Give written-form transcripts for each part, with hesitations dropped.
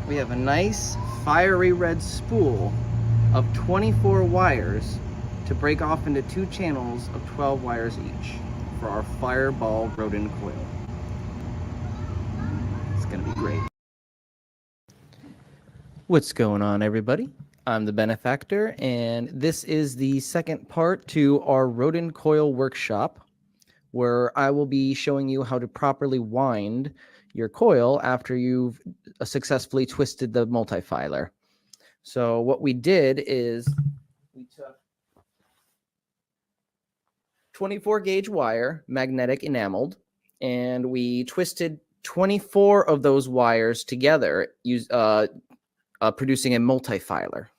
we have a nice fiery red spool of 24 wires to break off into 2 channels of 12 wires each for our Fireball Rodin coil. It's gonna be great. What's going on, everybody? I'm the Benefactor, and this is the second part to our Rodin Coil workshop, where I will be showing you how to properly wind your coil after you've successfully twisted the multifilar. So what we did is we took 24 gauge wire, magnetic enameled, and we twisted 24 of those wires together, producing a multifilar.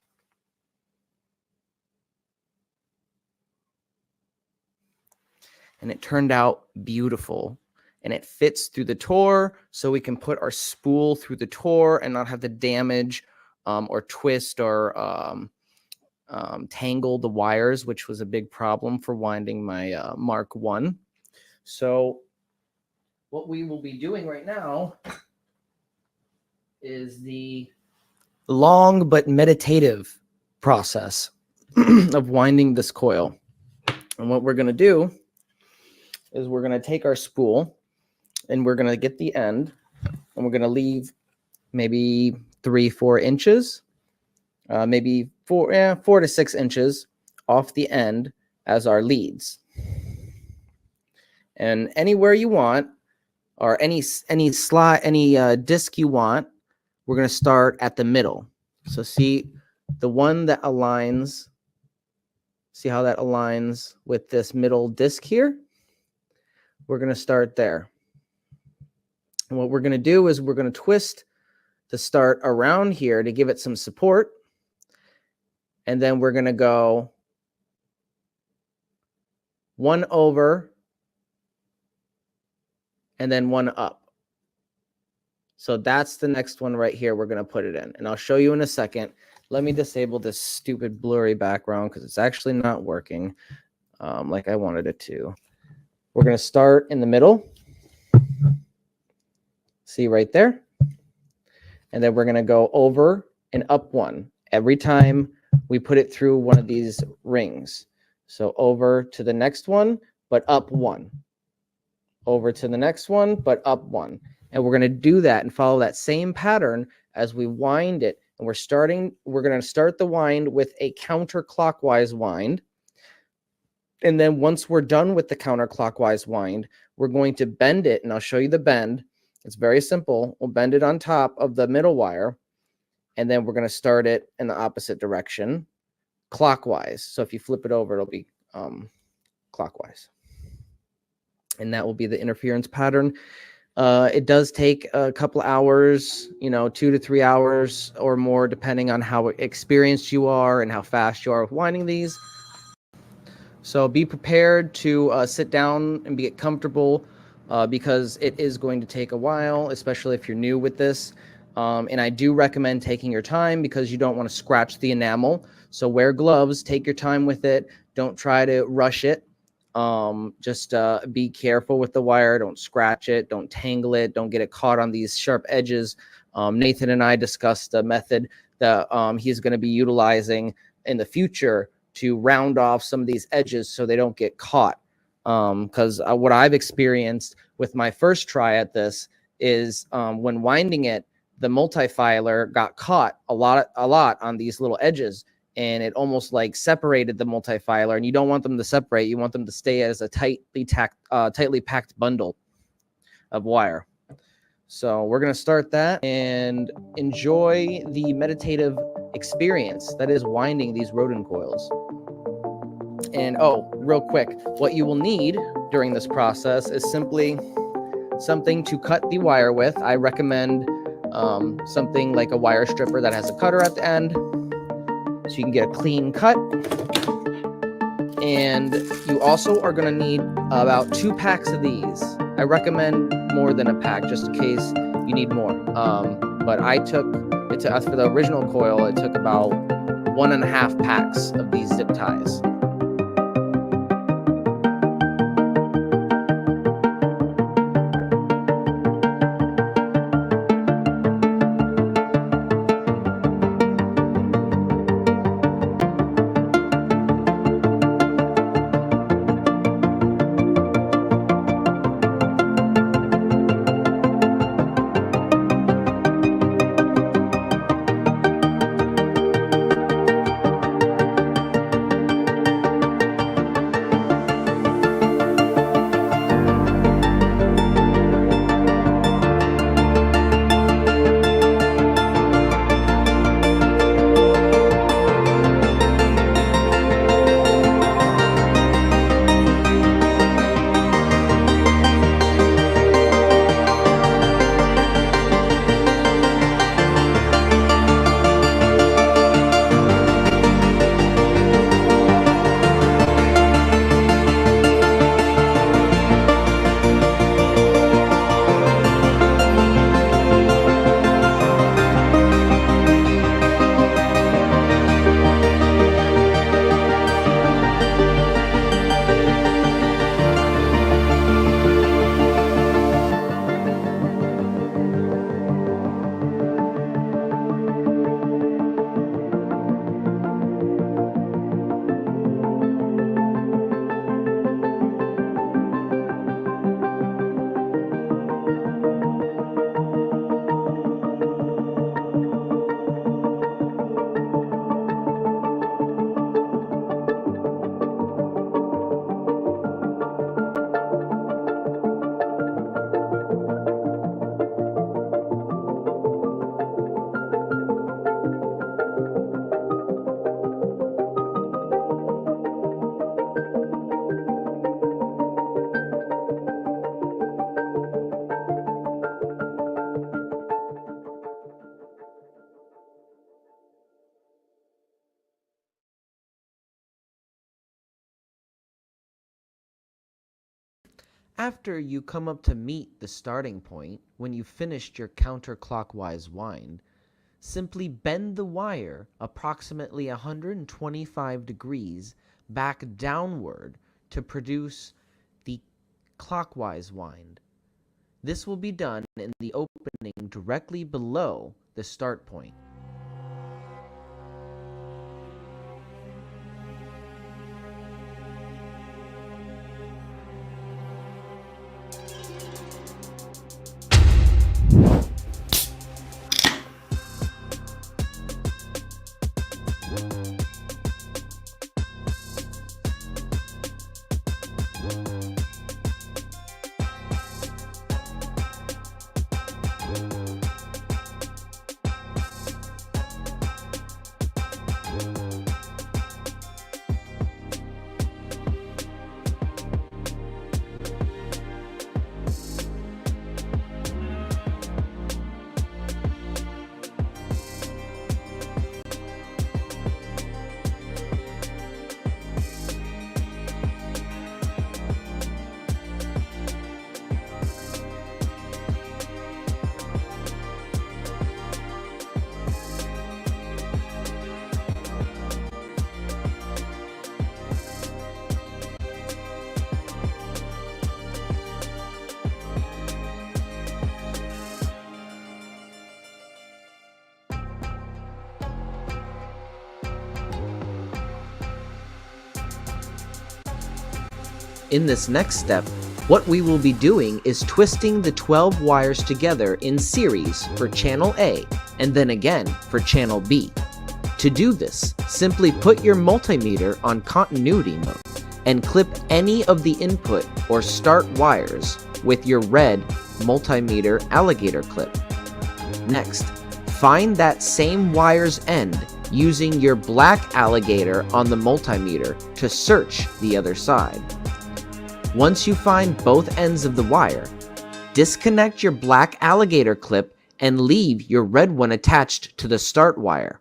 And it turned out beautiful. And it fits through the tore, so we can put our spool through the tore and not have to damage or twist or tangle the wires, which was a big problem for winding my Mark I. So what we will be doing right now is the long but meditative process of winding this coil. And what we're going to do is we're going to take our spool and we're going to get the end and we're going to leave maybe 3-4 inches, maybe 4 to 6 inches off the end as our leads. And anywhere you want, or any disc you want, we're going to start at the middle. So see the one that aligns, see how that aligns with this middle disc here? We're going to start there. And what we're going to do is we're going to twist to start around here to give it some support. And then we're going to go one over and then one up. So that's the next one right here. We're going to put it in, and I'll show you in a second. Let me disable this stupid blurry background because it's actually not working like I wanted it to. We're going to start in the middle. See right there? And then we're going to go over and up one every time we put it through one of these rings. So over to the next one, but up one. Over to the next one, but up one. And we're going to do that and follow that same pattern as we wind it. And we're going to start the wind with a counterclockwise wind. And then once we're done with the counterclockwise wind, we're going to bend it. And I'll show you the bend. It's very simple. We'll bend it on top of the middle wire. And then we're going to start it in the opposite direction, clockwise. So if you flip it over, it'll be clockwise. And that will be the interference pattern. It does take a couple hours, 2 to 3 hours or more, depending on how experienced you are and how fast you are with winding these. So be prepared to sit down and get comfortable because it is going to take a while, especially if you're new with this. And I do recommend taking your time because you don't want to scratch the enamel. So wear gloves, take your time with it. Don't try to rush it. Just be careful with the wire. Don't scratch it. Don't tangle it. Don't get it caught on these sharp edges. Nathan and I discussed a method that he's going to be utilizing in the future to round off some of these edges so they don't get caught. Because what I've experienced with my first try at this is when winding it, the multifilar got caught a lot on these little edges. And it almost like separated the multifilar, and you don't want them to separate. You want them to stay as a tightly packed bundle of wire. So we're going to start that and enjoy the meditative experience that is winding these Rodin coils. And real quick, what you will need during this process is simply something to cut the wire with. I recommend something like a wire stripper that has a cutter at the end, so you can get a clean cut. And you also are going to need about 2 packs of these. I recommend more than a pack just in case you need more. But I took it to us for the original coil. It took about 1.5 packs of these zip ties. After you come up to meet the starting point, when you finished your counterclockwise wind, simply bend the wire approximately 125 degrees back downward to produce the clockwise wind. This will be done in the opening directly below the start point. In this next step, what we will be doing is twisting the 12 wires together in series for channel A and then again for channel B. To do this, simply put your multimeter on continuity mode and clip any of the input or start wires with your red multimeter alligator clip. Next, find that same wire's end using your black alligator on the multimeter to search the other side. Once you find both ends of the wire, disconnect your black alligator clip and leave your red one attached to the start wire.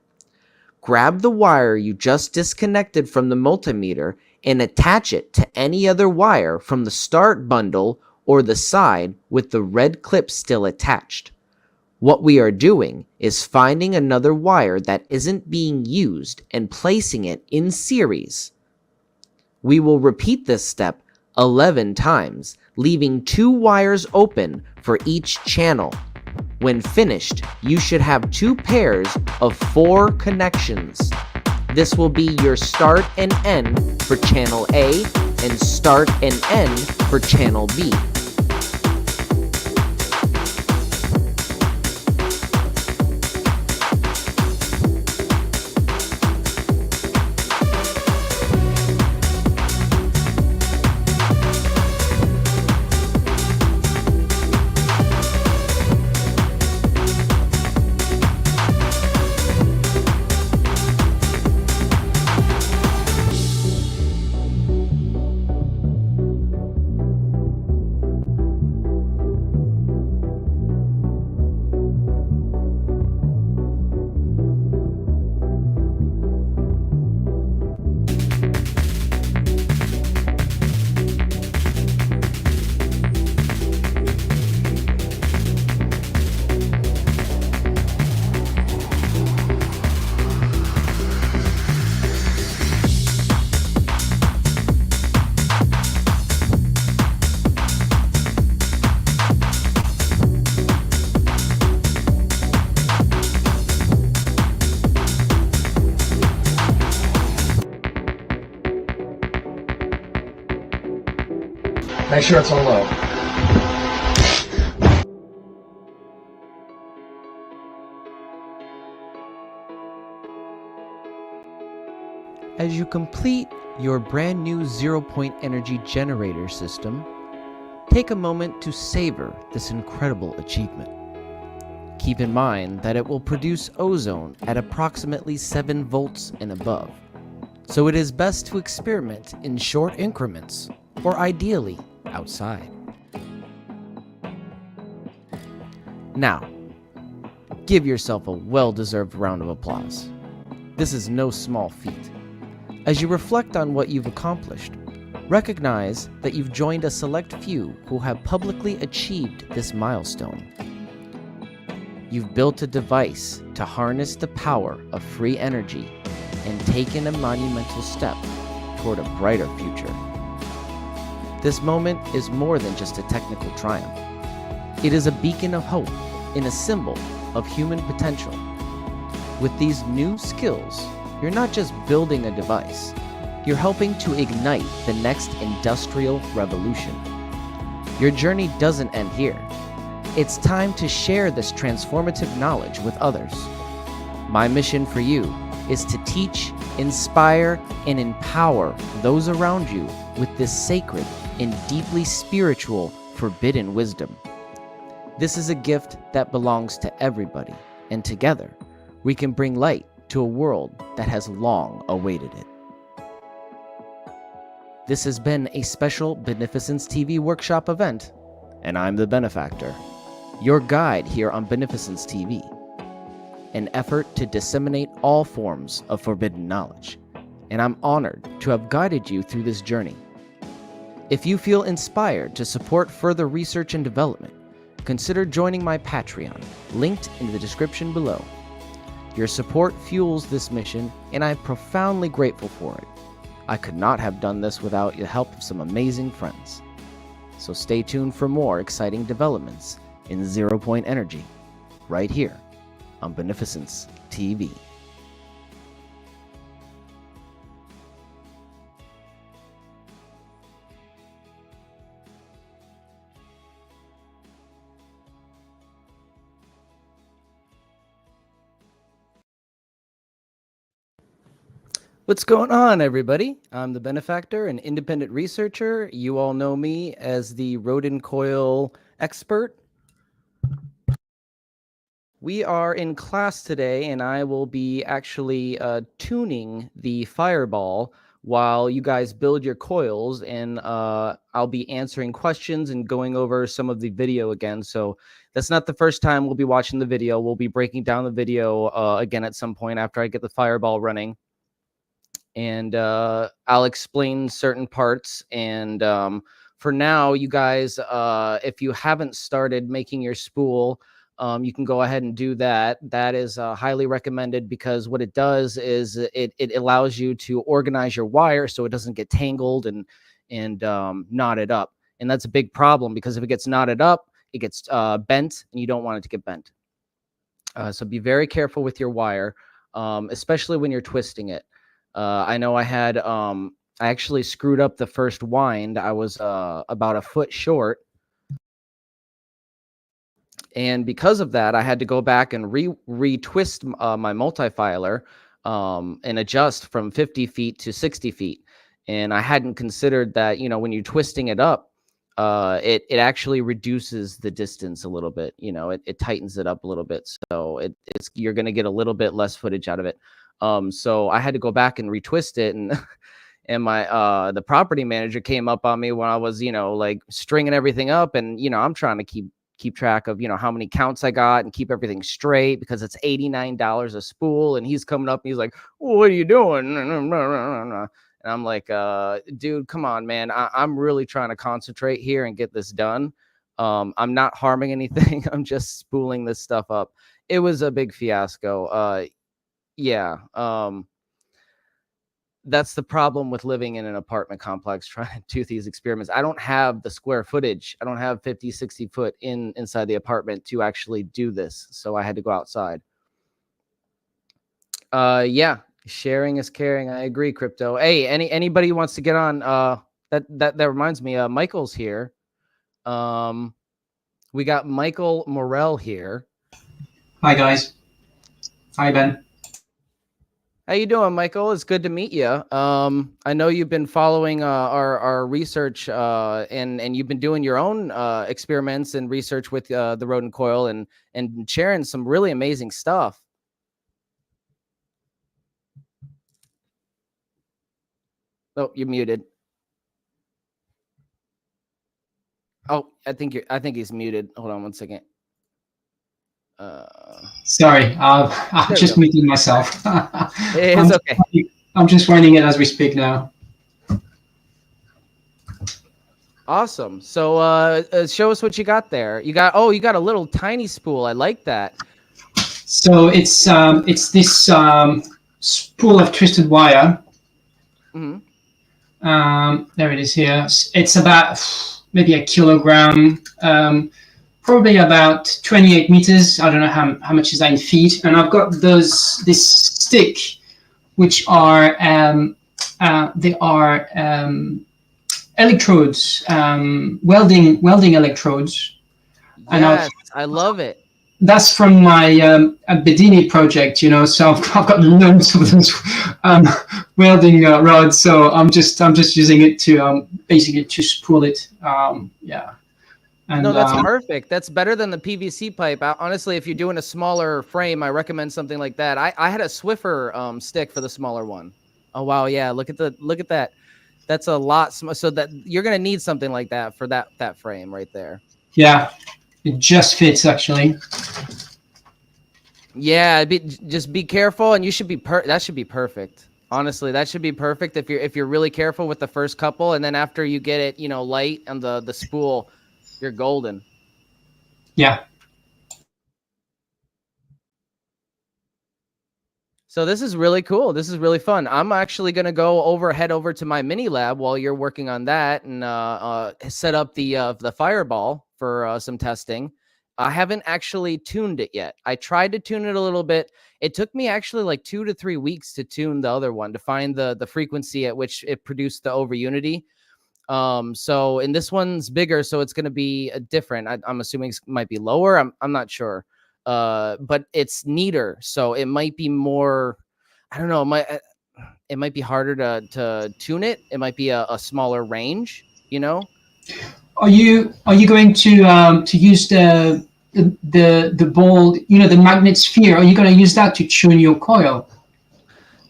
Grab the wire you just disconnected from the multimeter and attach it to any other wire from the start bundle or the side with the red clip still attached. What we are doing is finding another wire that isn't being used and placing it in series. We will repeat this step 11 times, leaving 2 wires open for each channel. When finished, you should have 2 pairs of 4 connections. This will be your start and end for channel A and start and end for channel B. Make sure it's on low. As you complete your brand new 0-point energy generator system, take a moment to savor this incredible achievement. Keep in mind that it will produce ozone at approximately 7 volts and above, so it is best to experiment in short increments, or ideally, outside. Now, give yourself a well-deserved round of applause. This is no small feat. As you reflect on what you've accomplished, Recognize that you've joined a select few who have publicly achieved this milestone. You've built a device to harness the power of free energy and taken a monumental step toward a brighter future. This moment is more than just a technical triumph. It is a beacon of hope and a symbol of human potential. With these new skills, you're not just building a device, you're helping to ignite the next industrial revolution. Your journey doesn't end here. It's time to share this transformative knowledge with others. My mission for you is to teach, inspire, and empower those around you with this sacred and deeply spiritual forbidden wisdom. This is a gift that belongs to everybody, and together, we can bring light to a world that has long awaited it. This has been a special Beneficence TV workshop event, and I'm the Benefactor, your guide here on Beneficence TV, an effort to disseminate all forms of forbidden knowledge, and I'm honored to have guided you through this journey. If you feel inspired to support further research and development, consider joining my Patreon, linked in the description below. Your support fuels this mission, and I'm profoundly grateful for it. I could not have done this without the help of some amazing friends. So stay tuned for more exciting developments in 0 Point Energy, right here on Beneficence TV. What's going on, everybody? I'm the Benefactor, an independent researcher. You all know me as the Rodin Coil expert. We are in class today, and I will be actually tuning the fireball while you guys build your coils, and I'll be answering questions and going over some of the video again. So that's not the first time we'll be watching the video. We'll be breaking down the video again at some point after I get the fireball running. And I'll explain certain parts. And for now, you guys, if you haven't started making your spool, you can go ahead and do that. That is highly recommended, because what it does is it allows you to organize your wire so it doesn't get tangled and knotted up. And that's a big problem, because if it gets knotted up, it gets bent, and you don't want it to get bent. So be very careful with your wire, especially when you're twisting it. I know I had, I actually screwed up the first wind. I was about a foot short. And because of that, I had to go back and retwist my multifilar and adjust from 50 feet to 60 feet. And I hadn't considered that, you know, when you're twisting it up, it actually reduces the distance a little bit. You know, it tightens it up a little bit. So you're going to get a little bit less footage out of it. So I had to go back and retwist it, and my the property manager came up on me when I was, you know, like stringing everything up, and you know, I'm trying to keep track of, you know, how many counts I got and keep everything straight, because it's $89 a spool, and he's coming up and he's like, "What are you doing?" And I'm like, dude, come on, man. I'm really trying to concentrate here and get this done. I'm not harming anything. I'm just spooling this stuff up. It was a big fiasco. Yeah. That's the problem with living in an apartment complex, trying to do these experiments. I don't have the square footage. I don't have 50, 60 foot inside the apartment to actually do this. So I had to go outside. Yeah. Sharing is caring. I agree, Crypto. Hey, anybody who wants to get on, that reminds me, Michael's here. We got Michael Morell here. Hi, guys. Hi, Ben. How you doing, Michael? It's good to meet you. I know you've been following our research, and you've been doing your own experiments and research with the Rodin Coil, and sharing some really amazing stuff. Oh, you're muted. Oh, I think he's muted. Hold on one second. Sorry, I'm just muting myself. It's okay. I'm just running it as we speak now. Awesome. So show us what you got there. You got a little tiny spool. I like that. So it's this spool of twisted wire. Hmm. There it is here. It's about maybe a kilogram, probably about 28 meters. I don't know how much is that in feet. And I've got this stick, which are they are electrodes, welding electrodes, and Yes, I love it. that's from my Bedini project, So I've got loads of those welding rods. So I'm just using it to basically to spool it. Yeah, No, and that's perfect. That's better than the PVC pipe. Honestly, if you're doing a smaller frame, I recommend something like that. I had a Swiffer stick for the smaller one. Oh wow, yeah. Look at that. That's a lot. So that you're gonna need something like that for that frame right there. yeah, it just fits actually. Yeah, just be careful, and you should be that should be perfect. Honestly, that should be perfect if you're really careful with the first couple, and then after you get it, light on the spool, you're golden. Yeah. So this is really cool. This is really fun. I'm actually gonna head over to my mini lab while you're working on that, and set up the fireball for some testing. I haven't actually tuned it yet. I tried to tune it a little bit. It took me actually like 2 to 3 weeks to tune the other one to find the frequency at which it produced the over unity. So and this one's bigger, so it's gonna be different. I'm assuming it might be lower. I'm not sure. But it's neater, so it might be more. I don't know. It might be harder to tune it. It might be a smaller range. You know. Are you going to use the ball, the magnet sphere? Are you going to use that to tune your coil?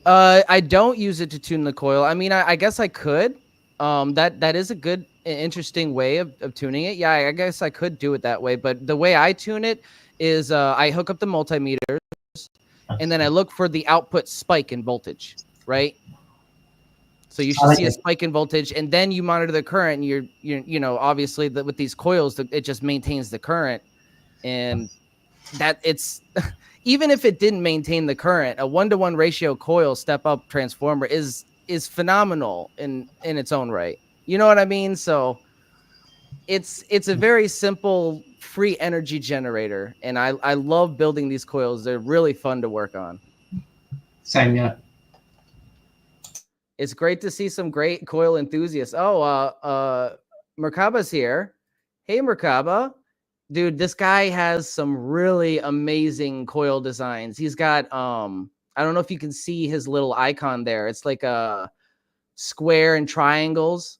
I don't use it to tune the coil. I mean, I guess I could. That is a good, interesting way of tuning it. Yeah, I guess I could do it that way. But the way I tune it is I hook up the multimeter and then I look for the output spike in voltage, right? So you I should like see a it. spike in voltage, and then you monitor the current. And obviously with these coils, it just maintains the current, and that it's even if it didn't maintain the current, a 1-to-1 ratio coil step up transformer is phenomenal in its own right. You know what I mean? So it's a very simple free energy generator, and I love building these coils. They're really fun to work on. Same, yeah. It's great to see some great coil enthusiasts. Oh, Merkaba's here. Hey, Merkaba. Dude, this guy has some really amazing coil designs. He's got I don't know if you can see his little icon there. It's like a square and triangles.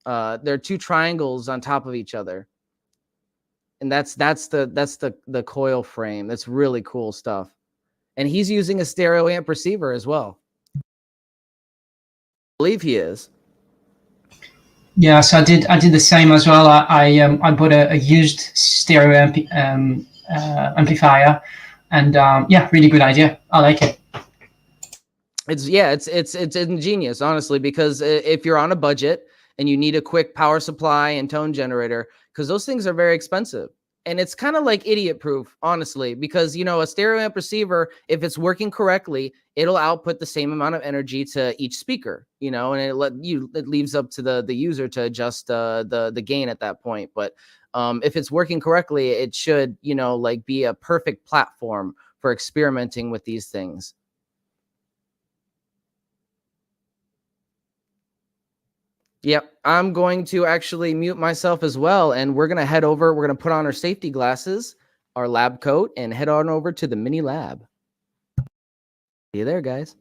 There are two triangles on top of each other. And that's the coil frame. That's really cool stuff. And he's using a stereo amp receiver as well. I believe he is. Yeah, so I did the same as well. I bought a used stereo amplifier, and yeah, really good idea. I like it. It's ingenious, honestly, because if you're on a budget and you need a quick power supply and tone generator, because those things are very expensive. And it's kind of like idiot proof, honestly, because a stereo amp receiver, if it's working correctly, it'll output the same amount of energy to each speaker, and it leaves up to the user to adjust the gain at that point. But if it's working correctly, it should, like be a perfect platform for experimenting with these things. Yep, I'm going to actually mute myself as well, and we're gonna head over. We're gonna put on our safety glasses, our lab coat, and head on over to the mini lab. See you there, guys.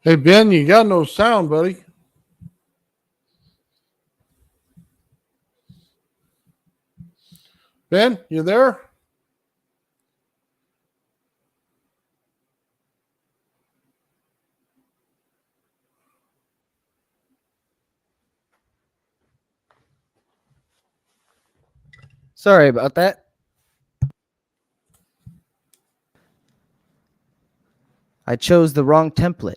Hey, Ben, you got no sound, buddy. Ben, you there? Sorry about that. I chose the wrong template.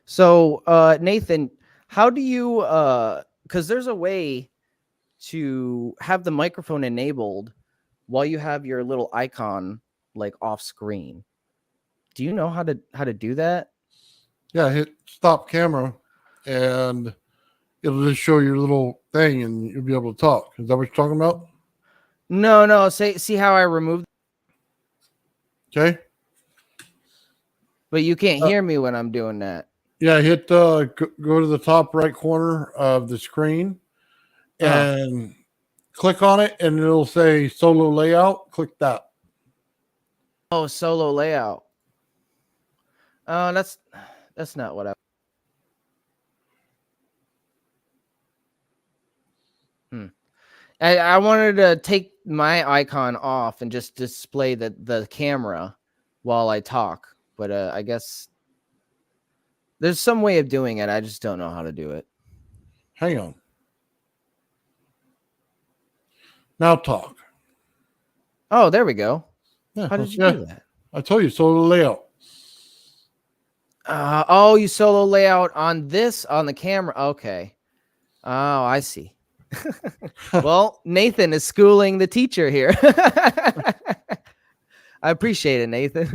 So, Nathan, how do you, because there's a way to have the microphone enabled while you have your little icon like off screen. Do you know how to do that? Yeah, hit stop camera and it'll just show your little thing and you'll be able to talk. Is that what you're talking about? No. See how I removed, Okay. but you can't hear me when I'm doing that. Yeah, hit go to the top right corner of the screen and click on it and it'll say solo layout. Click that. Oh, solo layout. Oh, that's not what I wanted to take my icon off and just display the camera while I talk, but I guess there's some way of doing it. I just don't know how to do it. Hang on. Now talk. Oh, there we go. Yeah, How did you do that? I told you solo layout. Oh, you solo layout on the camera. Okay. Oh, I see. Well, Nathan is schooling the teacher here. I appreciate it, Nathan.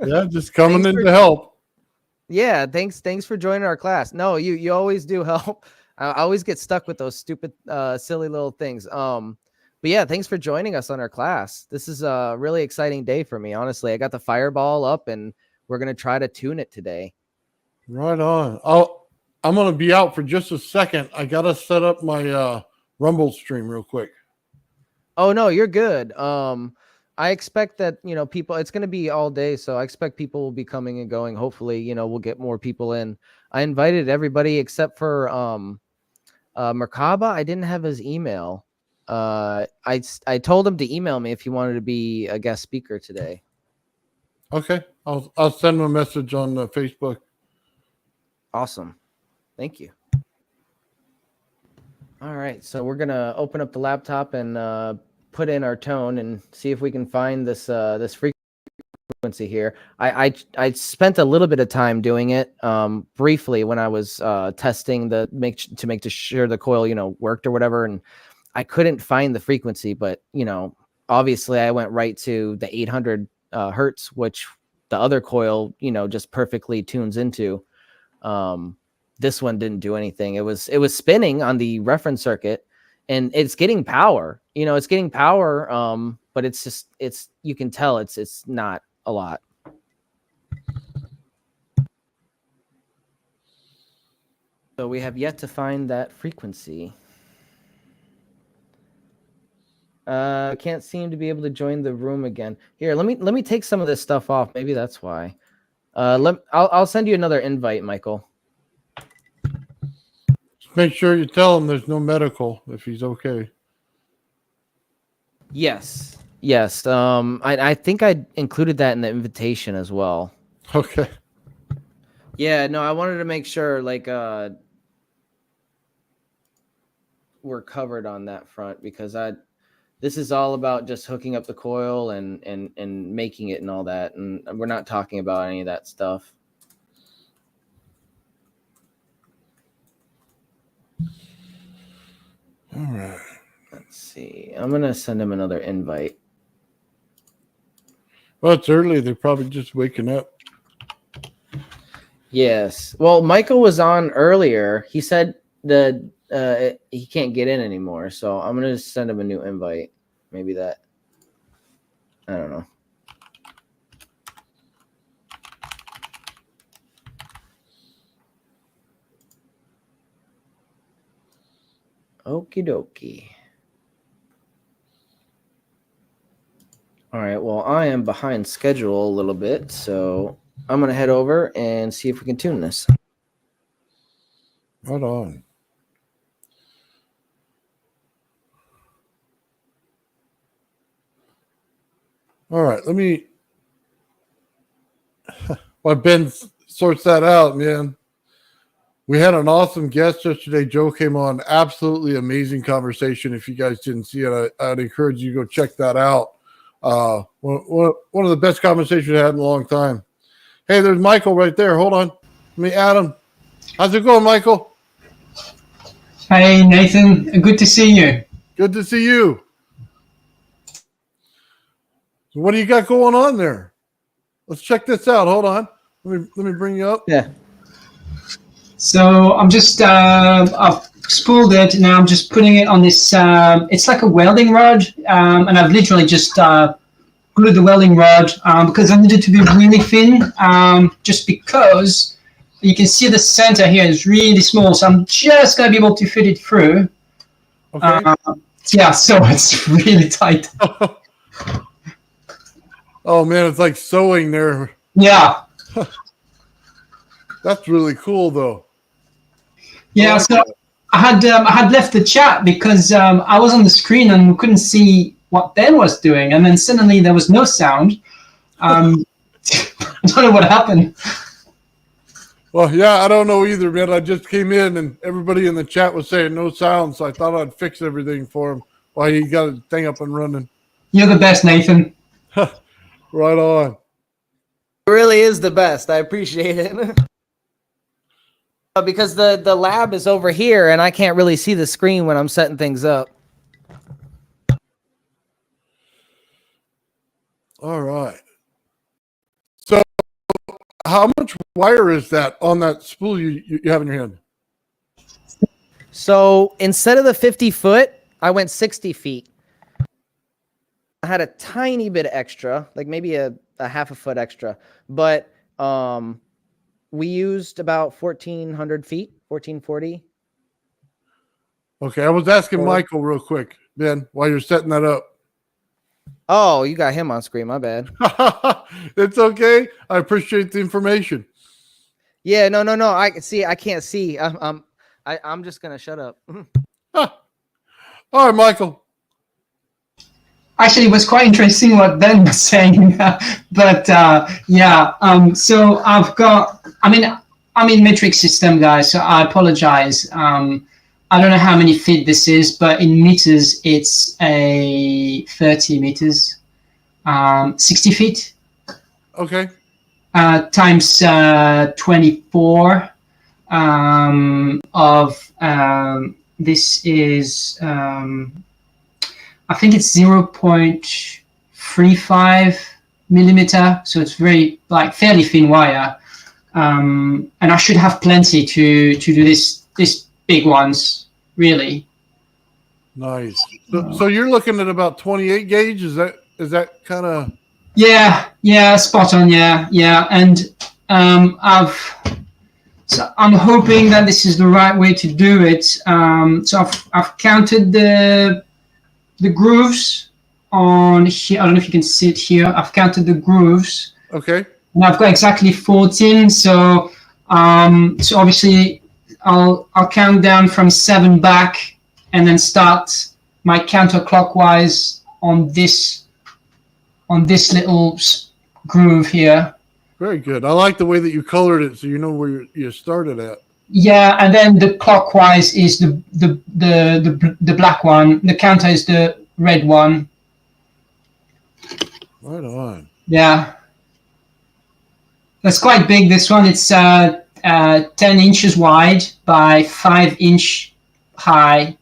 Yeah, just coming in to help. Yeah, thanks for joining our class. No, you always do help. I always get stuck with those stupid silly little things. But yeah, thanks for joining us on our class. This is a really exciting day for me, honestly. I got the Fireball up and we're going to try to tune it today. Right on. I'm going to be out for just a second. I got to set up my Rumble stream real quick. Oh no, you're good. I expect that, people, it's going to be all day. So I expect people will be coming and going. Hopefully, we'll get more people in. I invited everybody except for Merkaba. I didn't have his email. I told him to email me if he wanted to be a guest speaker today. Okay. I'll send him a message on Facebook. Awesome. Thank you. All right. So we're going to open up the laptop and put in our tone and see if we can find this frequency here. I spent a little bit of time doing it briefly when I was testing to make sure the coil, worked or whatever. And I couldn't find the frequency, but, obviously I went right to the 800 hertz, which the other coil, just perfectly tunes into. This one didn't do anything. It was spinning on the reference circuit and it's getting power, but it's you can tell it's not a lot. So we have yet to find that frequency. Can't seem to be able to join the room again. Here, let me take some of this stuff off. Maybe that's why. I'll send you another invite, Michael. Just make sure you tell him there's no medical if he's okay. Yes. I think I included that in the invitation as well. Okay. Yeah, no, I wanted to make sure we're covered on that front because this is all about just hooking up the coil and making it and all that, and we're not talking about any of that stuff. All right. Let's see. I'm gonna send him another invite. Well, it's early. They're probably just waking up. Yes. Well, Michael was on earlier. He said that he can't get in anymore, so I'm gonna just send him a new invite. Maybe that. I don't know. Okie dokie. All right. Well, I am behind schedule a little bit, so I'm going to head over and see if we can tune this. Right on. All right, let me. While Ben sorts that out, man. We had an awesome guest yesterday. Joe came on. Absolutely amazing conversation. If you guys didn't see it, I'd encourage you to go check that out. One of the best conversations we had in a long time. Hey, there's Michael right there. Hold on. Let me add him. How's it going, Michael? Hey, Nathan. Good to see you. Good to see you. So what do you got going on there? Let's check this out. Hold on. Let me bring you up. Yeah. So I'm just, I've spooled it. Now I'm just putting it on this, it's like a welding rod. And I've literally just glued the welding rod because I needed to be really thin, just because you can see the center here is really small. So I'm just going to be able to fit it through. Okay. Yeah, so it's really tight. Oh, man, it's like sewing there. Yeah. That's really cool, though. Yeah, so I had left the chat because I was on the screen and we couldn't see what Ben was doing, and then suddenly there was no sound. I don't know what happened. Well, yeah, I don't know either, man. I just came in and everybody in the chat was saying no sound, so I thought I'd fix everything for him while he got his thing up and running. You're the best, Nathan. Right on. It really is the best. I appreciate it. Because the lab is over here and I can't really see the screen when I'm setting things up. All right. So how much wire is that on that spool you have in your hand? So instead of the 50 foot, I went 60 feet. I had a tiny bit extra, like maybe a half a foot extra, but we used about 1,400 feet, 1,440. Okay, I was asking Michael real quick, Ben, while you're setting that up. Oh, you got him on screen. My bad. It's okay. I appreciate the information. Yeah, no. I can't see. I'm just gonna shut up. All right, Michael. Actually, it was quite interesting what Ben was saying, but yeah. So I've got. I'm in metric system, guys. So I apologize. I don't know how many feet this is, but in meters, it's a 30 meters, 60 feet. Okay. Times 24 of this is. I think it's 0.35 millimeter, so it's very fairly thin wire, and I should have plenty to do this big ones, really. Nice. So you're looking at about 28 gauge. Is that kind of? Yeah, spot on. Yeah, and I'm hoping that this is the right way to do it. So I've counted the grooves on here. I don't know if you can see it here. I've counted the grooves. Okay. And I've got exactly 14. So obviously I'll count down from 7 back and then start my counterclockwise on this little groove here. Very good. I like the way that you colored it, so you know where you started at. Yeah, and then the clockwise is the black one. The counter is the red one. Right on. Yeah. That's quite big, this one. It's 10 inches wide by 5-inch high.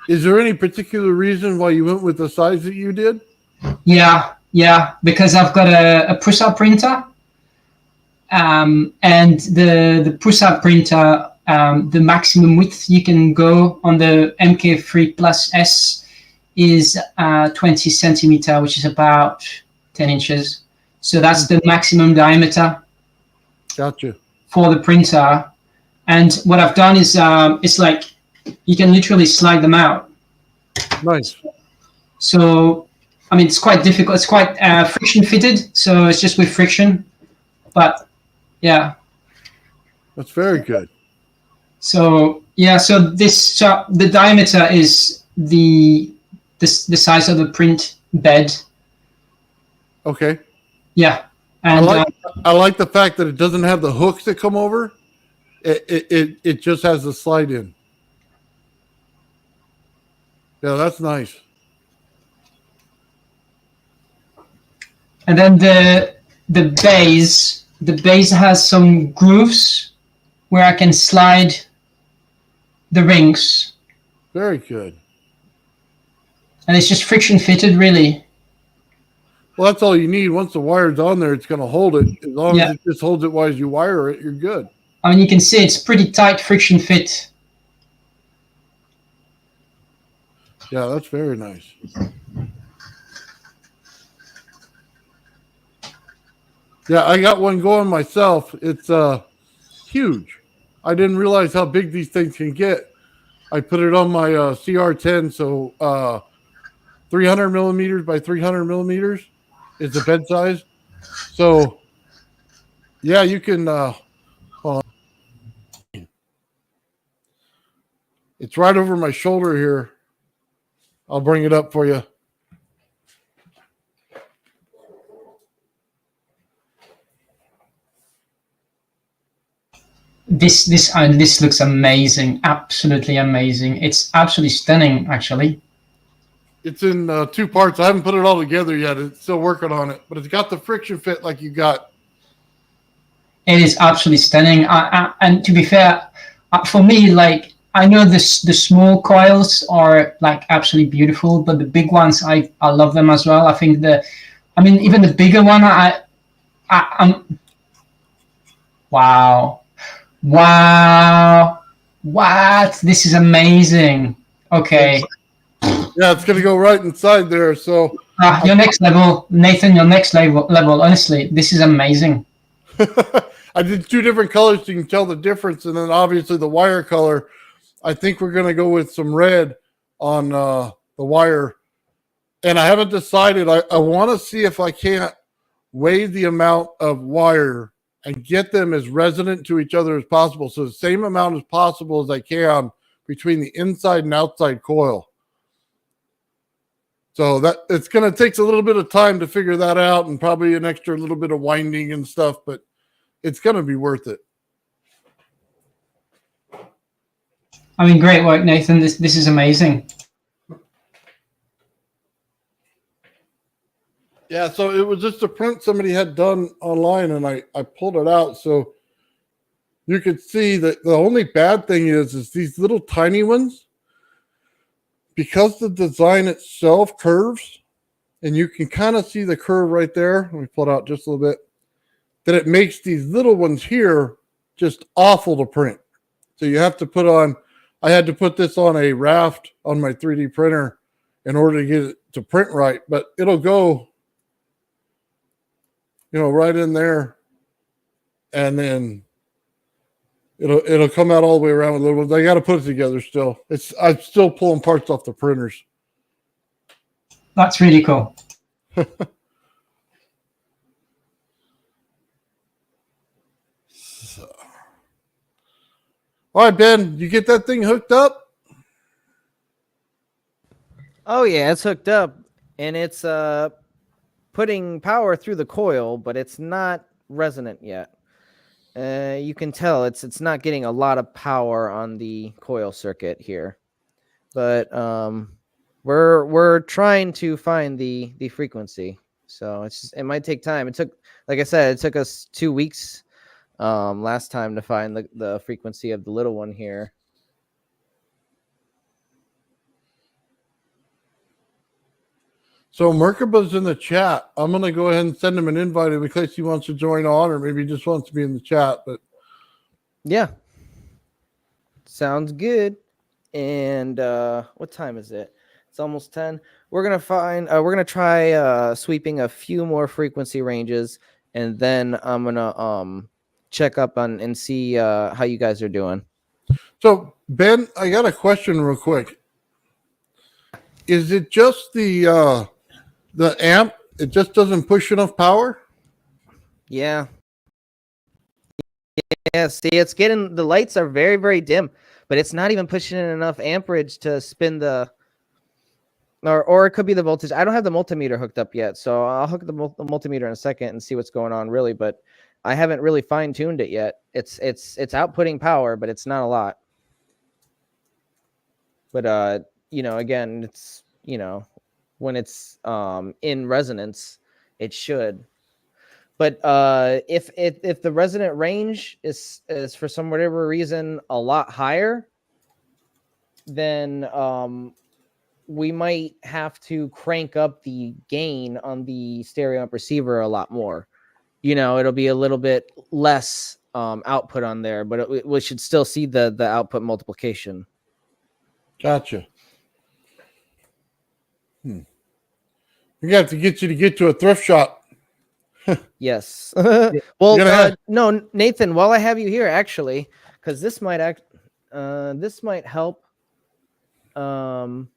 Is there any particular reason why you went with the size that you did? Yeah, because I've got a push-up printer. And the push-up printer, the maximum width you can go on the MK3 Plus S is 20 centimeter, which is about 10 inches. So that's the maximum diameter. Gotcha. For the printer. And what I've done is it's like you can literally slide them out. Nice. So, it's quite difficult. It's quite friction fitted. So it's just with friction. but yeah. That's very good. So yeah, so the diameter is the size of the print bed. Okay. Yeah, and I like the fact that it doesn't have the hooks that come over. It just has the slide in. Yeah, that's nice. and then the base has some grooves where I can slide the rings, Very good. and it's just friction fitted, really. Well, that's all you need. Once the wire's on there, it's going to hold it. As long Yeah. as it just holds it while you wire it, you're good. I mean, you can see it's pretty tight friction fit. Yeah, that's very nice. Yeah, I got one going myself. It's huge. I didn't realize how big these things can get. I put it on my CR10, so 300 millimeters by 300 millimeters is the bed size. So, yeah, you can. Hold on. It's right over my shoulder here. I'll bring it up for you. This looks amazing, absolutely amazing. It's absolutely stunning, actually. It's in 2 parts. I haven't put it all together yet. It's still working on it, but it's got the friction fit like you got. It is absolutely stunning. And to be fair, for me, like, I know the small coils are like absolutely beautiful, but the big ones, I love them as well. I think even the bigger one, I'm wow. What? This is amazing. Okay. Yeah, it's going to go right inside there. So Your next level, Nathan, your next level, honestly, this is amazing. I did 2 different colors so you can tell the difference. And then obviously the wire color, I think we're going to go with some red on the wire. And I haven't decided. I want to see if I can't weigh the amount of wire and get them as resonant to each other as possible. So the same amount as possible as I can between the inside and outside coil. So that it's going to take a little bit of time to figure that out, and probably an extra little bit of winding and stuff, but it's going to be worth it. I mean, great work, Nathan. This is amazing. Yeah, so it was just a print somebody had done online, and I pulled it out so you could see that the only bad thing is these little tiny ones, because the design itself curves, and you can kind of see the curve right there. Let me pull it out just a little bit. That it makes these little ones here just awful to print. So you have to put on, I had to put this on a raft on my 3D printer in order to get it to print right, but it'll go, right in there, and then it'll come out all the way around with little ones. I got to put it together still. I'm still pulling parts off the printers. That's really cool. All right, Ben, you get that thing hooked up? Oh yeah, it's hooked up, and it's putting power through the coil, but it's not resonant yet. You can tell it's not getting a lot of power on the coil circuit here, but we're trying to find the frequency. So it might take time. Like I said, it took us 2 weeks last time to find the frequency of the little one here. So Merkaba's in the chat. I'm going to go ahead and send him an invite in case he wants to join on, or maybe he just wants to be in the chat. But yeah, sounds good. And what time is it? It's almost 10. We're gonna try sweeping a few more frequency ranges, and then I'm gonna check up on and see how you guys are doing. So Ben, I got a question real quick. Is it just the amp? It just doesn't push enough power? Yeah, Yeah, see, it's getting, the lights are very, very dim, but it's not even pushing in enough amperage to spin the, or it could be the voltage. I don't have the multimeter hooked up yet, so I'll hook the multimeter in a second and see what's going on really, but I haven't really fine-tuned it yet. It's outputting power, but it's not a lot. But you know, again, it's, you know, when it's in resonance, it should. But if the resonant range is for some whatever reason a lot higher, then we might have to crank up the gain on the stereo amp receiver a lot more. You know, it'll be a little bit less output on there, but we should still see the output multiplication. Gotcha. We got to get to a thrift shop. Yes. Well, have... no, Nathan, while I have you here, actually, because this might help. And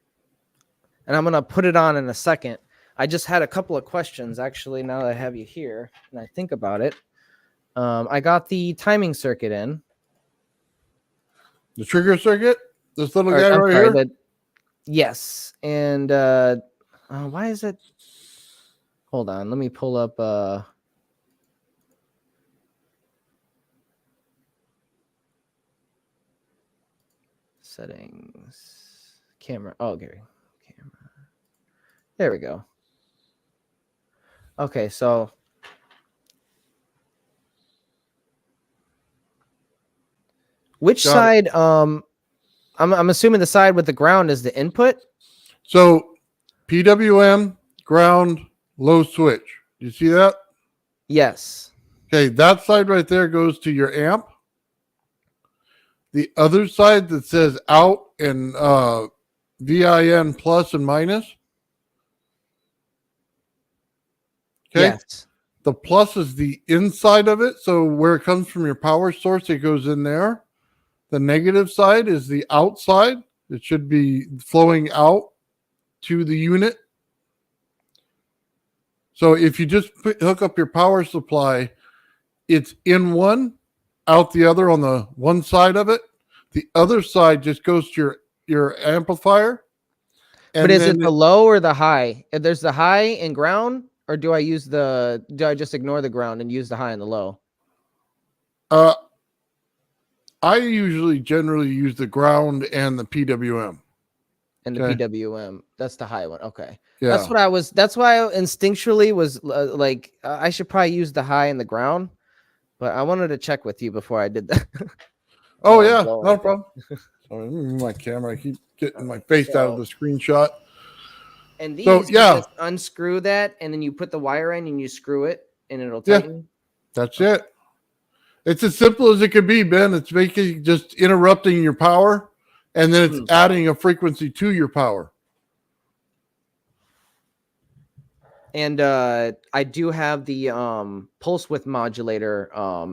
I'm going to put it on in a second. I just had a couple of questions, actually, now that I have you here and I think about it. I got the timing circuit in. The trigger circuit? This little guy right here? Yes. And why is it? Hold on. Let me pull up. Settings. Camera. Oh, Gary. Camera. There we go. Okay, so which side? I'm assuming the side with the ground is the input. So PWM, ground, low switch. Do you see that? Yes. Okay, that side right there goes to your amp. The other side that says out and VIN plus and minus. Okay. Yes. The plus is the inside of it. So where it comes from your power source, it goes in there. The negative side is the outside. It should be flowing out to the unit. So if you just hook up your power supply, it's in one, out the other on the one side of it. The other side just goes to your amplifier. But is it the low or the high? If there's the high and ground, or do I just ignore the ground and use the high and the low? I generally use the ground and the PWM. And the PWM, that's the high one. Okay. Yeah. That's why I instinctually was like, I should probably use the high and the ground, but I wanted to check with you before I did that. Oh yeah, no problem. Sorry, my camera, I keep getting my face out of the screenshot. And these, you just unscrew that, and then you put the wire in and you screw it, and it'll tighten. Yeah, that's it. It's as simple as it could be, Ben. It's making just interrupting your power, and then it's adding a frequency to your power. And I do have the pulse width modulator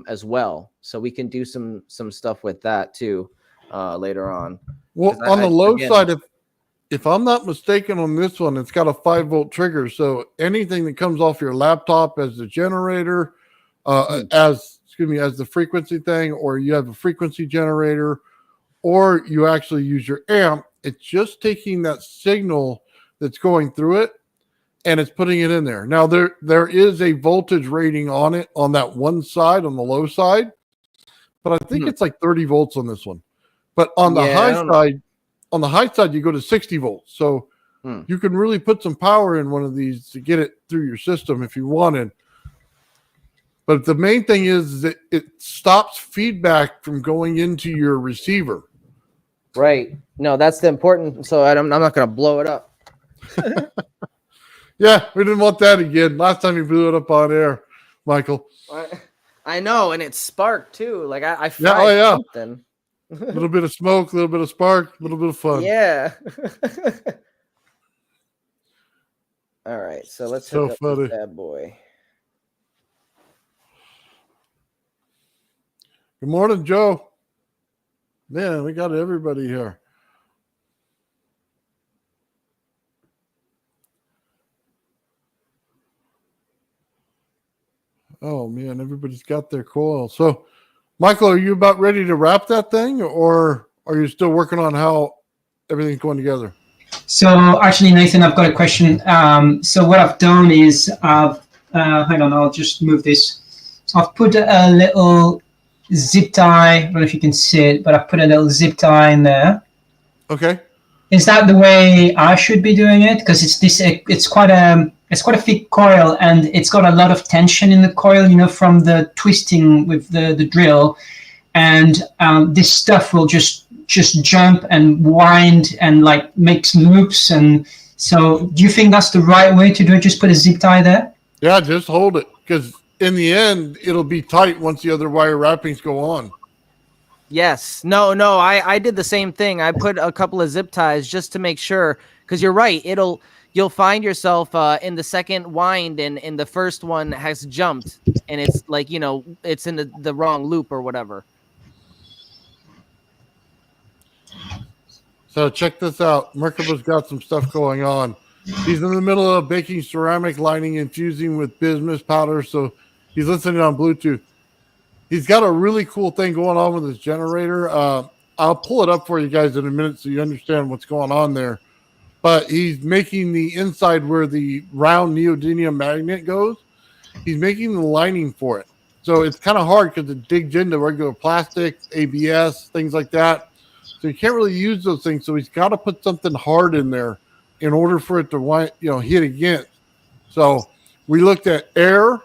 as well, so we can do some stuff with that too later on. Well, on the low side, if I'm not mistaken on this one, it's got a 5-volt trigger. So anything that comes off your laptop as the generator, as the frequency thing, or you have a frequency generator, or you actually use your amp, it's just taking that signal that's going through it and it's putting it in there. Now there is a voltage rating on it on that one side, on the low side, but I think it's like 30 volts on this one. But on the high side, you go to 60 volts. So you can really put some power in one of these to get it through your system if you wanted. But the main thing is that it stops feedback from going into your receiver. Right. No, that's the important. So I'm not going to blow it up. Yeah, we didn't want that again. Last time you blew it up on air, Michael. I know, and it sparked too. Like I fried something. A little bit of smoke, a little bit of spark, a little bit of fun. Yeah. All right, so let's hook up this bad boy. Good morning, Joe. Man, we got everybody here. Oh man, everybody's got their coil. So Michael, are you about ready to wrap that thing, or are you still working on how everything's going together? So actually, Nathan, I've got a question. So what I've done is hang on, I'll just move this. So I've put a little zip tie. I don't know if you can see it, but I've put a little zip tie in there. Okay. Is that the way I should be doing it? Because it's quite a thick coil, and it's got a lot of tension in the coil, from the twisting with the drill, and this stuff will just jump and wind and like makes loops. And so, do you think that's the right way to do it? Just put a zip tie there? Yeah, just hold it, because in the end, it'll be tight once the other wire wrappings go on. Yes. No, I did the same thing. I put a couple of zip ties just to make sure, because you're right. You'll find yourself in the second wind, and in the first one has jumped, and it's like, it's in the wrong loop or whatever. So check this out. Merkaba's got some stuff going on. He's in the middle of baking ceramic lining, infusing with bismuth powder. So he's listening on Bluetooth. He's got a really cool thing going on with his generator. I'll pull it up for you guys in a minute so you understand what's going on there. But he's making the inside where the round neodymium magnet goes. He's making the lining for it. So it's kind of hard because it digs into regular plastic, ABS, things like that. So you can't really use those things. So he's got to put something hard in there in order for it to hit against. So we looked at air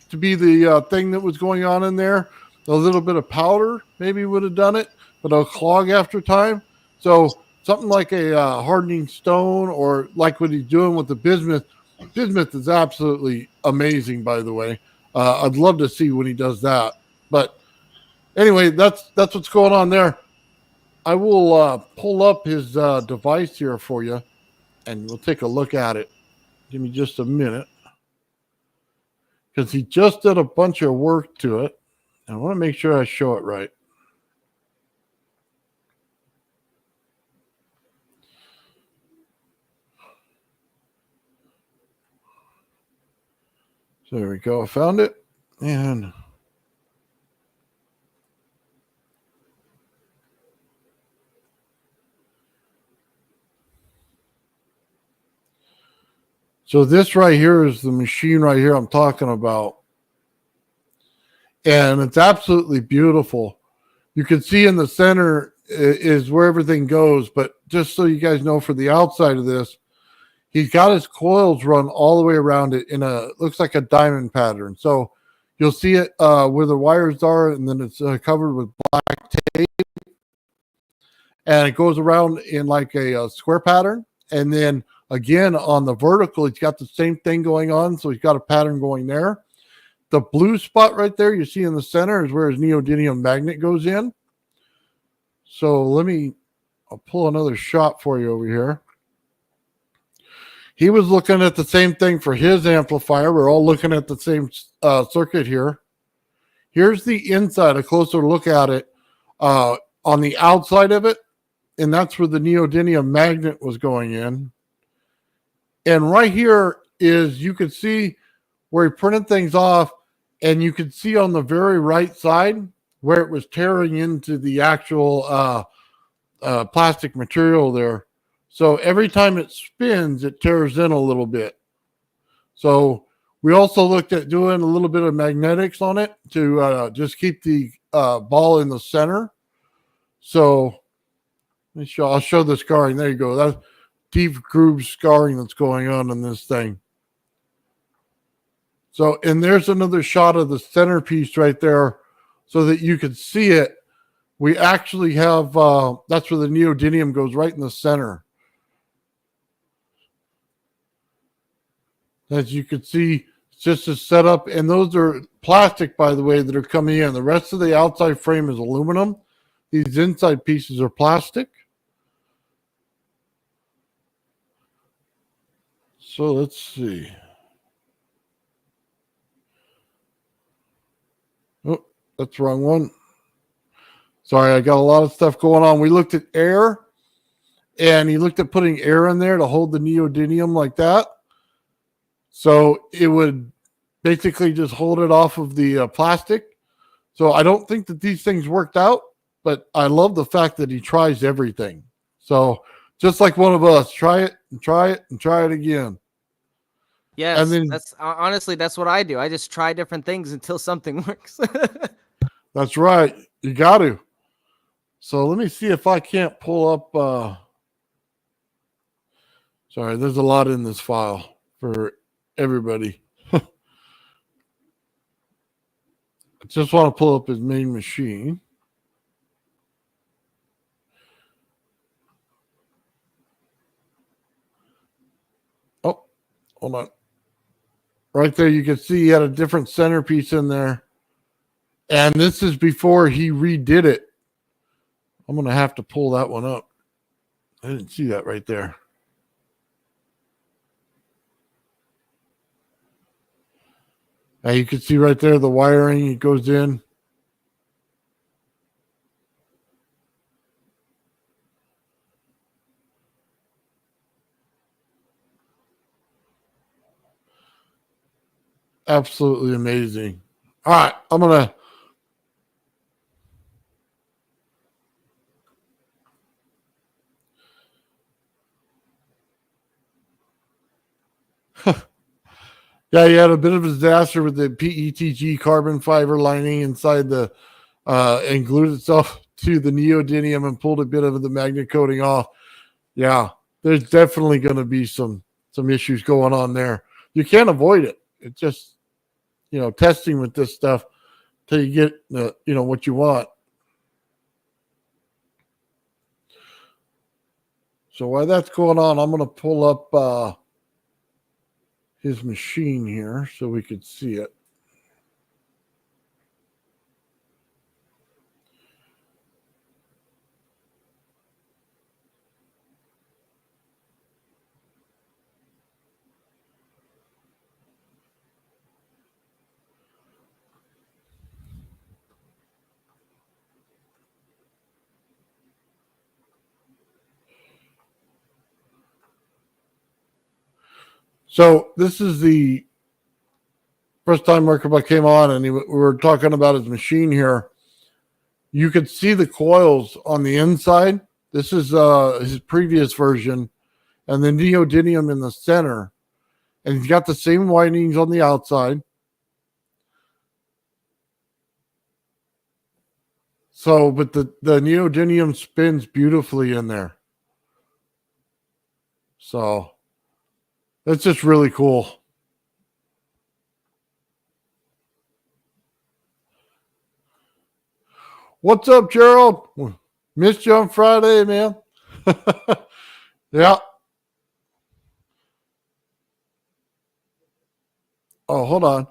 to be the thing that was going on in there. A little bit of powder maybe would have done it, but it'll clog after time. So something like a hardening stone, or like what he's doing with the bismuth. Bismuth is absolutely amazing, by the way. I'd love to see when he does that. But anyway, that's what's going on there. I will pull up his device here for you, and we'll take a look at it. Give me just a minute, because he just did a bunch of work to it. I want to make sure I show it right. So there we go. I found it. And so this right here is the machine right here I'm talking about. And it's absolutely beautiful. You can see in the center is where everything goes. But just so you guys know, for the outside of this, he's got his coils run all the way around it in looks like a diamond pattern. So you'll see it where the wires are, and then it's covered with black tape. And it goes around in like a square pattern. And then again, on the vertical, he's got the same thing going on. So he's got a pattern going there. The blue spot right there you see in the center is where his neodymium magnet goes in. So I'll pull another shot for you over here. He was looking at the same thing for his amplifier. We're all looking at the same circuit here. Here's the inside, a closer look at it on the outside of it. And that's where the neodymium magnet was going in. And right here is, you could see where he printed things off, and you could see on the very right side where it was tearing into the actual plastic material there. So every time it spins, it tears in a little bit. So we also looked at doing a little bit of magnetics on it to just keep the ball in the center. So I'll show the scarring. There you go. That's deep groove scarring that's going on in this thing. So, and there's another shot of the centerpiece right there so that you can see it. We actually have, that's where the neodymium goes, right in the center. As you can see, it's just a setup. And those are plastic, by the way, that are coming in. The rest of the outside frame is aluminum. These inside pieces are plastic. So let's see. Oh, that's the wrong one. Sorry, I got a lot of stuff going on. We looked at air, and he looked at putting air in there to hold the neodymium like that. So it would basically just hold it off of the plastic. So I don't think that these things worked out, but I love the fact that he tries everything. So just like one of us, try it and try it and try it again. Yes, And then that's honestly, that's what I do. I just try different things until something works. that's right. You got to. So let me see if I can't pull up. Sorry, there's a lot in this file for everybody. I just want to pull up his main machine. Oh, hold on. Right there, you can see he had a different centerpiece in there. And this is before he redid it. I'm going to have to pull that one up. I didn't see that right there. Now you can see right there the wiring. It goes in. Absolutely amazing. All right, I'm going to yeah, he had a bit of a disaster with the PETG carbon fiber lining inside the and glued itself to the neodymium and pulled a bit of the magnet coating off. Yeah, there's definitely going to be some issues going on there. You can't avoid it. It's just, testing with this stuff till you get what you want. So while that's going on, I'm going to pull up his machine here so we could see it. So this is the first time Merkaba came on, and we were talking about his machine here. You could see the coils on the inside. This is his previous version, and the neodymium in the center. And he's got the same windings on the outside. So, but the neodymium spins beautifully in there. So, that's just really cool. What's up, Gerald? Missed you on Friday, man. Yeah. Oh, hold on.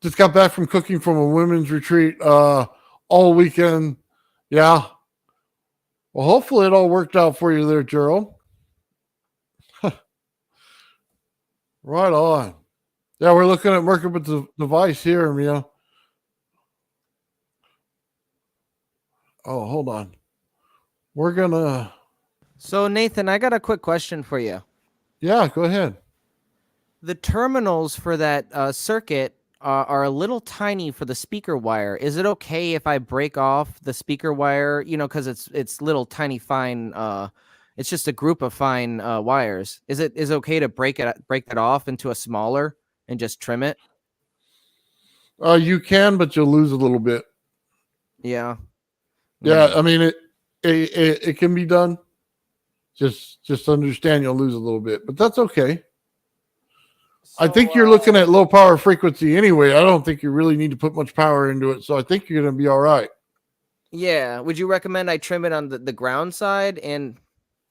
Just got back from cooking from a women's retreat all weekend. Yeah. Well, hopefully it all worked out for you there, Gerald. Right on. Yeah, we're looking at Merkaba's device here, Mia. Oh, hold on. We're going to... So, Nathan, I got a quick question for you. Yeah, go ahead. The terminals for that circuit are a little tiny for the speaker wire. Is it okay if I break off the speaker wire, because it's little tiny fine, it's just a group of fine wires. Is it okay to break that off into a smaller and just trim it? You can, but you'll lose a little bit. Yeah. Yeah, I mean it can be done. Just understand you'll lose a little bit, but that's okay. So, I think you're looking at low power frequency anyway. I don't think you really need to put much power into it, so I think you're going to be all right. Yeah. Would you recommend I trim it on the ground side and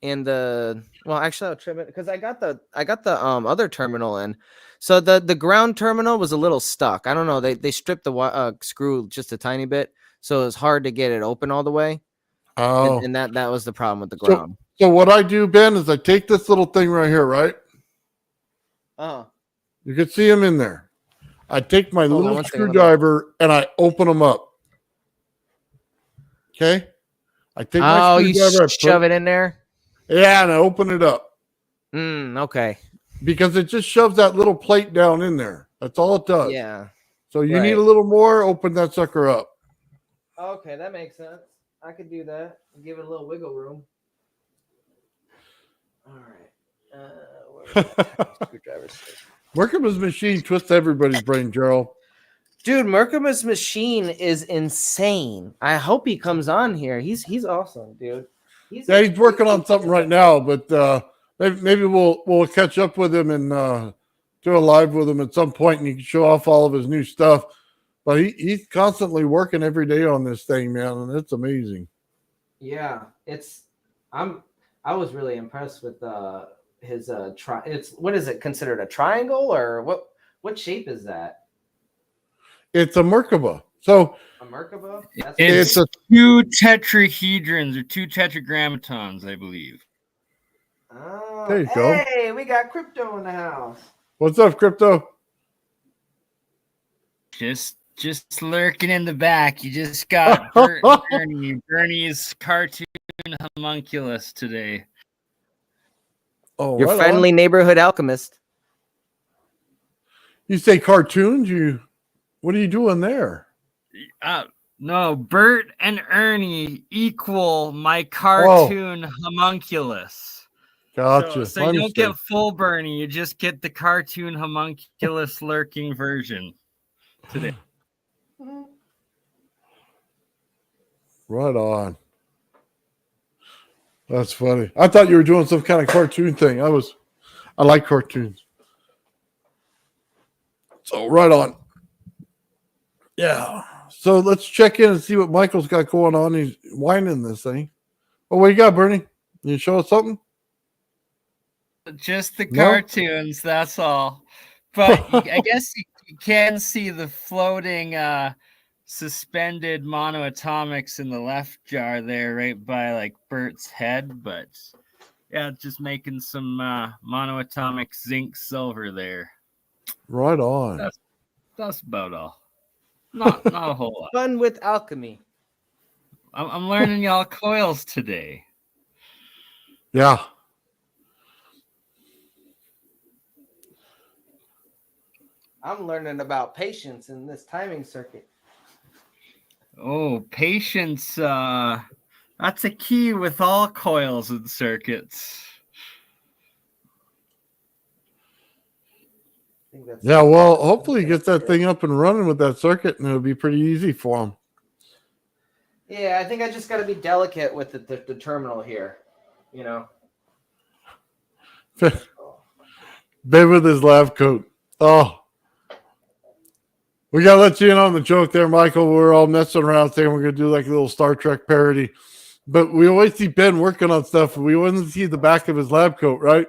the actually I'll trim it because I got the other terminal in. So the ground terminal was a little stuck. I don't know. They stripped the screw just a tiny bit, so it's hard to get it open all the way. Oh, and that was the problem with the ground. So what I do, Ben, is I take this little thing right here, right? You can see them in there. I take my little screwdriver and I open them up. Okay? I take my screwdriver. You shove it in there? Yeah, and I open it up. Okay. Because it just shoves that little plate down in there. That's all it does. Yeah. So you need a little more, open that sucker up. Okay, that makes sense. I could do that. Give it a little wiggle room. All right. Where's that screwdriver? Workman's machine twists everybody's brain, Gerald. Dude, Merkama's machine is insane. I hope he comes on here. He's awesome, dude. He's working on something right now, but maybe we'll catch up with him and do a live with him at some point, and he can show off all of his new stuff. But he's constantly working every day on this thing, man, and it's amazing. Yeah, I was really impressed with his it's what is it considered, a triangle, or what shape is that? It's a Merkaba. So a Merkaba? It's two tetrahedrons or two tetragrammatons, I believe. Oh, there you go. Hey, we got Crypto in the house. What's up, Crypto? Just lurking in the back. You just got Bert and Bernie. Bernie's cartoon homunculus today. Oh, your right friendly on. neighborhood alchemist. You say cartoons? What are you doing there? No, Bert and Ernie equal my cartoon homunculus. Gotcha. So you don't get full Bernie, you just get the cartoon homunculus lurking version today. Right on. That's funny. I thought you were doing some kind of cartoon thing. I like cartoons. So right on. Yeah. So let's check in and see what Michael's got going on. He's winding this thing. Oh, what you got, Bernie? You show us something? Just the cartoons, that's all. But I guess you can see the floating suspended monoatomics in the left jar there, right by like Bert's head. But yeah, just making some monoatomic zinc silver there. Right on. That's about all. Not a whole lot. Fun with alchemy. I'm learning y'all coils today. Yeah. I'm learning about patience in this timing circuit. Oh, patience. That's a key with all coils and circuits. Yeah, well, hopefully he gets that thing up and running with that circuit, and it'll be pretty easy for him. Yeah, I think I just got to be delicate with the terminal here, you know. Ben with his lab coat. Oh. We got to let you in on the joke there, Michael. We're all messing around saying we're going to do like a little Star Trek parody. But we always see Ben working on stuff. And we always see the back of his lab coat, right?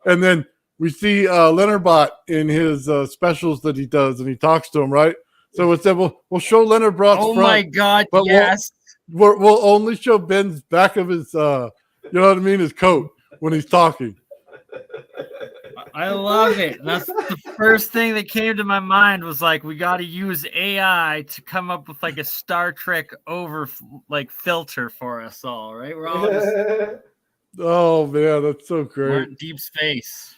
And then we see Leonard Bot in his specials that he does, and he talks to him, right? So it said, we'll show Leonard Bot's front. Oh, my God, but yes. We'll only show Ben's back of his, you know what I mean, his coat when he's talking. I love it. That's the first thing that came to my mind was like, we got to use AI to come up with like a Star Trek filter for us all, right? We're all just oh man, that's so great. we're in deep space.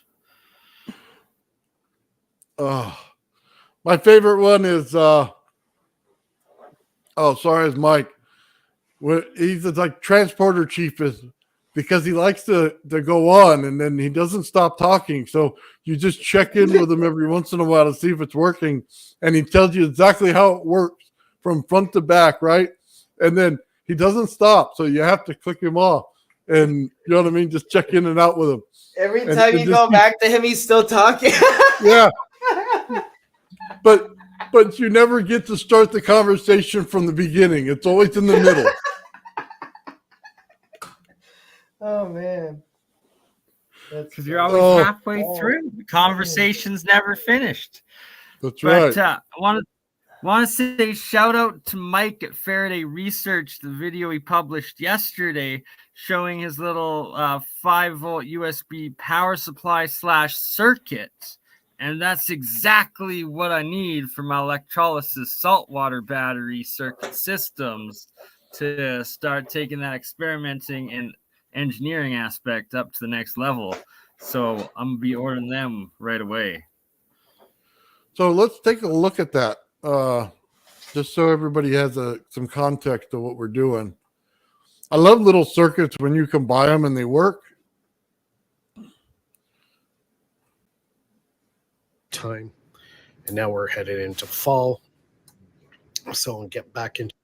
Oh, my favorite one is is Mike. He's like transporter chief is because he likes to go on and then he doesn't stop talking. So you just check in with him every once in a while to see if it's working. And he tells you exactly how it works from front to back, right? And then he doesn't stop. So you have to click him off. And you know what I mean? Just check in and out with him. Every time you go back to him, he's still talking. Yeah. But you never get to start the conversation from the beginning. It's always in the middle. Oh man, because you're always halfway through. The conversation's never finished. That's right. But I want to say shout out to Mike at Faraday Research, the video he published yesterday showing his little 5-volt USB power supply / circuit. And that's exactly what I need for my electrolysis saltwater battery circuit systems to start taking that experimenting and engineering aspect up to the next level. So I'm gonna be ordering them right away. So let's take a look at that. just so everybody has some context of what we're doing. I love little circuits when you can buy them and they work. Time, and now we're headed into fall, so I'll get back into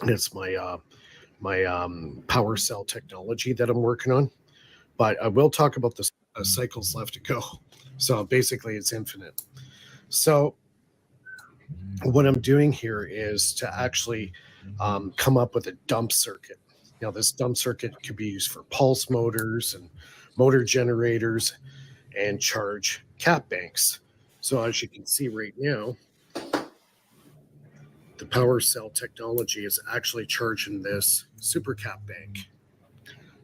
it's my power cell technology that I'm working on, but I will talk about the cycles left to go. So basically it's infinite. So what I'm doing here is to actually come up with a dump circuit. Now this dump circuit could be used for pulse motors and motor generators and charge cap banks. So as you can see right now, the power cell technology is actually charging this super cap bank.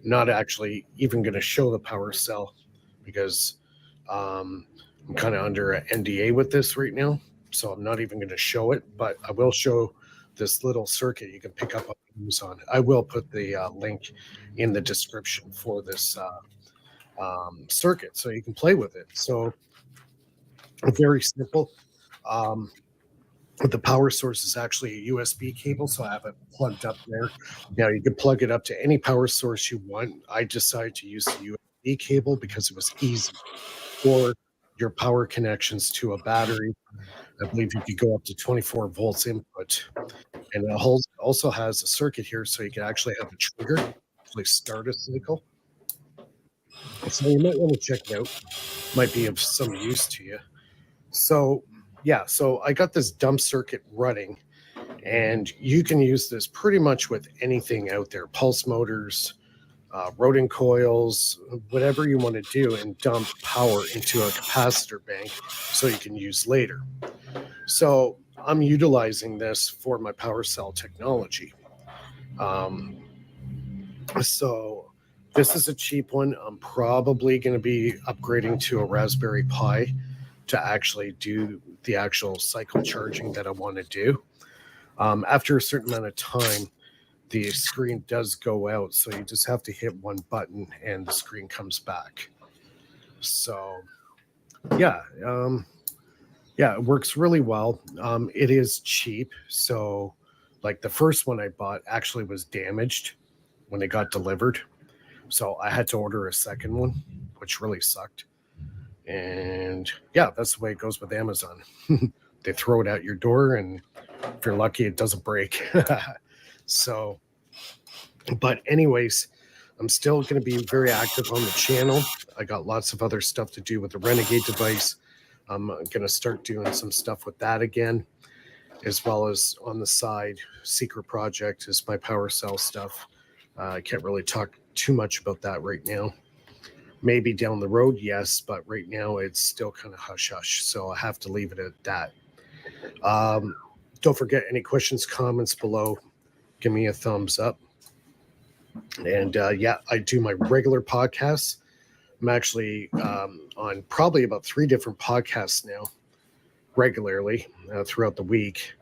Not actually even going to show the power cell because I'm kind of under an NDA with this right now. So I'm not even going to show it, but I will show this little circuit you can pick up on Amazon. I will put the link in the description for this circuit so you can play with it. So very simple. The power source is actually a USB cable, so I have it plugged up there. Now you can plug it up to any power source you want. I decided to use the USB cable because it was easy for your power connections to a battery. I believe you could go up to 24 volts input. And it also has a circuit here so you can actually have a trigger, actually start a cycle. So you might want to check it out. Might be of some use to you. So yeah, so I got this dump circuit running, and you can use this pretty much with anything out there, pulse motors, Rodin coils, whatever you want to do, and dump power into a capacitor bank so you can use later. So I'm utilizing this for my power cell technology. So this is a cheap one. I'm probably going to be upgrading to a Raspberry Pi to actually do the actual cycle charging that I want to do. After a certain amount of time, the screen does go out, so you just have to hit one button and the screen comes back. So yeah, it works really well. It is cheap. So like the first one I bought actually was damaged when it got delivered. So I had to order a second one, which really sucked. And yeah, that's the way it goes with Amazon. They throw it out your door, and if you're lucky, it doesn't break. So, but anyways, I'm still going to be very active on the channel. I got lots of other stuff to do with the Renegade device. I'm going to start doing some stuff with that again, as well as on the side, secret project is my power cell stuff. I can't really talk too much about that right now. Maybe down the road, yes, but right now it's still kind of hush-hush, so I have to leave it at that. Don't forget, any questions, comments below, give me a thumbs up. And yeah, I do my regular podcasts. I'm actually on probably about 3 different podcasts now, regularly throughout the week,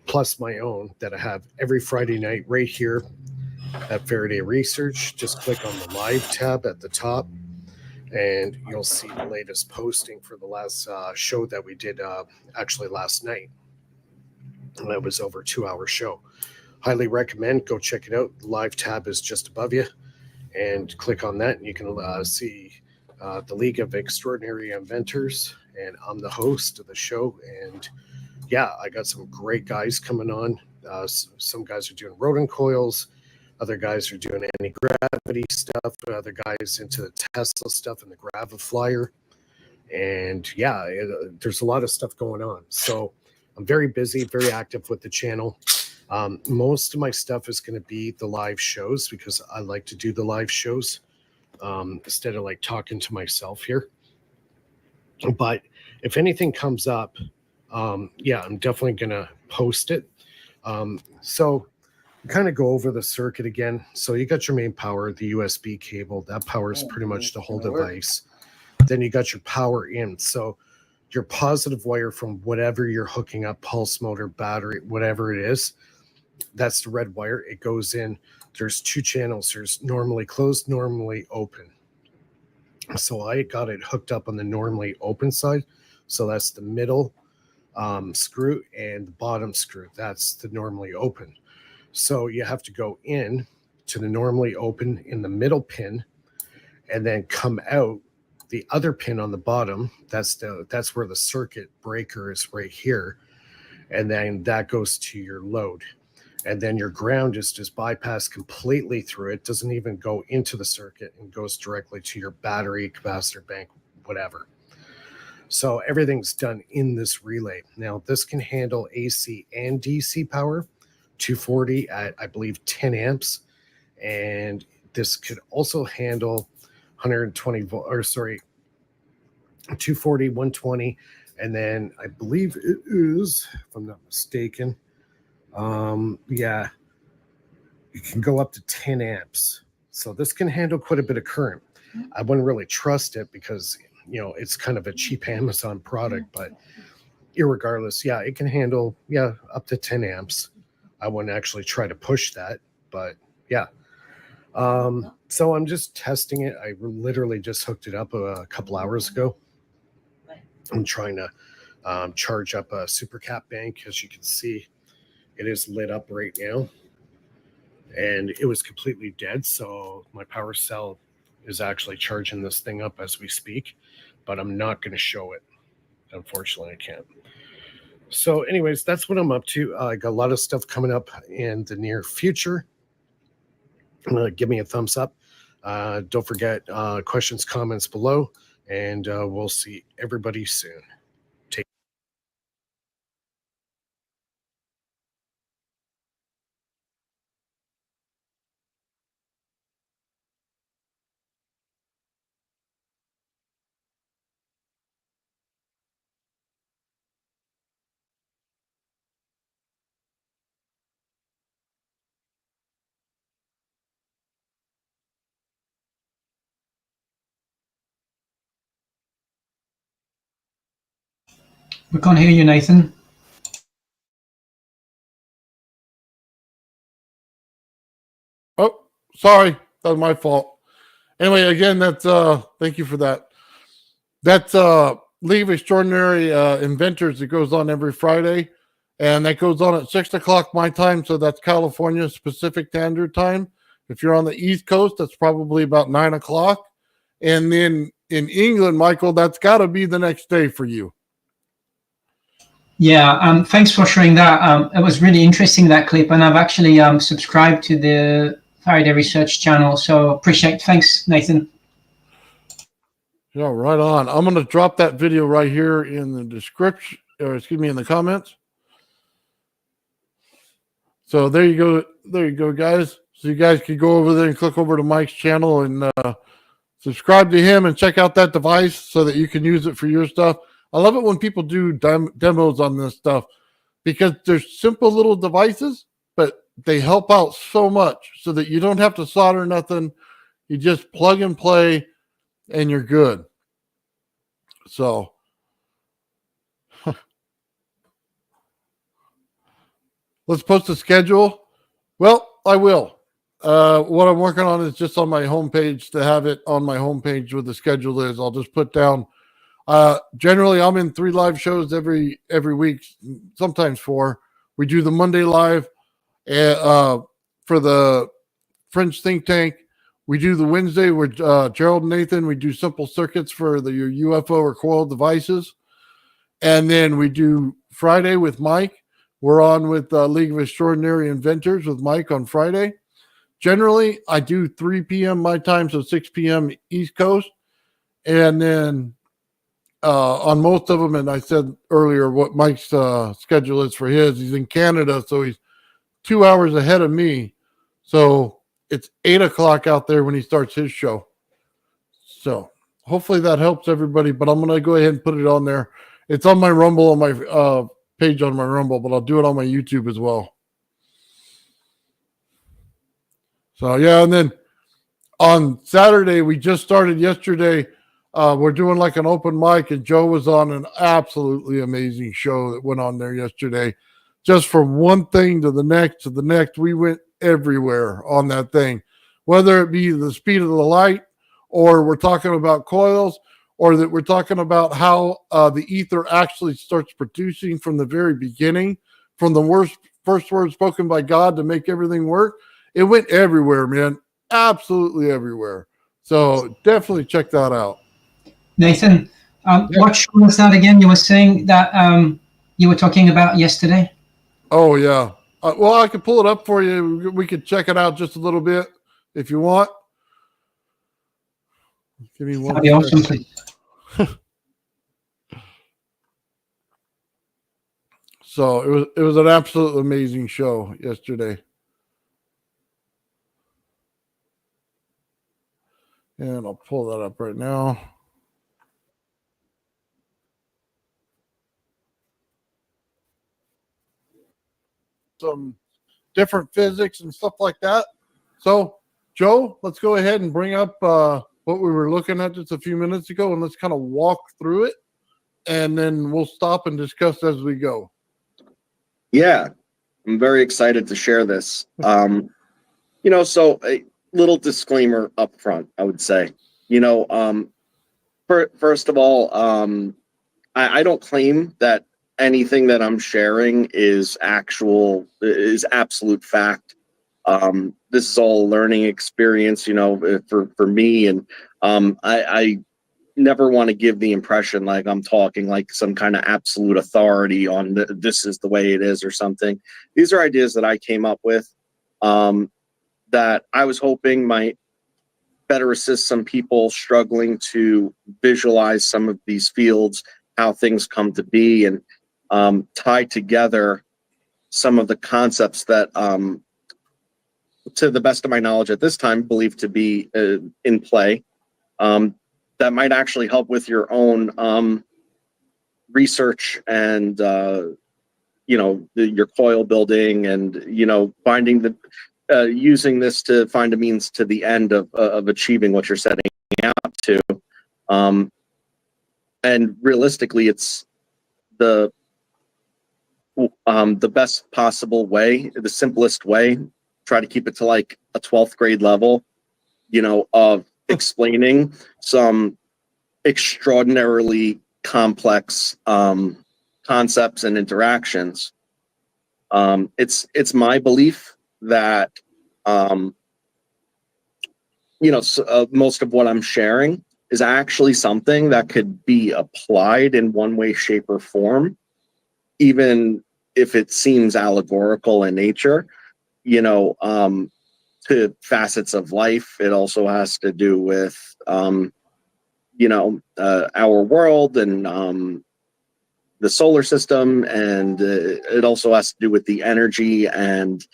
plus my own that I have every Friday night right here at Faraday Research. Just click on the live tab at the top, and you'll see the latest posting for the last show that we did actually last night. And that was over a 2-hour show. Highly recommend. Go check it out. The live tab is just above you, and click on that, and you can see the League of Extraordinary Inventors, and I'm the host of the show. And yeah, I got some great guys coming on. Some guys are doing Rodin coils. Other guys are doing anti-gravity stuff. Other guys into the Tesla stuff and the Graviflyer. And yeah, there's a lot of stuff going on. So I'm very busy, very active with the channel. Most of my stuff is going to be the live shows because I like to do the live shows instead of like talking to myself here. But if anything comes up, yeah, I'm definitely going to post it. So kind of go over the circuit again. So you got your main power, the USB cable. That powers pretty much the whole device. Then you got your power in. So your positive wire from whatever you're hooking up, pulse motor, battery, whatever it is, that's the red wire. It goes in. There's 2 channels. There's normally closed, normally open. So I got it hooked up on the normally open side. So that's the middle screw and the bottom screw. That's the normally open. So you have to go in to the normally open in the middle pin and then come out the other pin on the bottom. That's where the circuit breaker is, right here. And then that goes to your load. And then your ground is just bypassed completely through it. Doesn't even go into the circuit and goes directly to your battery, capacitor bank, whatever. So everything's done in this relay. Now this can handle AC and DC power, 240 at, I believe, 10 amps. And this could also handle 120 volt, or sorry, 240, 120. And then I believe it is, if I'm not mistaken, yeah, you can go up to 10 amps. So this can handle quite a bit of current. I wouldn't really trust it because, you know, it's kind of a cheap Amazon product, but irregardless, yeah, it can handle, yeah, up to 10 amps. I wouldn't actually try to push that, but yeah. So I'm just testing it. I literally just hooked it up a couple hours ago. I'm trying to charge up a super cap bank. As you can see, it is lit up right now, and it was completely dead. So my power cell is actually charging this thing up as we speak, but I'm not going to show it. Unfortunately, I can't. So anyways, that's what I'm up to. I got a lot of stuff coming up in the near future. Give me a thumbs up. Don't forget questions, comments below, and we'll see everybody soon. We can't hear you, Nathan. Oh, sorry. That was my fault. Anyway, again, that's thank you for that. That's League of Extraordinary Inventors that goes on every Friday. And that goes on at 6 o'clock my time. So that's California Pacific Standard Time. If you're on the East Coast, that's probably about 9 o'clock. And then in England, Michael, that's got to be the next day for you. Yeah, thanks for sharing that. It was really interesting, that clip, and I've actually subscribed to the Faraday Research channel, so appreciate. Thanks, Nathan. Yeah, right on. I'm going to drop that video right here in the description, or excuse me, in the comments. So there you go. There you go, guys. So you guys can go over there and click over to Mike's channel and subscribe to him and check out that device so that you can use it for your stuff. I love it when people do demos on this stuff because they're simple little devices, but they help out so much so that you don't have to solder nothing. You just plug and play and you're good. So let's post a schedule. Well, I will. What I'm working on is just on my homepage to have it on my homepage where the schedule is. I'll just put down. Generally, I'm in 3 live shows every week, sometimes 4. We do the Monday live for the French think tank. We do the Wednesday with Gerald and Nathan. We do simple circuits for the UFO or coil devices. And then we do Friday with Mike. We're on with League of Extraordinary Inventors with Mike on Friday. Generally, I do 3 p.m. my time, so 6 p.m. East Coast. And then on most of them, and I said earlier what Mike's schedule is for his. He's in Canada, so he's 2 hours ahead of me. So it's 8 o'clock out there when he starts his show. So hopefully that helps everybody, but I'm going to go ahead and put it on there. It's on my Rumble, on my page on my Rumble, but I'll do it on my YouTube as well. So, yeah, and then on Saturday, we just started yesterday. We're doing like an open mic, and Joe was on an absolutely amazing show that went on there yesterday. Just from one thing to the next, we went everywhere on that thing, whether it be the speed of the light, or we're talking about coils, or that we're talking about how the ether actually starts producing from the very beginning, from the first word spoken by God to make everything work. It went everywhere, man. Absolutely everywhere. So definitely check that out. Nathan, what show was that again? You were saying that you were talking about yesterday. Oh yeah. Well, I could pull it up for you. We could check it out just a little bit if you want. Give me one That'd be awesome, second. please. So it was an absolute amazing show yesterday. And I'll pull that up right now. Some different physics and stuff like that. So, Joe, let's go ahead and bring up what we were looking at just a few minutes ago, and let's kind of walk through it, and then we'll stop and discuss as we go. Yeah, I'm very excited to share this. So a little disclaimer up front, I would say. First of all, I don't claim that anything that I'm sharing is absolute fact. This is all a learning experience, for me, and I never want to give the impression like I'm talking like some kind of absolute authority on this is the way it is or something. These are ideas that I came up with that I was hoping might better assist some people struggling to visualize some of these fields, how things come to be, and tie together some of the concepts that, to the best of my knowledge at this time, believed to be in play, that might actually help with your own research and your coil building, and finding the using this to find a means to the end of achieving what you're setting out to. And realistically, it's the best possible way, the simplest way. Try to keep it to like a 12th grade level, of explaining some extraordinarily complex concepts and interactions. It's my belief that most of what I'm sharing is actually something that could be applied in one way, shape, or form, even if it seems allegorical in nature, to facets of life. It also has to do with our world and the solar system, and it also has to do with the energy and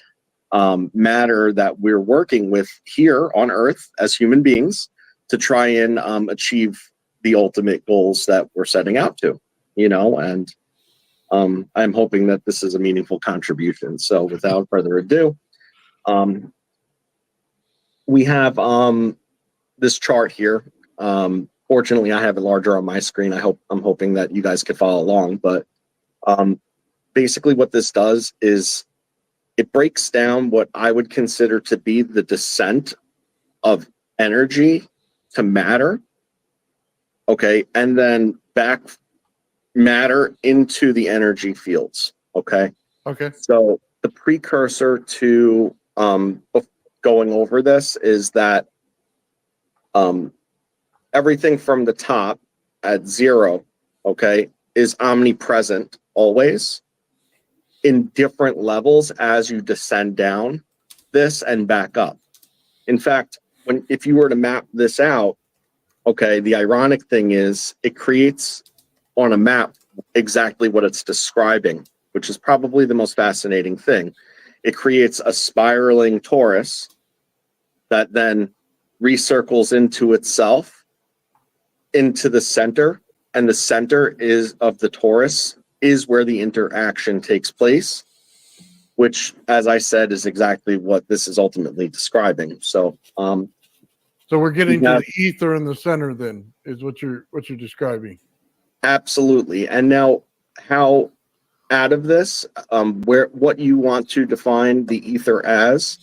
matter that we're working with here on Earth as human beings to try and achieve the ultimate goals that we're setting out to, and I'm hoping that this is a meaningful contribution. So without further ado, we have this chart here. Fortunately, I have it larger on my screen. I'm hoping that you guys could follow along. But basically what this does is it breaks down what I would consider to be the descent of energy to matter. Okay. And then back matter into the energy fields. Okay. Okay. So the precursor to going over this is that everything from the top at 0, okay, is omnipresent always in different levels as you descend down this and back up. In fact, if you were to map this out, okay, the ironic thing is it creates on a map exactly what it's describing, which is probably the most fascinating thing. It creates a spiraling torus that then recircles into itself, into the center, and the center of the torus is where the interaction takes place, which, as I said, is exactly what this is ultimately describing. So, so we're getting to the ether in the center, then, is what you're describing. Absolutely. And now, how out of this, what you want to define the ether as,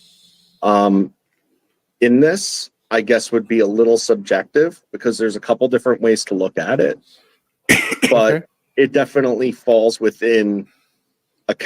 in this, I guess, would be a little subjective because there's a couple different ways to look at it, but Okay. it definitely falls within a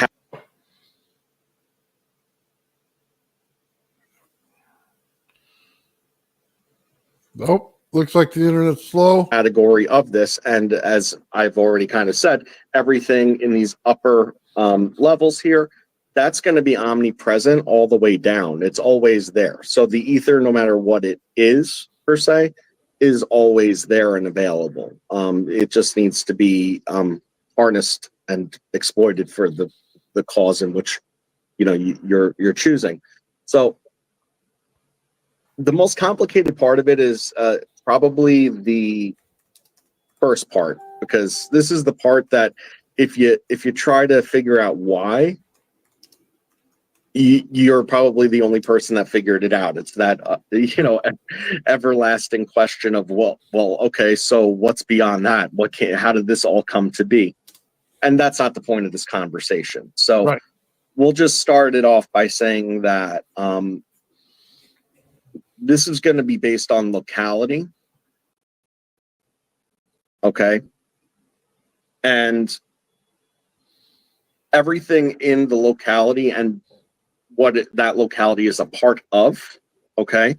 Nope. Looks like the internet's slow. category of this. And as I've already kind of said, everything in these upper levels here, that's going to be omnipresent all the way down. It's always there. So the ether, no matter what it is per se, is always there and available. It just needs to be harnessed and exploited for the cause in which you're choosing. So the most complicated part of it is probably the first part, because this is the part that if you try to figure out why, you're probably the only person that figured it out. It's that everlasting question of well, okay, so what's beyond that? How did this all come to be? And that's not the point of this conversation. So Right. We'll just start it off by saying that this is going to be based on locality. Okay. And everything in the locality and what that locality is a part of, okay,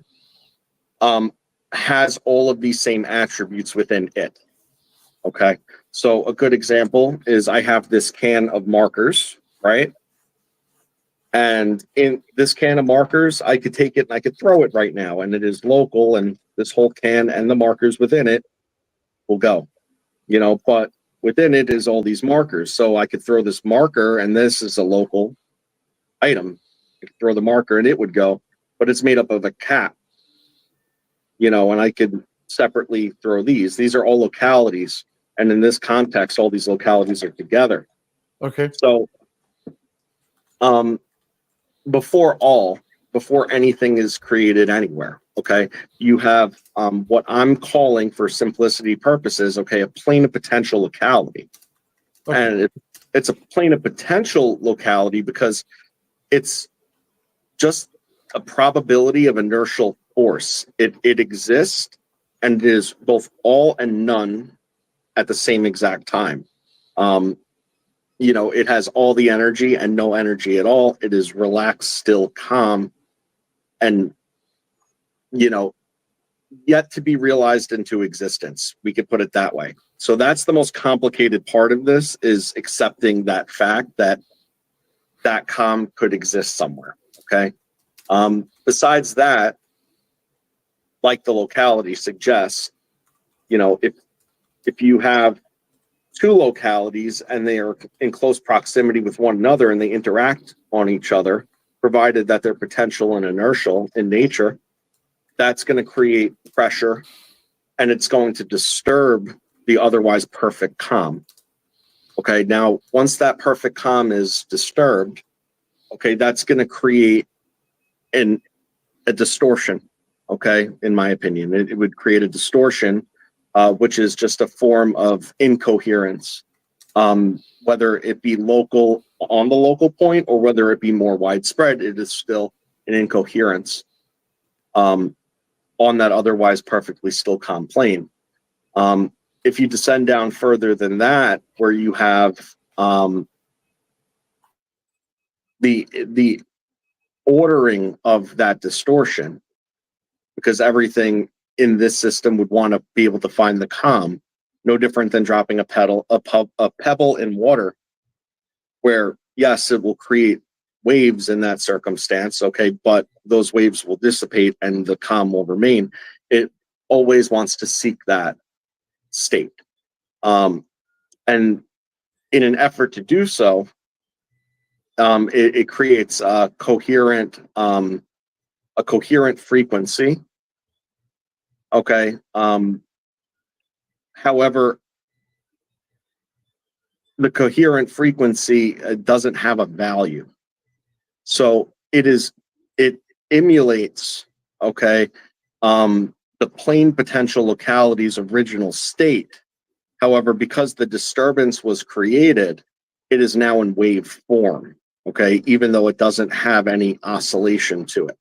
has all of these same attributes within it. Okay. So a good example is I have this can of markers, right? And in this can of markers, I could take it and I could throw it right now, and it is local, and this whole can and the markers within it will go, but within it is all these markers. So I could throw this marker, and this is a local item. I could throw the marker and it would go, but it's made up of a cap, and I could separately throw these. These are all localities. And in this context, all these localities are together. Okay. So, before anything is created anywhere, okay, you have what I'm calling, for simplicity purposes, okay, a plane of potential locality. Okay. And it's a plane of potential locality because it's just a probability of inertial force. It exists, and it is both all and none at the same exact time. It has all the energy and no energy at all. It is relaxed, still, calm, and yet to be realized into existence. We could put it that way. So that's the most complicated part of this, is accepting that fact that calm could exist somewhere. Okay. Besides that, like the locality suggests, if you have two localities and they are in close proximity with one another and they interact on each other, provided that they're potential and inertial in nature, that's going to create pressure, and it's going to disturb the otherwise perfect calm. Okay, now once that perfect calm is disturbed, okay, that's going to create a distortion. Okay, in my opinion, it would create a distortion, which is just a form of incoherence, whether it be local on the local point or whether it be more widespread. It is still an incoherence on that otherwise perfectly still calm plane. If you descend down further than that, where you have the ordering of that distortion, because everything in this system would want to be able to find the calm, no different than dropping a pebble in water, where yes, it will create waves in that circumstance, okay, but those waves will dissipate and the calm will remain. It always wants to seek that state, and in an effort to do so, it creates a coherent frequency. Okay. However, the coherent frequency doesn't have a value. So it emulates, okay, the plane potential locality's original state. However, because the disturbance was created, it is now in wave form, okay, even though it doesn't have any oscillation to it.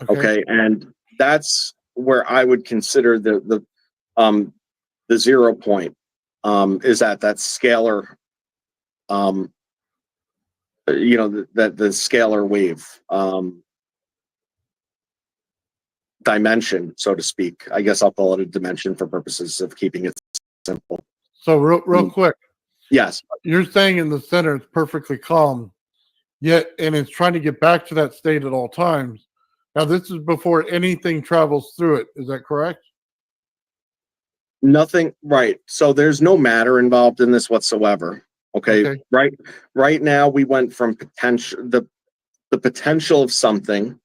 Okay. And that's where I would consider the 0 point is at that scalar, the scalar wave dimension, so to speak. I guess I'll call it a dimension for purposes of keeping it simple. So real quick, Yes. you're saying in the center it's perfectly calm, yet and it's trying to get back to that state at all times. Now this is before anything travels through it. Is that correct? Nothing, right. So there's no matter involved in this whatsoever. Okay. Right now we went from the potential of something,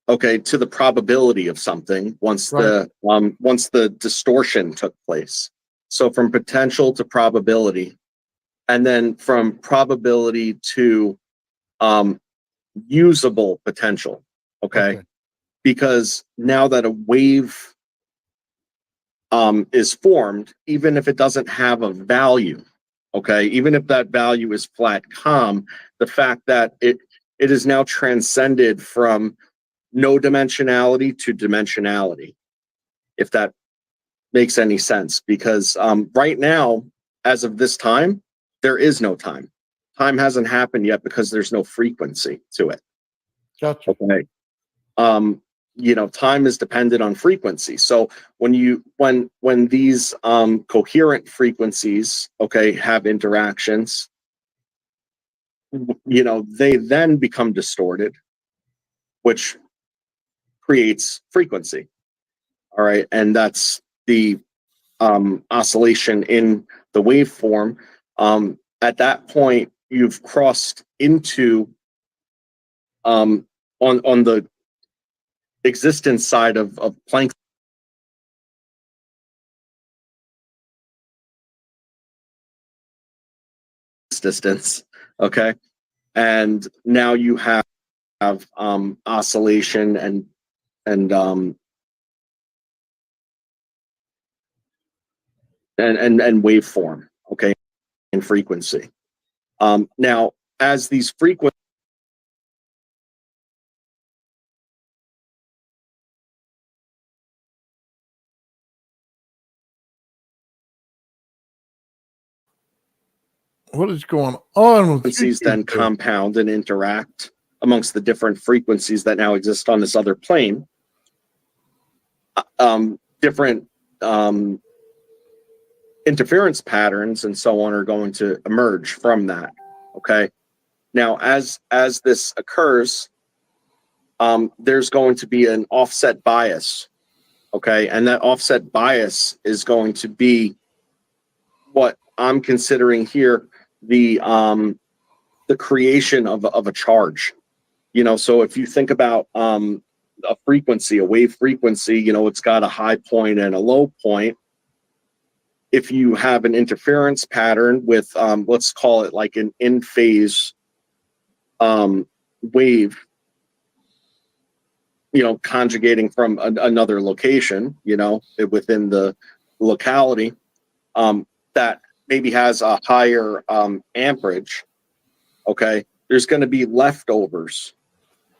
okay, to the probability of something once the distortion took place. So from potential to probability, and then from probability to usable potential. Okay. Because now that a wave is formed, even if it doesn't have a value, okay, even if that value is flat calm, the fact that it is now transcended from no dimensionality to dimensionality, if that makes any sense. Because right now, as of this time, there is no time. Time hasn't happened yet because there's no frequency to it. Gotcha. Okay. Time is dependent on frequency. So when these coherent frequencies, okay, have interactions, they then become distorted, which creates frequency. All right. And that's the oscillation in the waveform. At that point, you've crossed into on the existence side of Planck's distance. Okay. And now you have oscillation and waveform, okay, and frequency. Now, as these frequencies, what is going on with you then compound and interact amongst the different frequencies that now exist on this other plane, different interference patterns and so on are going to emerge from that. Okay. Now, as this occurs, there's going to be an offset bias. Okay. And that offset bias is going to be what I'm considering here the creation of a charge. So if you think about a frequency, a wave frequency, it's got a high point and a low point. If you have an interference pattern with let's call it like an in phase wave, conjugating from another location, within the locality, that maybe has a higher amperage, okay, there's going to be leftovers.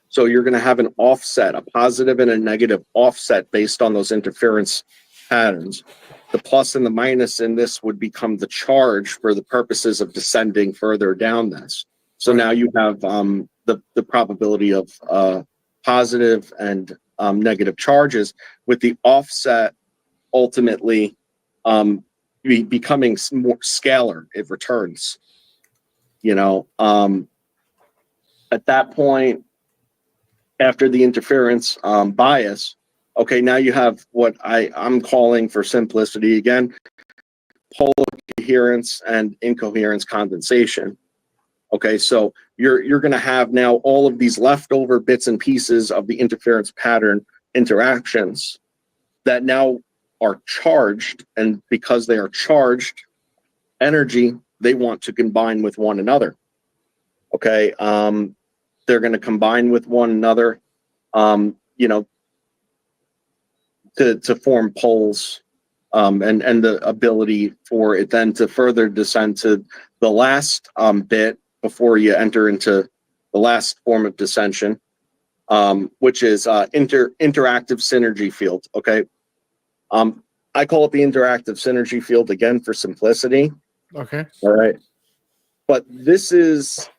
So you're going to have an offset, a positive and a negative offset based on those interference patterns. The plus and the minus in this would become the charge for the purposes of descending further down this. So now you have the probability of positive and negative charges, with the offset ultimately becoming more scalar. It returns, at that point, after the interference bias, okay, now you have what I'm calling, for simplicity again, polar coherence and incoherence condensation. Okay, so you're going to have now all of these leftover bits and pieces of the interference pattern interactions that now are charged, and because they are charged energy, they want to combine with one another. Okay, they're going to combine with one another, to form poles, and the ability for it then to further descend to the last bit before you enter into the last form of dissension, which is interactive synergy field. Okay. I call it the interactive synergy field again for simplicity. Okay. All right. But this is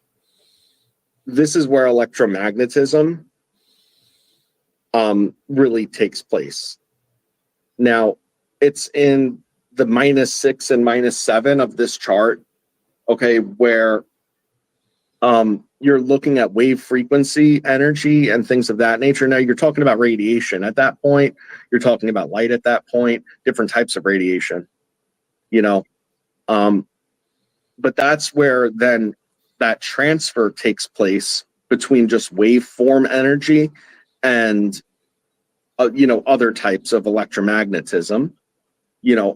where electromagnetism really takes place. Now, it's in the -6 and -7 of this chart, okay, where you're looking at wave frequency energy and things of that nature. Now, you're talking about radiation at that point. You're talking about light at that point, different types of radiation, you know. But that's where then that transfer takes place between just waveform energy and other types of electromagnetism,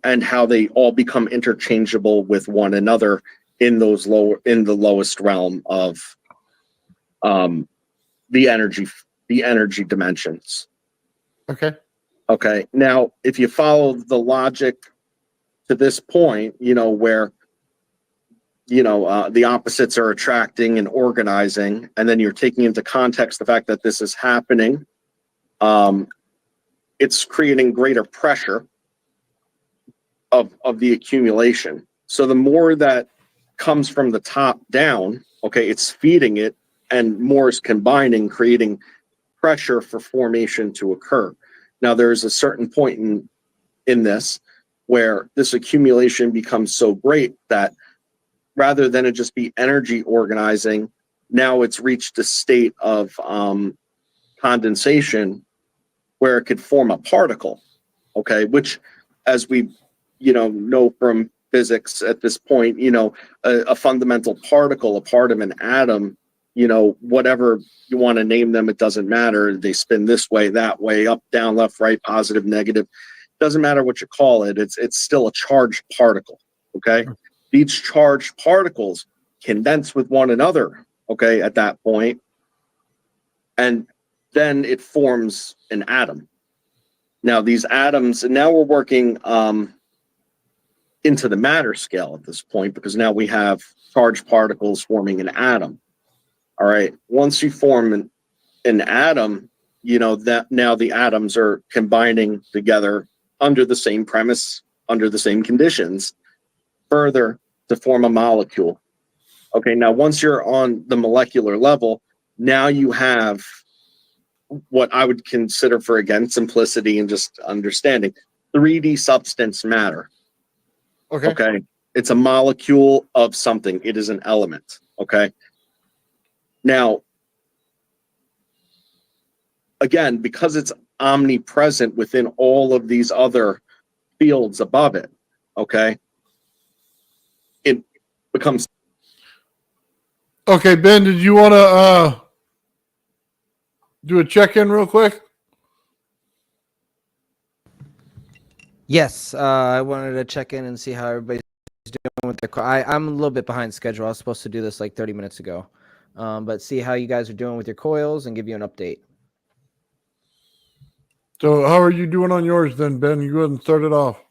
and how they all become interchangeable with one another in the lowest realm of the energy dimensions. Okay. Now, if you follow the logic to this point, where the opposites are attracting and organizing, and then you're taking into context the fact that this is happening, it's creating greater pressure of the accumulation. So the more that comes from the top down, okay, it's feeding it, and more is combining, creating pressure for formation to occur. Now, there's a certain point in this where this accumulation becomes so great that rather than it just be energy organizing, now it's reached a state of condensation where it could form a particle, okay, which, as we know from physics at this point, a fundamental particle, a part of an atom, whatever you want to name them, it doesn't matter. They spin this way, that way, up, down, left, right, positive, negative. Doesn't matter what you call it. It's still a charged particle, okay? These charged particles condense with one another, okay, at that point, and then it forms an atom. Now, these atoms, and now we're working into the matter scale at this point, because now we have charged particles forming an atom. All right. Once you form an atom, that now the atoms are combining together under the same premise, under the same conditions, further to form a molecule. Okay. Now, once you're on the molecular level, now you have what I would consider, for again, simplicity and just understanding, 3D substance matter. Okay. It's a molecule of something. It is an element. Okay. Now, again, because it's omnipresent within all of these other fields above it, okay, it becomes. Okay, Ben, did you want to do a check-in real quick? Yes, I wanted to check in and see how everybody's doing with their. I'm a little bit behind schedule. I was supposed to do this like 30 minutes ago, but see how you guys are doing with your coils and give you an update. So, how are you doing on yours then, Ben? You go ahead and start it off.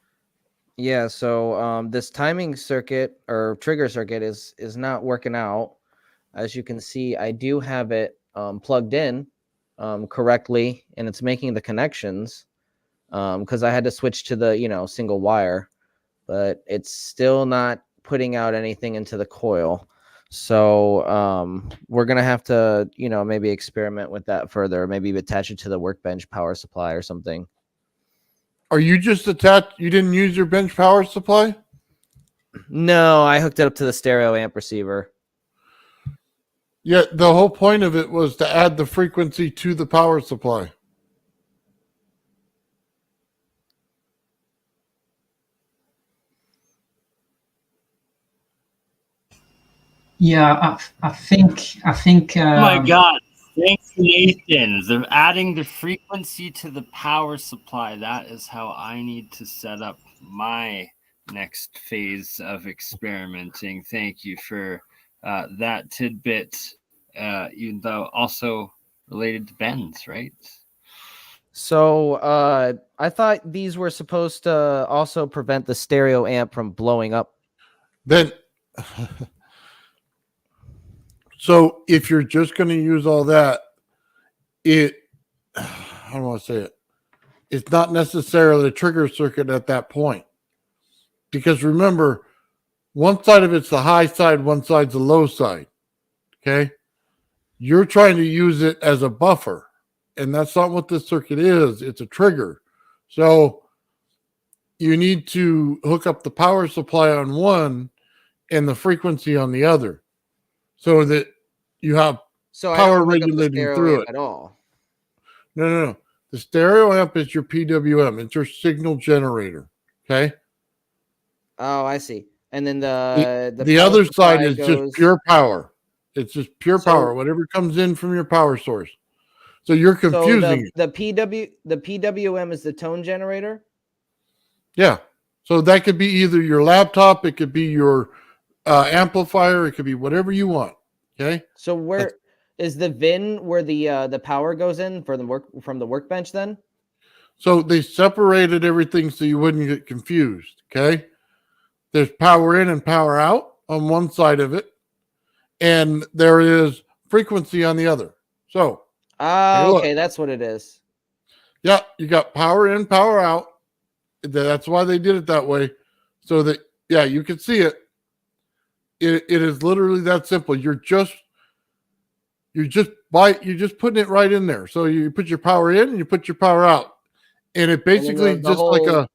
Yeah, so this timing circuit or trigger circuit is not working out. As you can see, I do have it plugged in correctly, and it's making the connections. Because I had to switch to the single wire, but it's still not putting out anything into the coil. So we're gonna have to maybe experiment with that further, maybe attach it to the workbench power supply or something. Are you just attached? You didn't use your bench power supply? No, I hooked it up to the stereo amp receiver. Yeah, the whole point of it was to add the frequency to the power supply. Yeah, I think. Oh my God. Thanks, Nathan's of adding the frequency to the power supply. That is how I need to set up my next phase of experimenting. Thank you for that tidbit, even though also related to Ben's, right? So I thought these were supposed to also prevent the stereo amp from blowing up. Then, so if you're just going to use all that, I don't want to say it. It's not necessarily a trigger circuit at that point. Because remember, one side of it's the high side, one side's the low side. Okay? You're trying to use it as a buffer. And that's not what this circuit is. It's a trigger. So you need to hook up the power supply on one and the frequency on the other so that you have So I power don't hook up the regulating stereo through amp it. at all. No. The stereo amp is your PWM. It's your signal generator. Okay? Oh, I see. And then the The power other supply side is goes, just pure power. It's just pure So- power, whatever comes in from your power source. So you're So confusing it. the PWM is the tone generator. Yeah. So that could be either your laptop, it could be your amplifier, it could be whatever you want. Okay. So where is the VIN where the power goes in for the from the workbench then? So they separated everything so you wouldn't get confused. Okay. There's power in and power out on one side of it, and there is frequency on the other. So, Ah, look. okay, that's what it is. yeah, you got power in, power out. That's why they did it that way. So that, yeah, you can see it. It is literally that simple. You're just putting it right in there. So you put your power in and you put your power out. And it basically the just like a,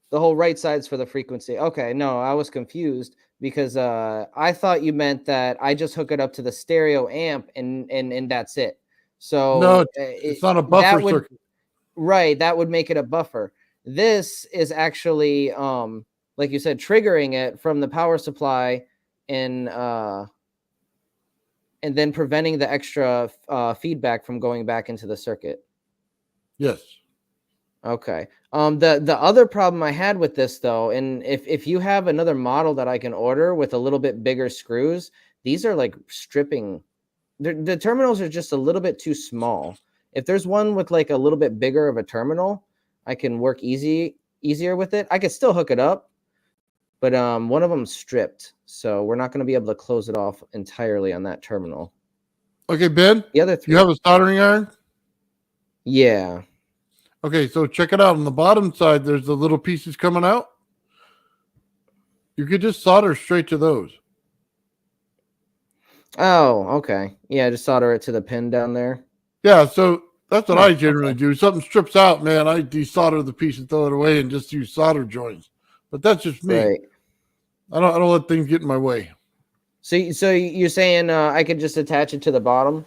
the whole right side's for the frequency. Okay, no, I was confused because I thought you meant that I just hook it up to the stereo amp and that's it. So no, it's not a buffer circuit. Right, that would make it a buffer. This is actually like you said, triggering it from the power supply and then preventing the extra feedback from going back into the circuit. Yes. Okay. The other problem I had with this though, and if you have another model that I can order with a little bit bigger screws, these are like stripping. The terminals are just a little bit too small. If there's one with like a little bit bigger of a terminal, I can work easier with it. I could still hook it up, but one of them's stripped, so we're not going to be able to close it off entirely on that terminal. Okay, Ben, The other three, you have a soldering iron? yeah. Okay, so check it out. On the bottom side, there's the little pieces coming out. You could just solder straight to those. Oh, okay. Yeah, just solder it to the pin down there. Yeah, so that's what Oh, I generally do. Something strips out, man, I desolder the piece and throw it away and just use solder joints. But that's just me. Right. I don't let things get in my way. So you're saying I could just attach it to the bottom?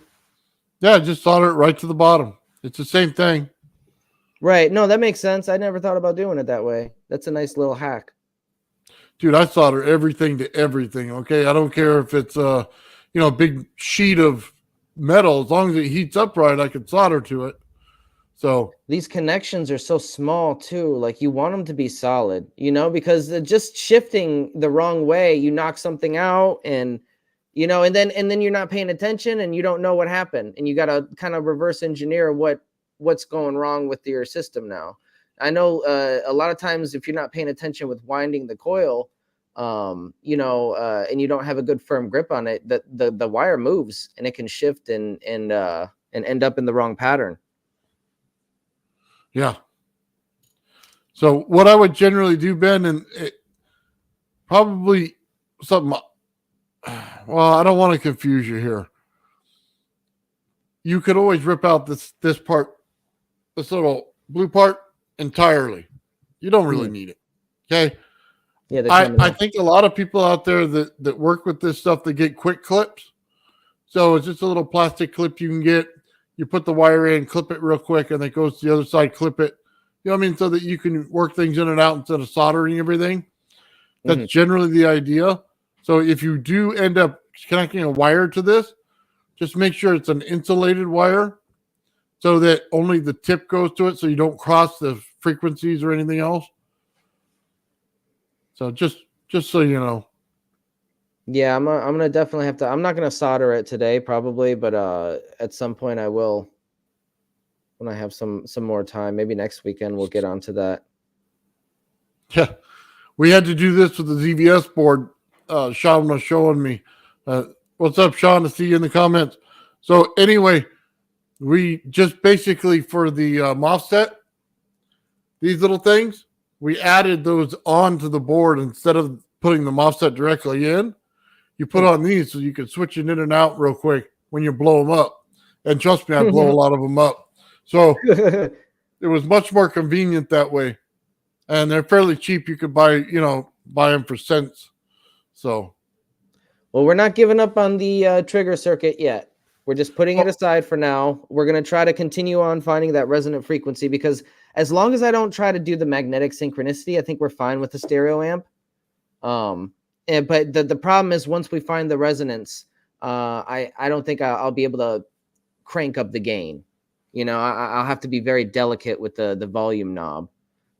Yeah, just solder it right to the bottom. It's the same thing. Right. No, that makes sense. I never thought about doing it that way. That's a nice little hack. Dude, I solder everything to everything, okay? I don't care if it's a big sheet of metal. As long as it heats up right, I can solder to it. So these connections are so small too. Like you want them to be solid, because just shifting the wrong way, you knock something out and and then you're not paying attention and you don't know what happened. And you got to kind of reverse engineer what's going wrong with your system now. I know a lot of times if you're not paying attention with winding the coil, and you don't have a good firm grip on it, the wire moves and it can shift and end up in the wrong pattern. yeah. So what I would generally do, Ben, and probably something, well, I don't want to confuse you here. You could always rip out this part, this little blue part entirely. You don't really need it. Okay. Yeah, I think a lot of people out there that work with this stuff, they get quick clips. So it's just a little plastic clip you can get. You put the wire in, clip it real quick, and it goes to the other side, clip it. You know what I mean? So that you can work things in and out instead of soldering everything. That's generally the idea. So if you do end up connecting a wire to this, just make sure it's an insulated wire so that only the tip goes to it so you don't cross the frequencies or anything else. So just so you know. Yeah, I'm gonna definitely have to. I'm not gonna solder it today, probably, but at some point I will. When I have some more time, maybe next weekend we'll get onto that. Yeah, we had to do this with the ZVS board. Sean was showing me. What's up, Sean? To see you in the comments. So anyway, we just basically for the MOSFET, these little things, we added those onto the board instead of putting the MOSFET directly in. You put on these so you can switch it in and out real quick when you blow them up. And trust me, I blow a lot of them up. So it was much more convenient that way. And they're fairly cheap. You could buy them for cents. So, Well, we're not giving up on the trigger circuit yet. We're just putting it aside for now. We're going to try to continue on finding that resonant frequency, because as long as I don't try to do the magnetic synchronicity, I think we're fine with the stereo amp. But the problem is, once we find the resonance, I don't think I'll be able to crank up the gain. I'll have to be very delicate with the volume knob.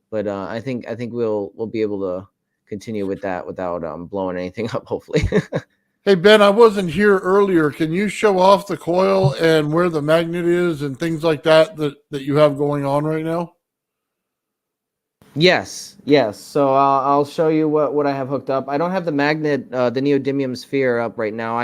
But I think we'll be able to continue with that without blowing anything up, hopefully. hey, Ben, I wasn't here earlier. Can you show off the coil and where the magnet is and things like that you have going on right now? Yes. So I'll show you what I have hooked up. I don't have the magnet, the neodymium sphere up right now.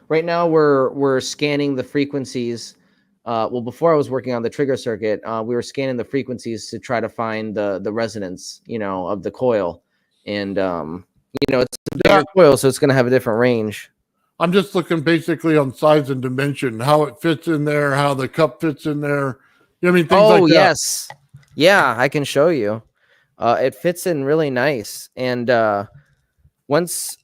Right now we're scanning the frequencies. Before I was working on the trigger circuit, we were scanning the frequencies to try to find the resonance, of the coil. And, it's a bigger coil, so it's going to have a different range. I'm just looking basically on size and dimension, how it fits in there, how the cup fits in there. Things like that. Yes. Yeah, I can show you. It fits in really nice. And once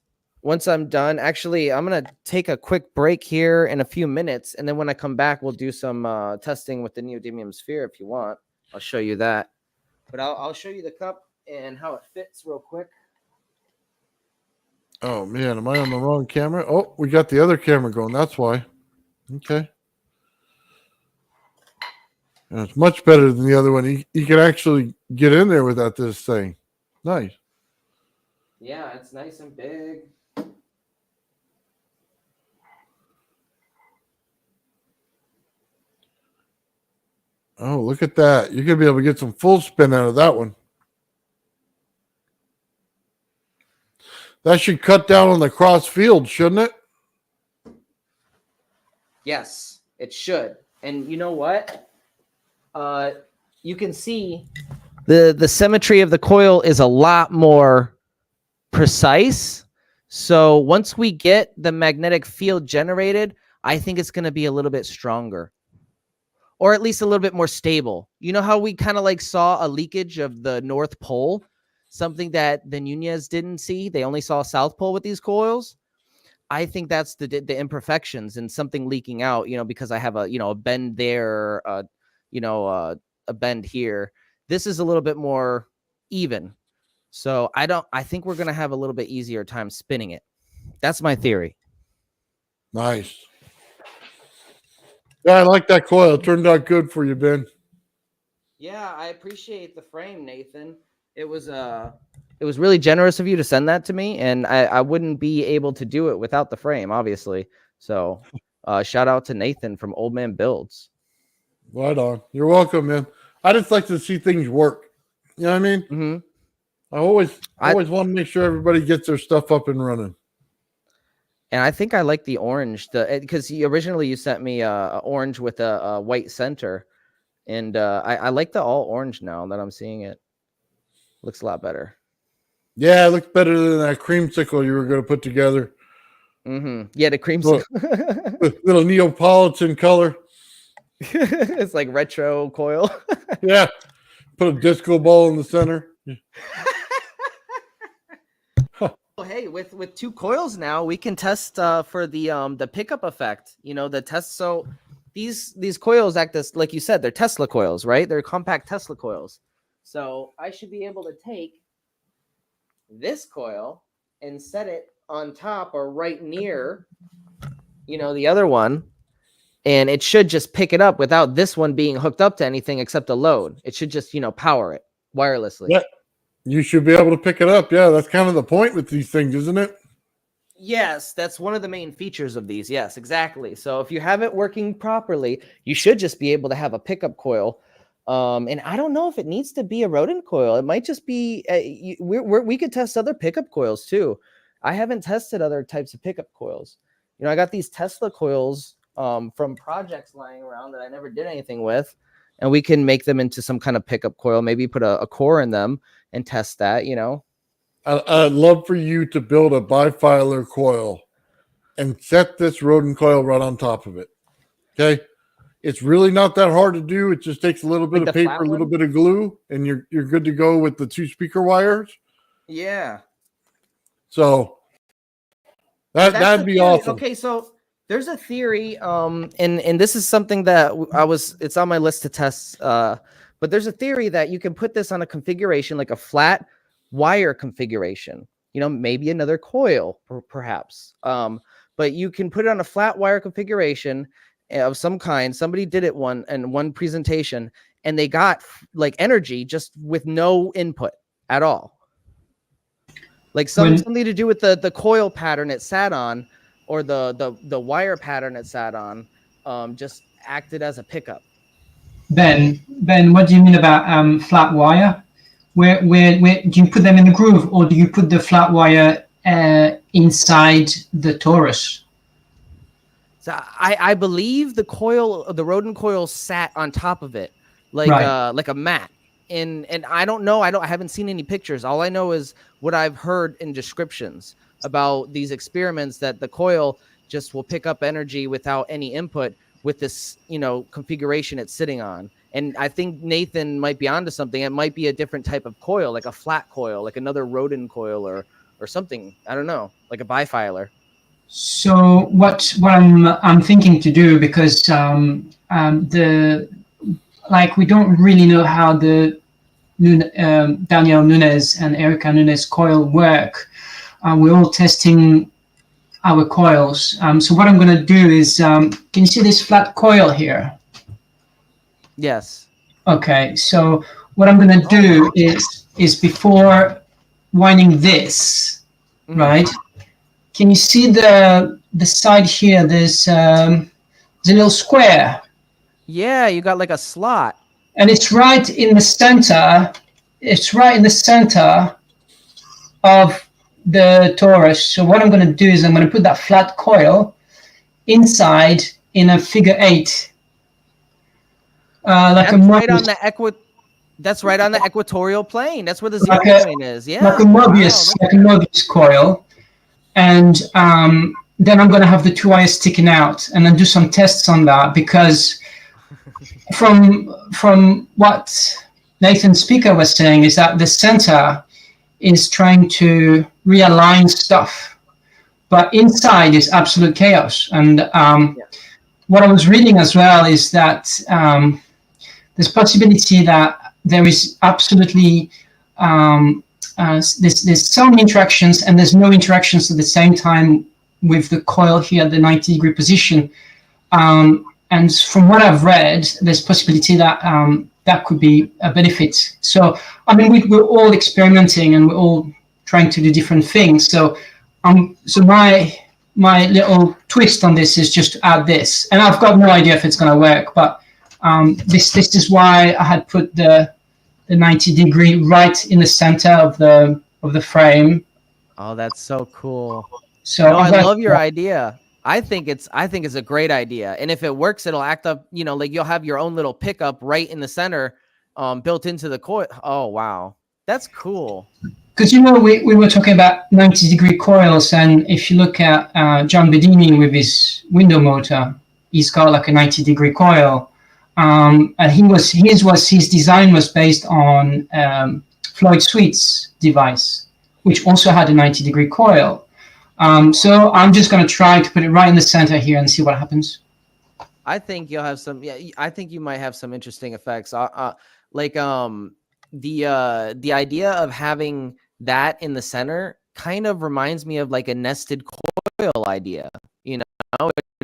I'm done, actually, I'm going to take a quick break here in a few minutes. And then when I come back, we'll do some testing with the neodymium sphere if you want. I'll show you that. But I'll show you the cup and how it fits real quick. Oh, man, am I on the wrong camera? Oh, we got the other camera going. That's why. Okay. And it's much better than the other one. You can actually get in there without this thing. Nice. Yeah, it's nice and big. Oh, look at that. You're going to be able to get some full spin out of that one. That should cut down on the cross field, shouldn't it? Yes, it should. And you know what? You can see the symmetry of the coil is a lot more precise. So once we get the magnetic field generated, I think it's going to be a little bit stronger, or at least a little bit more stable. You know how we kind of like saw a leakage of the North Pole, something that the Nunez didn't see. They only saw South Pole with these coils. I think that's the imperfections and something leaking out, because I have a bend there, a bend here. This is a little bit more even. So I think we're going to have a little bit easier time spinning it. That's my theory. Nice. Yeah, I like that coil. It turned out good for you, Ben. Yeah, I appreciate the frame, Nathan. It was really generous of you to send that to me, and I wouldn't be able to do it without the frame, obviously. So shout out to Nathan from Old Man Builds. Right on. You're welcome, man. I just like to see things work. You know what I mean? Mm-hmm. I always want to make sure everybody gets their stuff up and running. And I think I like the orange, because originally you sent me a orange with a white center, and I like the all orange now that I'm seeing it. Looks a lot better. Yeah, it looks better than that creamsicle you were going to put together. Mm-hmm. Yeah, the creamsicle. Little Neapolitan color. It's like retro coil. Yeah. Put a disco ball in the center. Hey, with two coils now, we can test for the pickup effect. The test. So these coils act as, like you said, they're Tesla coils, right? They're compact Tesla coils. So I should be able to take this coil and set it on top or right near, the other one, and it should just pick it up without this one being hooked up to anything except a load. It should just, power it wirelessly. Yeah. You should be able to pick it up. Yeah, that's kind of the point with these things, isn't it? Yes, that's one of the main features of these. Yes, exactly. So if you have it working properly, you should just be able to have a pickup coil. And I don't know if it needs to be a Rodin coil. It might just be, we could test other pickup coils too. I haven't tested other types of pickup coils. I got these Tesla coils from projects lying around that I never did anything with, and we can make them into some kind of pickup coil. Maybe put a core in them and test that. I'd love for you to build a bifilar coil and set this Rodin coil right on top of it. Okay. It's really not that hard to do. It just takes a little bit Like of the paper, flat a little one? bit of glue, and you're good to go with the 2 speaker wires. Yeah. So That's that'd the be theory. awesome. Okay, so there's a theory, and this is something that it's on my list to test. But there's a theory that you can put this on a configuration like a flat wire configuration. Maybe another coil, perhaps. But you can put it on a flat wire configuration of some kind. Somebody did it one presentation, and they got like energy just with no input at all. Like something to do with the coil pattern it sat on, or the wire pattern it sat on, just acted as a pickup. Ben, what do you mean about flat wire? Where do you put them in the groove, or do you put the flat wire inside the torus? So I believe the Rodin coil sat on top of it, like a mat. And I don't know. I haven't seen any pictures. All I know is what I've heard in descriptions about these experiments, that the coil just will pick up energy without any input with this, configuration it's sitting on. And I think Nathan might be onto something. It might be a different type of coil, like a flat coil, like another Rodin coil or something. I don't know, like a bifilar. So what I'm thinking to do, because we don't really know how the Daniel Nunes and Erica Nunes coil work. We're all testing our coils. So what I'm going to do is, can you see this flat coil here? Yes. Okay. So what I'm going to do is before winding this, right? Can you see the side here? There's a little square. Yeah, you got like a slot. And it's right in the center. It's right in the center of the torus. So what I'm going to do is I'm going to put that flat coil inside in a figure 8. That's right on the equatorial plane. That's where the zero point is. Yeah. Like a Mobius coil. And then I'm going to have the 2 wires sticking out, and then do some tests on that, because from what Nathan Speaker was saying is that the center is trying to realign stuff, but inside is absolute chaos. And what I was reading as well is that there's possibility that there is absolutely there's some interactions and there's no interactions at the same time with the coil here at the 90-degree position. And from what I've read, there's possibility that that could be a benefit. So, I mean, we're all experimenting and we're all trying to do different things. So, so my little twist on this is just to add this, and I've got no idea if it's going to work, but this is why I had put the 90-degree right in the center of the frame. Oh, that's so cool. So I love your idea. I think it's a great idea. And if it works, it'll act up, like you'll have your own little pickup right in the center, built into the coil. Oh, wow. That's cool. Because, we were talking about 90-degree coils, and if you look at John Bedini with his window motor, he's got like a 90-degree coil. And his design was based on Floyd Sweet's device, which also had a 90-degree coil. So I'm just going to try to put it right in the center here and see what happens. I think you'll have some. Yeah, I think you might have some interesting effects. Like the idea of having that in the center kind of reminds me of like a nested coil idea. It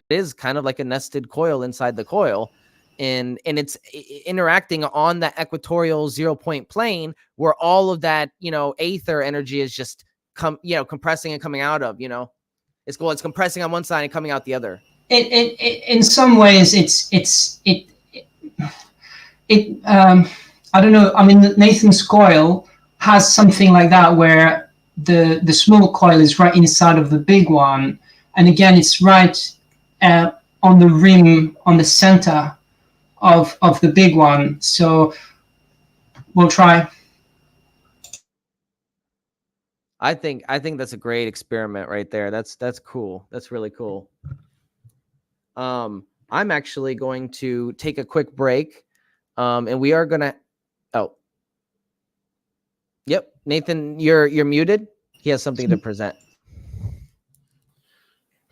is kind of like a nested coil inside the coil. And it's interacting on the equatorial 0 point plane where all of that, aether energy is just compressing and coming out of, it's cool. It's compressing on one side and coming out the other. In some ways, I don't know. I mean, Nathan's coil has something like that where the small coil is right inside of the big one. And again, it's right on the rim, on the center of the big one. So we'll try. I think that's a great experiment right there. That's cool. That's really cool. I'm actually going to take a quick break. And we are gonna. Oh, yep, Nathan, you're muted. He has something to present.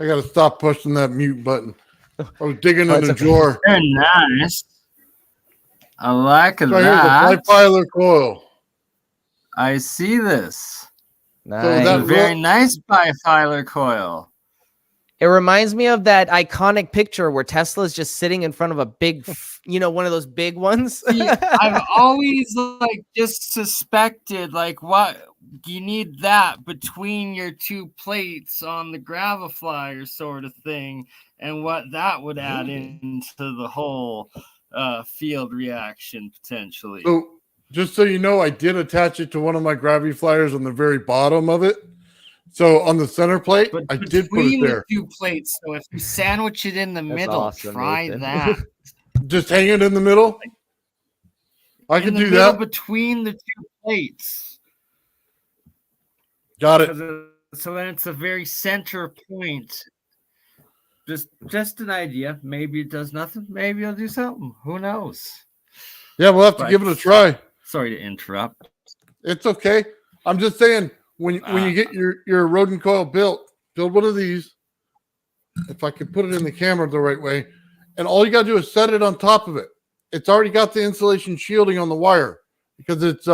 I got to stop pushing that mute button. I was digging Oh, in it's the okay. drawer. Very nice. I like Right here, the that. Multifilar coil. I see this. So Nice. that A very nice bifilar coil. It reminds me of that iconic picture where Tesla's just sitting in front of a big, one of those big ones. See, I've always just suspected what you need that between your two plates on the graviflyer sort of thing, and what that would add into the whole field reaction potentially. So just so you know, I did attach it to one of my gravity flyers on the very bottom of it. So on the center plate, But I did put it there. the two plates, so if you sandwich it in the That's middle, awesome, try Nathan. that. Just hang it in the middle. I In can the do middle that. between the two plates. Got it. So then it's a very center point. Just an idea. Maybe it does nothing. Maybe it'll do something. Who knows? Yeah, we'll have to But- give it a try. Sorry to interrupt. It's okay. I'm just saying when you get your Rodin coil built, build one of these. If I could put it in the camera the right way, and all you got to do is set it on top of it. It's already got the insulation shielding on the wire because it's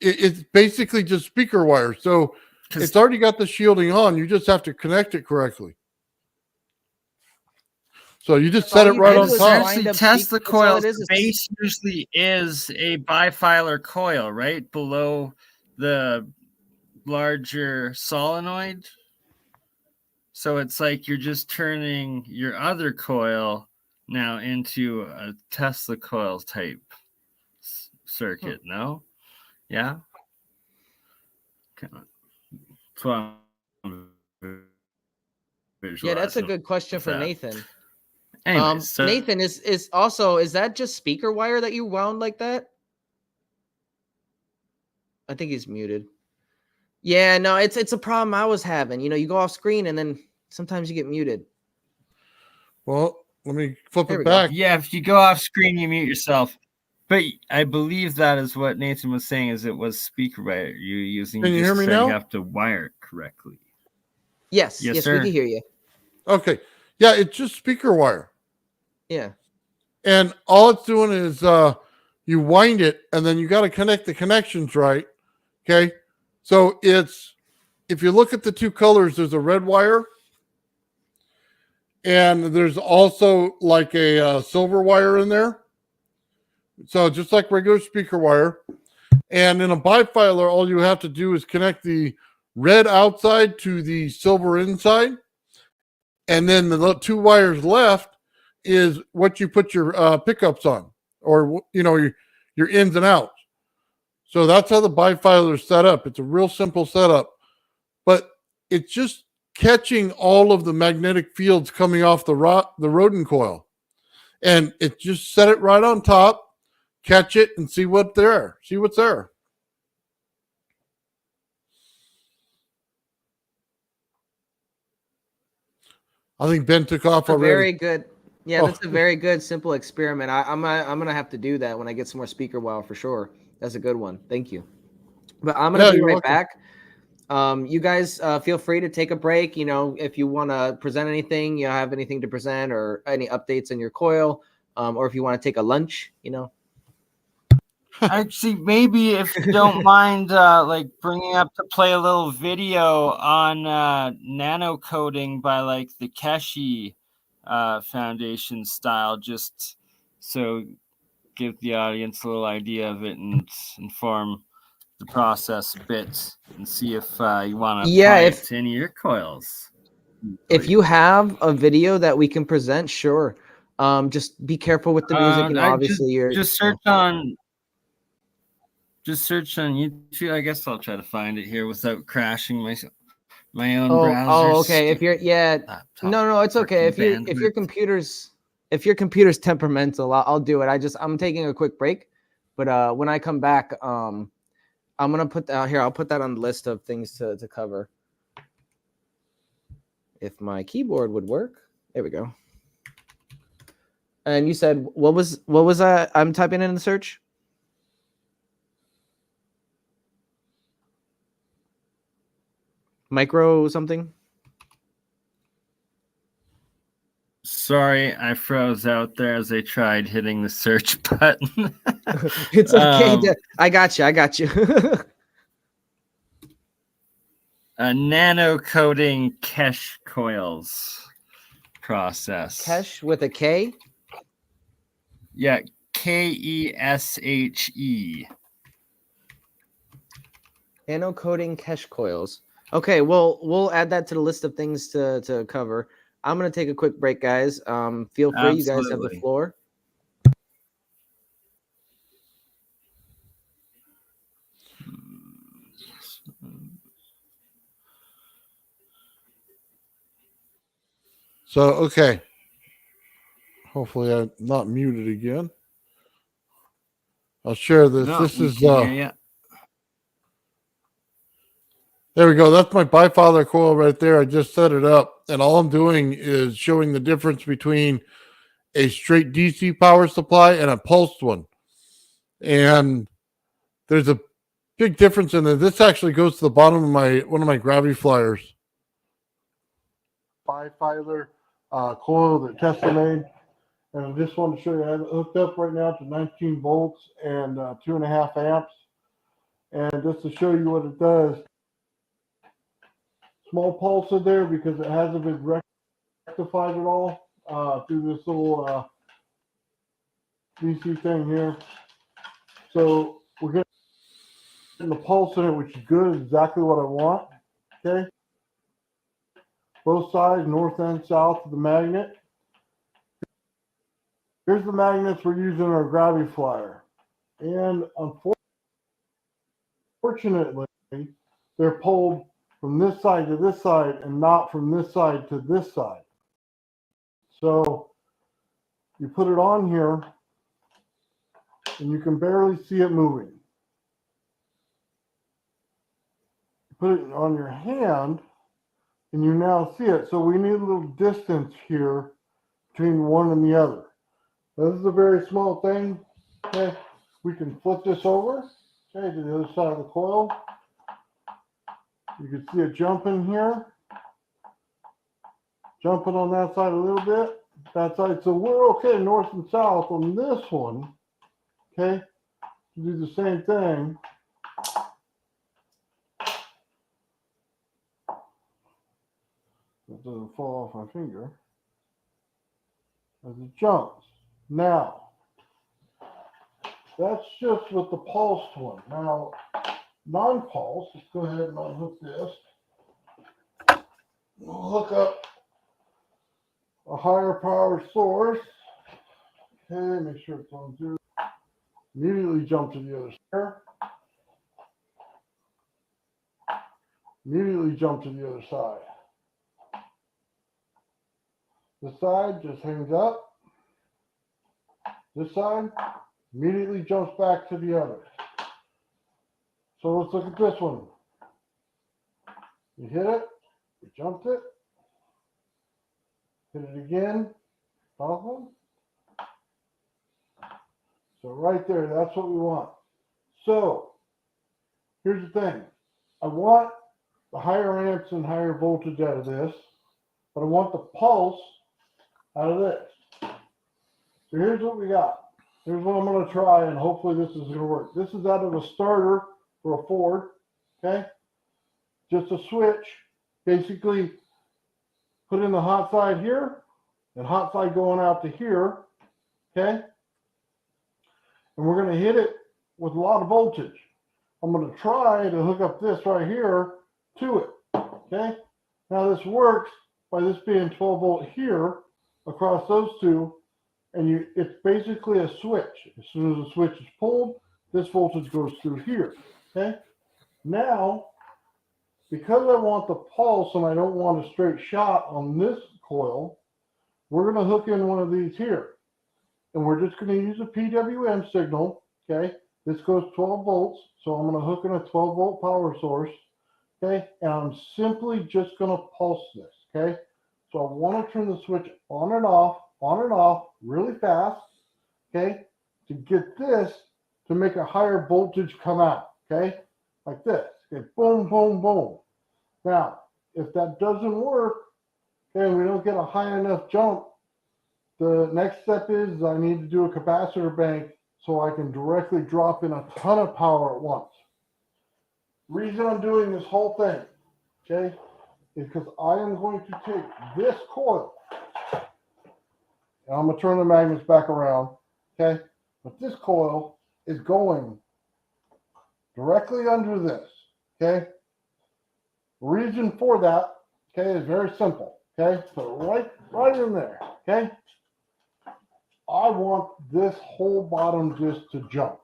it's basically just speaker wire. So it's already got the shielding on. You just have to connect it correctly. So you just set it right on top. Essentially, Tesla coils, the base usually is a bifilar coil, right? Below the larger solenoid. So it's like you're just turning your other coil now into a Tesla coil type circuit, no? Yeah? That's what I'm Yeah, that's a good question for Nathan. Anyways, so Nathan, is that just speaker wire that you wound like that? I think he's muted. Yeah, no, it's a problem I was having. You go off screen and then sometimes you get muted. Well, let me flip There it we go. back. yeah, if you go off screen, you mute yourself. But I believe that is what Nathan was saying, is it was speaker wire you're using. Can you hear me now? You have to wire it correctly. Yes, Yes, we sir. can hear you. Okay. Yeah, it's just speaker wire. Yeah. And all it's doing is you wind it and then you got to connect the connections right. Okay. So if you look at the two colors, there's a red wire and there's also like a silver wire in there. So just like regular speaker wire. And in a bifilar, all you have to do is connect the red outside to the silver inside. And then the two wires left is what you put your pickups on, or your ins and outs. So that's how the bifilar is set up. It's a real simple setup, but it's just catching all of the magnetic fields coming off the Rodin coil, and it just set it right on top, catch it, and see what's there. I think Ben took off already. Very good. Yeah, that's a very good, simple experiment. I'm gonna have to do that when I get some more speaker wire for sure. That's a good one. Thank you. But I'm gonna be right back. You guys feel free to take a break. If you want to present anything, you have anything to present or any updates in your coil, or if you want to take a lunch, Actually, maybe if you don't mind, bringing up to play a little video on nano coating by the Keshi Foundation style, just so give the audience a little idea of it and inform the process a bit, and see if you want to apply it to any of your coils. If you have a video that we can present, sure. Just be careful with the music, and obviously just search on YouTube. I guess I'll try to find it here without crashing my My own Oh, browser. oh, okay. If you're, yeah, no, it's okay. If your computer's temperamental, I'll do it. I'm taking a quick break, but when I come back, I'm gonna put that here. I'll put that on the list of things to cover. If my keyboard would work, there we go. And you said what was that? I'm typing in the search. Micro something. Sorry, I froze out there as I tried hitting the search button. It's okay. I got you. Nano coating Kesh coils process. Kesh with a K. Yeah, KESHE. Nano coating Kesh coils. Okay, well, we'll add that to the list of things to cover. I'm gonna take a quick break, guys. Feel free. Absolutely. You guys have the floor. So, okay. Hopefully I'm not muted again. I'll share this. No, This we is can hear ya. there we go. That's my bifather coil right there. I just set it up, and all I'm doing is showing the difference between a straight DC power supply and a pulsed one. And there's a big difference in it. This actually goes to the bottom of one of my gravity flyers. Bifilar coil that Tesla made. And I just want to show you, I have it hooked up right now to 19 volts and 2.5 amps. And just to show you what it does, small pulse in there because it hasn't been rectified at all through this little DC thing here. So we're getting the pulse in it, which is good, exactly what I want. Okay. Both sides, north and south of the magnet. Here's the magnets we're using in our gravity flyer. And unfortunately, they're pulled from this side to this side and not from this side to this side. So you put it on here and you can barely see it moving. You put it on your hand and you now see it. So we need a little distance here between one and the other. Now, this is a very small thing. Okay, we can flip this over, okay, to the other side of the coil. You can see it jumping here, jumping on that side a little bit, that side. So we're okay north and south on this one. Okay, to do the same thing. It doesn't fall off my finger as it jumps. Now, that's just with the pulsed one. Now, non-pulse, let's go ahead and unhook this. We'll hook up a higher power source. Okay, make sure it's on zero. Immediately jump to the other side. Immediately jump to the other side. This side just hangs up. This side immediately jumps back to the other. So let's look at this one. You hit it, you jumped it, hit it again, awesome. So right there, that's what we want. So here's the thing. I want the higher amps and higher voltage out of this, but I want the pulse out of this. So here's what we got. Here's what I'm going to try, and hopefully this is going to work. This is out of a starter for a Ford, okay? Just a switch. Basically, put in the hot side here, and hot side going out to here, okay? And we're going to hit it with a lot of voltage. I'm going to try to hook up this right here to it, okay? Now this works by this being 12 volt here across those two, and it's basically a switch. As soon as the switch is pulled, this voltage goes through here, okay? Now, because I want the pulse and I don't want a straight shot on this coil, we're going to hook in one of these here. And we're just going to use a PWM signal, okay? This goes 12 volts, so I'm going to hook in a 12 volt power source, okay? And I'm simply just going to pulse this, okay? So I want to turn the switch on and off really fast, okay? To get this to make a higher voltage come out, okay? Like this, okay? Boom, boom, boom. Now, if that doesn't work, okay, and we don't get a high enough jump, the next step is I need to do a capacitor bank so I can directly drop in a ton of power at once. Reason I'm doing this whole thing, okay, is because I am going to take this coil, and I'm going to turn the magnets back around, okay, but this coil is going directly under this, okay. Reason for that, okay, is very simple, okay, so right in there, okay. I want this whole bottom just to jump.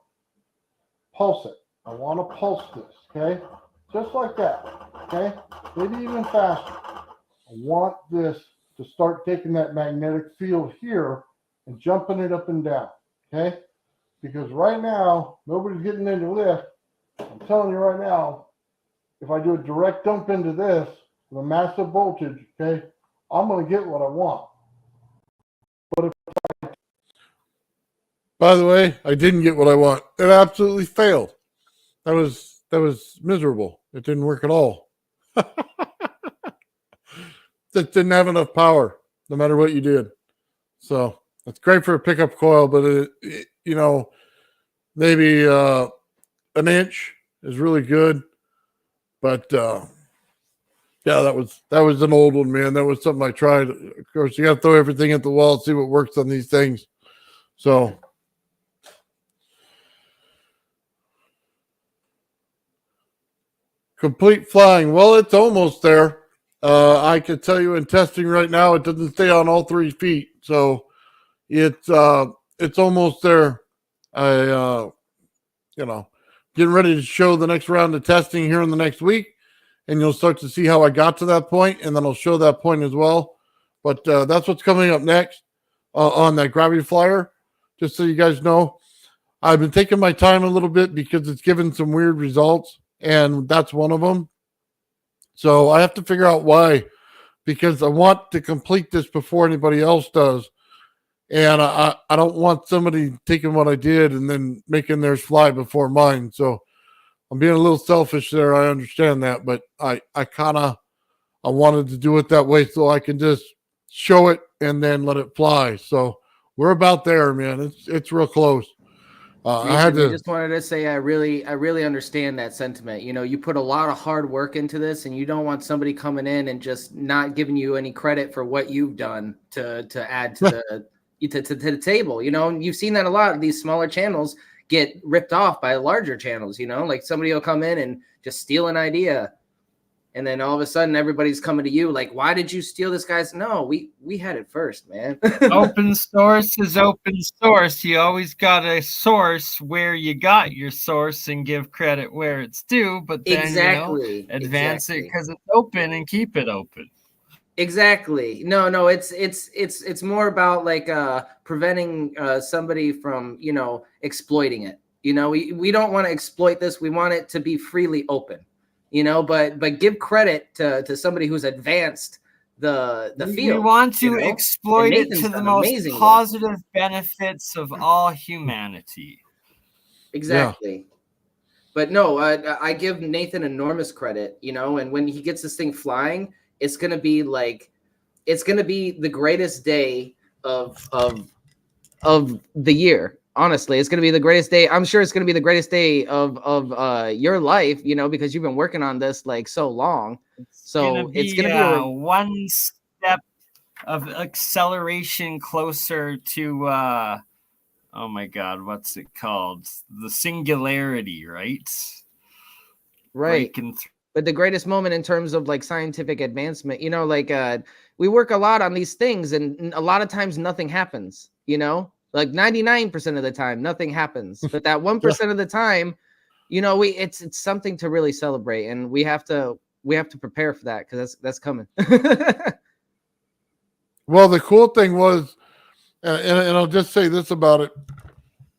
Pulse it. I want to pulse this, okay? Just like that, okay? Maybe even faster. I want this to start taking that magnetic field here and jumping it up and down, okay? Because right now, nobody's getting into lift. I'm telling you right now, if I do a direct dump into this with a massive voltage, okay, I'm going to get what I want. By the way, I didn't get what I want. It absolutely failed. That was miserable. It didn't work at all. It didn't have enough power, no matter what you did. So it's great for a pickup coil, but you know, maybe an inch is really good. But yeah, that was an old one, man. That was something I tried. Of course, you got to throw everything at the wall and see what works on these things. So. Complete flying. Well, it's almost there. I can tell you in testing right now, it doesn't stay on all 3 feet. So it's almost there. Getting ready to show the next round of testing here in the next week, and you'll start to see how I got to that point, and then I'll show that point as well. But that's what's coming up next on that gravity flyer. Just so you guys know, I've been taking my time a little bit because it's given some weird results. And that's one of them. So I have to figure out why, because I want to complete this before anybody else does. And I don't want somebody taking what I did and then making theirs fly before mine. So I'm being a little selfish there. I understand that, but I wanted to do it that way so I can just show it and then let it fly. So we're about there, man. It's real close. I just wanted to say I really understand that sentiment. You know, you put a lot of hard work into this, and you don't want somebody coming in and just not giving you any credit for what you've done to add to the table. You know, and you've seen that a lot of these smaller channels get ripped off by larger channels. You know, like somebody will come in and just steal an idea, and then all of a sudden everybody's coming to you like, why did you steal this guy's? No, we had it first, man. Open source is open source. You always got to source where you got your source and give credit where it's due, but then advance it because it's open and keep it open. Exactly. No, it's more about like preventing somebody from, you know, exploiting it. You know, we don't want to exploit this. We want it to be freely open. You know, but give credit to somebody who's advanced the field. We want to exploit it to the most positive benefits of all humanity. Exactly. Yeah. But no, I give Nathan enormous credit, you know, and when he gets this thing flying, it's gonna be the greatest day of the year. Honestly, it's going to be the greatest day. I'm sure it's going to be the greatest day of your life, you know, because you've been working on this like so long. It's going to be one step of acceleration closer to, oh my God, what's it called? The singularity, right? Right. But the greatest moment in terms of like scientific advancement, you know, like we work a lot on these things and a lot of times nothing happens, you know? Like 99% of the time, nothing happens. But that 1% of the time, you know, it's something to really celebrate. And we have to we have to prepare for that because that's coming. Well, the cool thing was, and I'll just say this about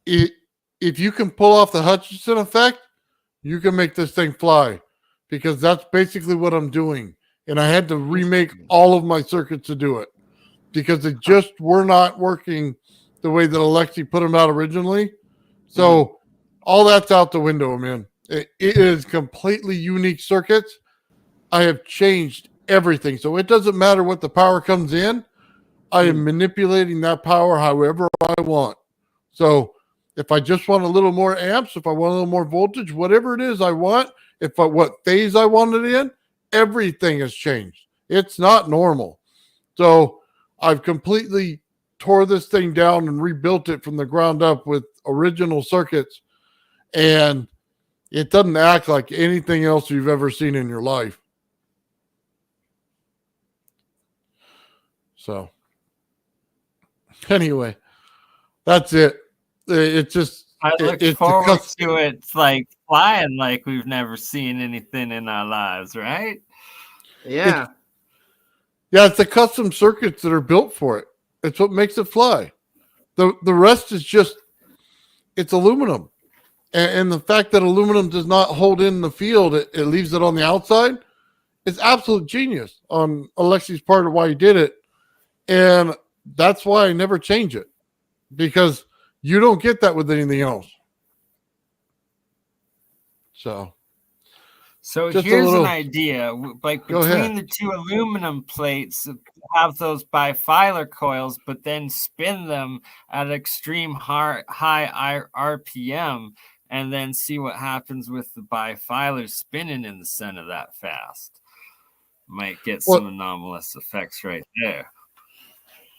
it. If you can pull off the Hutchinson effect, you can make this thing fly, because that's basically what I'm doing. And I had to remake all of my circuits to do it because they just were not working the way that Alexi put them out originally. So all that's out the window, man. It is completely unique circuits. I have changed everything. So it doesn't matter what the power comes in. I am manipulating that power however I want. So if I just want a little more amps, if I want a little more voltage, whatever it is I want, what phase I want it in, everything has changed. It's not normal. So I've completely tore this thing down and rebuilt it from the ground up with original circuits. And it doesn't act like anything else you've ever seen in your life. So anyway, that's it. It's just, I look forward to it like flying like we've never seen anything in our lives, right? Yeah. It's the custom circuits that are built for it. It's what makes it fly. The rest is just, it's aluminum. And the fact that aluminum does not hold in the field, it leaves it on the outside. It's absolute genius on Alexi's part of why he did it. And that's why I never change it, because you don't get that with anything else. So here's an idea. Like between the two aluminum plates, have those bifilar coils, but then spin them at extreme high RPM, and then see what happens with the bifilar spinning in the center that fast. Might get some anomalous effects right there.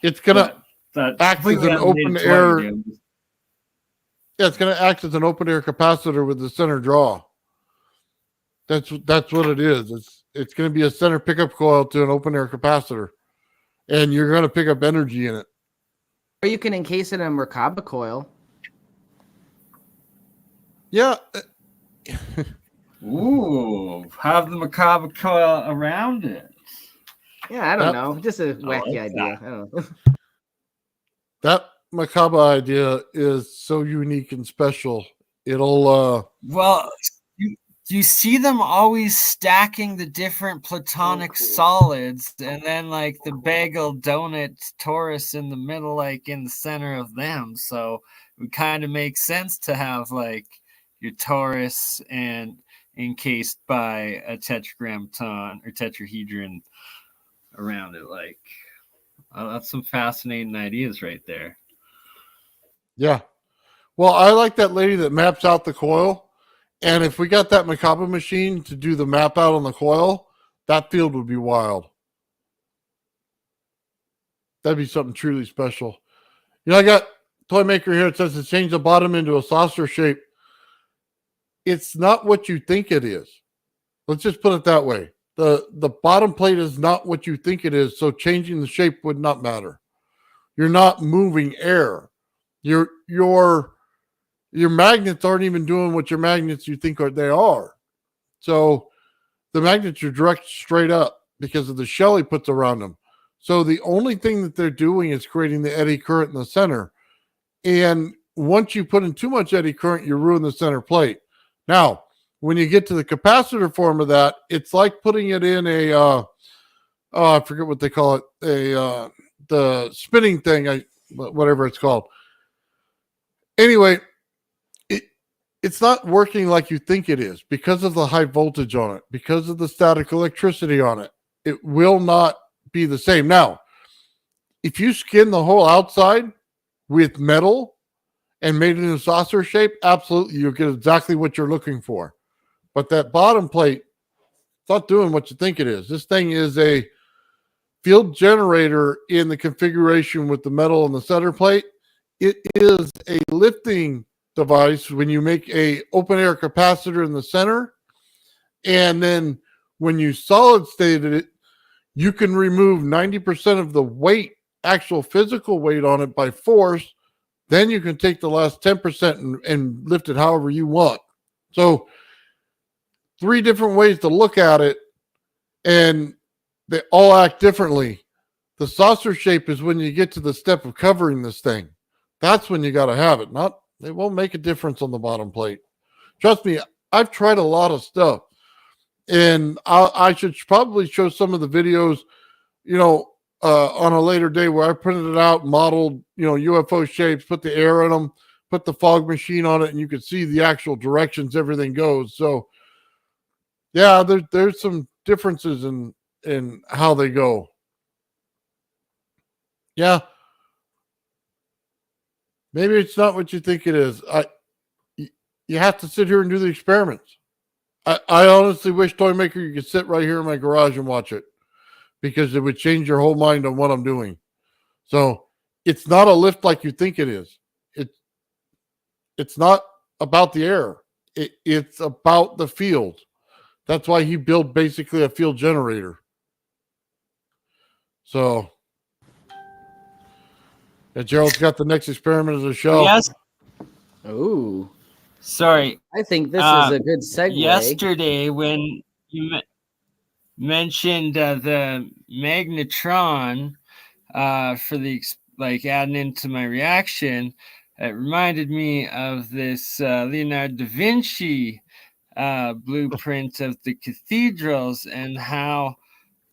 It's gonna act as an open air. Yeah, it's gonna act as an open air capacitor with the center draw. That's what it is. It's gonna be a center pickup coil to an open air capacitor, and you're gonna pick up energy in it. Or you can encase it in a Merkaba coil. Yeah. Ooh, have the Merkaba coil around it. Yeah, I don't know. Just a wacky idea. I don't know. That Merkaba idea is so unique and special. It'll well, you see them always stacking the different platonic solids, and then like the bagel donut torus in the middle, like in the center of them. So it kind of makes sense to have like your torus and encased by a tetragrammaton or tetrahedron around it. Like that's some fascinating ideas right there. Yeah. Well, I like that lady that maps out the coil. And if we got that Merkaba machine to do the map out on the coil, that field would be wild. That'd be something truly special. You know, I got Toy Maker here. It says to change the bottom into a saucer shape. It's not what you think it is. Let's just put it that way. The bottom plate is not what you think it is, so changing the shape would not matter. You're not moving air. Your magnets aren't even doing what your magnets you think they are. So the magnets are direct straight up because of the shell he puts around them. So the only thing that they're doing is creating the eddy current in the center. And once you put in too much eddy current, you ruin the center plate. Now, when you get to the capacitor form of that, it's like putting it in a, I forget what they call it, the spinning thing, whatever it's called. Anyway, it's not working like you think it is because of the high voltage on it, because of the static electricity on it. It will not be the same. Now, if you skin the whole outside with metal and made it in a saucer shape, absolutely, you'll get exactly what you're looking for. But that bottom plate, it's not doing what you think it is. This thing is a field generator in the configuration with the metal and the center plate. It is a lifting device when you make a open air capacitor in the center. And then when you solid stated it, you can remove 90% of the weight, actual physical weight on it by force. Then you can take the last 10% and lift it however you want. So 3 different ways to look at it. and they all act differently. The saucer shape is when you get to the step of covering this thing. That's when you got to have it. Not, they won't make a difference on the bottom plate. Trust me, I've tried a lot of stuff, and I should probably show some of the videos, on a later day where I printed it out, modeled, UFO shapes, put the air in them, put the fog machine on it, and you could see the actual directions everything goes. So, yeah, there's some differences in how they go. Yeah. Maybe it's not what you think it is. You have to sit here and do the experiments. I honestly wish, Toy Maker, you could sit right here in my garage and watch it, because it would change your whole mind on what I'm doing. So it's not a lift like you think it is. It's not about the air. It's about the field. That's why he built basically a field generator. So, yeah, Gerald's got the next experiment as a show. Yes. Ooh, Sorry. I think this is a good segue. Yesterday, when you mentioned the magnetron for the adding into my reaction, it reminded me of this Leonardo da Vinci blueprint of the cathedrals and how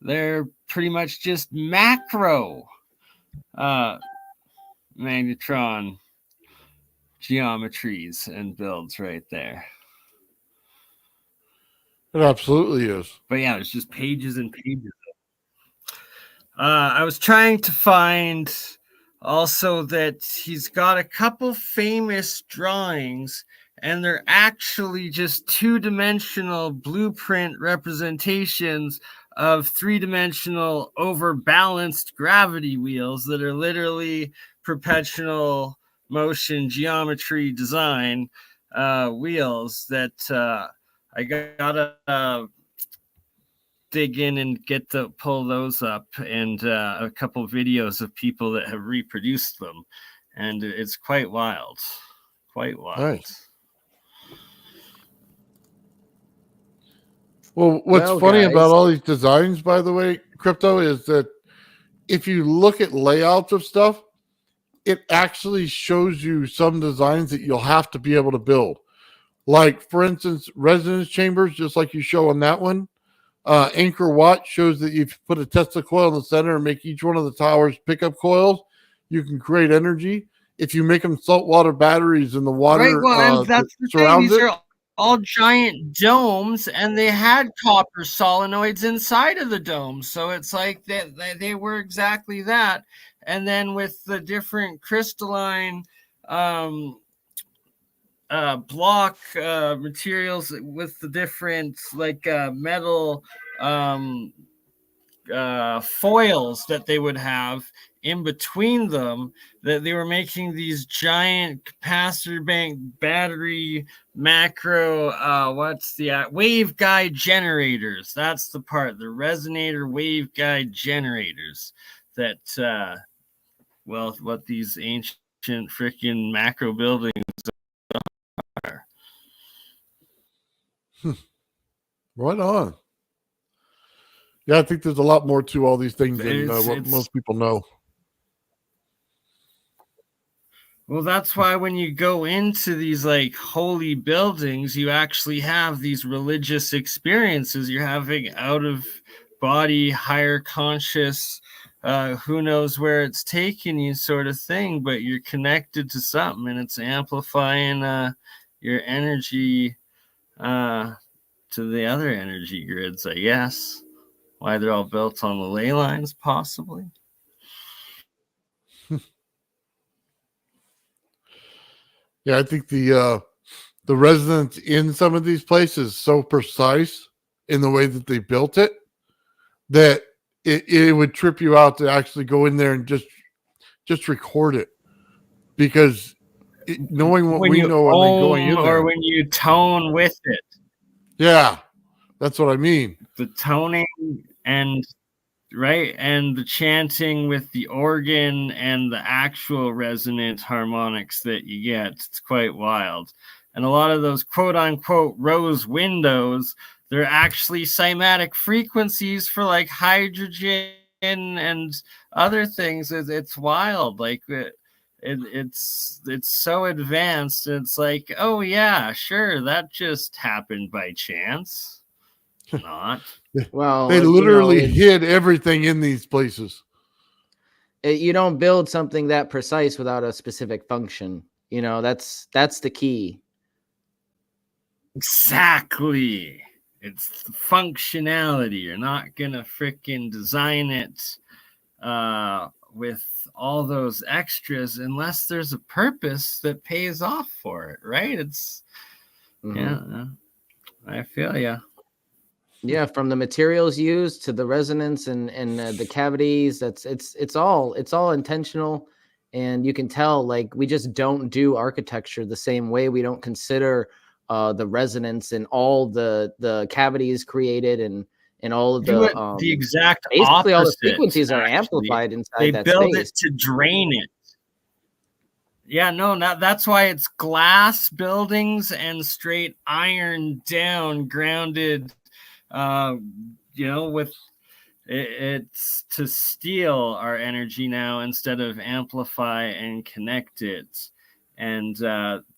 they're pretty much just macro magnetron geometries and builds right there. It absolutely is. But yeah, there's just pages and pages. I was trying to find also that he's got a couple famous drawings, and they're actually just two-dimensional blueprint representations of three-dimensional overbalanced gravity wheels that are literally perpetual motion geometry design wheels that I gotta dig in and pull those up, and a couple videos of people that have reproduced them, and it's quite wild. Nice. Well, what's funny guys, about all these designs, by the way, Crypto, is that if you look at layouts of stuff, it actually shows you some designs that you'll have to be able to build. Like, for instance, resonance chambers, just like you show on that one. Anchor Watt shows that if you put a Tesla coil in the center and make each one of the towers pickup coils, you can create energy. If you make them saltwater batteries in the water, Right, well, and that's the thing. These are all giant domes, and they had copper solenoids inside of the dome. So it's like they were exactly that. And then with the different crystalline block materials, with the different metal foils that they would have in between them, that they were making these giant capacitor bank battery macro waveguide generators. That's the part, the resonator waveguide generators that what these ancient freaking macro buildings are. Right on. Yeah, I think there's a lot more to all these things than what most people know. Well, that's why when you go into these holy buildings, you actually have these religious experiences. You're having out of body, higher conscious, who knows where it's taking you sort of thing, but you're connected to something, and it's amplifying your energy to the other energy grids, I guess. Why they're all built on the ley lines, possibly. Yeah, I think the resonance in some of these places is so precise in the way that they built it that it would trip you out to actually go in there and just record it, because knowing what we know and then going in there, or when you tone with it. Yeah, that's what I mean. The toning and the chanting with the organ and the actual resonant harmonics that you get, it's quite wild. And a lot of those quote unquote rose windows they're actually cymatic frequencies for like hydrogen and other things. It's wild. Like it's so advanced. It's like, oh yeah, sure, that just happened by chance. Not. Well, They you know, literally hid everything in these places. you don't build something that precise without a specific function. You know, that's the key. Exactly. It's the functionality. You're not gonna freaking design it with all those extras unless there's a purpose that pays off for it, right? It's yeah, I feel ya. Yeah, from the materials used to the resonance and the cavities, it's all intentional, and you can tell, like, we just don't do architecture the same way. We don't consider the resonance and all the cavities created and all of Do it the the exact basically all the opposite. frequencies are Actually, amplified inside they that build space. it to drain it. Yeah, no, that's why it's glass buildings and straight iron down, grounded. With it's to steal our energy now instead of amplify and connect it. And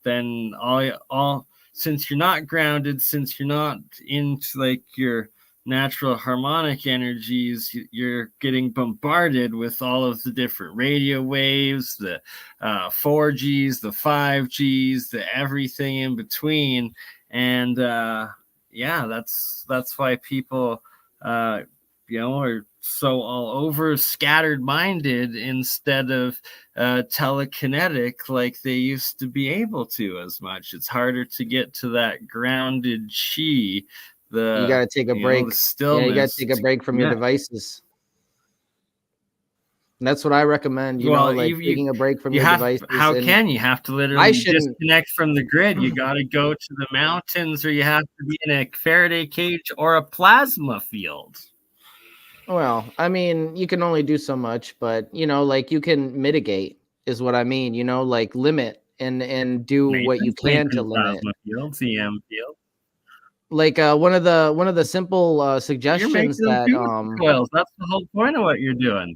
then all since you're not grounded, since you're not into like your natural harmonic energies, you're getting bombarded with all of the different radio waves, the 4Gs, the 5Gs, the everything in between. And yeah, that's why people are so all over scattered minded instead of telekinetic like they used to be able to as much. It's harder to get to that grounded chi. You got to take a break. The stillness. Yeah, you got to take a break from your devices. And that's what I recommend. Taking a break from your devices. How can you have to literally disconnect from the grid? You got to go to the mountains, or you have to be in a Faraday cage or a plasma field. Well, I mean, you can only do so much, but you can mitigate is what I mean. Limit and do what you can to limit. Plasma fields, EM field. Like one of the simple suggestions that coils. That's the whole point of what you're doing.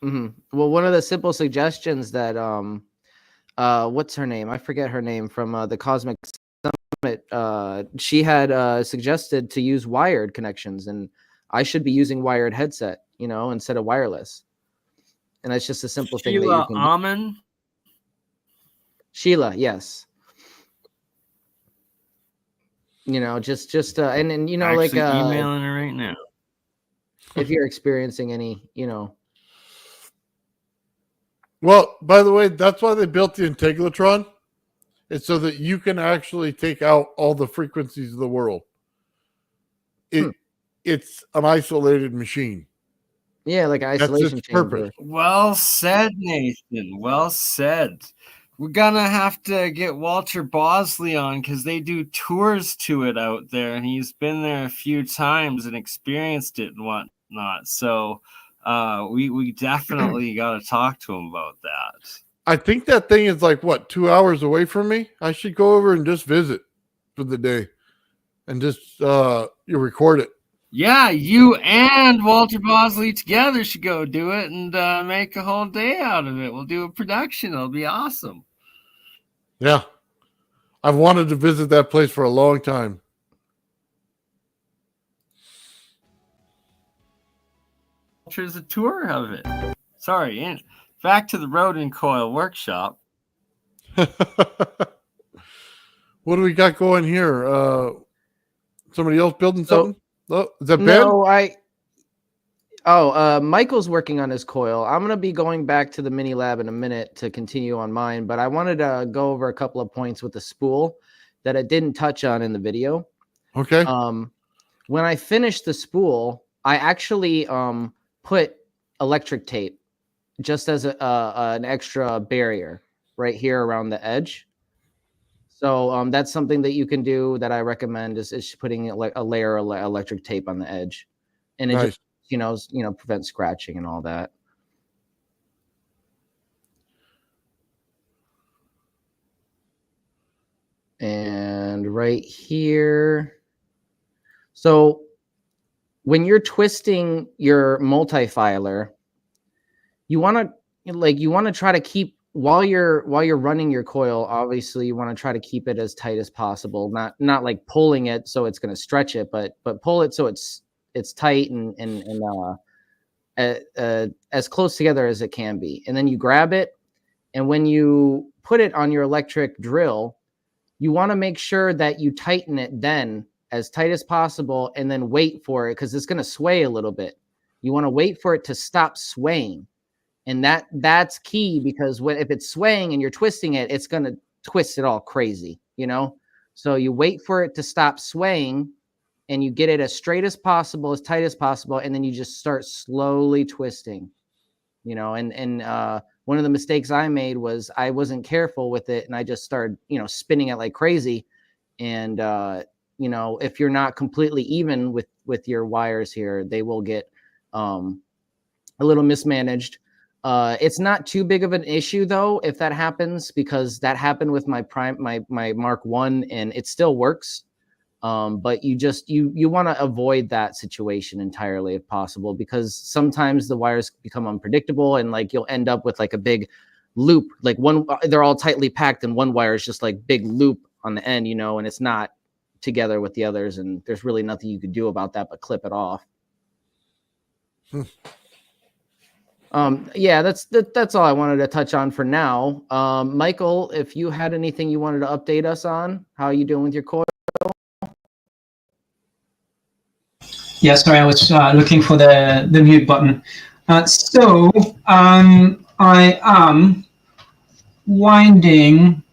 Well, one of the simple suggestions that what's her name? I forget her name from the Cosmic Summit. She had suggested to use wired connections, and I should be using wired headset, instead of wireless. And that's just a simple thing that you can do. Sheila, yes. And like emailing her right now. If you're experiencing any, Well, by the way, that's why they built the integratron. It's so that you can actually take out all the frequencies of the world. It's an isolated machine. Yeah, like an isolation chamber. Purpose. Well said, Nathan. Well said. We're gonna have to get Walter Bosley on because they do tours to it out there, and he's been there a few times and experienced it and whatnot. So we definitely got to talk to him about that. I think that thing is like 2 hours away from me. I should go over and just visit for the day, and just you record it. Yeah, you and Walter Bosley together should go do it and make a whole day out of it. We'll do a production. It'll be awesome. Yeah. I've wanted to visit that place for a long time. There's a tour of it. Sorry, back to the Rodin Coil workshop. What do we got going here? Somebody else building something? Oh, is that Ben? No, Michael's working on his coil. I'm going to be going back to the mini lab in a minute to continue on mine, but I wanted to go over a couple of points with the spool that I didn't touch on in the video. Okay. When I finished the spool, I actually put electric tape just as an extra barrier right here around the edge. So that's something that you can do that I recommend is putting a layer of electric tape on the edge, and it just prevents scratching and all that. And right here, So when you're twisting your multifilar, you want to try to keep while you're running your coil. Obviously, you want to try to keep it as tight as possible. Not like pulling it so it's going to stretch it, but pull it so it's tight and as close together as it can be. And then you grab it, and when you put it on your electric drill, you want to make sure that you tighten it then as tight as possible, and then wait for it because it's going to sway a little bit. You want to wait for it to stop swaying. And that's key, because if it's swaying and you're twisting it, it's going to twist it all crazy, you know? So you wait for it to stop swaying, and you get it as straight as possible, as tight as possible. And then you just start slowly twisting, you know? And one of the mistakes I made was I wasn't careful with it, and I just started, spinning it like crazy. And, if you're not completely even with your wires here, they will get a little mismanaged. It's not too big of an issue though if that happens, because that happened with my Mark 1 and it still works. But you want to avoid that situation entirely if possible, because sometimes the wires become unpredictable, and like you'll end up with like a big loop, like they're all tightly packed and one wire is just like big loop on the end, and it's not together with the others, and there's really nothing you could do about that but clip it off. Yeah, that's all I wanted to touch on for now. Michael, if you had anything you wanted to update us on, how are you doing with your coil? Yeah, sorry, I was looking for the mute button. So I am winding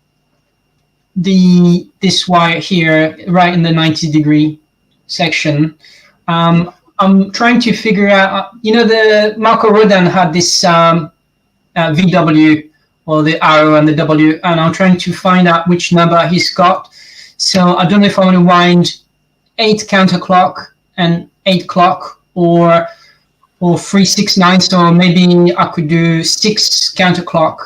this wire here right in the 90-degree section. I'm trying to figure out, the Marco Rodin had this VW, or the arrow and the W, and I'm trying to find out which number he's got. So I don't know if I want to wind 8 counterclock and 8 clock, or 3, 6, 9. So maybe I could do 6 counterclock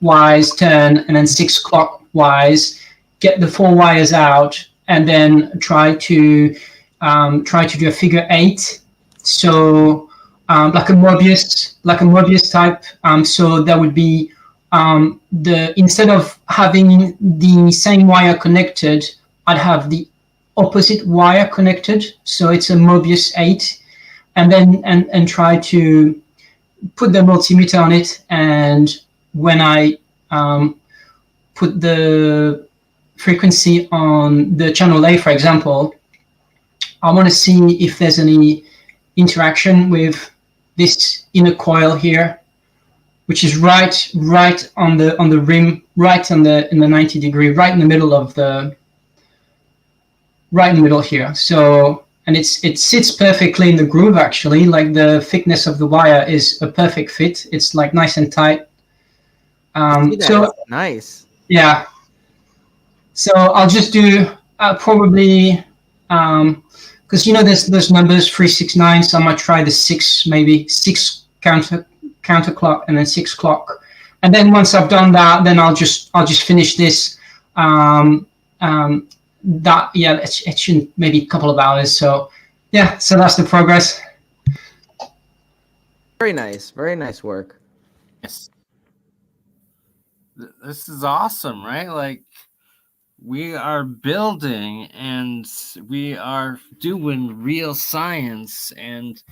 wise turn, and then 6 clockwise, get the 4 wires out, and then try to do a figure 8. So like a Mobius type. So that would be instead of having the same wire connected, I'd have the opposite wire connected. So it's a Mobius 8, and then and try to put the multimeter on it. And when I put the frequency on the channel A, for example, I want to see if there's any interaction with this inner coil here, which is right on the rim, right in the 90-degree, right in the middle of here. So, and it sits perfectly in the groove, actually. Like the thickness of the wire is a perfect fit. It's like nice and tight. So nice. Yeah. So I'll just do probably. Because there's numbers 3, 6, 9, so I might try the 6, maybe 6 counterclock and then 6 clock, and then once I've done that, then I'll just finish this. It should maybe a couple of hours. So yeah, so that's the progress. Very nice work. Yes. This is awesome, right? Like, we are building and we are doing real science, and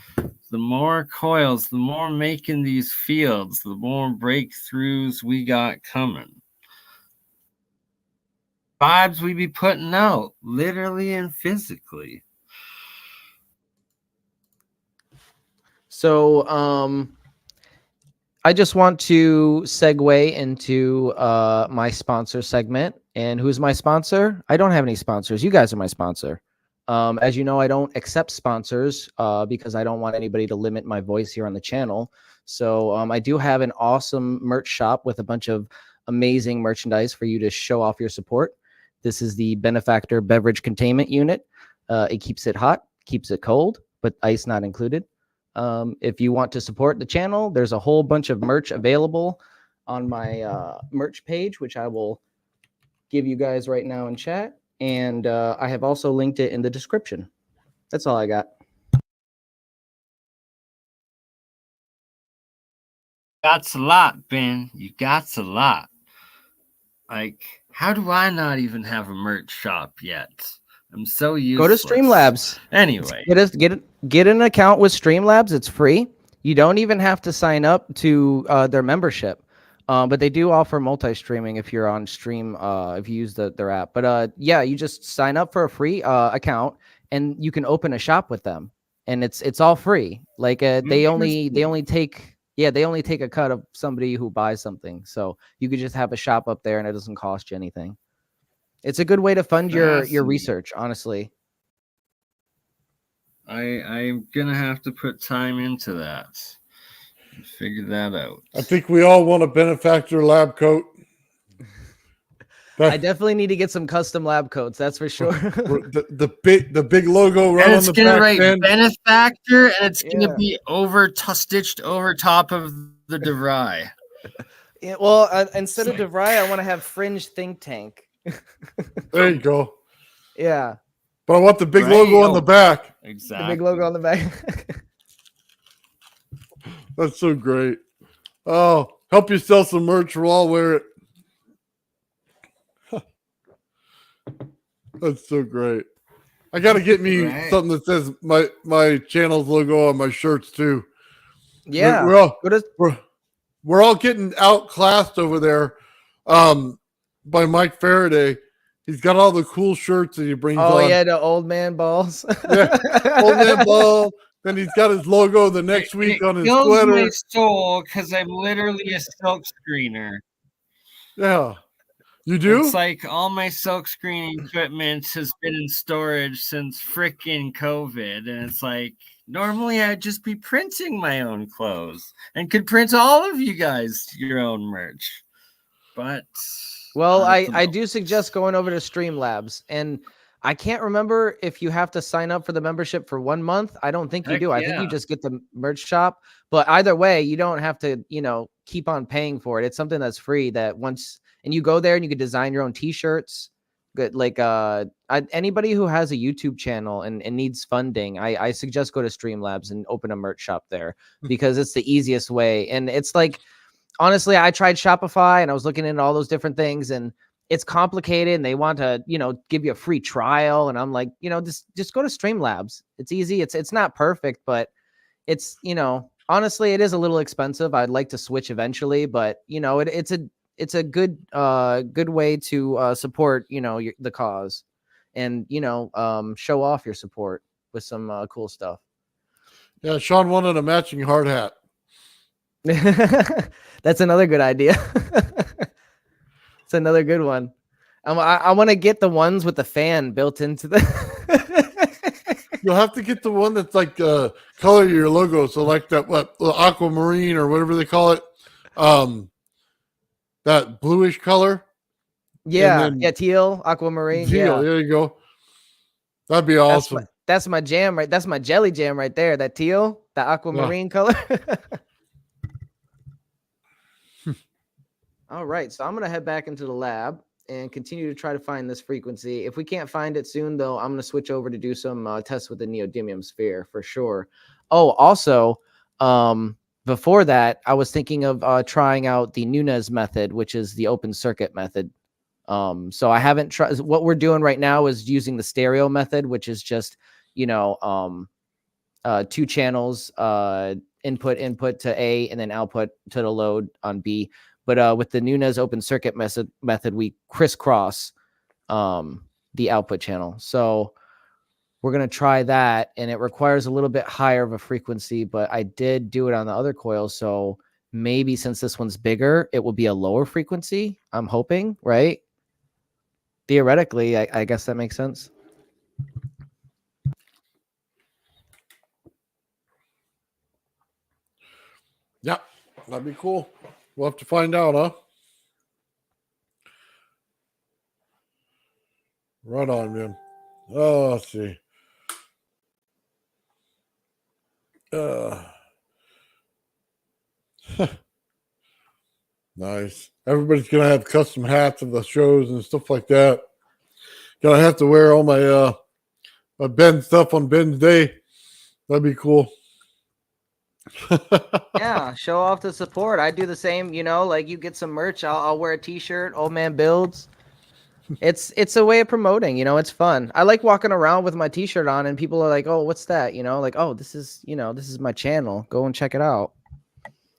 the more coils, the more making these fields, the more breakthroughs we got coming. Vibes we be putting out, literally and physically. So I just want to segue into my sponsor segment. And who's my sponsor? I don't have any sponsors. You guys are my sponsor. As you know, I don't accept sponsors because I don't want anybody to limit my voice here on the channel. So I do have an awesome merch shop with a bunch of amazing merchandise for you to show off your support. This is the Benefactor Beverage Containment Unit. It keeps it hot, keeps it cold, but ice not included. If you want to support the channel, there's a whole bunch of merch available on my merch page, which I will give you guys right now in chat. And I have also linked it in the description. That's all I got. That's a lot, Ben. You got a lot. Like, how do I not even have a merch shop yet? I'm so useless. Go to Streamlabs. Anyway, Get an account with Streamlabs. It's free. You don't even have to sign up to their membership. But they do offer multi-streaming if you're on Stream, if you use their app. But yeah, you just sign up for a free account, and you can open a shop with them, and it's all free. Like they only take a cut of somebody who buys something, so you could just have a shop up there, and it doesn't cost you anything. It's a good way to fund your research, honestly. I'm gonna have to put time into that. Figure that out. I think we all want a Benefactor lab coat. I definitely need to get some custom lab coats. That's for sure. the big logo right on the back. It's gonna write Benefactor, and it's gonna be stitched over top of the DeVry. Yeah, well, instead of DeVry, I want to have Fringe Think Tank. There you go. Yeah. But I want the big logo on the back. Exactly. The big logo on the back. That's so great. Oh, help you sell some merch. We'll all wear it. That's so great. I got to get me something that says my channel's logo on my shirts too. Yeah. We're all getting outclassed over there by Mike Faraday. He's got all the cool shirts that he brings on. Oh, yeah, the old man balls. Yeah, old man ball. Then he's got his logo the next week on his sweater. My soul, because I'm literally a silk screener. Yeah. You do? It's like all my silk screening equipment has been in storage since frickin' COVID. And it's like, normally I'd just be printing my own clothes and could print all of you guys your own merch. But... Well, I do suggest going over to Streamlabs, and I can't remember if you have to sign up for the membership for 1 month. I don't think you do. I think you just get the merch shop. But either way, you don't have to, keep on paying for it. It's something that's free that once, and you go there and you can design your own t-shirts. Good. Like anybody who has a YouTube channel and needs funding, I suggest go to Streamlabs and open a merch shop there because it's the easiest way. And it's like, honestly, I tried Shopify and I was looking into all those different things, and it's complicated, and they want to, give you a free trial. And I'm like, just go to Streamlabs. It's easy. It's not perfect, but it's, honestly, it is a little expensive. I'd like to switch eventually, but it's a good way to support, the cause and, show off your support with some cool stuff. Yeah. Sean wanted a matching hard hat. That's another good idea. It's another good one. I want to get the ones with the fan built into the. You'll have to get the one that's like color of your logo. So like that aquamarine or whatever they call it, that bluish color. Yeah, teal, aquamarine. Teal, there you go. That'd be awesome. That's my jam, right? That's my jelly jam right there. That teal, that aquamarine color. All right, so I'm going to head back into the lab and continue to try to find this frequency. If we can't find it soon, though, I'm going to switch over to do some tests with the neodymium sphere for sure. Oh, also, before that, I was thinking of trying out the Nunez method, which is the open circuit method. So I haven't tried. What we're doing right now is using the stereo method, which is just, 2 channels, input to A and then output to the load on B. But with the Nunez open circuit method, we crisscross the output channel. So we're going to try that, and it requires a little bit higher of a frequency, but I did do it on the other coil. So maybe since this one's bigger, it will be a lower frequency. I'm hoping, right? Theoretically, I guess that makes sense. Yeah, that'd be cool. We'll have to find out, huh? Right on, man. Oh, let's see. Nice. Everybody's gonna have custom hats of the shows and stuff like that. Gonna have to wear all my Ben stuff on Ben's day. That'd be cool. Yeah, show off the support. I do the same, you know, like you get some merch, I'll wear a t-shirt, Old Man Builds. It's a way of promoting, you know, it's fun. I like walking around with my t-shirt on and people are like, "Oh, what's that?" You know, like, "Oh, this is, you know, this is my channel. Go and check it out."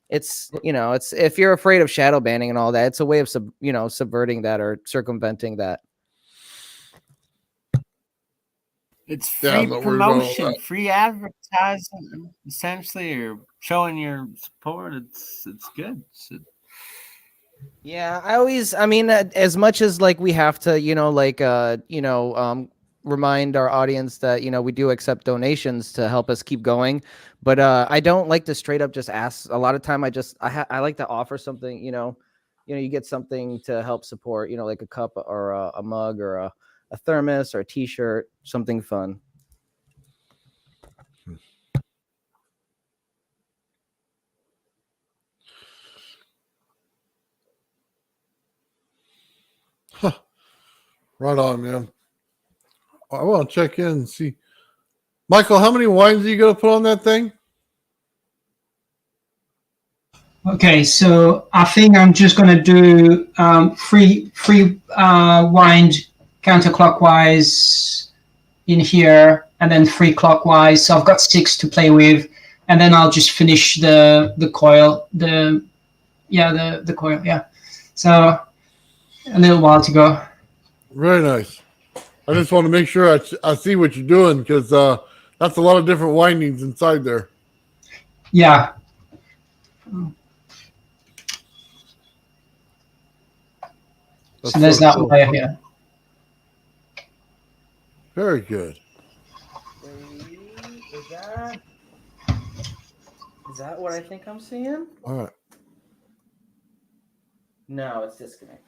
It's, you know, it's if you're afraid of shadow banning and all that, it's a way of subverting that or circumventing that. It's Yeah, I'm free not worried about all promotion, that. free advertising. Essentially, you're showing your support. It's good. Yeah, I mean, as much as like we have to, remind our audience that, you know, we do accept donations to help us keep going. But I don't like to straight up just ask. A lot of time I like to offer something, you get something to help support, you know, like a cup or a mug or a thermos or a t-shirt, something fun. Right on, man. I want to check in and see. Michael, how many wines are you going to put on that thing? Okay, so I think I'm just gonna do three wind counterclockwise in here, and then 3 clockwise. So I've got 6 to play with, and then I'll just finish the coil. The coil. Yeah. So a little while to go. Very nice. I just want to make sure I see what you're doing because that's a lot of different windings inside there. Yeah. So there's that cool. layer here. Very good. Is that what I think I'm seeing? All right. No, it's disconnect.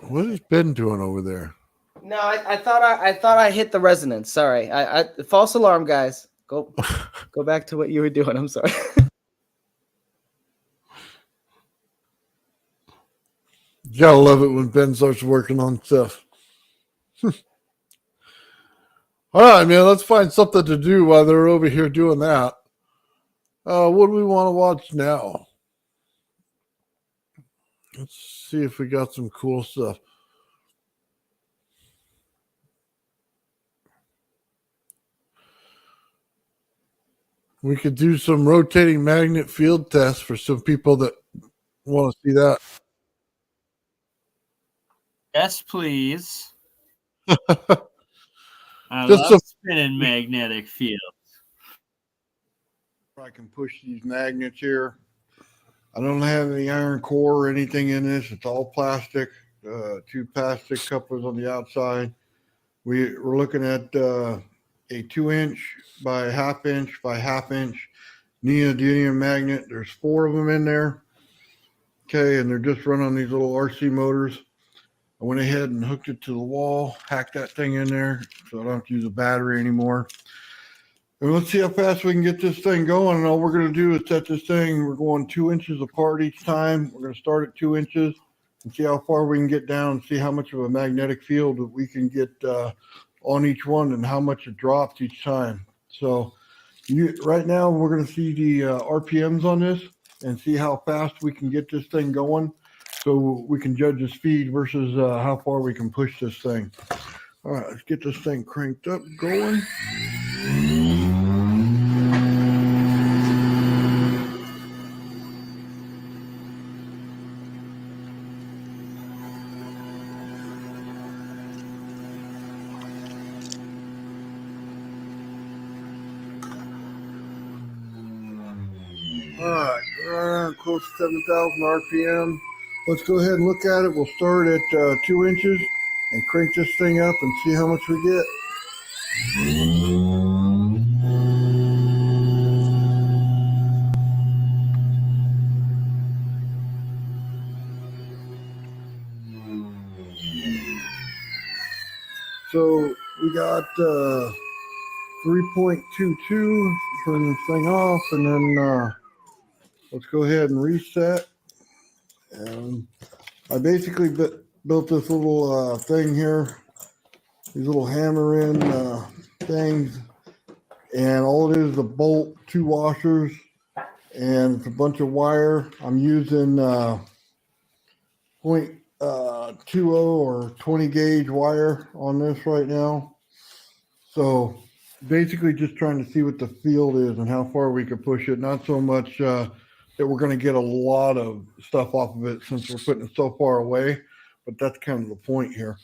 What is Ben doing over there? No, I thought I hit the resonance. Sorry, I false alarm, guys. Go back to what you were doing. I'm sorry. You gotta love it when Ben starts working on stuff. All right, man. Let's find something to do while they're over here doing that. What do we want to watch now? Let's see if we got some cool stuff. We could do some rotating magnet field tests for some people that want to see that. Yes, please. I Just love spinning magnetic fields. I can push these magnets here. I don't have any iron core or anything in this. It's all plastic. 2 plastic couplers on the outside. We're looking at a 2-inch by 1/2 inch by 1/2 inch neodymium magnet. There's 4 of them in there. Okay, and they're just run on these little RC motors. I went ahead and hooked it to the wall, hacked that thing in there so I don't have to use a battery anymore. And let's see how fast we can get this thing going. And all we're going to do is set this thing. We're going 2 inches apart each time. We're going to start at 2 inches and see how far we can get down and see how much of a magnetic field that we can get on each one and how much it drops each time. So right now we're going to see the RPMs on this and see how fast we can get this thing going so we can judge the speed versus how far we can push this thing. All right, let's get this thing cranked up, going. All right, around close to 7,000 RPM. Let's go ahead and look at it. We'll start at 2 inches and crank this thing up and see how much we get. So we got 3.22. Turn this thing off and then let's go ahead and reset. And I basically built this little thing here, these little hammer in things, and all it is a bolt, 2 washers, and it's a bunch of wire. I'm using .20 or 20 gauge wire on this right now. So basically just trying to see what the field is and how far we can push it. Not so much that we're going to get a lot of stuff off of it since we're putting it so far away, but that's kind of the point here.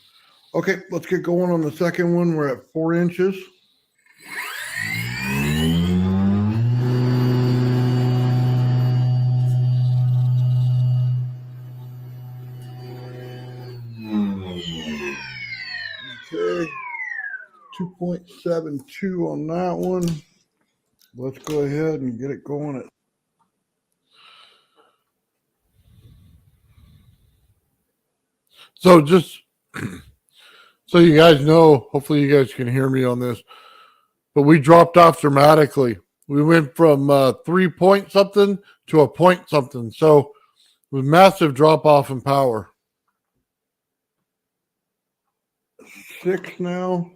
Okay, let's get going on the second one. We're at 4 inches. Okay, 2.72 on that one. Let's go ahead and get it going at so just so you guys know, hopefully you guys can hear me on this, but we dropped off dramatically. We went from 3 point something to a point something. So with massive drop off in power. 6 now.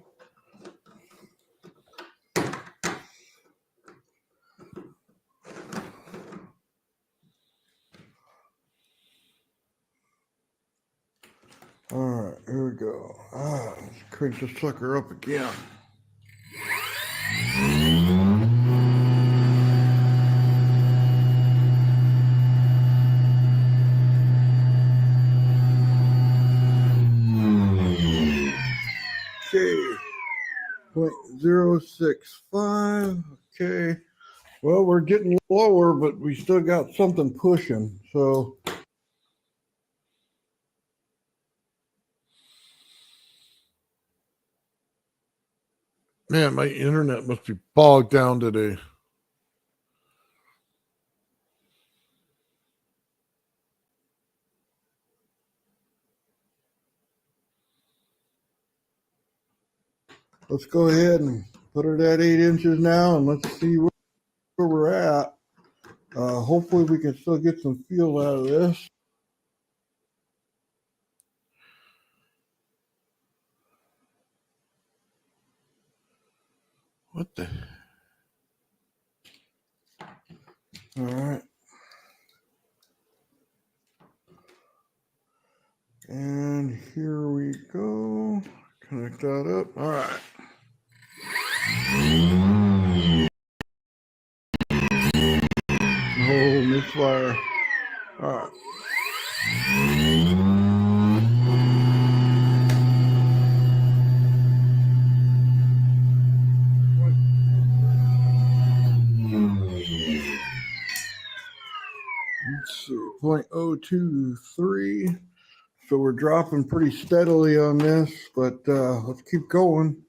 All right, here we go. Let's crank this sucker up again. Okay, 0.065. Okay, well, we're getting lower, but we still got something pushing. So man, my internet must be bogged down today. Let's go ahead and put it at 8 inches now, and let's see where we're at. Hopefully we can still get some feel out of this. What the? All right. And here we go. Connect that up. All right. Oh, misfire. All right. Let's see, 0.023. So we're dropping pretty steadily on this, but let's keep going.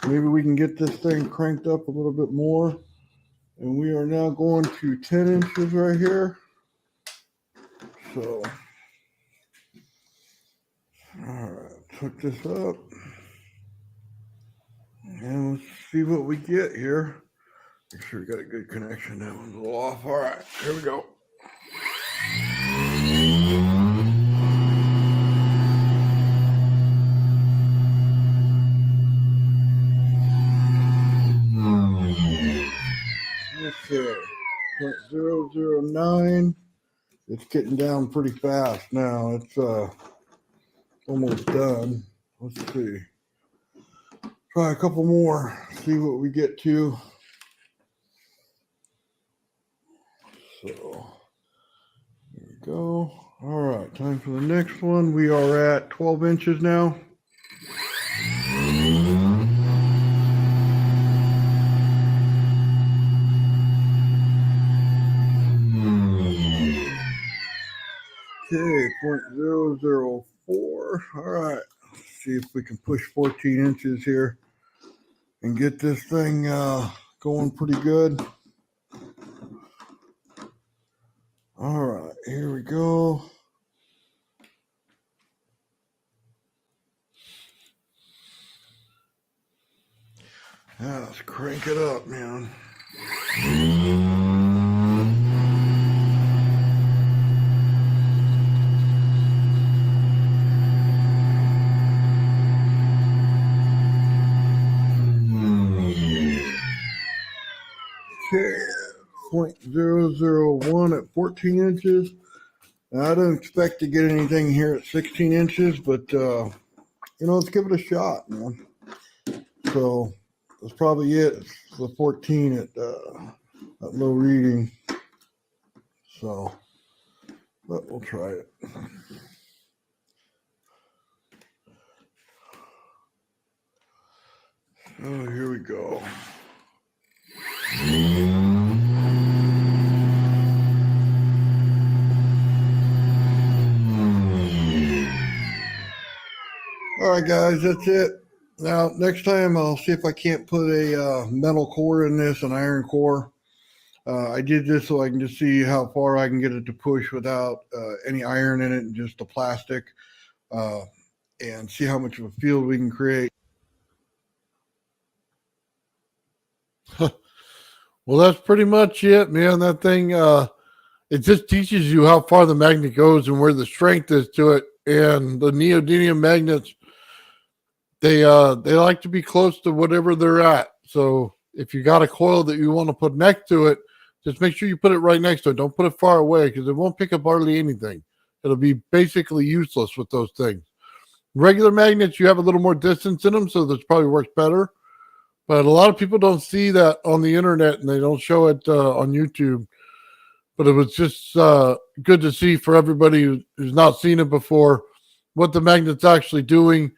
Maybe we can get this thing cranked up a little bit more. And we are now going to 10 inches right here. So, all right, hook this up. And let's see what we get here. Make sure we got a good connection. That one's a little off. All right, here we go. Okay, 0.009. It's getting down pretty fast now. It's almost done. Let's see. Try a couple more. See what we get to. So there we go. All right, time for the next one. We are at 12 inches now. Okay, 0.004. All right, let's see if we can push 14 inches here and get this thing going pretty good. All right, here we go. Now let's crank it up, man. 0.001 at 14 inches. Now, I don't expect to get anything here at 16 inches, but, let's give it a shot, man. So that's probably it. It's the 14 at low reading. So, but we'll try it. Oh, here we go. All right, guys, that's it. Now, next time I'll see if I can't put a metal core in this, an iron core. I did this so I can just see how far I can get it to push without any iron in it and just the plastic, and see how much of a field we can create. Well, that's pretty much it, man. That thing, it just teaches you how far the magnet goes and where the strength is to it. And the neodymium magnets, they like to be close to whatever they're at. So if you got a coil that you want to put next to it, just make sure you put it right next to it. Don't put it far away because it won't pick up hardly anything. It'll be basically useless with those things. Regular magnets, you have a little more distance in them, so this probably works better. But a lot of people don't see that on the internet, and they don't show it on YouTube. But it was just good to see for everybody who's not seen it before what the magnet's actually doing.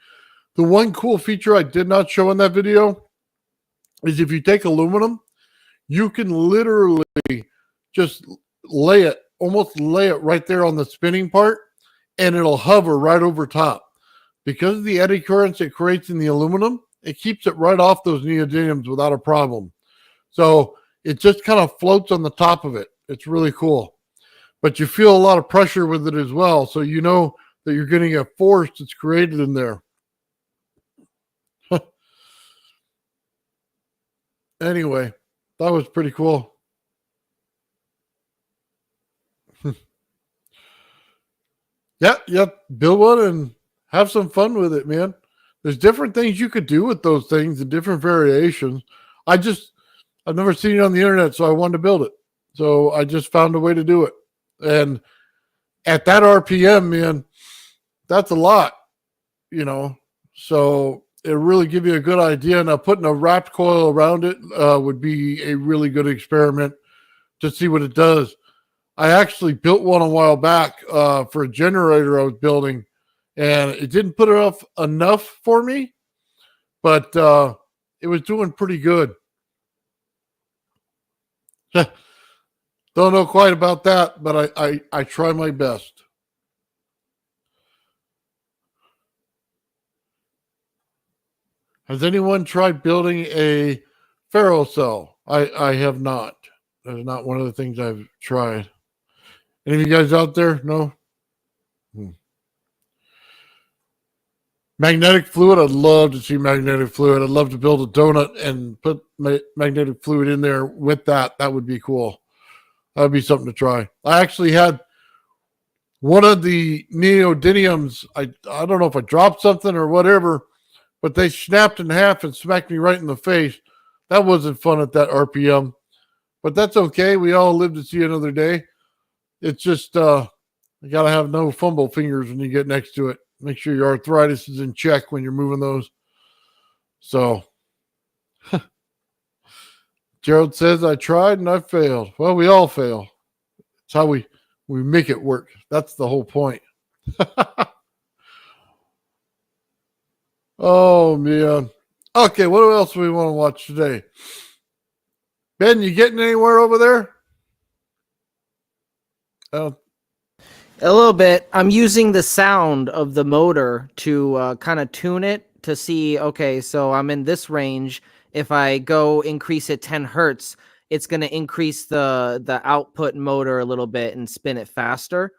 The one cool feature I did not show in that video is if you take aluminum, you can literally just almost lay it right there on the spinning part, and it'll hover right over top. Because of the eddy currents it creates in the aluminum, it keeps it right off those neodymiums without a problem. So it just kind of floats on the top of it. It's really cool. But you feel a lot of pressure with it as well. So you know that you're getting a force that's created in there. Anyway, that was pretty cool. Yep. Build one and have some fun with it, man. There's different things you could do with those things and different variations. I've never seen it on the internet, so I wanted to build it. So I just found a way to do it. And at that RPM, man, that's a lot, So it'll really give you a good idea. Now, putting a wrapped coil around it would be a really good experiment to see what it does. I actually built one a while back for a generator I was building, and it didn't put it off enough for me, but it was doing pretty good. Don't know quite about that, but I try my best. Has anyone tried building a ferro cell? I have not. That's not one of the things I've tried. Any of you guys out there? No? Magnetic fluid? I'd love to see magnetic fluid. I'd love to build a donut and put magnetic fluid in there with that. That would be cool. That would be something to try. I actually had one of the neodymiums. I don't know if I dropped something or whatever, but they snapped in half and smacked me right in the face. That wasn't fun at that RPM, but that's okay. We all live to see another day. It's just you got to have no fumble fingers when you get next to it. Make sure your arthritis is in check when you're moving those. So Gerald says, I tried and I failed. Well, we all fail. It's how we make it work. That's the whole point. Oh, man. Okay, what else do we want to watch today? Ben, you getting anywhere over there? A little bit. I'm using the sound of the motor to kind of tune it to see, okay, so I'm in this range. If I go increase it 10 hertz, it's going to increase the output motor a little bit and spin it faster.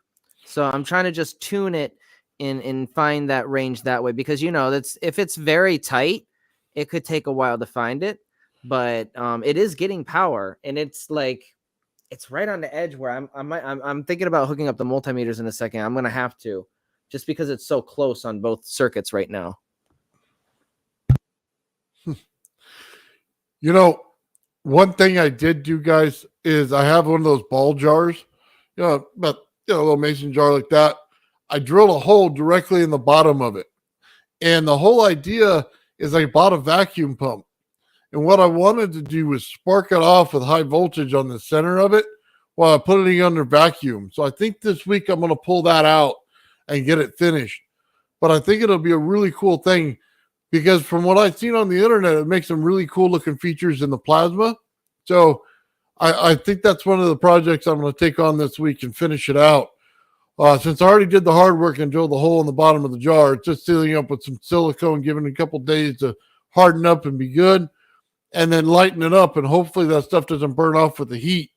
So I'm trying to just tune it and find that range that way, because that's, if it's very tight, it could take a while to find it, but it is getting power, and it's like it's right on the edge where I'm thinking about hooking up the multimeters in a second. I'm gonna have to, just because it's so close on both circuits right now. one thing I did do, guys, is I have one of those ball jars, about a little mason jar like that. I drilled a hole directly in the bottom of it. And the whole idea is I bought a vacuum pump. And what I wanted to do was spark it off with high voltage on the center of it while I put it under vacuum. So I think this week I'm going to pull that out and get it finished. But I think it'll be a really cool thing because from what I've seen on the internet, it makes some really cool looking features in the plasma. So I think that's one of the projects I'm going to take on this week and finish it out. Since I already did the hard work and drilled the hole in the bottom of the jar, it's just sealing up with some silicone, giving it a couple days to harden up and be good, and then lighten it up, and hopefully that stuff doesn't burn off with the heat.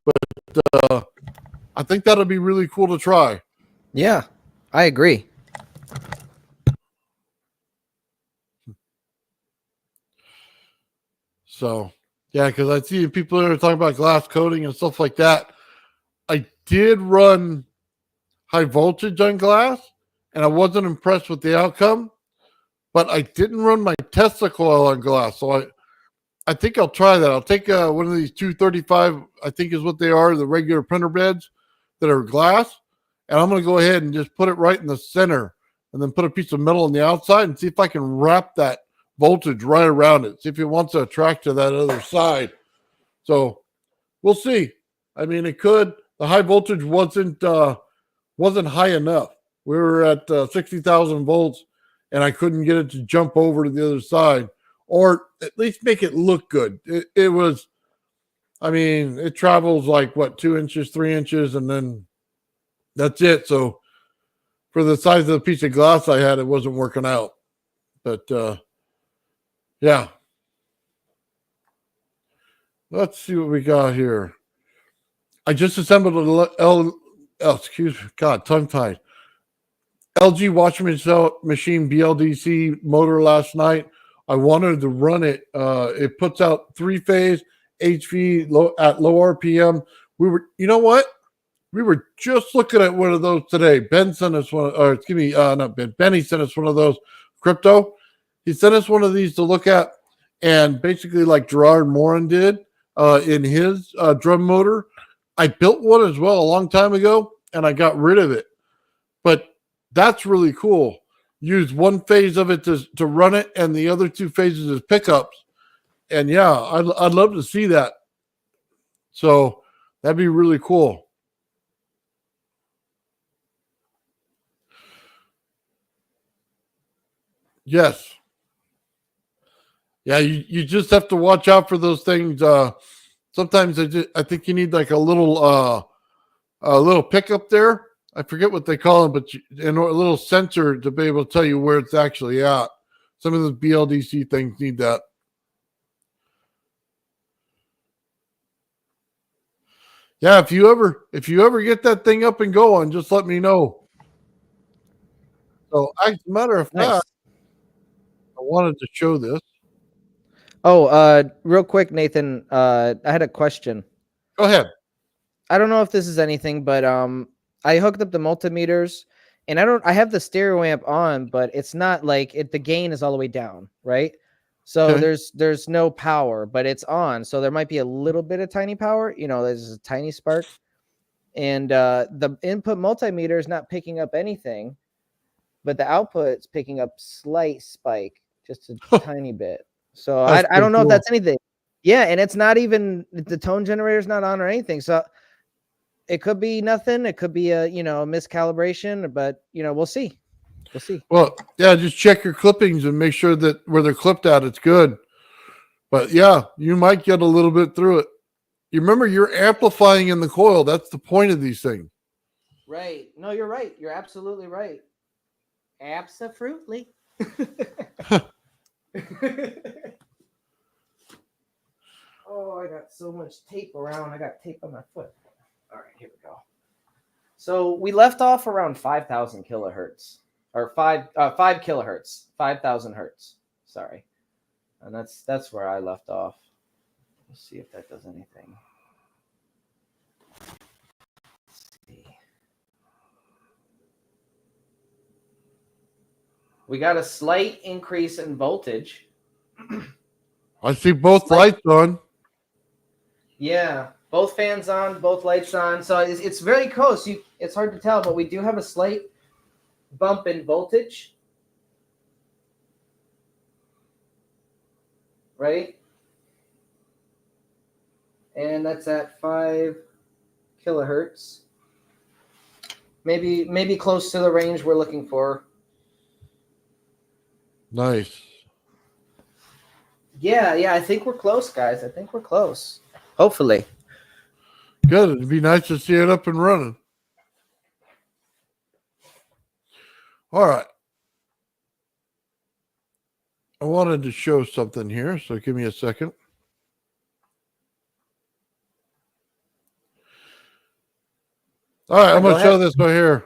But I think that'll be really cool to try. Yeah, I agree. So, yeah, because I see people that are talking about glass coating and stuff like that. I did run high voltage on glass, and I wasn't impressed with the outcome, but I didn't run my Tesla coil on glass. So I think I'll try that. I'll take one of these 235, I think is what they are, the regular printer beds that are glass, and I'm going to go ahead and just put it right in the center and then put a piece of metal on the outside and see if I can wrap that voltage right around it, see if it wants to attract to that other side. So we'll see. I mean, it could. The high voltage wasn't high enough. We were at 60,000 volts, and I couldn't get it to jump over to the other side, or at least make it look good. It was, I mean, it travels like, 2 inches, 3 inches, and then that's it. So for the size of the piece of glass I had, it wasn't working out. But, yeah. Let's see what we got here. I just assembled tongue-tied. LG washing machine BLDC motor last night. I wanted to run it. It puts out 3-phase HV at low RPM. You know what? We were just looking at one of those today. Ben sent us one, or excuse me, not Ben. Benny sent us one of those crypto. He sent us one of these to look at, and basically like Gerard Morin did in his drum motor. I built one as well a long time ago, and I got rid of it. But that's really cool. Use one phase of it to run it, and the other 2 phases as pickups. And yeah, I'd love to see that. So that'd be really cool. Yes. Yeah, you just have to watch out for those things. Sometimes I think you need like a little pickup there. I forget what they call them, but a little sensor to be able to tell you where it's actually at. Some of the BLDC things need that. Yeah, if you ever get that thing up and going, just let me know. So, as a matter of fact, I wanted to show this. Oh, real quick, Nathan, I had a question. Go ahead. I don't know if this is anything, but I hooked up the multimeters, and I have the stereo amp on, but it's not like the gain is all the way down, right? So Okay. there's no power, but it's on. So there might be a little bit of tiny power, there's a tiny spark. And the input multimeter is not picking up anything, but the output's picking up slight spike, just a tiny bit. So I don't know if that's anything. Yeah, and it's not even, the tone generator's not on or anything. So it could be nothing. It could be a miscalibration, but we'll see. We'll see. Well, yeah, just check your clippings and make sure that where they're clipped at, it's good. But yeah, you might get a little bit through it. You remember, you're amplifying in the coil. That's the point of these things. Right. No, you're right. You're absolutely right. Absolutely. Oh, I got so much tape around. I got tape on my foot. All right, here we go. So we left off around 5,000 kilohertz, or 5 kilohertz, 5,000 hertz. Sorry, and that's where I left off. Let's see if that does anything. Let's see. We got a slight increase in voltage. I see both lights on. Yeah, both fans on, both lights on. So it's very close. It's hard to tell, but we do have a slight bump in voltage. Right? And that's at 5 kilohertz. Maybe close to the range we're looking for. Nice. Yeah, I think we're close, guys. I think we're close. Hopefully. Good. It'd be nice to see it up and running. All right. I wanted to show something here, so give me a second. All right, I'm going to show this right here.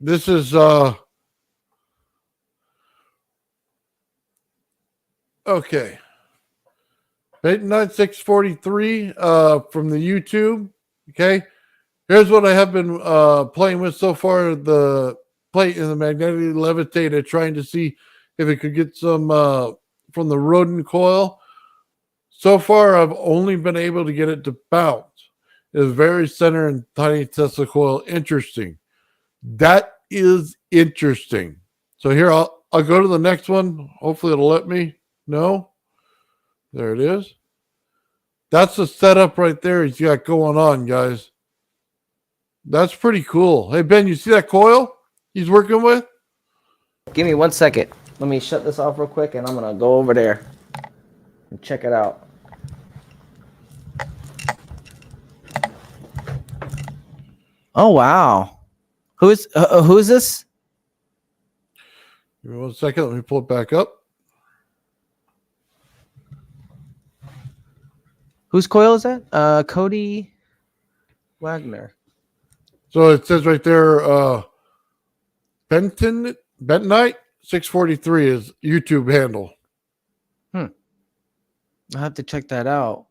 This is okay. Bentonite 643 from the YouTube. Okay. Here's what I have been playing with so far. The plate and the magnetically levitated, trying to see if it could get some from the Rodin coil. So far, I've only been able to get it to bounce. It is very center and tiny Tesla coil. Interesting. That is interesting. So here, I'll go to the next one. Hopefully it'll let me. No. There it is. That's the setup right there he's got going on, guys. That's pretty cool. Hey, Ben, you see that coil he's working with? Give me 1 second. Let me shut this off real quick, and I'm going to go over there and check it out. Oh, wow. Who is this? Give me 1 second. Let me pull it back up. Whose coil is that? Cody Wagner. So it says right there, Bentonite 643 is YouTube handle. I'll have to check that out.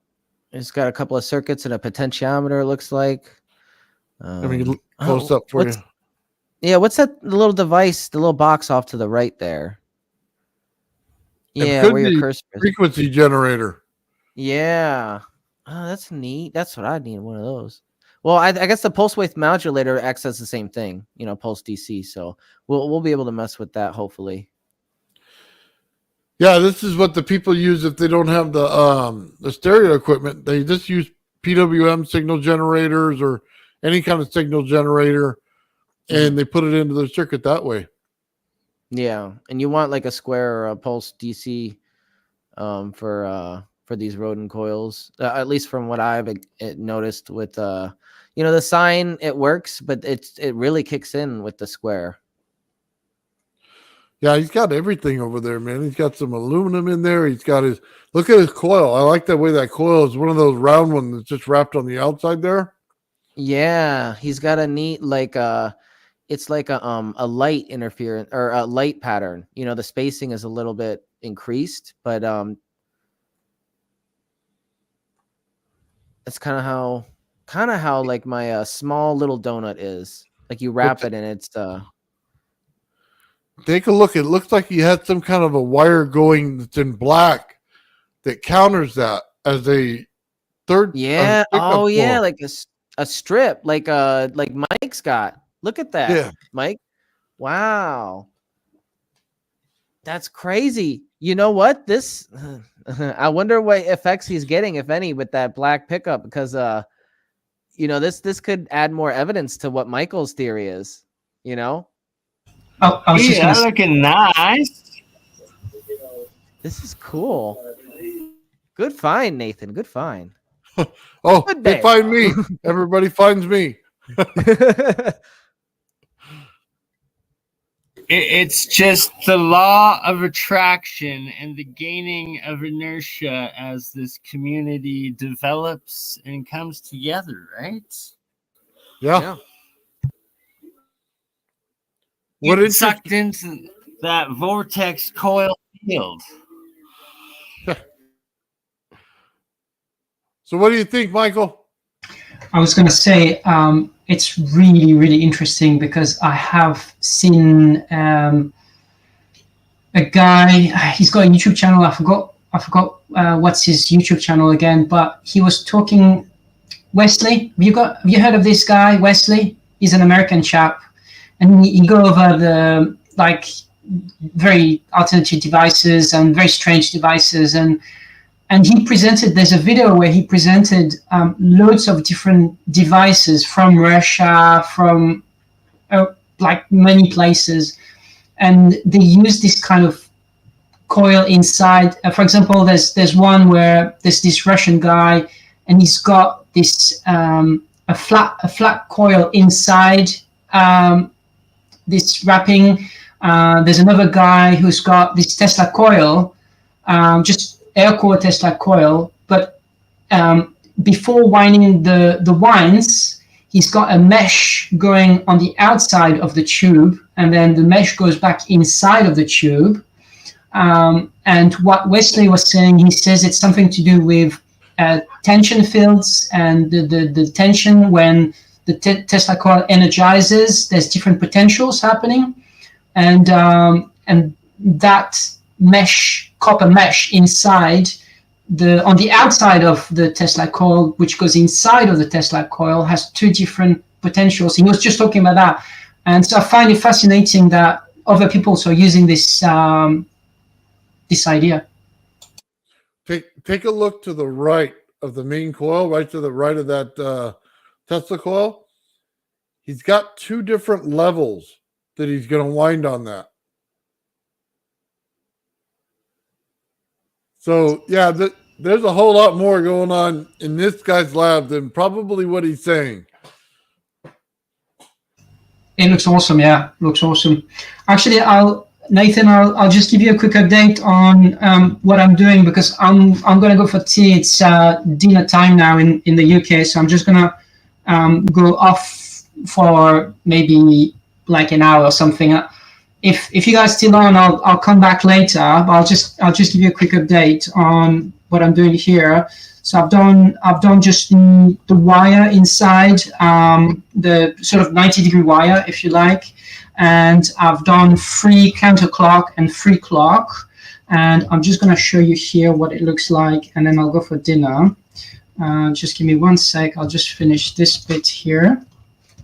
It's got a couple of circuits and a potentiometer, it looks like. Let me close up for you. Yeah, what's that little device, the little box off to the right there? Yeah, where your cursor is. Frequency generator. Yeah. Oh, that's neat. That's what I need, one of those. Well, I guess the pulse width modulator acts as the same thing, pulse DC. So we'll be able to mess with that, hopefully. Yeah, this is what the people use if they don't have the stereo equipment. They just use PWM signal generators or any kind of signal generator, and they put it into the circuit that way. Yeah, and you want like a square or a pulse DC for these Rodin coils, at least from what I've noticed with the sine. It works, but it really kicks in with the square. Yeah, he's got everything over there, man. He's got some aluminum in there. He's got look at his coil. I like the way that coil is one of those round ones that's just wrapped on the outside there. Yeah, he's got a neat it's like a light interference or a light pattern. The spacing is a little bit increased, but it's kind of how like my small little donut is. Like you wrap it and it's take a look. It looks like he had some kind of a wire going that's in black that counters that as a third. Yeah. Oh yeah, like a strip, like Mike's got. Look at that. Yeah, Mike. Wow. That's crazy. You know what? This I wonder what effects he's getting, if any, with that black pickup, because this could add more evidence to what Michael's theory is. Oh, I was just looking nice. This is cool. Good find, Nathan. Good find. Oh, they find me. Everybody finds me. It's just the law of attraction and the gaining of inertia as this community develops and comes together, right? Yeah. What sucked into that vortex coil field. So what do you think, Michael? I was going to say it's really, really interesting because I have seen a guy. He's got a YouTube channel. I I forgot what's his YouTube channel again, but he was talking. Wesley, have you heard of this guy, Wesley? He's an American chap, and he go over the like very alternative devices and very strange devices, and he presented. There's a video where he presented loads of different devices from Russia, from like many places, and they use this kind of coil inside. For example, there's one where there's this Russian guy, and he's got this a flat coil inside this wrapping. There's another guy who's got this Tesla coil, just air core Tesla coil, but before winding the winds, he's got a mesh going on the outside of the tube, and then the mesh goes back inside of the tube. And what Wesley was saying, he says it's something to do with tension fields and the tension when the Tesla coil energizes. There's different potentials happening, and that mesh, copper mesh inside on the outside of the Tesla coil, which goes inside of the Tesla coil, has two different potentials. He was just talking about that, and so I find it fascinating that other people are using this this idea. Take a look to the right of the main coil, right to the right of that Tesla coil. He's got two different levels that he's going to wind on that. So, yeah, there's a whole lot more going on in this guy's lab than probably what he's saying. It looks awesome. Yeah, looks awesome. Actually, Nathan, I'll just give you a quick update on what I'm doing, because I'm going to go for tea. It's dinner time now in the UK, so I'm just going to go off for maybe like an hour or something. If you guys still on, I'll come back later. But I'll just give you a quick update on what I'm doing here. So I've done just the wire inside, the sort of 90-degree wire, if you like. And I've done free counterclock and free clock, and I'm just going to show you here what it looks like, and then I'll go for dinner. Just give me 1 sec. I'll just finish this bit here.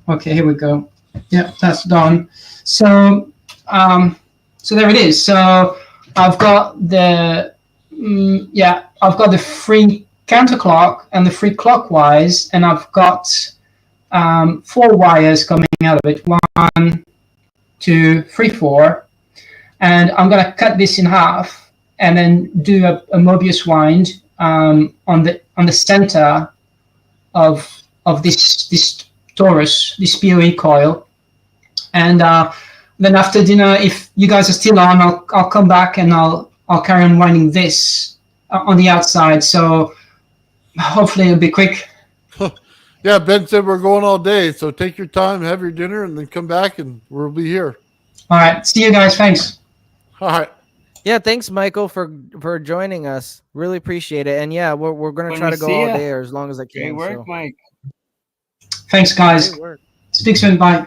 Okay, here we go. Yeah, that's done. So so there it is. So I've got the I've got the free counterclock and the free clockwise, and I've got 4 wires coming out of it. 1, 2, 3, 4, and I'm going to cut this in half and then do a Mobius wind on the center of this torus, this PoE coil, and then after dinner, if you guys are still on, I'll come back and I'll carry on winding this on the outside. So hopefully it'll be quick. Yeah, Ben said we're going all day, so take your time, have your dinner, and then come back, and we'll be here. All right, see you guys. Thanks. All right. Yeah, thanks, Michael, for joining us. Really appreciate it. And yeah, we're gonna try to go all day, or as long as I can. Great work, so. Mike. Thanks, guys. Great work. Speak soon. Bye.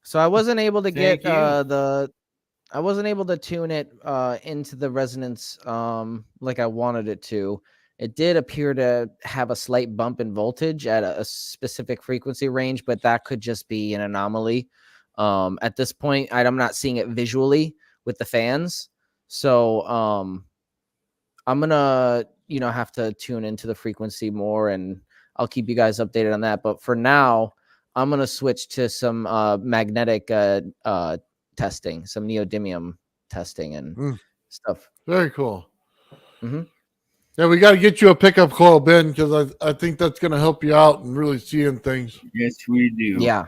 So I wasn't able to get Thank you. I wasn't able to tune it into the resonance like I wanted it to. It did appear to have a slight bump in voltage at a specific frequency range, but that could just be an anomaly. At this point, I'm not seeing it visually with the fans. So I'm gonna, have to tune into the frequency more, and I'll keep you guys updated on that. But for now, I'm gonna switch to some magnetic testing, some neodymium testing and stuff. Very cool. Mm-hmm. Yeah, we got to get you a pickup coil, Ben, because I think that's going to help you out and really seeing things. Yes, we do. Yeah.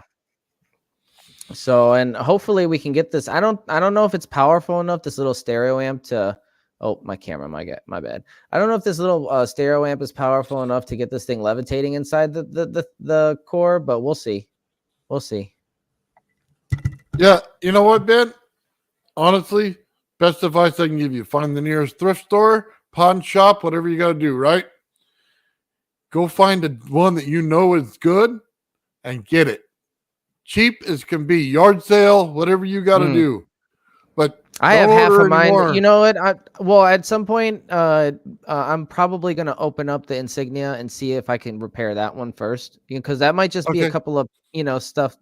So, and hopefully we can get this. I don't know if it's powerful enough, this little stereo amp to. Oh, my camera, my bad. I don't know if this little stereo amp is powerful enough to get this thing levitating inside the core, but we'll see. We'll see. Yeah, you know what, Ben? Honestly, best advice I can give you: find the nearest thrift store, pawn shop, whatever you got to do, right? Go find one that you know is good and get it. Cheap as can be, yard sale, whatever you got to do. But I have Don't half order of mine. anymore. You know what? Well, at some point, I'm probably gonna open up the insignia and see if I can repair that one first, because that might just be a Okay. couple of stuff,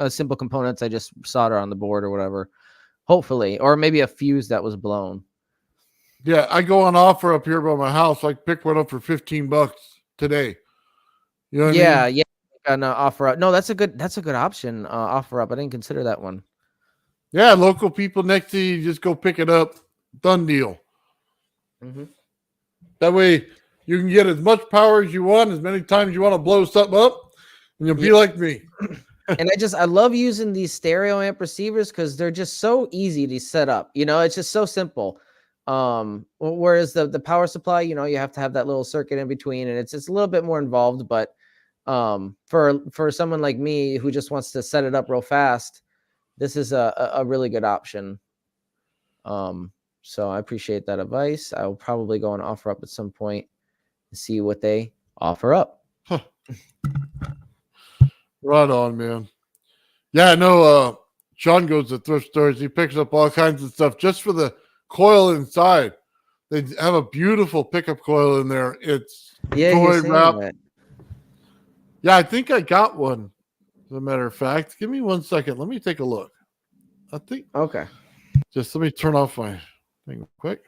simple components I just solder on the board or whatever. Hopefully, or maybe a fuse that was blown. Yeah, I go on offer up here by my house. I picked one up for $15 today. You know what I mean? Yeah. An offer up. No, that's a good option. Offer up. I didn't consider that one. Yeah, local people next to you, just go pick it up. Done deal. Mm-hmm. That way you can get as much power as you want, as many times you want to blow something up, and you'll be like me. And I love using these stereo amp receivers because they're just so easy to set up. It's just so simple. Whereas the power supply, you have to have that little circuit in between, and it's a little bit more involved. But for someone like me who just wants to set it up real fast, this is a really good option. So I appreciate that advice. I will probably go and offer up at some point and see what they offer up. Right on, man. Yeah, I know Sean goes to thrift stores. He picks up all kinds of stuff just for the coil inside. They have a beautiful pickup coil in there. It's toy wrap. Yeah, I think I got one. As a matter of fact, give me 1 second. Let me take a look. I think. Okay. Just let me turn off my thing quick.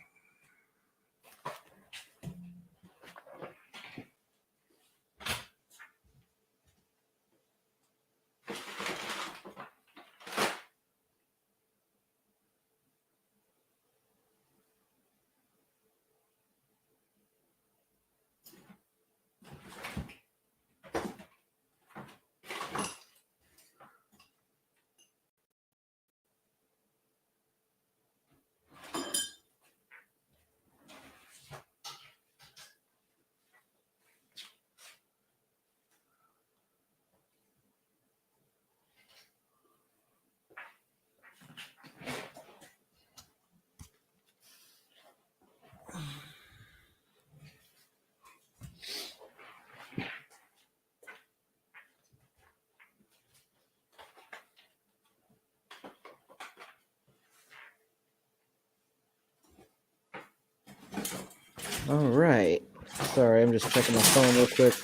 All right. Sorry, I'm just checking my phone real quick.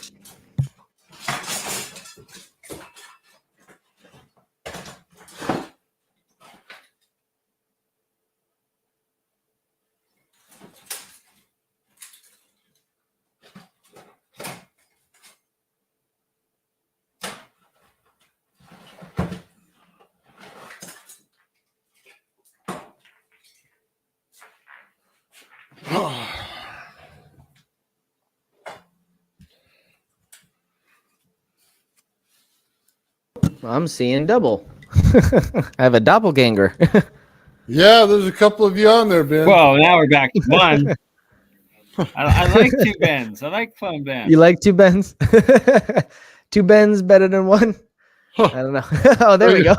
I'm seeing double. I have a doppelganger. Yeah, there's a couple of you on there, Ben. Well, now we're back to one. I like two Bens. I like fun Bens. You like two Bens? Two Bens better than one? I don't know. Oh, there we go.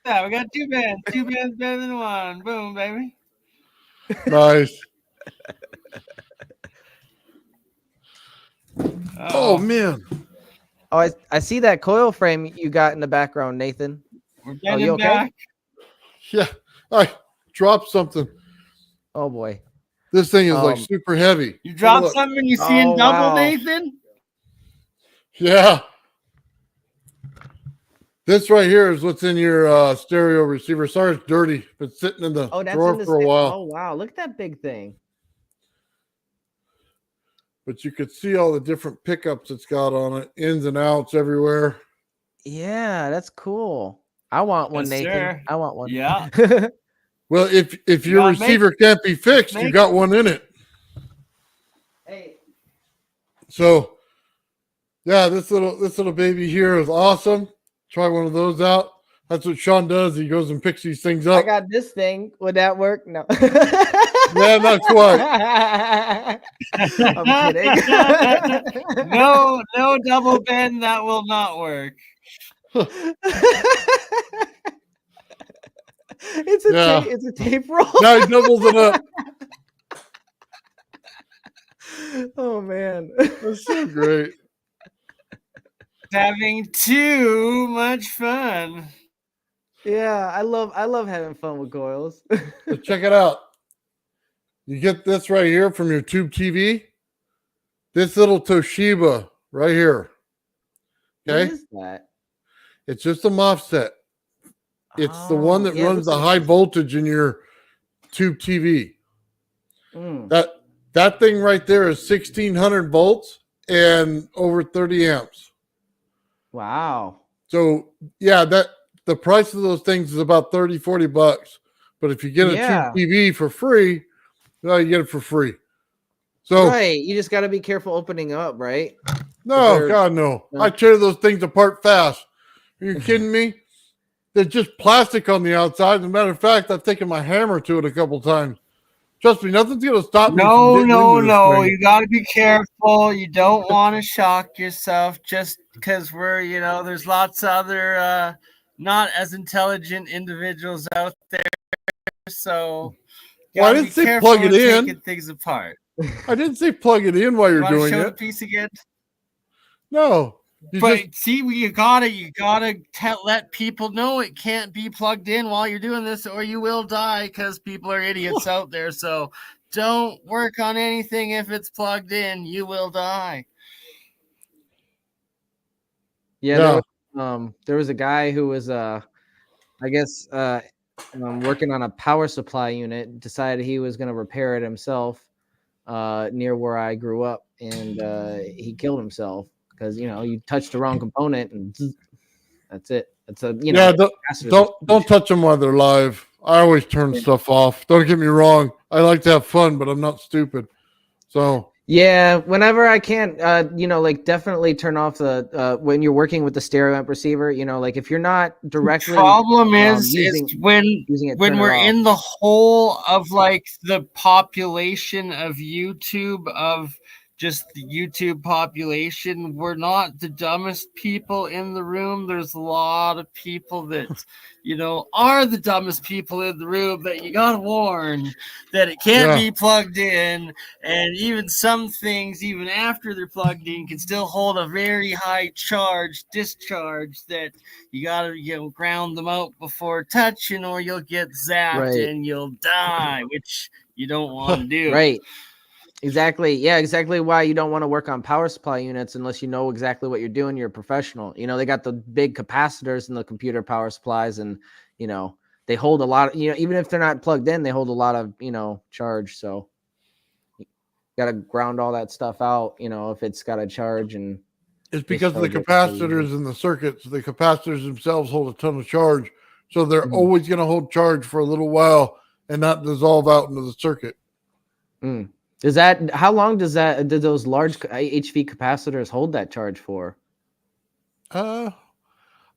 Yeah, we got two Bens. Two Bens better than one. Boom, baby. Nice. Uh-oh. Oh, man. Oh, I see that coil frame you got in the background, Nathan. We're you getting okay? back. Yeah, I dropped something. Oh, boy. This thing is like super heavy. You dropped Look. something you see in double, wow. Nathan? Yeah. This right here is what's in your stereo receiver. Sorry, it's dirty. Been sitting in the drawer for a while. Oh, wow. Look at that big thing. But you could see all the different pickups it's got on it, ins and outs everywhere. Yeah, that's cool. I want one, Yes, Nathan. sir. I want one. Yeah. Well, if your Well, receiver can't be fixed, you got one in it. Hey. So, yeah, this little baby here is awesome. Try one of those out. That's what Sean does. He goes and picks these things up. I got this thing. Would that work? No. Yeah, not quite. I'm kidding. No double bend. That will not work. It's a tape roll. Now he doubles it up. Oh man, that's so great. Having too much fun. Yeah, I love having fun with coils. So check it out. You get this right here from your tube TV. This little Toshiba right here. What Okay. is that? It's just a MOSFET. It's the one Oh, that yeah, it runs looks the like high this. voltage in your tube TV. Mm. That thing right there is 1600 volts and over 30 amps. Wow. So yeah, that the price of those things is about 30, 40 bucks. But if you get a tube Yeah. TV for free, well, you get it for free. So Right. You just got to be careful opening up, right? no, they're- God no. no. I tear those things apart fast. Are you kidding me? They're just plastic on the outside. As a matter of fact, I've taken my hammer to it a couple times. Trust me, nothing's gonna stop me from No, getting no, into this no. thing. You got to be careful. You don't want to shock yourself just because we're, there's lots of other not as intelligent individuals out there. So, Well, I gotta didn't be say careful plug it with in. taking things apart. I didn't say plug it in while You you're want to doing show the it. piece again? No, you But just see, you gotta let people know it can't be plugged in while you're doing this, or you will die because people are idiots out there. So don't work on anything if it's plugged in. You will die. Yeah, yeah. there was a guy who was I guess working on a power supply unit, decided he was going to repair it himself near where I grew up, and he killed himself because you touched the wrong component and that's it. It's a Yeah, don't touch them while they're live. I always turn stuff off. Don't get me wrong. I like to have fun, but I'm not stupid. So Yeah, whenever I can, like definitely turn off the when you're working with the stereo amp receiver. Like if you're not directly Problem is using when it, when turn it we're off. in the whole of like the population of YouTube, of just the YouTube population, we're not the dumbest people in the room. There's a lot of people that are the dumbest people in the room that you gotta warn that it can't be plugged in, and even some things, even after they're plugged in, can still hold a very high discharge that you gotta ground them out before touching, or you'll get zapped and you'll die, which you don't want to do. Right. Exactly. Yeah, exactly why you don't want to work on power supply units unless you know exactly what you're doing. You're a professional. They got the big capacitors in the computer power supplies, and they hold a lot of, even if they're not plugged in, they hold a lot of, charge. So you got to ground all that stuff out, if it's got a charge. And it's because of the capacitors in the circuits. The capacitors themselves hold a ton of charge. So they're always going to hold charge for a little while and not dissolve out into the circuit. How long did those large HV capacitors hold that charge for? I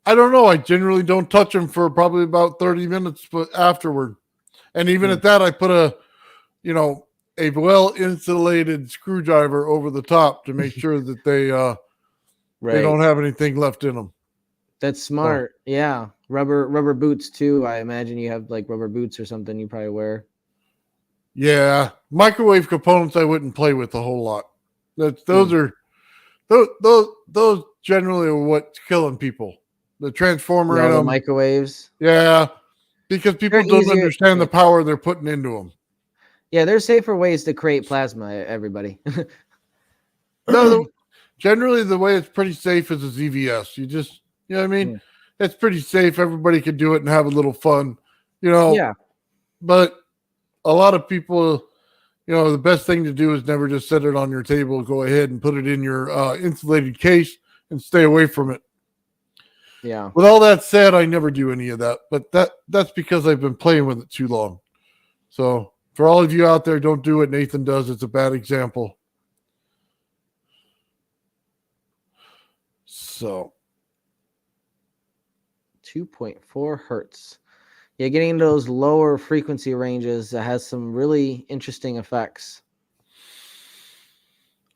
don't know. I generally don't touch them for probably about 30 minutes, but afterward. And even at that, I put a well insulated screwdriver over the top to make sure that they don't have anything left in them. That's smart. So, yeah. Rubber boots too. I imagine you have like rubber boots or something you probably wear. Yeah, microwave components I wouldn't play with a whole lot. Those generally are what's killing people. The transformer in the them, microwaves. Yeah, because people don't understand the power they're putting into them. Yeah, there's safer ways to create plasma. Everybody. No, generally the way it's pretty safe is a ZVS. You just, what I mean? It's pretty safe. Everybody can do it and have a little fun, Yeah. But a lot of people, the best thing to do is never just set it on your table. Go ahead and put it in your insulated case and stay away from it. Yeah. With all that said, I never do any of that, but that's because I've been playing with it too long. So for all of you out there, don't do what Nathan does. It's a bad example. So 2.4 hertz. Yeah, getting into those lower frequency ranges has some really interesting effects.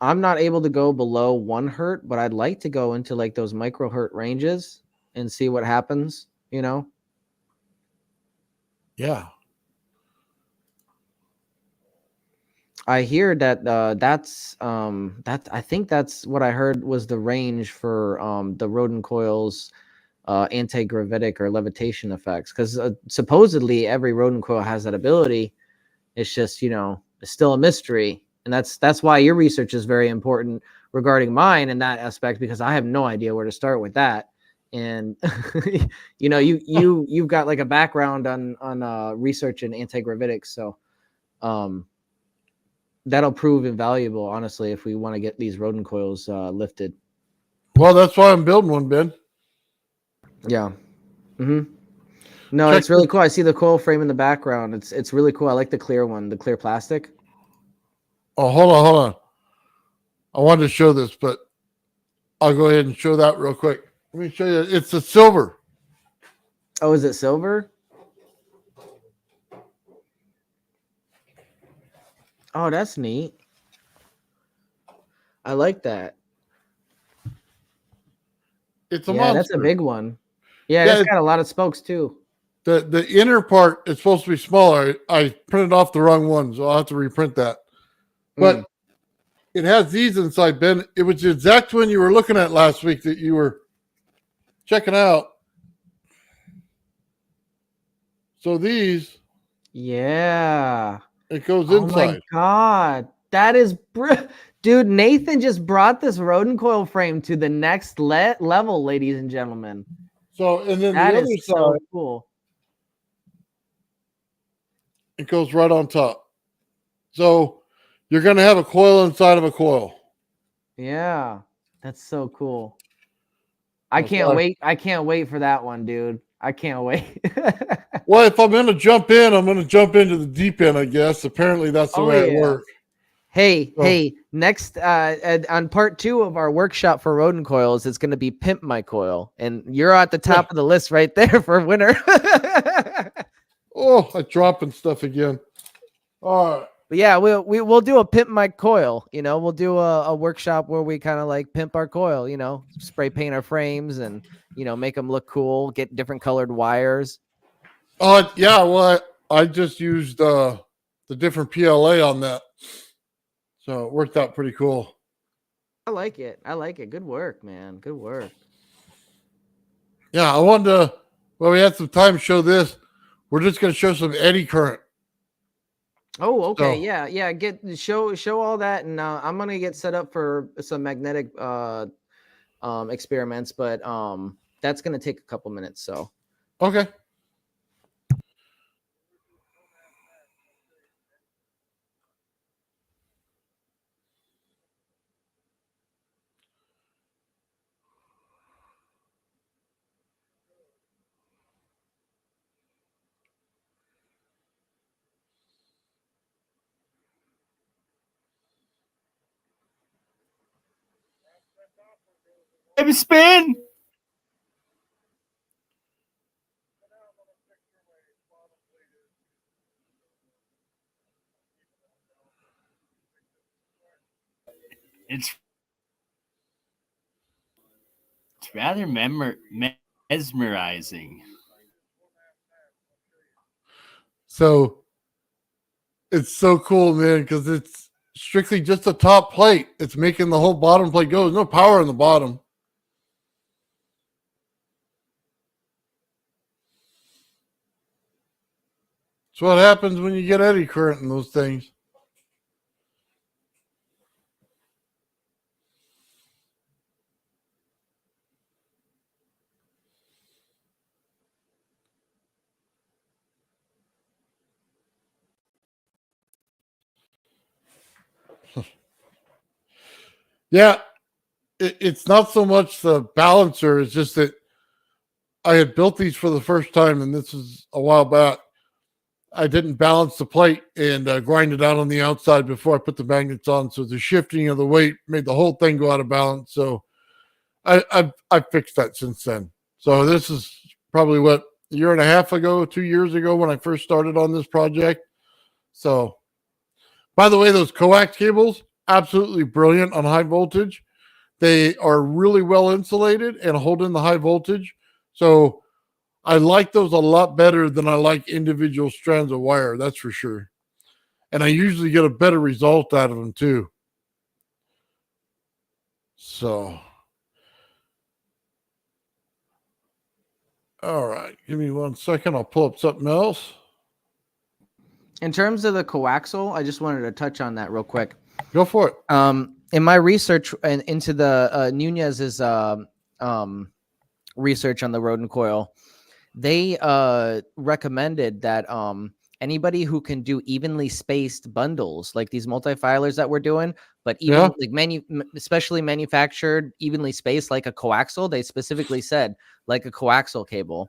I'm not able to go below 1 hertz, but I'd like to go into like those microhertz ranges and see what happens, Yeah. I hear that I think that's what I heard was the range for the Rodin coils anti-gravitic or levitation effects, because supposedly every Rodin coil has that ability. It's just, it's still a mystery. And that's why your research is very important regarding mine in that aspect, because I have no idea where to start with that. And you've got like a background on research in anti-gravitics, so that'll prove invaluable, honestly, if we want to get these Rodin coils lifted. Well, that's why I'm building one, Ben. Yeah. No, it's really cool. I see the coil frame in the background. It's really cool. I like the clear one, the clear plastic. Oh, hold on. I wanted to show this, but I'll go ahead and show that real quick. Let me show you. It's a silver. Oh, is it silver? Oh, that's neat. I like that. It's a monster. That's a big one. Yeah, it's got a lot of spokes too. The inner part is supposed to be smaller. I printed off the wrong one, so I'll have to reprint that. But it has these inside, Ben. It was the exact one you were looking at last week that you were checking out. So these. Yeah. It goes inside. inside. Oh my God. That is dude, Nathan just brought this Rodin coil frame to the next level, ladies and gentlemen. So, and then that the other is side, so cool. It goes right on top. So you're going to have a coil inside of a coil. Yeah. That's so cool. I can't wait. I can't wait for that one, dude. I can't wait. Well, if I'm going to jump in, I'm going to jump into the deep end, I guess. Apparently that's the way it works. Hey, next on part 2 of our workshop for Rodin coils, it's going to be Pimp My Coil. And you're at the top of the list right there for winner. Oh, I'm dropping stuff again. All right. But yeah, we'll do a Pimp My Coil. We'll do a workshop where we kind of like pimp our coil, spray paint our frames and, make them look cool, get different colored wires. Yeah, well, I just used the different PLA on that. So it worked out pretty cool. I like it. Good work, man. Good work. Yeah, I wanted to, we had some time to show this. We're just going to show some eddy current. Oh, okay. So, yeah. Show all that. And I'm going to get set up for some magnetic experiments, but that's going to take a couple minutes. So, okay. Baby spin. It's rather mesmerizing. So it's so cool, man, because it's strictly just a top plate. It's making the whole bottom plate go. There's no power in the bottom. It's what happens when you get eddy current in those things. Yeah, it's not so much the balancer. It's just that I had built these for the first time, and this is a while back. I didn't balance the plate and grind it out on the outside before I put the magnets on. So the shifting of the weight made the whole thing go out of balance. So I fixed that since then. So this is probably a year and a half ago, 2 years ago when I first started on this project. So, by the way, those coax cables, absolutely brilliant on high voltage. They are really well insulated and hold in the high voltage. So I like those a lot better than I like individual strands of wire. That's for sure. And I usually get a better result out of them too. So All right, give me 1 second. I'll pull up something else. In terms of the coaxial, I just wanted to touch on that real quick. Go for it. In my research into the Nunez's research on the Rodin coil, they recommended that anybody who can do evenly spaced bundles like these multifilers that we're doing, but even like especially manufactured evenly spaced like a coaxial, they specifically said like a coaxial cable,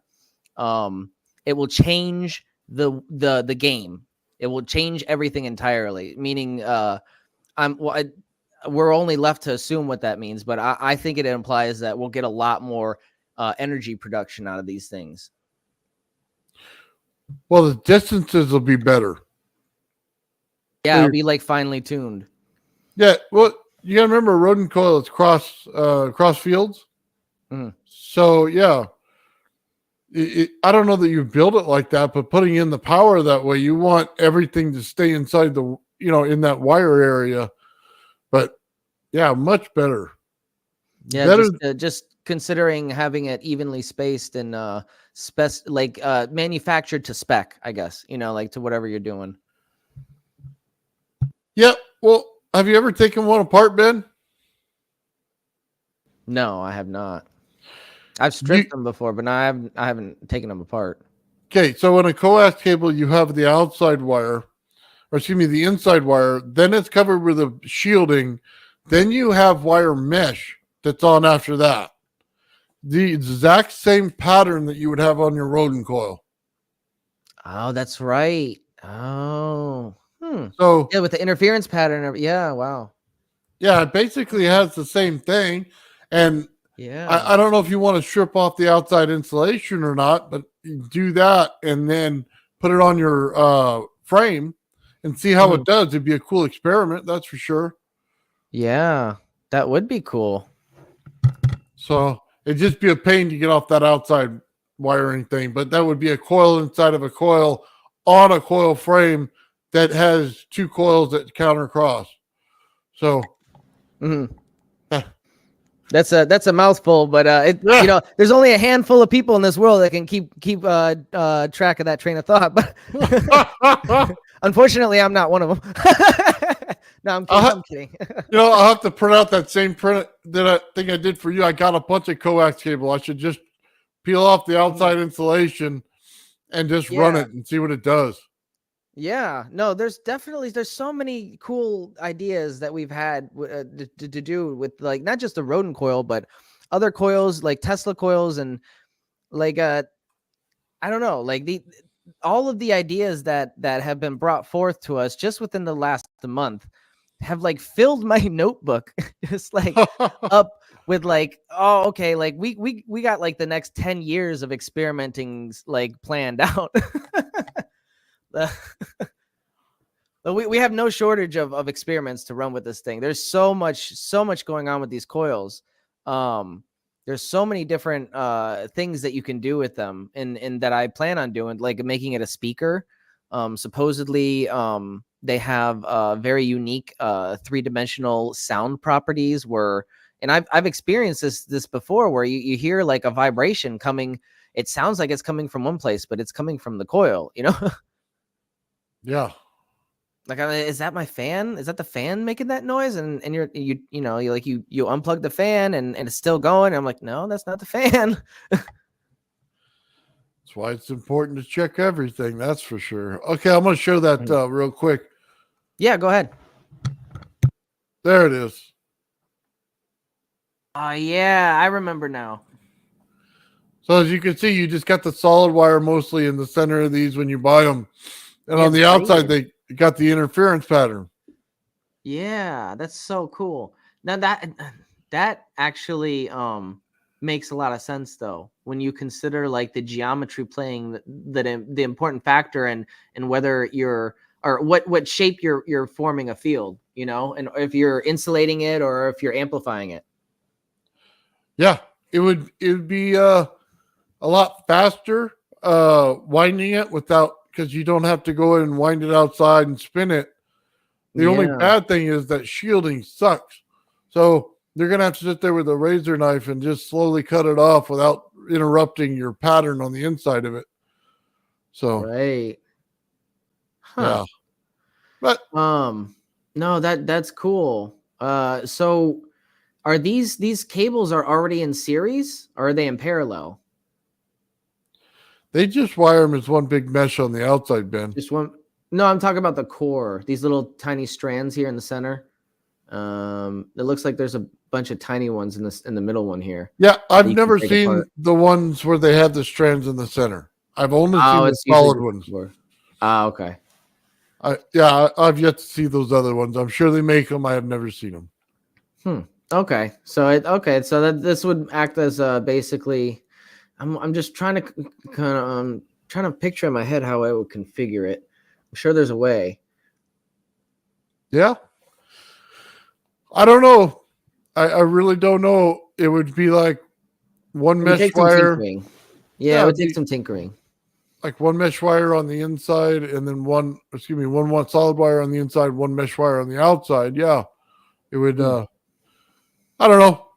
it will change the game. It will change everything entirely. Meaning, we're only left to assume what that means, but I think it implies that we'll get a lot more energy production out of these things. Well, the distances will be better. Yeah, it'll be like finely tuned. Yeah, well, you gotta remember Rodin coil is cross fields. Mhm. So yeah, I don't know that you build it like that, but putting in the power that way, you want everything to stay inside the in that wire area. But yeah, much better. Yeah, better. just considering having it evenly spaced and manufactured to spec, I guess, like to whatever you're doing. Yeah. Well, have you ever taken one apart, Ben? No, I have not. I've stripped them before, but I haven't taken them apart. Okay, so in a coax cable, you have the outside wire, or excuse me, the inside wire. Then it's covered with a shielding. Then you have wire mesh that's on after that. The exact same pattern that you would have on your Rodin coil. Oh, that's right. Oh, So yeah, with the interference pattern. Yeah, wow. Yeah, it basically has the same thing. And yeah, I don't know if you want to strip off the outside insulation or not, but you do that and then put it on your frame and see how it does. It'd be a cool experiment, that's for sure. Yeah, that would be cool. So it'd just be a pain to get off that outside wiring thing, but that would be a coil inside of a coil on a coil frame that has two coils that counter cross. So that's a mouthful, but there's only a handful of people in this world that can keep track of that train of thought. But unfortunately, I'm not one of them. No, I'm kidding. I'll have to print out that same print that I think I did for you. I got a bunch of coax cable. I should just peel off the outside insulation and just run it and see what it does. Yeah, no, there's so many cool ideas that we've had to do with, like, not just the Rodin coil, but other coils like Tesla coils and like I don't know, like all of the ideas that have been brought forth to us just within the last month have like filled my notebook just like up with like, oh, okay, like we got like the next 10 years of experimenting like planned out. We have no shortage of experiments to run with this thing. There's so much going on with these coils. There's so many different things that you can do with them, and that I plan on doing, like making it a speaker. Supposedly, they have very unique 3-dimensional sound properties and I've experienced this before, where you hear like a vibration coming. It sounds like it's coming from one place, but it's coming from the coil, Yeah. Like, is that my fan? Is that the fan making that noise? And you unplug the fan and it's still going. I'm like, no, that's not the fan. That's why it's important to check everything. That's for sure. Okay, I'm going to show that real quick. Yeah, go ahead. There it is. Oh, yeah, I remember now. So as you can see, you just got the solid wire mostly in the center of these when you buy them. And on the outside, they got the interference pattern. Yeah, that's so cool. Now that actually makes a lot of sense, though, when you consider like the geometry playing the important factor and whether what shape you're forming a field, and if you're insulating it or if you're amplifying it. Yeah, it would be a lot faster winding it because you don't have to go in and wind it outside and spin it. The only bad thing is that shielding sucks. So They're going to have to sit there with a razor knife and just slowly cut it off without interrupting your pattern on the inside of it. So, Right. yeah. Huh. But No, that's cool. So are these cables are already in series or are they in parallel? they just wire them as one big mesh on the outside, Ben. Just one. No, I'm talking about the core. These little tiny strands here in the center. It looks like there's a bunch of tiny ones in the middle one here. Yeah, that I've you can never take seen apart. the ones where they have the strands in the center. I've only seen Oh, the it's usually solid just ones. the core. Ah, okay. I've yet to see those other ones. I'm sure they make them. I have never seen them. Okay. So that this would act as basically. I'm just trying to kind of trying to picture in my head how I would configure it. I'm sure there's a way. Yeah. I don't know. I really don't know. It would be like one It would mesh take some wire. tinkering. Yeah, Yeah, it would it'd take be some tinkering. like one mesh wire on the inside and then one solid wire on the inside, one mesh wire on the outside. Yeah. It would I don't know.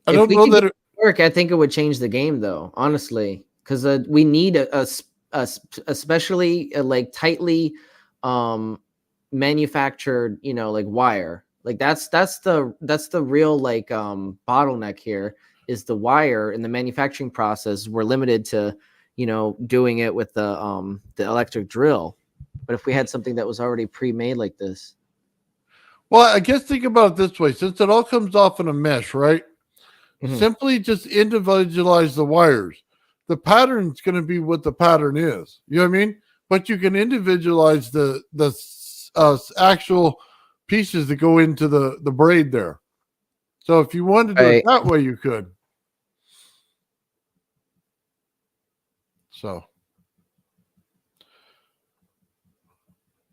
I If don't we know could that get it to work, I think it would change the game, though. Honestly, because we need especially like tightly manufactured, like wire. Like that's the real like bottleneck here is the wire in the manufacturing process. We're limited to doing it with the electric drill. But if we had something that was already pre-made like this, well, I guess think about it this way. Since it all comes off in a mesh, right? Mhm. Simply just individualize the wires. The pattern's going to be what the pattern is. You know what I mean? But you can individualize the actual pieces that go into the braid there. So if you wanted to do it Right. that way, you could. So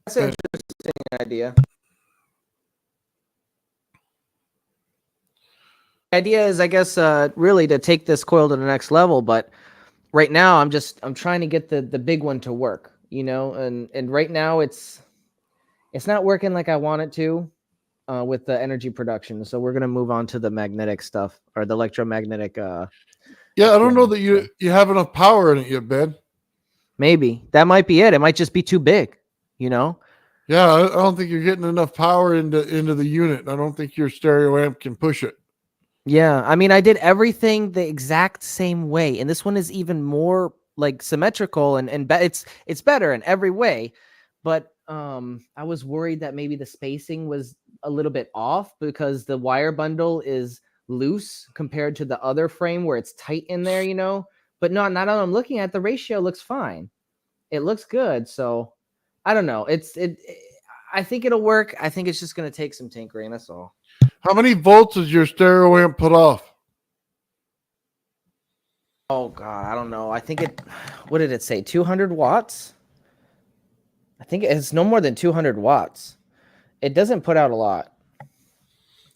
That's an interesting idea. The idea is, I guess, really to take this coil to the next level. But right now, I'm trying to get the big one to work, and right now it's not working like I want it to with the energy production. So we're gonna move on to the magnetic stuff or the electromagnetic. yeah, I don't know that so you have enough power in it yet, Ben. maybe that might be it. It might just be too big, you know. Yeah, I don't think you're getting enough power into the unit. I don't think your stereo amp can push it. Yeah, I mean, I did everything the exact same way, and this one is even more like symmetrical and it's better in every way. But I was worried that maybe the spacing was a little bit off because the wire bundle is loose compared to the other frame where it's tight in there, But no, not all I'm looking at, the ratio looks fine. It looks good, so I don't know. I think it'll work. I think it's just gonna take some tinkering. That's all. How many volts does your stereo amp put off? Oh God, I don't know. I think what did it say? 200 watts? I think it's no more than 200 watts. It doesn't put out a lot.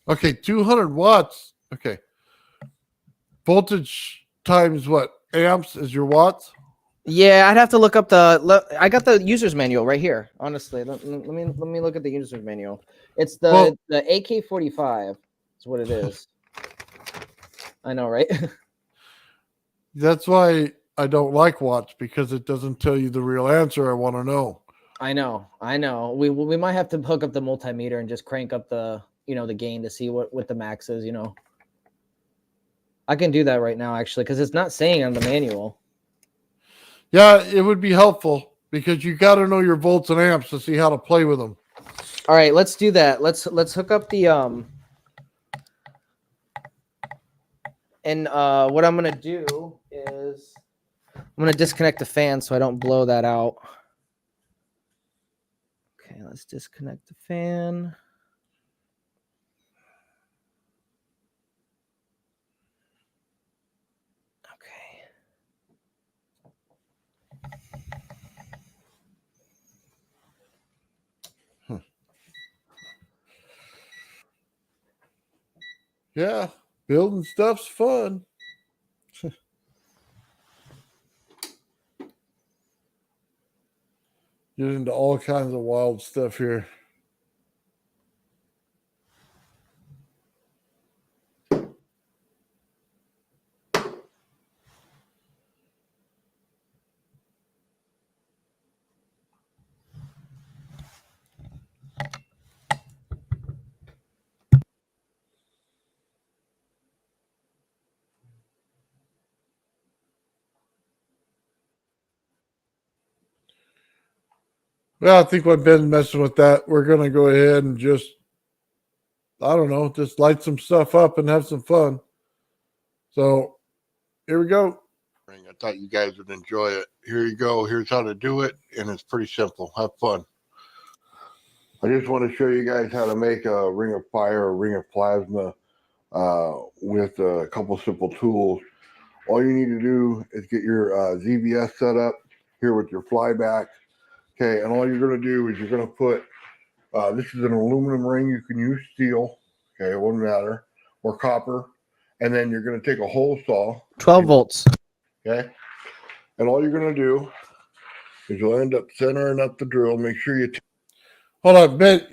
Okay, 200 watts. Okay. Voltage times what? Amps is your watts? Yeah, I'd have to look up I got the user's manual right here. Honestly, let me look at the user's manual. It's the AK-45 is what it is. I know, right? That's why I don't like watts, because it doesn't tell you the real answer I want to know. I know. We might have to hook up the multimeter and just crank up the the gain to see what the max is. I can do that right now actually because it's not saying on the manual. Yeah, it would be helpful because you got to know your volts and amps to see how to play with them. All right, let's do that. Let's hook up the and what I'm gonna do is I'm gonna disconnect the fan so I don't blow that out. Okay, let's disconnect the fan. Okay. Yeah, building stuff's fun. Get into all kinds of wild stuff here. Well, I think when Ben's messing with that, we're going to go ahead and just, I don't know, just light some stuff up and have some fun. So here we go. I thought you guys would enjoy it. Here you go. Here's how to do it. And it's pretty simple. Have fun. I just want to show you guys how to make a ring of fire, a ring of plasma with a couple simple tools. All you need to do is get your ZVS set up here with your flyback. Okay, and all you're going to do is you're going to put, this is an aluminum ring. You can use steel. Okay, it won't matter. Or copper. And then you're going to take a hole saw. 12 volts. Okay. And all you're going to do is you'll end up centering up the drill. Make sure you. Hold on, Ben.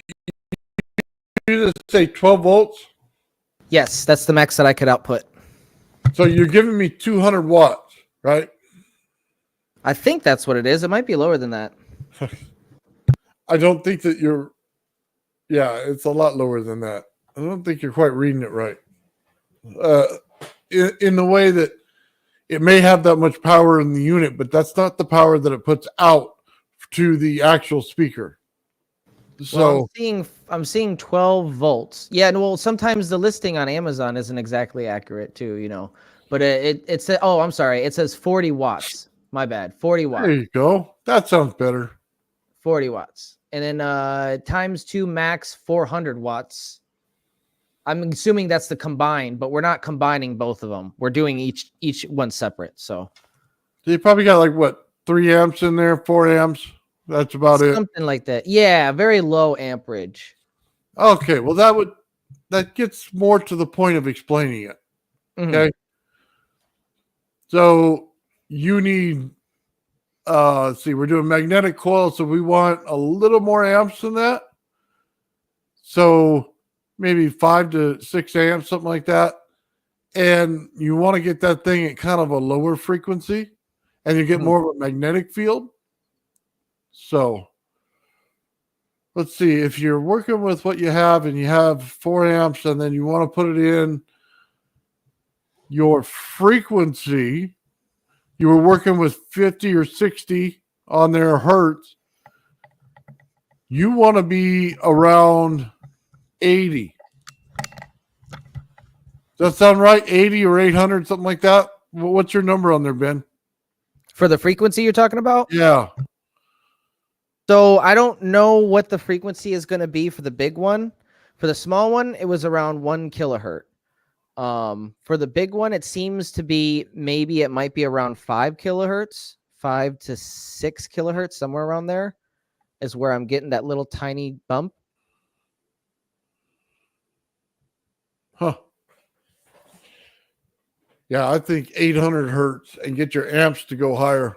You just say 12 volts? Yes, that's the max that I could output. So you're giving me 200 watts, right? I think that's what it is. It might be lower than that. I don't think that you're. Yeah, it's a lot lower than that. I don't think you're quite reading it right. In the way that it may have that much power in the unit, but that's not the power that it puts out to the actual speaker. So well, I'm seeing 12 volts. Yeah, well, sometimes the listing on Amazon isn't exactly accurate too, you know. But it says, oh, I'm sorry, it says 40 watts. My bad, 40 watts. there you go. That sounds better. 40 watts, and then times 2 max 400 watts. I'm assuming that's the combined, but we're not combining both of them. We're doing each one separate. So you probably got like what, 3 amps in there, 4 amps. That's about it. Something like that. Yeah, very low amperage. Okay, well that gets more to the point of explaining it. Okay. So you need let's see, we're doing magnetic coil, so we want a little more amps than that. So maybe 5 to 6 amps, something like that. And you want to get that thing at kind of a lower frequency, and you get more of a magnetic field. So let's see, if you're working with what you have and you have 4 amps and then you want to put it in your frequency, you were working with 50 or 60 on their hertz, you want to be around 80. Does that sound right? 80 or 800, something like that? What's your number on there, Ben? For the frequency you're talking about? Yeah. So I don't know what the frequency is going to be for the big one. For the small one, it was around 1 kilohertz. For the big one, it seems to be, maybe it might be around 5 kilohertz, 5 to 6 kilohertz, somewhere around there is where I'm getting that little tiny bump. Huh. Yeah, I think 800 hertz and get your amps to go higher.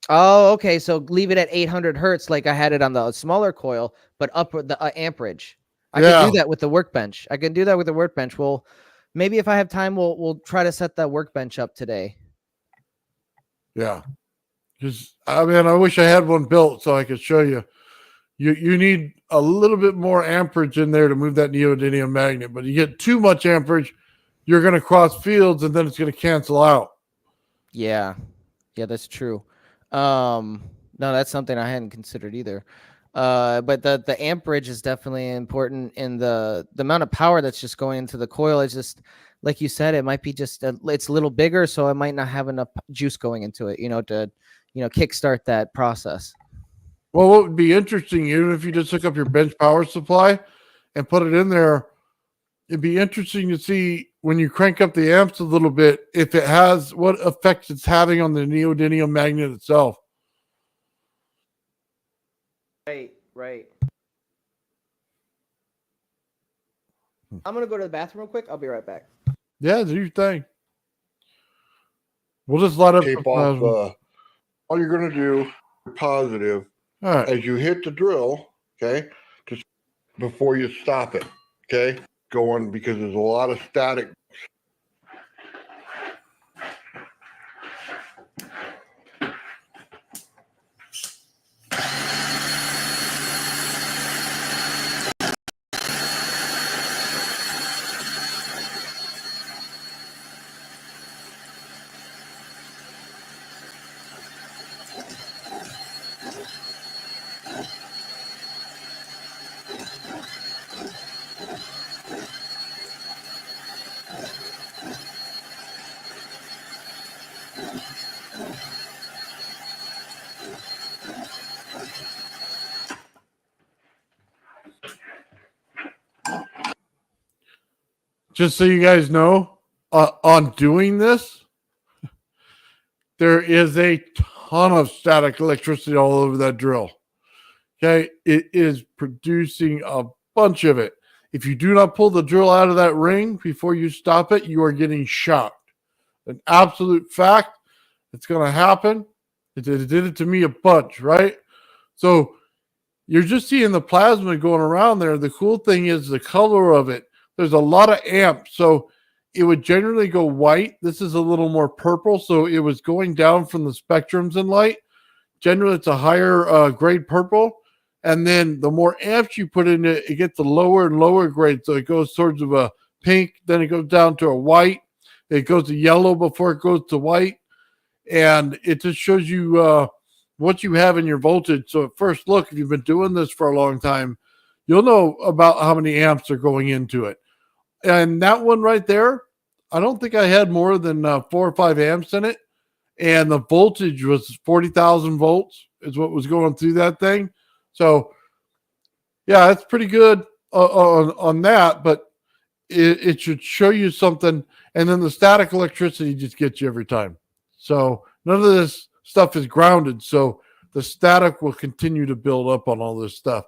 Oh, okay. So leave it at 800 hertz like I had it on the smaller coil, but up the amperage. I can do that with the workbench. Well, maybe if I have time, we'll try to set that workbench up today. Yeah. Because, I mean, I wish I had one built so I could show you. You need a little bit more amperage in there to move that neodymium magnet, but you get too much amperage, you're going to cross fields and then it's going to cancel out. Yeah. Yeah, that's true. No, that's something I hadn't considered either. But the amperage is definitely important, and the amount of power that's just going into the coil is just, like you said, it might be just it's a little bigger, so it might not have enough juice going into it, to kickstart that process. Well, what would be interesting, even if you just took up your bench power supply and put it in there, it'd be interesting to see when you crank up the amps a little bit, if it has what effects it's having on the neodymium magnet itself. Right. I'm going to go to the bathroom real quick. I'll be right back. Yeah, do your thing. We'll just light up tape off. All you're going to do, positive, all right, as you hit the drill, okay, just before you stop it, okay, going, because there's a lot of static. just so you guys know, on doing this, there is a ton of static electricity all over that drill. Okay, it is producing a bunch of it. If you do not pull the drill out of that ring before you stop it, you are getting shocked. An absolute fact. It's going to happen. It did it to me a bunch, right? So you're just seeing the plasma going around there. The cool thing is the color of it. There's a lot of amps. So it would generally go white. This is a little more purple. So it was going down from the spectrums in light. Generally, it's a higher grade purple. And then the more amps you put in it, it gets a lower and lower grade. So it goes towards of a pink. Then it goes down to a white. It goes to yellow before it goes to white. And it just shows you what you have in your voltage. So at first look, if you've been doing this for a long time, you'll know about how many amps are going into it. And that one right there, I don't think I had more than 4 or 5 amps in it. And the voltage was 40,000 volts is what was going through that thing. So, yeah, it's pretty good on that. But it should show you something. And then the static electricity just gets you every time. So none of this stuff is grounded. So the static will continue to build up on all this stuff.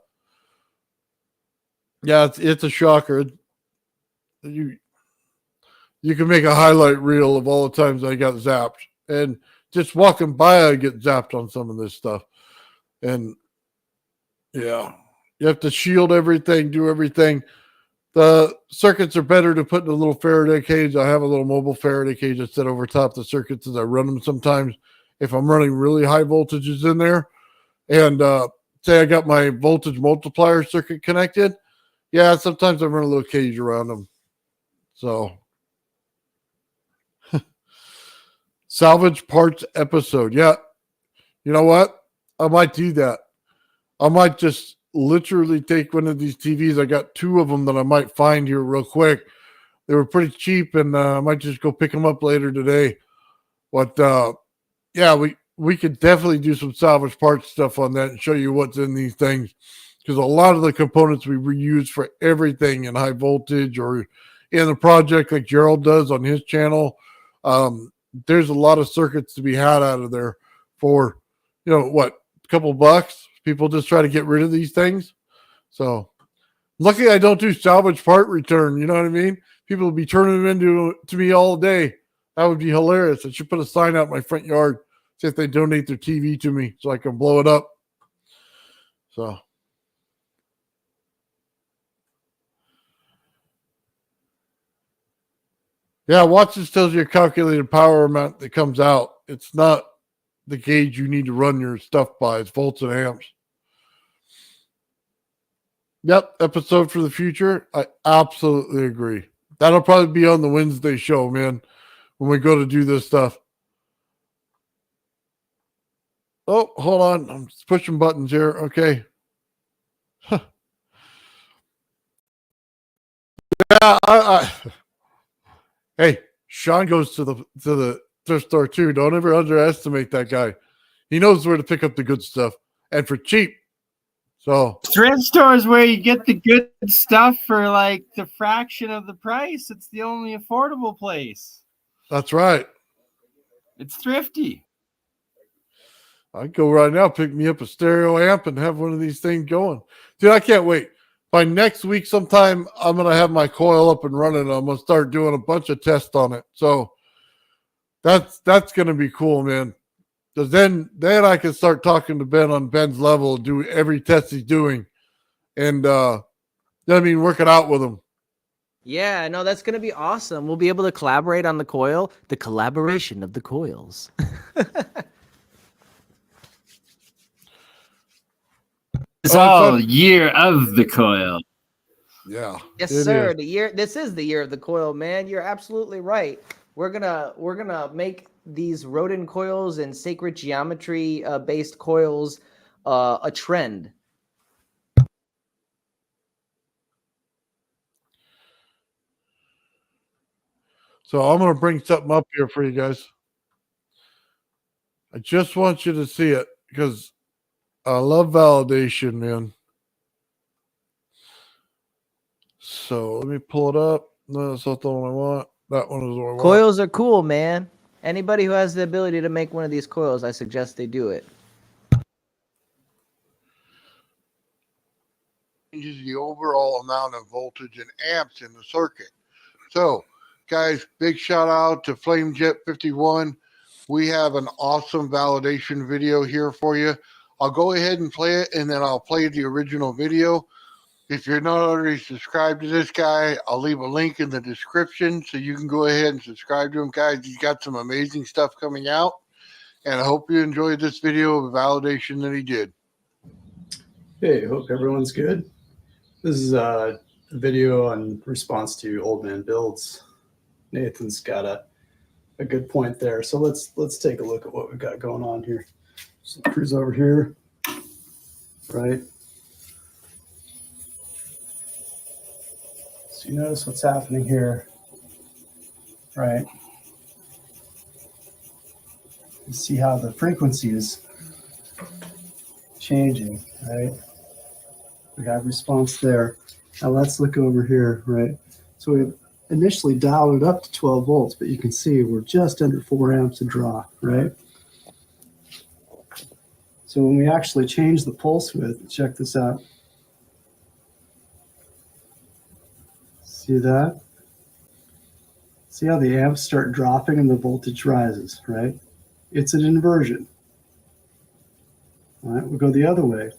Yeah, it's a shocker. You can make a highlight reel of all the times I got zapped. And just walking by, I get zapped on some of this stuff. And yeah, you have to shield everything, do everything. The circuits are better to put in a little Faraday cage. I have a little mobile Faraday cage I set over top the circuits as I run them sometimes. If I'm running really high voltages in there, and say I got my voltage multiplier circuit connected, yeah, sometimes I run a little cage around them. So, salvage parts episode. Yeah, you know what? I might do that. I might just literally take one of these TVs. I got 2 of them that I might find here real quick. They were pretty cheap, and I might just go pick them up later today. But yeah, we could definitely do some salvage parts stuff on that and show you what's in these things, because a lot of the components we reuse for everything in high voltage or in the project like Gerald does on his channel. There's a lot of circuits to be had out of there for, a couple bucks. People just try to get rid of these things. So lucky I don't do salvage part return. You know what I mean? People will be turning them to me all day. That would be hilarious. I should put a sign out in my front yard, see if they donate their TV to me so I can blow it up. So. Yeah, watch this tells you a calculated power amount that comes out. It's not the gauge you need to run your stuff by. It's volts and amps. Yep, episode for the future. I absolutely agree. That'll probably be on the Wednesday show, man, when we go to do this stuff. Oh, hold on. I'm just pushing buttons here. Okay. Huh. Yeah, hey, Sean goes to the thrift store too. Don't ever underestimate that guy. He knows where to pick up the good stuff, and for cheap. So thrift store is where you get the good stuff for like the fraction of the price. It's the only affordable place. That's right. It's thrifty. I'd go right now, pick me up a stereo amp and have one of these things going. Dude, I can't wait. By next week sometime, I'm going to have my coil up and running. I'm going to start doing a bunch of tests on it. So that's going to be cool, man. Because then I can start talking to Ben on Ben's level, do every test he's doing. And work it out with him. Yeah, no, that's going to be awesome. We'll be able to collaborate on the coil, the collaboration of the coils. It's all year of the coil. Yeah. Yes, sir. This is the year of the coil, man. You're absolutely right. We're gonna make these Rodin coils and sacred geometry based coils a trend. So I'm going to bring something up here for you guys. I just want you to see it because I love validation, man. So let me pull it up. No, that's not the one I want. That one is the one I want. Coils are cool, man. Anybody who has the ability to make one of these coils, I suggest they do it. Changes the overall amount of voltage and amps in the circuit. So, guys, big shout out to FlameJet51. We have an awesome validation video here for you. I'll go ahead and play it, and then I'll play the original video. If you're not already subscribed to this guy, I'll leave a link in the description so you can go ahead and subscribe to him, guys. He's got some amazing stuff coming out, and I hope you enjoyed this video of validation that he did. Hey, hope everyone's good. This is a video in response to Old Man Builds. Nathan's got a good point there. So let's take a look at what we've got going on here. So cruise over here, right? So you notice what's happening here, right? You see how the frequency is changing, right? We have response there. Now let's look over here, right? So we initially dialed it up to 12 volts, but you can see we're just under 4 amps of draw, right? So when we actually change the pulse width, check this out. See that? See how the amps start dropping and the voltage rises, right? It's an inversion. All right, we'll go the other way.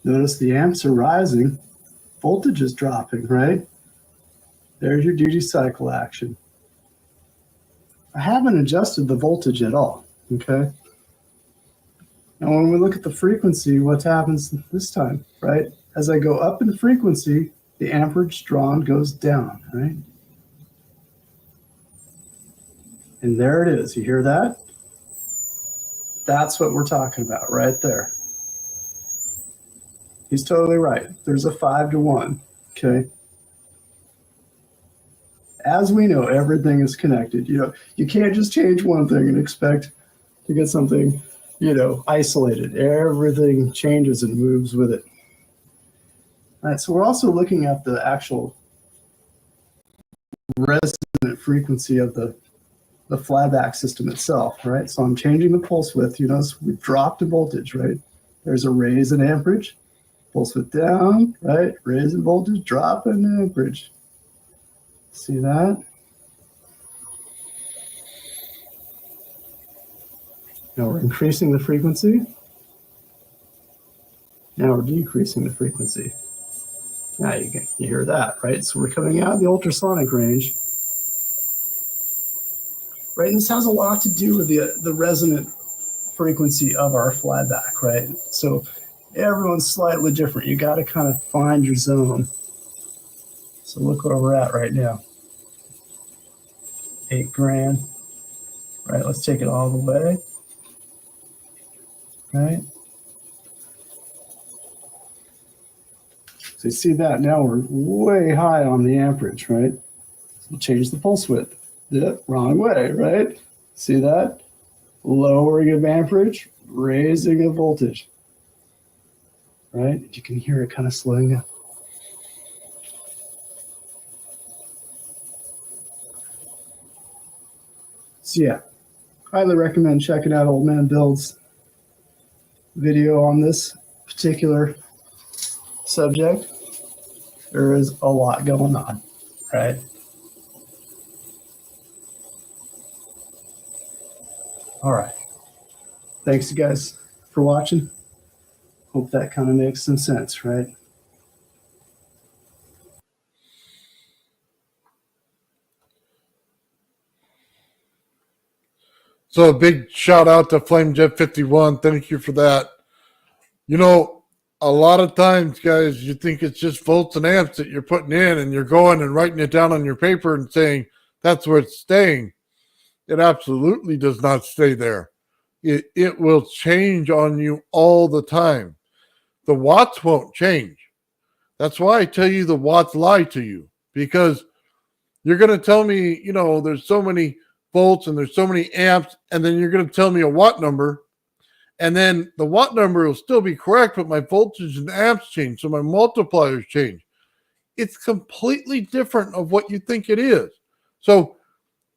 Notice the amps are rising, voltage is dropping, right? There's your duty cycle action. I haven't adjusted the voltage at all, okay? Now when we look at the frequency, what happens this time, right? As I go up in frequency, the amperage drawn goes down, right? And there it is, you hear that? That's what we're talking about right there. He's totally right. There's a 5-to-1, okay? As we know, everything is connected. You know, you can't just change one thing and expect to get something, you know, isolated. Everything changes and moves with it. All right, so we're also looking at the actual resonant frequency of the flyback system itself, right? So I'm changing the pulse width. You notice we've dropped the voltage, right? There's a raise in amperage. Pulse width down, right? Raise in voltage, drop in amperage. See that? Now we're increasing the frequency. Now we're decreasing the frequency. Now you hear that, right? So we're coming out of the ultrasonic range. Right, and this has a lot to do with the resonant frequency of our flyback, right? So everyone's slightly different. You got to kind of find your zone. So look where we're at right now. 8 grand. Right, let's take it all the way. Right. So you see that now we're way high on the amperage, right? So we'll change the pulse width. Yep, wrong way, right? See that? Lowering of amperage, raising of voltage. Right? You can hear it kind of slowing down. So yeah, highly recommend checking out Old Man Builds video on this particular subject. There is a lot going on, right? All right. Thanks, you guys, for watching. Hope that kind of makes some sense, right? So a big shout out to FlameJet51. Thank you for that. You know, a lot of times, guys, you think it's just volts and amps that you're putting in and you're going and writing it down on your paper and saying that's where it's staying. It absolutely does not stay there. It will change on you all the time. The watts won't change. That's why I tell you the watts lie to you, because you're going to tell me, you know, there's so many volts and there's so many amps, and then you're going to tell me a watt number, and then the watt number will still be correct, but my voltage and amps change, so my multipliers change. it's completely different of what you think it is. So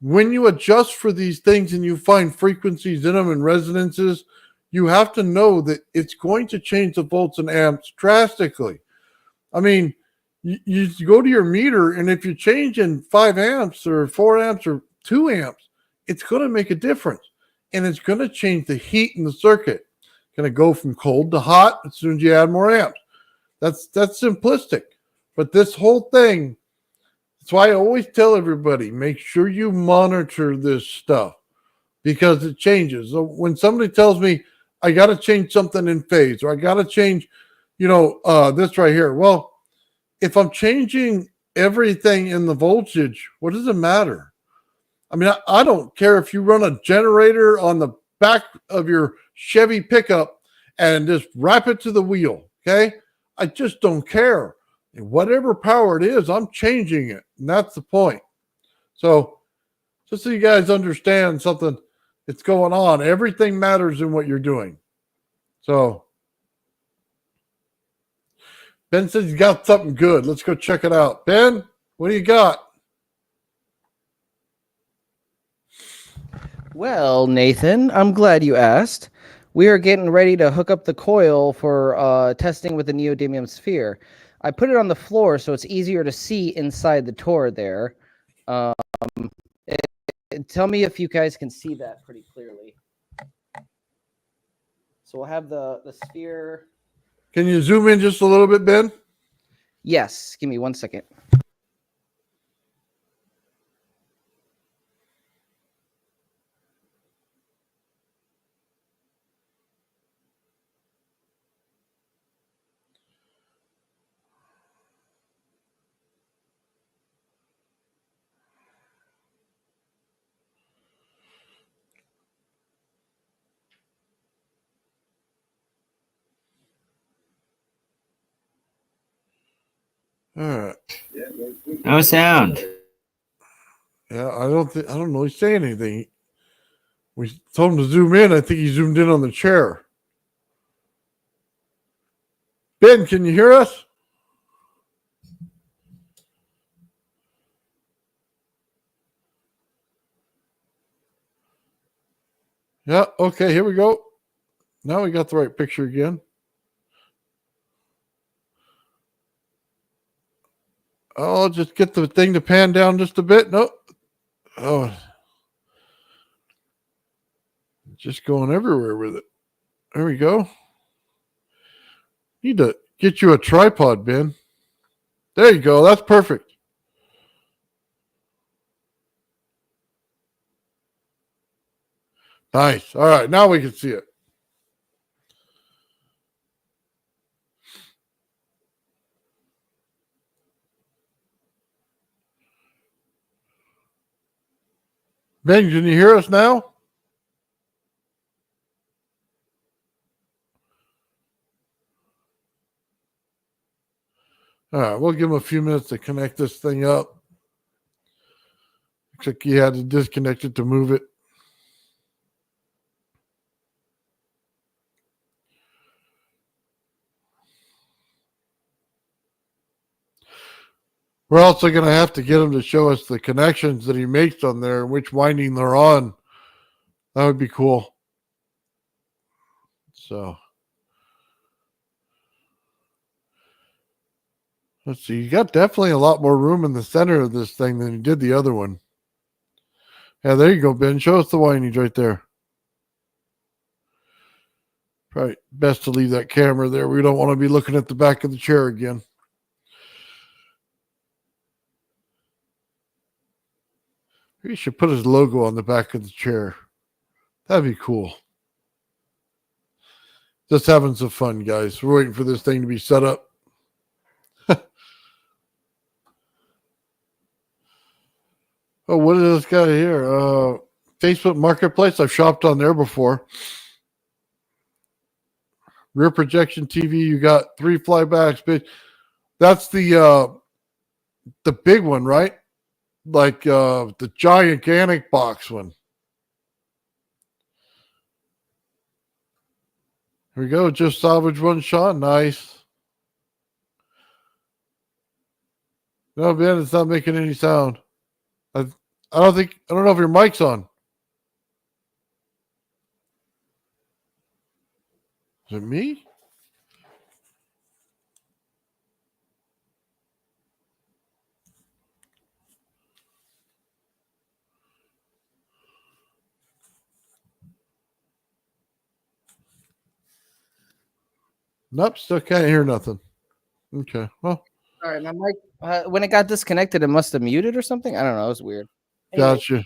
when you adjust for these things and you find frequencies in them and resonances, you have to know that it's going to change the volts and amps drastically. I mean, you go to your meter, and if you're changing 5 amps or 4 amps or 2 amps, it's going to make a difference. And it's going to change the heat in the circuit. It's going to go from cold to hot as soon as you add more amps. That's simplistic. But this whole thing, that's why I always tell everybody, make sure you monitor this stuff because it changes. So when somebody tells me, I got to change something in phase, or I got to change, this right here. Well, if I'm changing everything in the voltage, what does it matter? I mean, I don't care if you run a generator on the back of your Chevy pickup and just wrap it to the wheel, okay? I just don't care. And whatever power it is, I'm changing it, and that's the point. So just so you guys understand something that's going on, everything matters in what you're doing. So Ben says he's got something good. Let's go check it out. Ben, what do you got? Well, Nathan, I'm glad you asked. We are getting ready to hook up the coil for testing with the neodymium sphere. I put it on the floor so it's easier to see inside the Tor there. Tell me if you guys can see that pretty clearly. So we'll have the sphere. Can you zoom in just a little bit, Ben? Yes, give me 1 second. All right. No sound. Yeah, I don't know he's saying anything. We told him to zoom in. I think he zoomed in on the chair. Ben, can you hear us? Yeah, okay, here we go. Now we got the right picture again. I'll just get the thing to pan down just a bit. Nope. Oh, just going everywhere with it. There we go. Need to get you a tripod, Ben. There you go. That's perfect. Nice. All right, now we can see it. Ben, can you hear us now? All right, we'll give him a few minutes to connect this thing up. Looks like he had to disconnect it to move it. We're also going to have to get him to show us the connections that he makes on there and which winding they're on. That would be cool. So let's see. You got definitely a lot more room in the center of this thing than you did the other one. Yeah, there you go, Ben. Show us the windings right there. Probably best to leave that camera there. We don't want to be looking at the back of the chair again. He should put his logo on the back of the chair. That'd be cool. Just having some fun, guys. We're waiting for this thing to be set up. Oh, what is this guy here? Facebook Marketplace. I've shopped on there before. Rear projection TV. You got 3 flybacks. But that's the big one, right? Like the gigantic box one. Here we go. Just salvage one shot. Nice. No, Ben, it's not making any sound. I don't know if your mic's on. Is it me? Nope, still can't hear nothing. Okay, well, All right, my mic. When it got disconnected, it must have muted or something. I don't know. It was weird. Anyway, gotcha.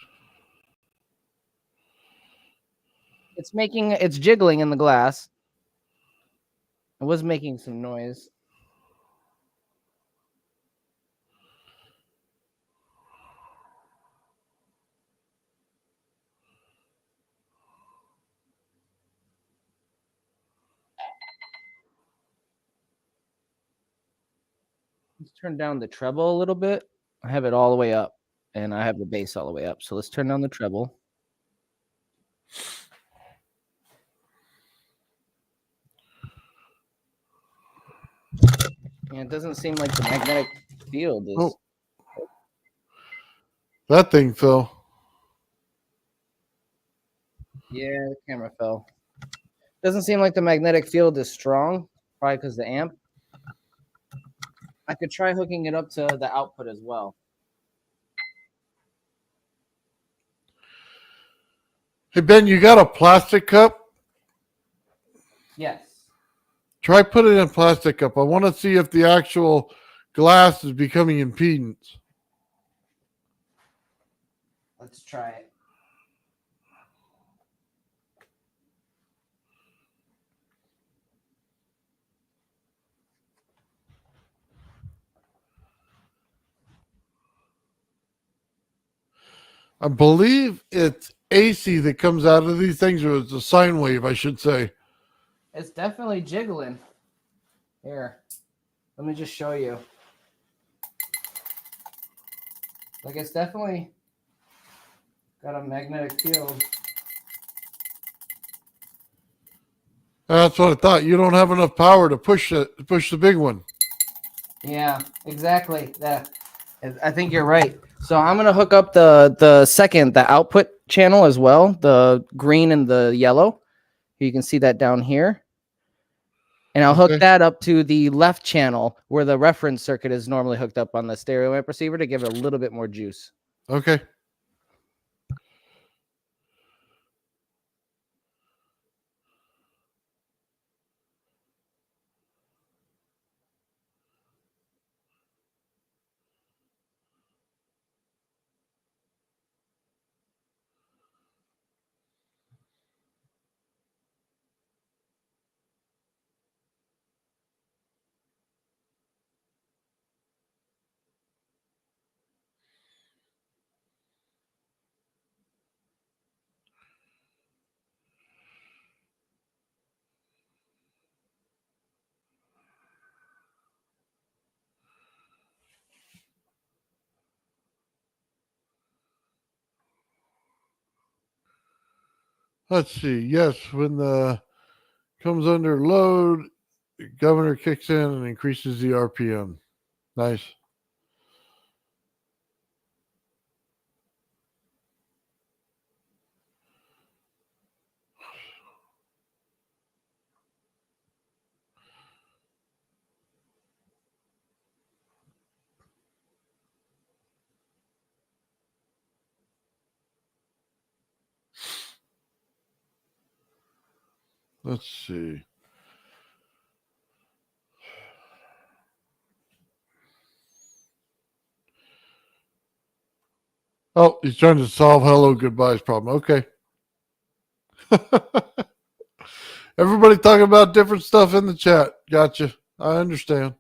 it's jiggling in the glass. It was making some noise. Let's turn down the treble a little bit. I have it all the way up, and I have the bass all the way up. So let's turn down the treble. Yeah, it doesn't seem like the magnetic field is. Oh, that thing fell. Yeah, the camera fell. Doesn't seem like the magnetic field is strong, probably because the amp. I could try hooking it up to the output as well. Hey, Ben, you got a plastic cup? Yes. Try put it in plastic cup. I want to see if the actual glass is becoming impedance. Let's try it. I believe it's AC that comes out of these things, or it's a sine wave, I should say. It's definitely jiggling. Here, let me just show you. Like, it's definitely got a magnetic field. That's what I thought. You don't have enough power to push the big one. Yeah, exactly. That. I think you're right. So I'm gonna hook up the output channel as well, the green and the yellow. You can see that down here. And I'll hook that up to the left channel where the reference circuit is normally hooked up on the stereo amp receiver to give it a little bit more juice. Okay. Let's see. Yes, when the comes under load, the governor kicks in and increases the RPM. Nice. Let's see. Oh, he's trying to solve hello goodbyes problem. Okay. Everybody talking about different stuff in the chat. Gotcha. I understand.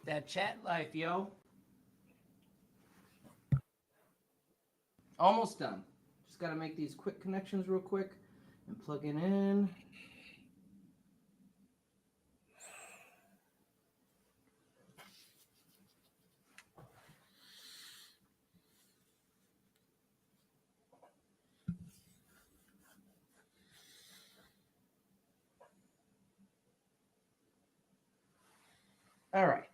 That chat life, yo. Almost done. Just got to make these quick connections real quick and plug it in. All right.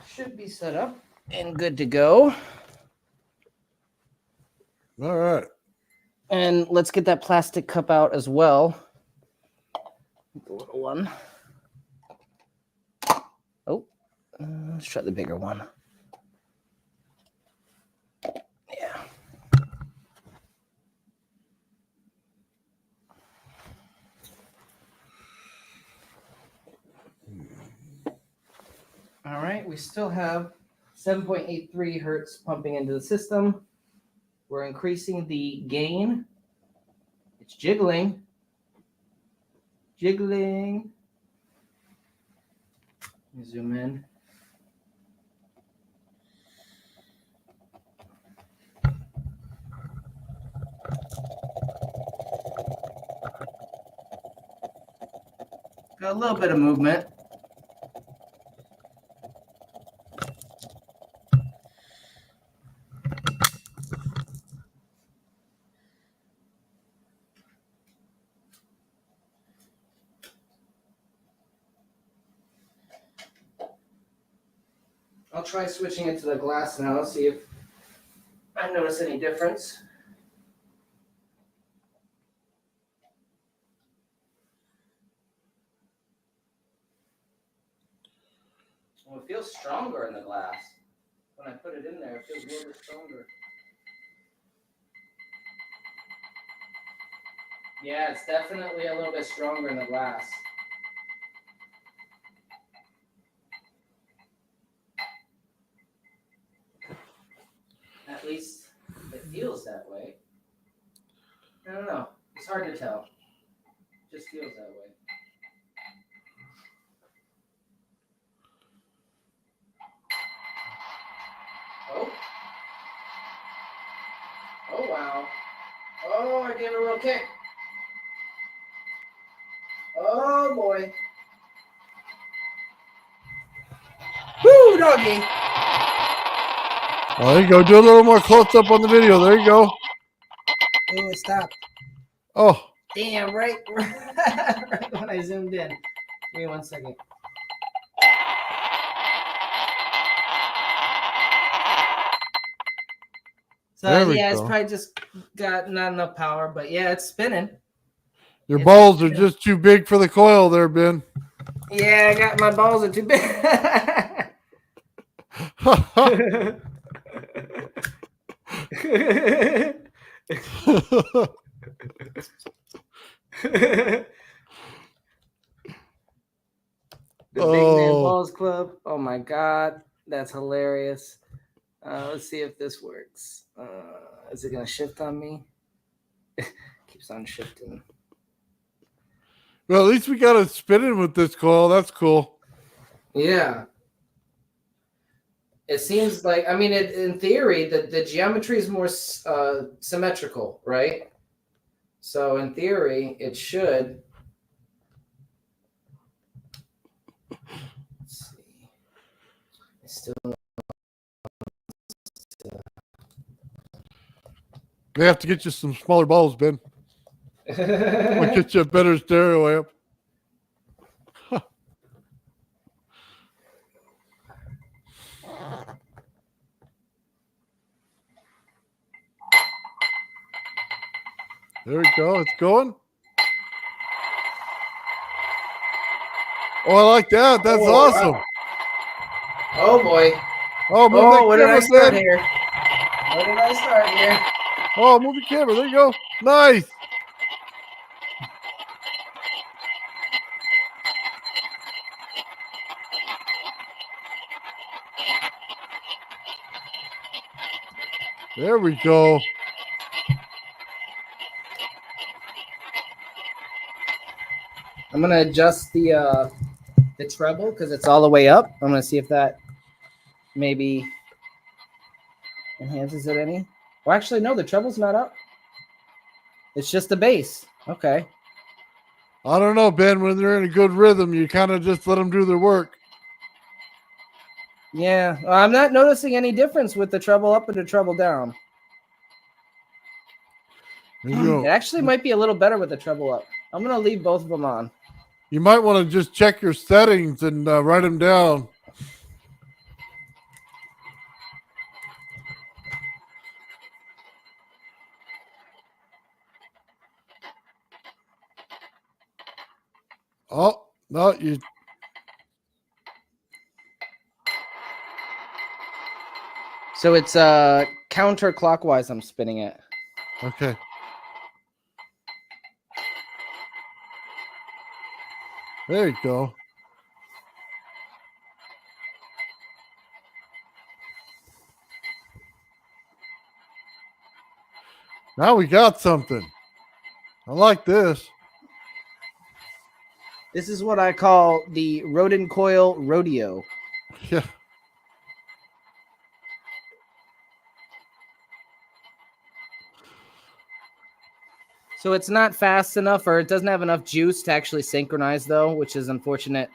Should be set up and good to go. All right. And let's get that plastic cup out as well. The little one. Oh, let's try the bigger one. Yeah. All right, we still have 7.83 hertz pumping into the system. We're increasing the gain. It's jiggling. Jiggling. Let me zoom in. Got a little bit of movement. I'll try switching it to the glass now, see if I notice any difference. Well, it feels stronger in the glass. When I put it in there, it feels a little bit stronger. Yeah, it's definitely a little bit stronger in the glass. At least it feels that way. I don't know. It's hard to tell. It just feels that way. Oh. Oh, wow. Oh, I gave it a real kick. Oh, boy. Woo, doggy. Oh, there you go. Do a little more close up on the video. There you go. Oh, it stopped. Oh, Damn, right when I zoomed in. Give me 1 second. So, there we yeah, it's go. probably just got not enough power, but yeah, it's spinning. Your It's balls are spinning. just too big for the coil there, Ben. Yeah, I got my balls are too big. The Big Man Oh. Balls Club. Oh my God, that's hilarious. Let's see if this works. Is it gonna shift on me? Keeps on shifting. Well, at least we got it spinning with this coil. That's cool. Yeah. It seems like, I mean, in theory, the geometry is more symmetrical, right? So in theory, it should. Let's see. It's still. We have to get you some smaller balls, Ben. We'll get you a better stereo amp. There we go. It's going. Oh, I like that. That's awesome. Wow. Oh boy. Oh, move Oh, that what did I camera, start Ben. here? What did I start here? Oh, move the camera. There you go. Nice. There we go. I'm gonna adjust the treble because it's all the way up. I'm gonna see if that maybe enhances it any. Well, actually, no, the treble's not up. It's just the bass. Okay. I don't know, Ben. When they're in a good rhythm, you kind of just let them do their work. Yeah, I'm not noticing any difference with the treble up and the treble down. You It actually might be a little better with the treble up. I'm gonna leave both of them on. You might want to just check your settings and write them down. Oh, no, you. So it's counterclockwise I'm spinning it. Okay. There you go. Now we got something. I like this. This is what I call the Rodin Coil rodeo. Yeah. So it's not fast enough, or it doesn't have enough juice to actually synchronize, though, which is unfortunate.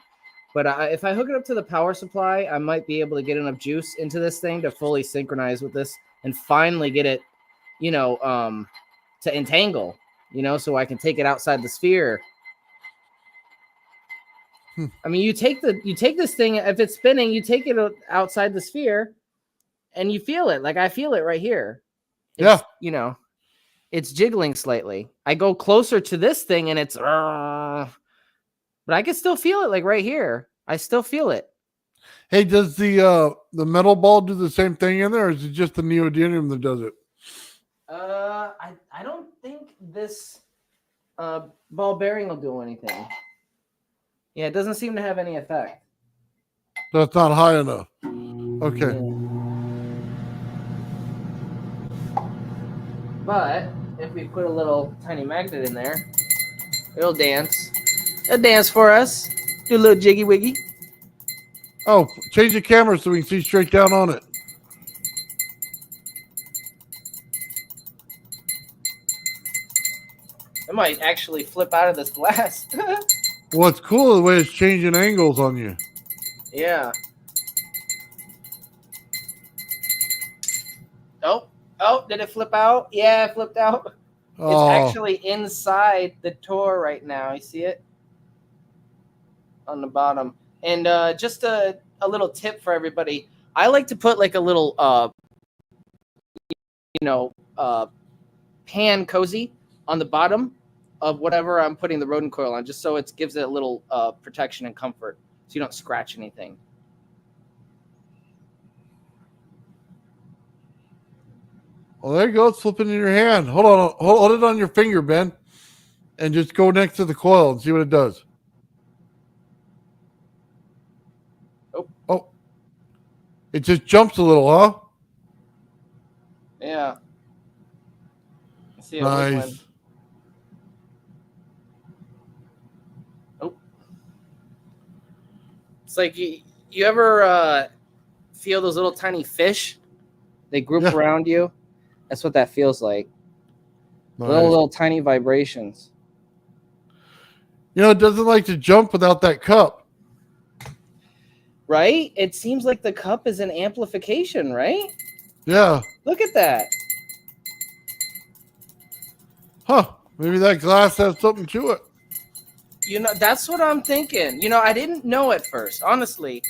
But if I hook it up to the power supply, I might be able to get enough juice into this thing to fully synchronize with this and finally get it, to entangle, so I can take it outside the sphere. I mean, you take this thing, if it's spinning, you take it outside the sphere and you feel it. Like I feel it right here. It's, it's jiggling slightly. I go closer to this thing and it's, but I can still feel it like right here. I still feel it. Hey, does the metal ball do the same thing in there, or is it just the neodymium that does it? I don't think this ball bearing will do anything. Yeah, it doesn't seem to have any effect. That's not high enough. Okay. Yeah. But if we put a little tiny magnet in there, it'll dance. It'll dance for us. Do a little jiggy wiggy. Oh, change the camera so we can see straight down on it. It might actually flip out of this glass. Well, it's cool the way it's changing angles on you. Yeah. Oh, did it flip out? Yeah, it flipped out. Oh. It's actually inside the door right now. You see it? On the bottom. And just a little tip for everybody. I like to put like a little, pan cozy on the bottom of whatever I'm putting the Rodin coil on, just so it gives it a little protection and comfort, so you don't scratch anything. Oh, there you go. It's flipping in your hand. Hold on. Hold it on your finger, Ben, and just go next to the coil and see what it does. Oh. It just jumps a little, huh? Yeah. See it. Nice. Oh. It's like you ever feel those little tiny fish? They group around you. That's what that feels like. Nice. Little tiny vibrations. It doesn't like to jump without that cup. Right? It seems like the cup is an amplification, right? Yeah. Look at that. Huh. Maybe that glass has something to it. That's what I'm thinking. I didn't know at first, honestly.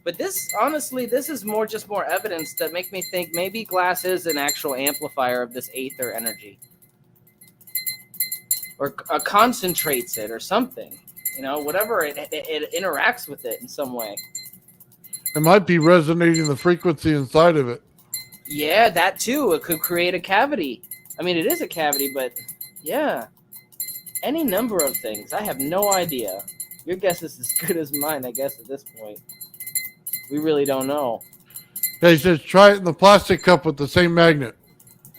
But this is more evidence that make me think maybe glass is an actual amplifier of this aether energy. Or concentrates it or something. Whatever it interacts with it in some way. It might be resonating the frequency inside of it. Yeah, that too. It could create a cavity. I mean, it is a cavity, but yeah. Any number of things. I have no idea. Your guess is as good as mine, I guess, at this point. We really don't know. Yeah, he says try it in the plastic cup with the same magnet.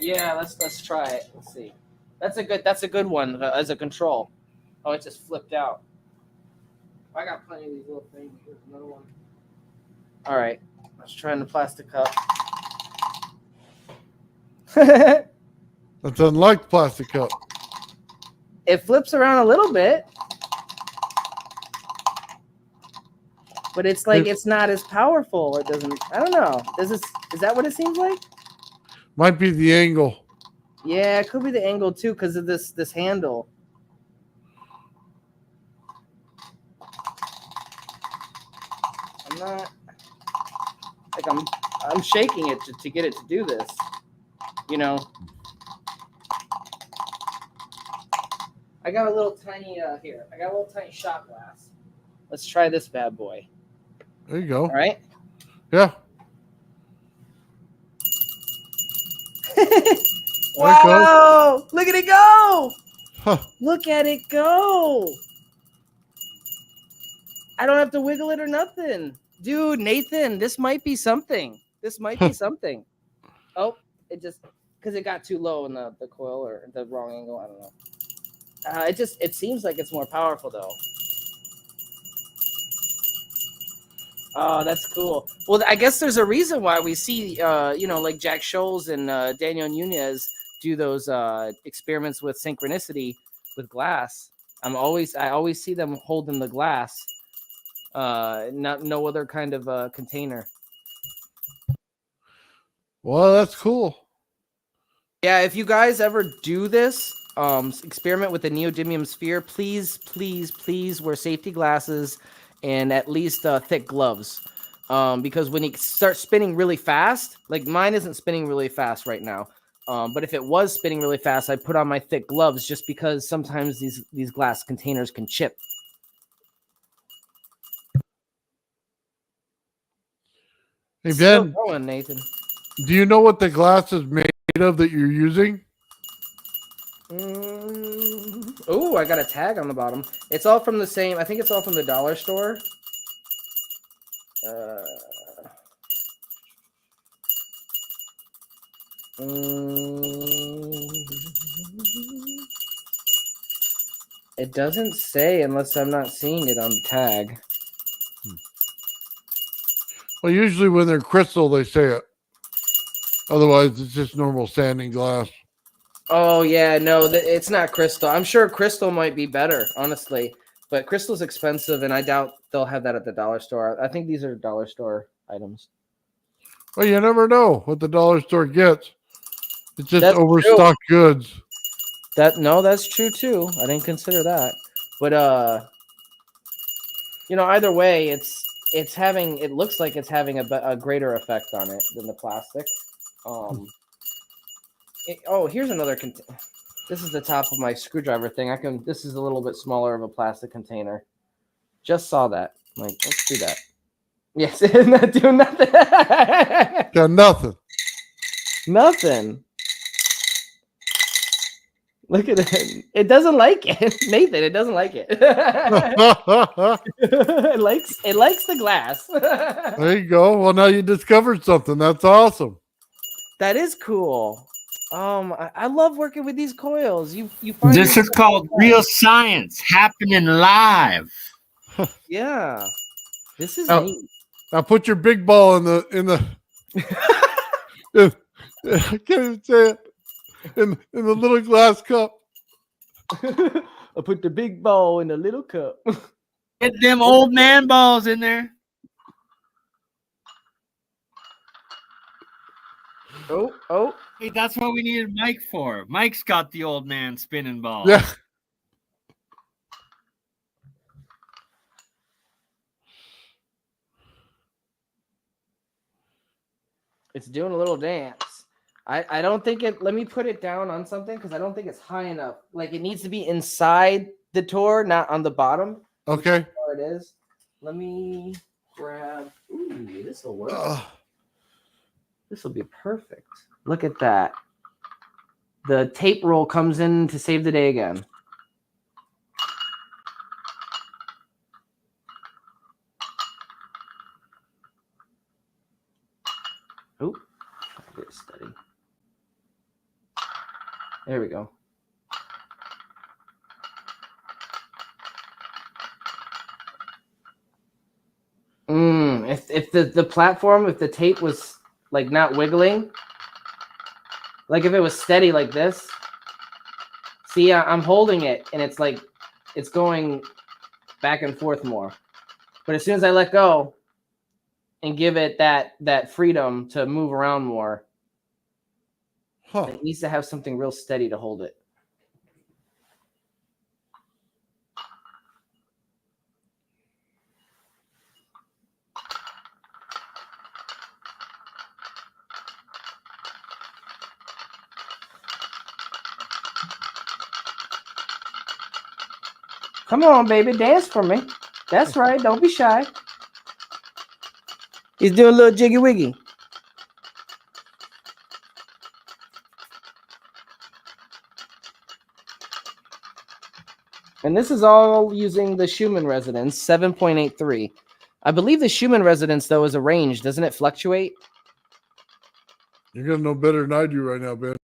Yeah, let's try it. Let's see. That's a good one as a control. Oh, it just flipped out. I got plenty of these little things. Here's another one. All right, let's try in the plastic cup. That's unlike plastic cup. It flips around a little bit, but it's like it's not as powerful. It doesn't. I don't know. Is that what it seems like? Might be the angle. Yeah, it could be the angle too, because of this handle. I'm not like I'm shaking it to get it to do this. You know. I got a little tiny here. I got a little tiny shot glass. Let's try this bad boy. There you go. All right. Yeah. Wow! Look at it go! Huh. Look at it go! I don't have to wiggle it or nothing. Dude, Nathan, this might be something. This might be something. Oh, it just, because it got too low in the coil or the wrong angle. I don't know. It seems like it's more powerful though. Oh, that's cool. Well, I guess there's a reason why we see, like Jack Scholes and Daniel Nunez do those experiments with synchronicity with glass. I always see them holding the glass, no other kind of container. Well, that's cool. Yeah, if you guys ever do this experiment with the neodymium sphere, please wear safety glasses and at least thick gloves. Because when it starts spinning really fast, like mine isn't spinning really fast right now. But if it was spinning really fast, I put on my thick gloves just because sometimes these glass containers can chip. Hey, Still Ben, going, Nathan. do you know what the glass is made of that you're using? Oh, I got a tag on the bottom. It's all from the same. I think it's all from the dollar store. It doesn't say unless I'm not seeing it on the tag. Well, usually when they're crystal, they say it. Otherwise, it's just normal sanding glass. Oh, yeah, no, it's not crystal. I'm sure crystal might be better, honestly. But crystal's expensive, and I doubt they'll have that at the dollar store. I think these are dollar store items. Well, you never know what the dollar store gets. It's just That's overstocked goods. That's true, too. I didn't consider that. But, either way, it looks like it's having a greater effect on it than the plastic. Here's another this is the top of my screwdriver thing. This is a little bit smaller of a plastic container. Just saw that. Like, let's do that. Yes, not doing nothing. Got nothing. Nothing. Look at it. It doesn't like it. Nathan, it doesn't like it. It likes the glass. There you go. Well, now you discovered something. That's awesome. That is cool. I love working with these coils. You find This is called real science happening live. Yeah. This is Oh. neat. Now put your big ball in the I can't even say it. In the little glass cup. I put the big ball in the little cup. Get them old man balls in there. Oh. Hey, that's what we needed Mike for. Mike's got the old man spinning ball. Yeah. It's doing a little dance. I don't think it. Let me put it down on something because I don't think it's high enough. Like it needs to be inside the tour, not on the bottom. Okay. There it is. Let me grab. Ooh, this will work. This will be perfect. Look at that. The tape roll comes in to save the day again. Oop. Get it steady. There we go. If the platform, if the tape was like not wiggling, like if it was steady like this, see, I'm holding it and it's like it's going back and forth more. But as soon as I let go and give it that freedom to move around more, it needs to have something real steady to hold it. Come on, baby, dance for me. That's right. Don't be shy. He's doing a little jiggy wiggy. And this is all using the Schumann resonance, 7.83. I believe the Schumann resonance, though, is a range. Doesn't it fluctuate? You're going to know better than I do right now, Ben.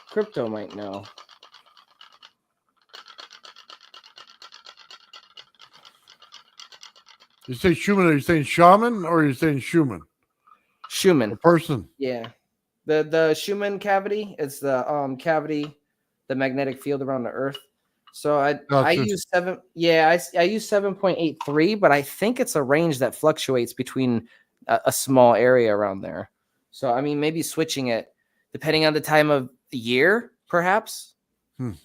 Crypto might know. You say Schumann, are you saying shaman or are you saying Schumann? Schumann. A person. Yeah. The Schumann cavity is the cavity, the magnetic field around the Earth. So I Gotcha. use I use 7.83, but I think it's a range that fluctuates between a small area around there. So I mean, maybe switching it depending on the time of the year, perhaps. I'm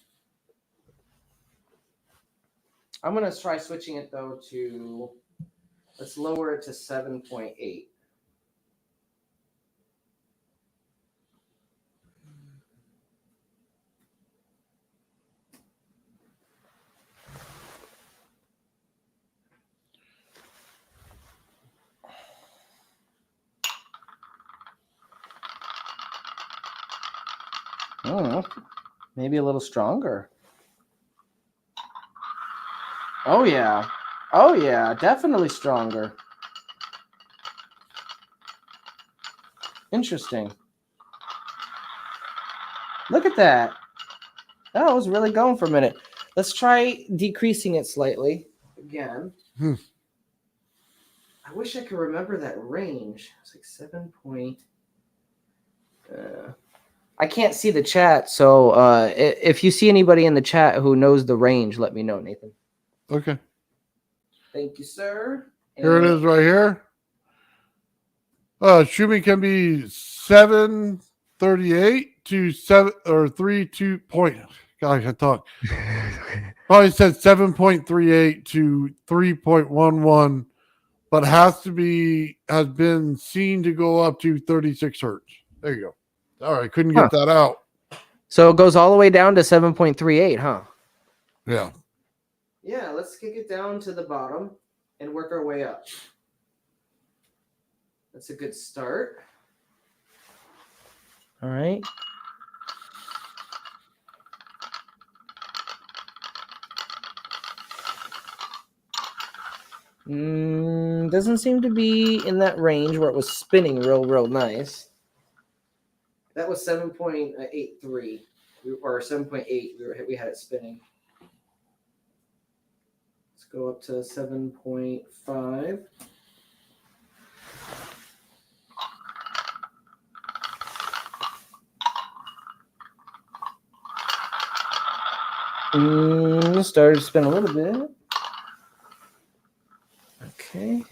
gonna try switching it though to, let's lower it to 7.8. Maybe a little stronger. Oh yeah. Oh yeah, definitely stronger. Interesting. Look at that. That was really going for a minute. Let's try decreasing it slightly again. I wish I could remember that range. It's like 7 point. I can't see the chat, so if you see anybody in the chat who knows the range, let me know, Nathan. Okay. Thank you, sir. Here it is right here. Schumann can be 738 to 32 point. God, I can talk. Probably said 7.38 to 3.11, but has been seen to go up to 36 hertz. There you go. All right, couldn't get that out. So it goes all the way down to 7.38, huh? Yeah. Yeah, let's kick it down to the bottom and work our way up. That's a good start. All right. Doesn't seem to be in that range where it was spinning real nice. That was 7.83 or 7.8. We had it spinning. Let's go up to 7.5. Started to spin a little bit. Okay.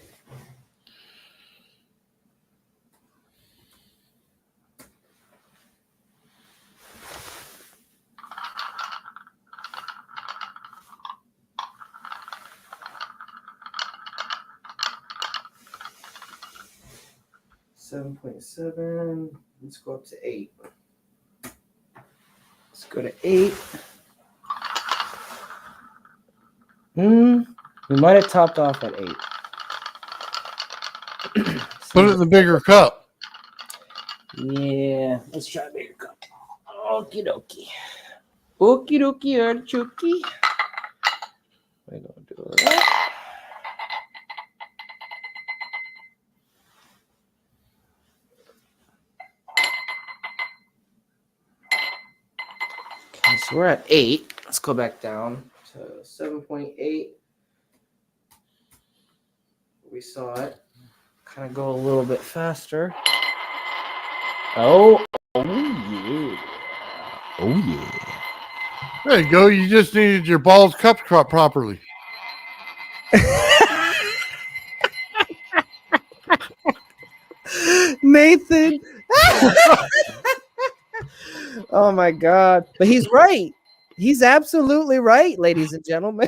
$7.7. Let's go up to 8. Let's go to 8. We might have topped off at 8. Put it in the bigger cup. Yeah, let's try a bigger cup. Okie dokie. Okie dokie, artichoke. We're going to do that. Okay, so we're at 8. Let's go back down to 7.8. We saw it kind of go a little bit faster. Oh yeah. Oh yeah. There you go. You just needed your balls cupped properly. Nathan. Oh my God. But he's right. He's absolutely right, ladies and gentlemen.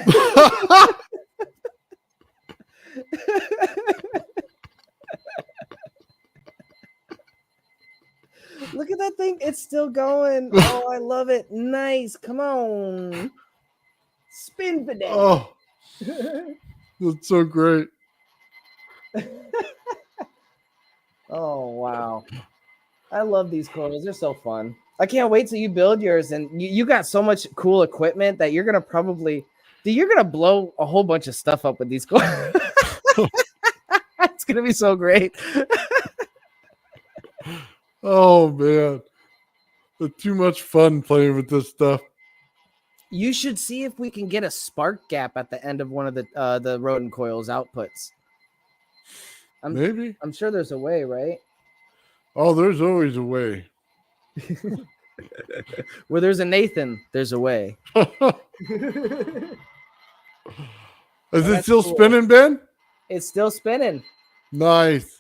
Look at that thing. It's still going. Oh, I love it. Nice. Come on. Spin for that. Oh, that's so great. Oh, wow. I love these coils. They're so fun. I can't wait till you build yours. And you got so much cool equipment that you're going to probably, dude, you're going to blow a whole bunch of stuff up with these coils. It's going to be so great. Oh, man. It's too much fun playing with this stuff. You should see if we can get a spark gap at the end of one of the Rodin coils outputs. Maybe. I'm sure there's a way, right? Oh, there's always a way. Where there's a Nathan, there's a way. Is it still cool. spinning, Ben? It's still spinning. Nice.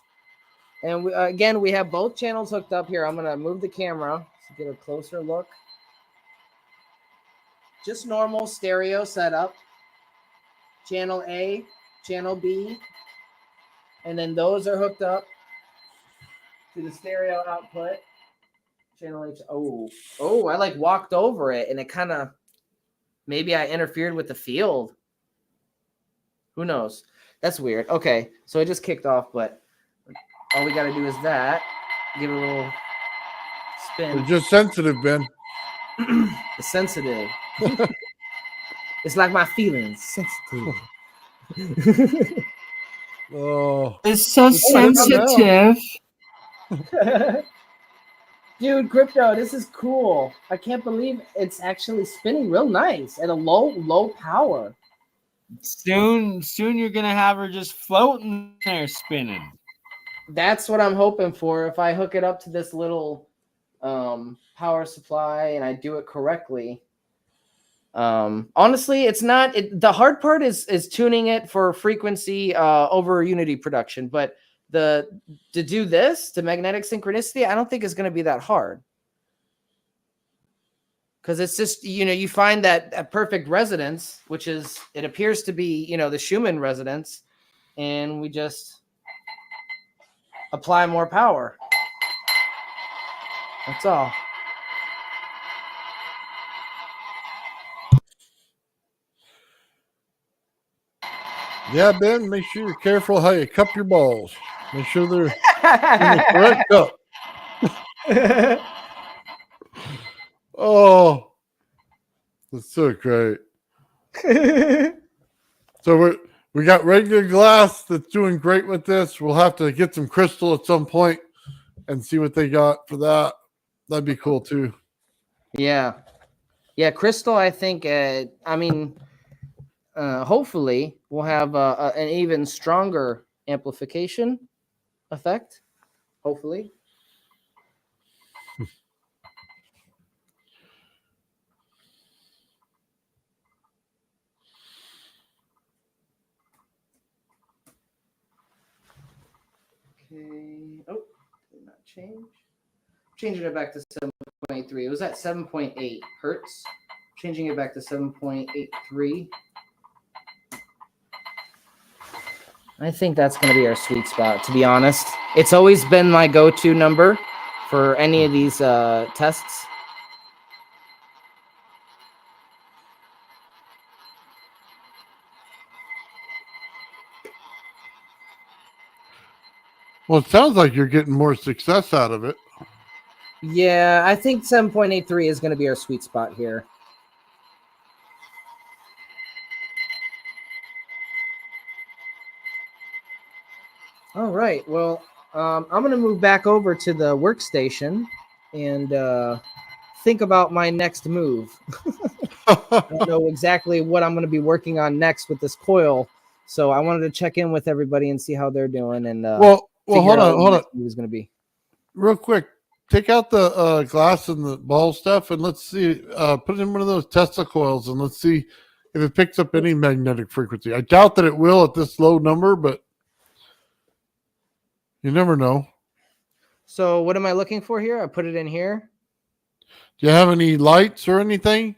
And again, we have both channels hooked up here. I'm going to move the camera to get a closer look. Just normal stereo setup. Channel A, channel B. And then those are hooked up to the stereo output. Channel H. Oh, I like walked over it and it kind of, maybe I interfered with the field. Who knows? That's weird. Okay, so it just kicked off, but all we got to do is that. Give it a little spin. It's just sensitive, Ben. It's sensitive. It's like my feelings. Sensitive. Oh. It's so sensitive. Dude, Crypto, this is cool. I can't believe it's actually spinning real nice at a low power. Soon you're gonna have her just floating there spinning. That's what I'm hoping for. If I hook it up to this little power supply and I do it correctly. Honestly, it's not. The hard part is tuning it for frequency over Unity production, but to do this to magnetic synchronicity, I don't think is going to be that hard. Because it's just, you find that perfect resonance, which is, it appears to be, the Schumann resonance, and we just apply more power. That's all. Yeah, Ben, make sure you're careful how you cup your balls. Make sure they're in the correct cup. Oh, that's so great. So we got regular glass that's doing great with this. We'll have to get some crystal at some point and see what they got for that. That'd be cool too. Yeah, crystal. I think. Hopefully, we'll have an even stronger amplification effect. Hopefully. Okay. Oh, did not change. Changing it back to 7.83. It was at 7.8 hertz. Changing it back to 7.83. I think that's going to be our sweet spot, to be honest. It's always been my go-to number for any of these tests. Well, it sounds like you're getting more success out of it. Yeah, I think 7.83 is going to be our sweet spot here. All right. Well, I'm going to move back over to the workstation and think about my next move. I don't know exactly what I'm going to be working on next with this coil, so I wanted to check in with everybody and see how they're doing. And well, hold on. Who's going to be Real quick, take out the glass and the ball stuff, and let's see. Put it in one of those Tesla coils, and let's see if it picks up any magnetic frequency. I doubt that it will at this low number, but you never know. So what am I looking for here? I put it in here. Do you have any lights or anything?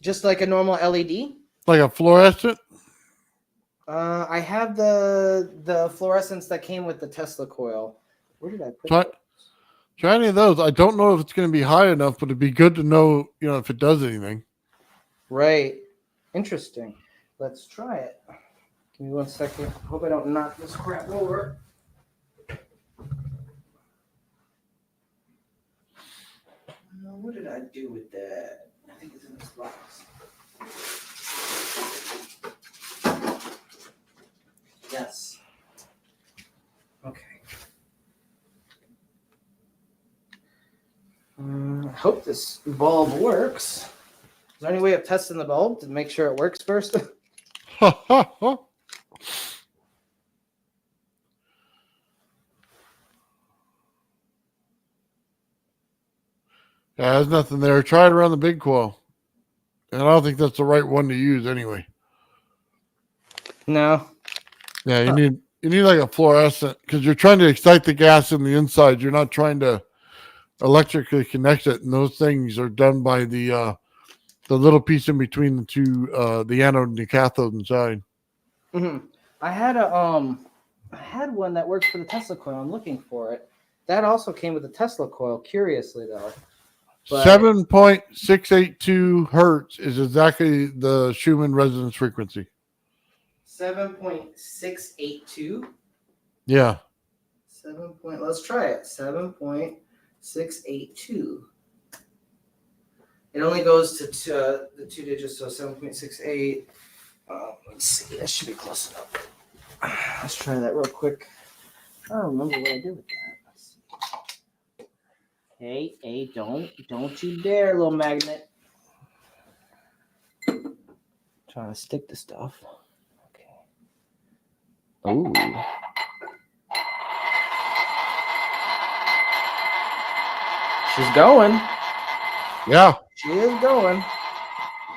Just like a normal LED? Like a fluorescent? I have the fluorescence that came with the Tesla coil. Where did I put Try, it? try any of those. I don't know if it's going to be high enough, but it'd be good to know, if it does anything. Right. Interesting. Let's try it. Give me 1 second. Hope I don't knock this crap over. What did I do with that? I think it's in this box. Yes. Okay. I hope this bulb works. Is there any way of testing the bulb to make sure it works first? Yeah, there's nothing there. Try it around the big coil. And I don't think that's the right one to use anyway. No. Yeah, you need like a fluorescent because you're trying to excite the gas in the inside. You're not trying to electrically connect it, and those things are done by the little piece in between the two, the anode and the cathode inside. Mm-hmm. I had one that works for the Tesla coil. I'm looking for it. That also came with the Tesla coil. Curiously though. But 7.682 hertz is exactly the Schumann resonance frequency. 7.682. Yeah. Let's try it. 7.682. It only goes to the 2 digits, so 7.68. Let's see. That should be close enough. Let's try that real quick. I don't remember what I did with that. Let's see. Hey, don't you dare, little magnet. Trying to stick to stuff. Okay. Ooh. She's going. Yeah. She is going.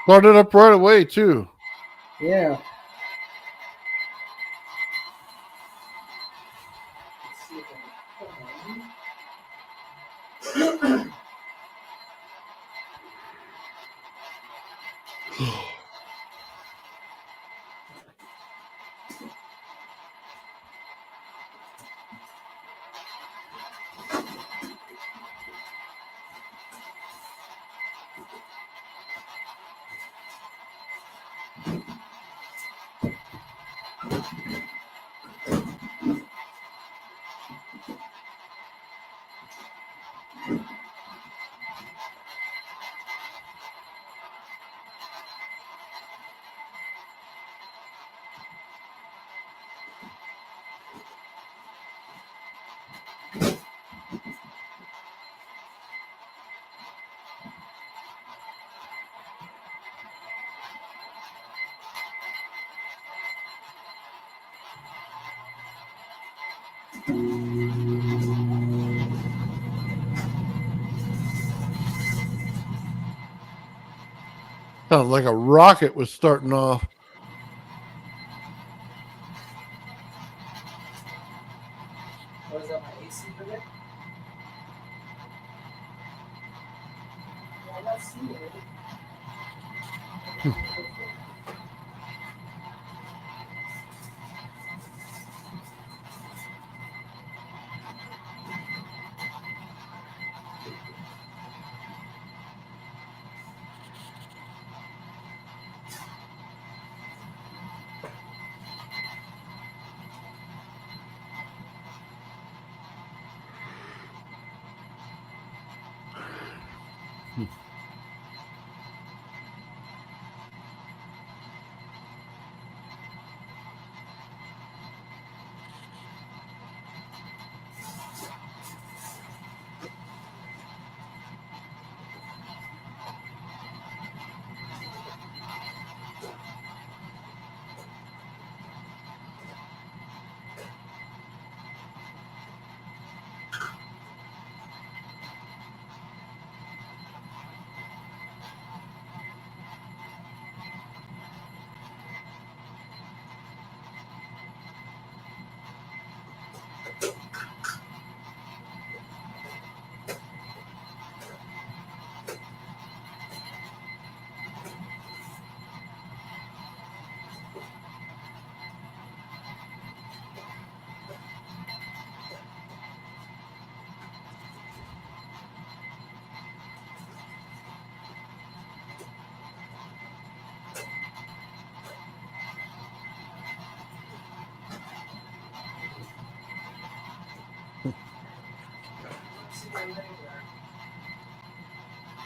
Started up right away, too. Yeah. Let's see if I can. Sounded like a rocket was starting off. What is that, my AC predict? Yeah, let's see it.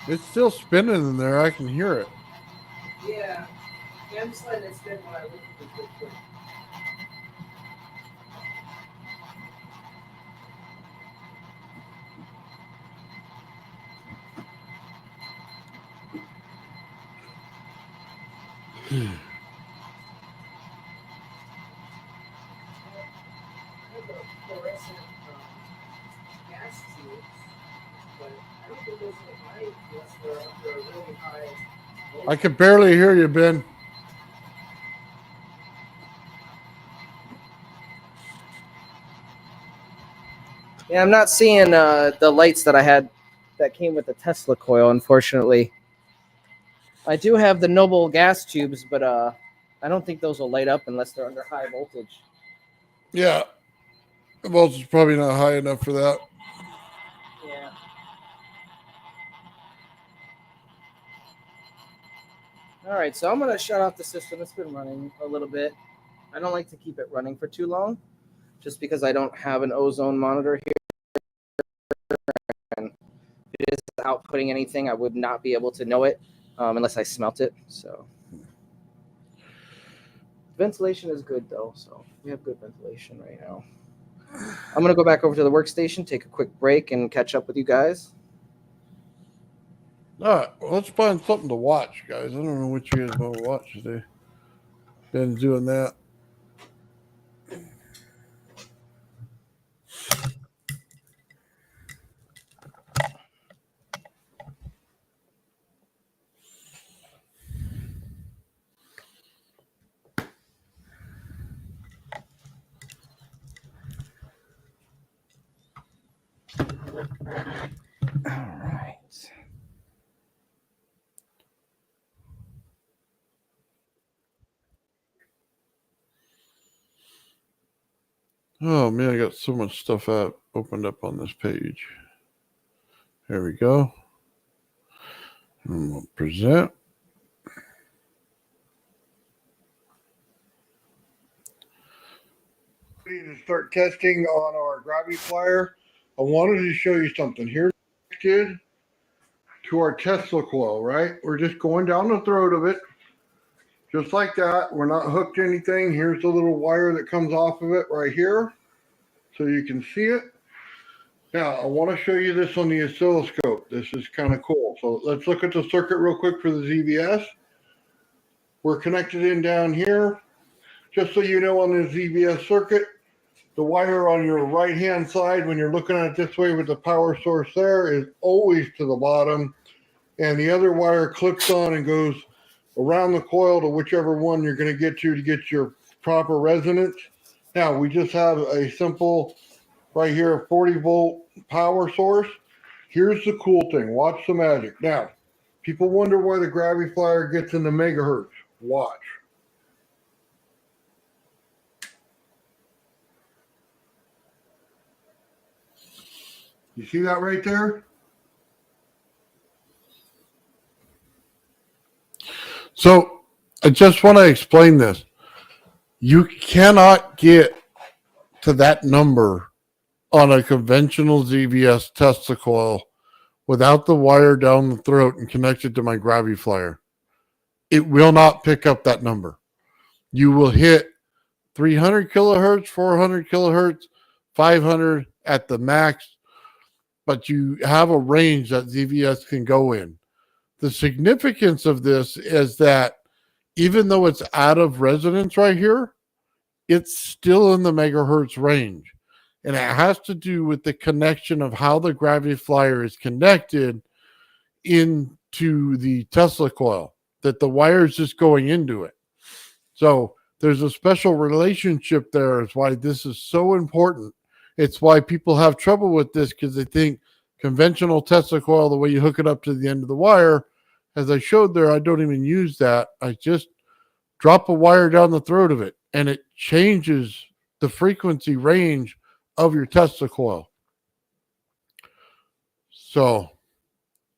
It's still spinning in there. I can hear it. Yeah. I'm just letting it spin while I look at this real quick. Gas tubes, but I don't think those are high unless they're under a really high. I can barely hear you, Ben. Yeah, I'm not seeing the lights that I had that came with the Tesla coil, unfortunately. I do have the Noble gas tubes, but I don't think those will light up unless they're under high voltage. Yeah. The voltage is probably not high enough for that. Yeah. All right, so I'm going to shut off the system. It's been running a little bit. I don't like to keep it running for too long just because I don't have an ozone monitor here. And if it is outputting anything, I would not be able to know it unless I smelt it. So ventilation is good, though. So we have good ventilation right now. I'm going to go back over to the workstation, take a quick break, and catch up with you guys. All right, well, let's find something to watch, guys. I don't know what you guys want to watch today. Ben's doing that. All right. Oh man, I got so much stuff opened up on this page. There we go. And we'll present. To start testing on our Gravifier, I wanted to show you something. Here's connected to our Tesla coil, right? We're just going down the throat of it, just like that. We're not hooked to anything. Here's the little wire that comes off of it right here, so you can see it. Now, I want to show you this on the oscilloscope. This is kind of cool. So let's look at the circuit real quick for the ZVS. We're connected in down here. Just so you know, on the ZVS circuit, the wire on your right-hand side, when you're looking at it this way with the power source there, is always to the bottom. And the other wire clips on and goes around the coil to whichever one you're going to get your proper resonance. Now, we just have a simple, right here, 40-volt power source. Here's the cool thing. Watch the magic. Now, people wonder why the Gravifier gets into megahertz. Watch. You see that right there? So I just want to explain this. You cannot get to that number on a conventional ZVS Tesla coil without the wire down the throat and connected to my Gravifier. It will not pick up that number. You will hit 300 kilohertz, 400 kilohertz, 500 at the max, but you have a range that ZVS can go in. The significance of this is that even though it's out of resonance right here, it's still in the megahertz range. And it has to do with the connection of how the Gravifier is connected into the Tesla coil, that the wire is just going into it. So there's a special relationship there. Is why this is so important. It's why people have trouble with this, because they think conventional Tesla coil, the way you hook it up to the end of the wire, as I showed there, I don't even use that. I just drop a wire down the throat of it, and it changes the frequency range of your Tesla coil. So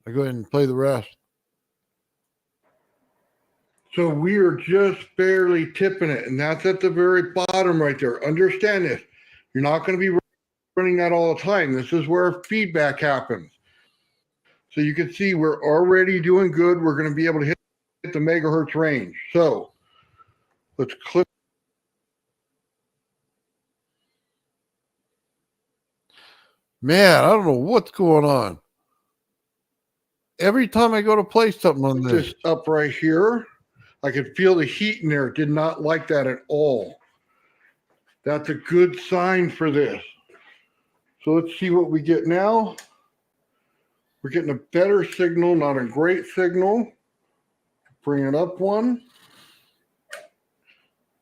I go ahead and play the rest. So we are just barely tipping it, and that's at the very bottom right there. Understand this. You're not going to be running that all the time. This is where feedback happens. So you can see we're already doing good. We're going to be able to hit the megahertz range. So let's click. Man, I don't know what's going on. Every time I go to play something on this up right here, I could feel the heat in there. Did not like that at all. That's a good sign for this. So let's see what we get now. We're getting a better signal, not a great signal. Bring it up one.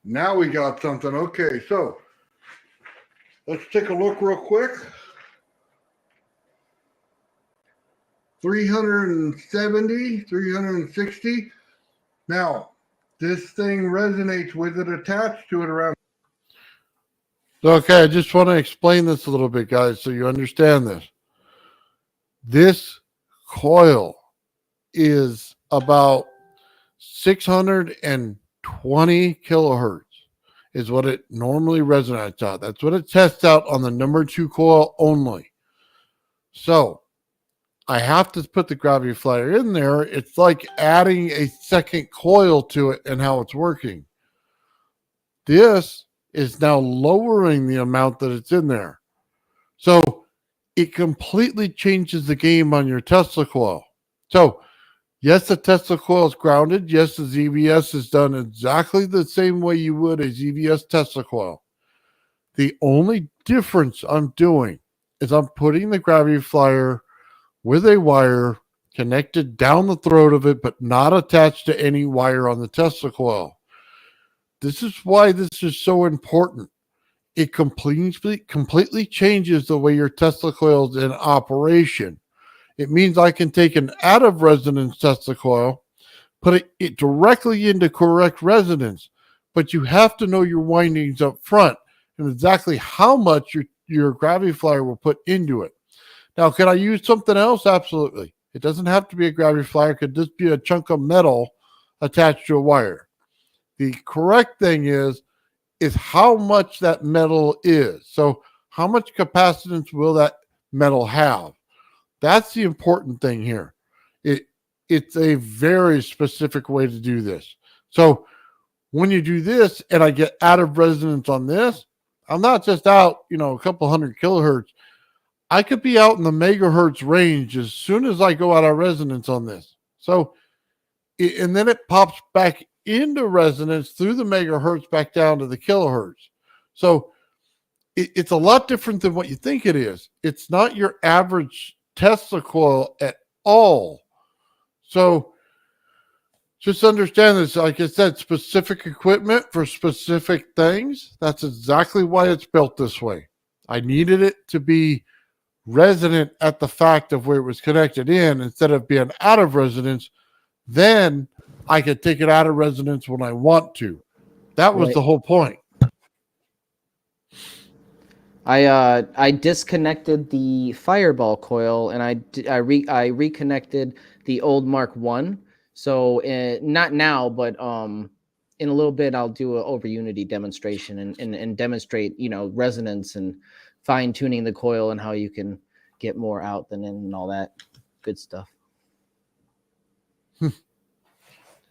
Now we got something. Okay, so let's take a look real quick. 370, 360. Now, this thing resonates with it attached to it around. Okay, I just want to explain this a little bit, guys, so you understand this. This coil is about 620 kilohertz is what it normally resonates out. That's what it tests out on the number 2 coil only. So I have to put the gravity flyer in there. It's like adding a second coil to it and how it's working. This is now lowering the amount that it's in there. So it completely changes the game on your Tesla coil. So yes, the Tesla coil is grounded. Yes, the ZVS is done exactly the same way you would a ZVS Tesla coil. The only difference I'm doing is I'm putting the gravity flyer with a wire connected down the throat of it, but not attached to any wire on the Tesla coil. This is why this is so important. It completely changes the way your Tesla coil is in operation. It means I can take an out of resonance Tesla coil, put it directly into correct resonance, but you have to know your windings up front and exactly how much your gravity flyer will put into it. Now, can I use something else? Absolutely. It doesn't have to be a gravity flyer. It could just be a chunk of metal attached to a wire. The correct thing is how much that metal is. So how much capacitance will that metal have? That's the important thing here. It's a very specific way to do this. So when you do this and I get out of resonance on this, I'm not just out, a couple hundred kilohertz. I could be out in the megahertz range as soon as I go out of resonance on this. So, and then it pops back into resonance through the megahertz back down to the kilohertz. So it's a lot different than what you think it is. It's not your average Tesla coil at all. So just understand this. Like I said, specific equipment for specific things. That's exactly why it's built this way. I needed it to be resonant at the fact of where it was connected in instead of being out of resonance. Then I could take it out of resonance when I want to. That was the whole point. I disconnected the Fireball coil and I reconnected the old Mark 1. So not now, but in a little bit I'll do an over Unity demonstration and demonstrate resonance and fine tuning the coil and how you can get more out than in and all that good stuff.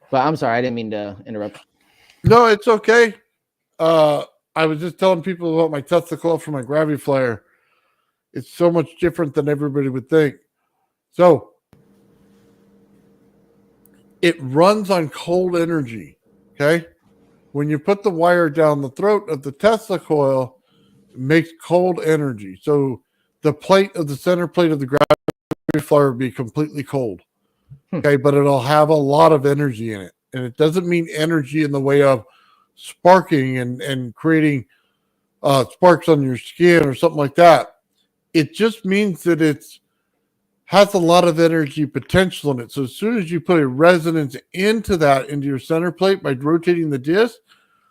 But I'm sorry, I didn't mean to interrupt. No, it's okay. I was just telling people about my Tesla coil for my gravity flyer. It's so much different than everybody would think. So it runs on cold energy. Okay. When you put the wire down the throat of the Tesla coil, it makes cold energy. So the plate of the center plate of the gravity flyer will be completely cold. Okay. But it'll have a lot of energy in it. And it doesn't mean energy in the way of sparking and creating sparks on your skin or something like that. It just means that it's has a lot of energy potential in it. So as soon as you put a resonance into your center plate by rotating the disc,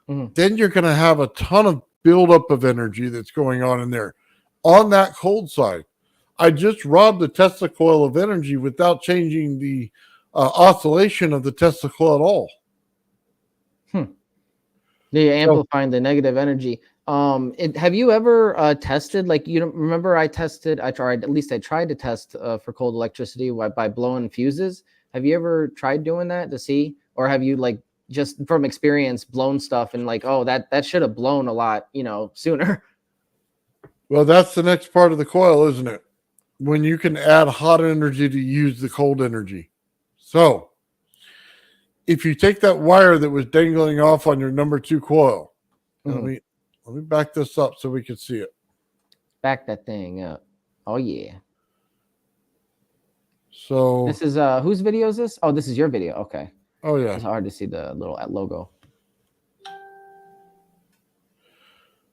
then you're going to have a ton of buildup of energy that's going on in there. On that cold side, I just robbed the Tesla coil of energy without changing the oscillation of the Tesla coil at all. You're amplifying the negative energy. Have you ever tested, like, you don't remember I tried to test for cold electricity by blowing fuses. Have you ever tried doing that to see, or have you like just from experience blown stuff and like, oh, that should have blown a lot, sooner? Well, that's the next part of the coil, isn't it? When you can add hot energy to use the cold energy. So if you take that wire that was dangling off on your number 2 coil, let me back this up so we can see it. Back that thing up. Oh yeah. So this is whose video is this? Oh, this is your video. Okay. Oh yeah. It's hard to see the little logo.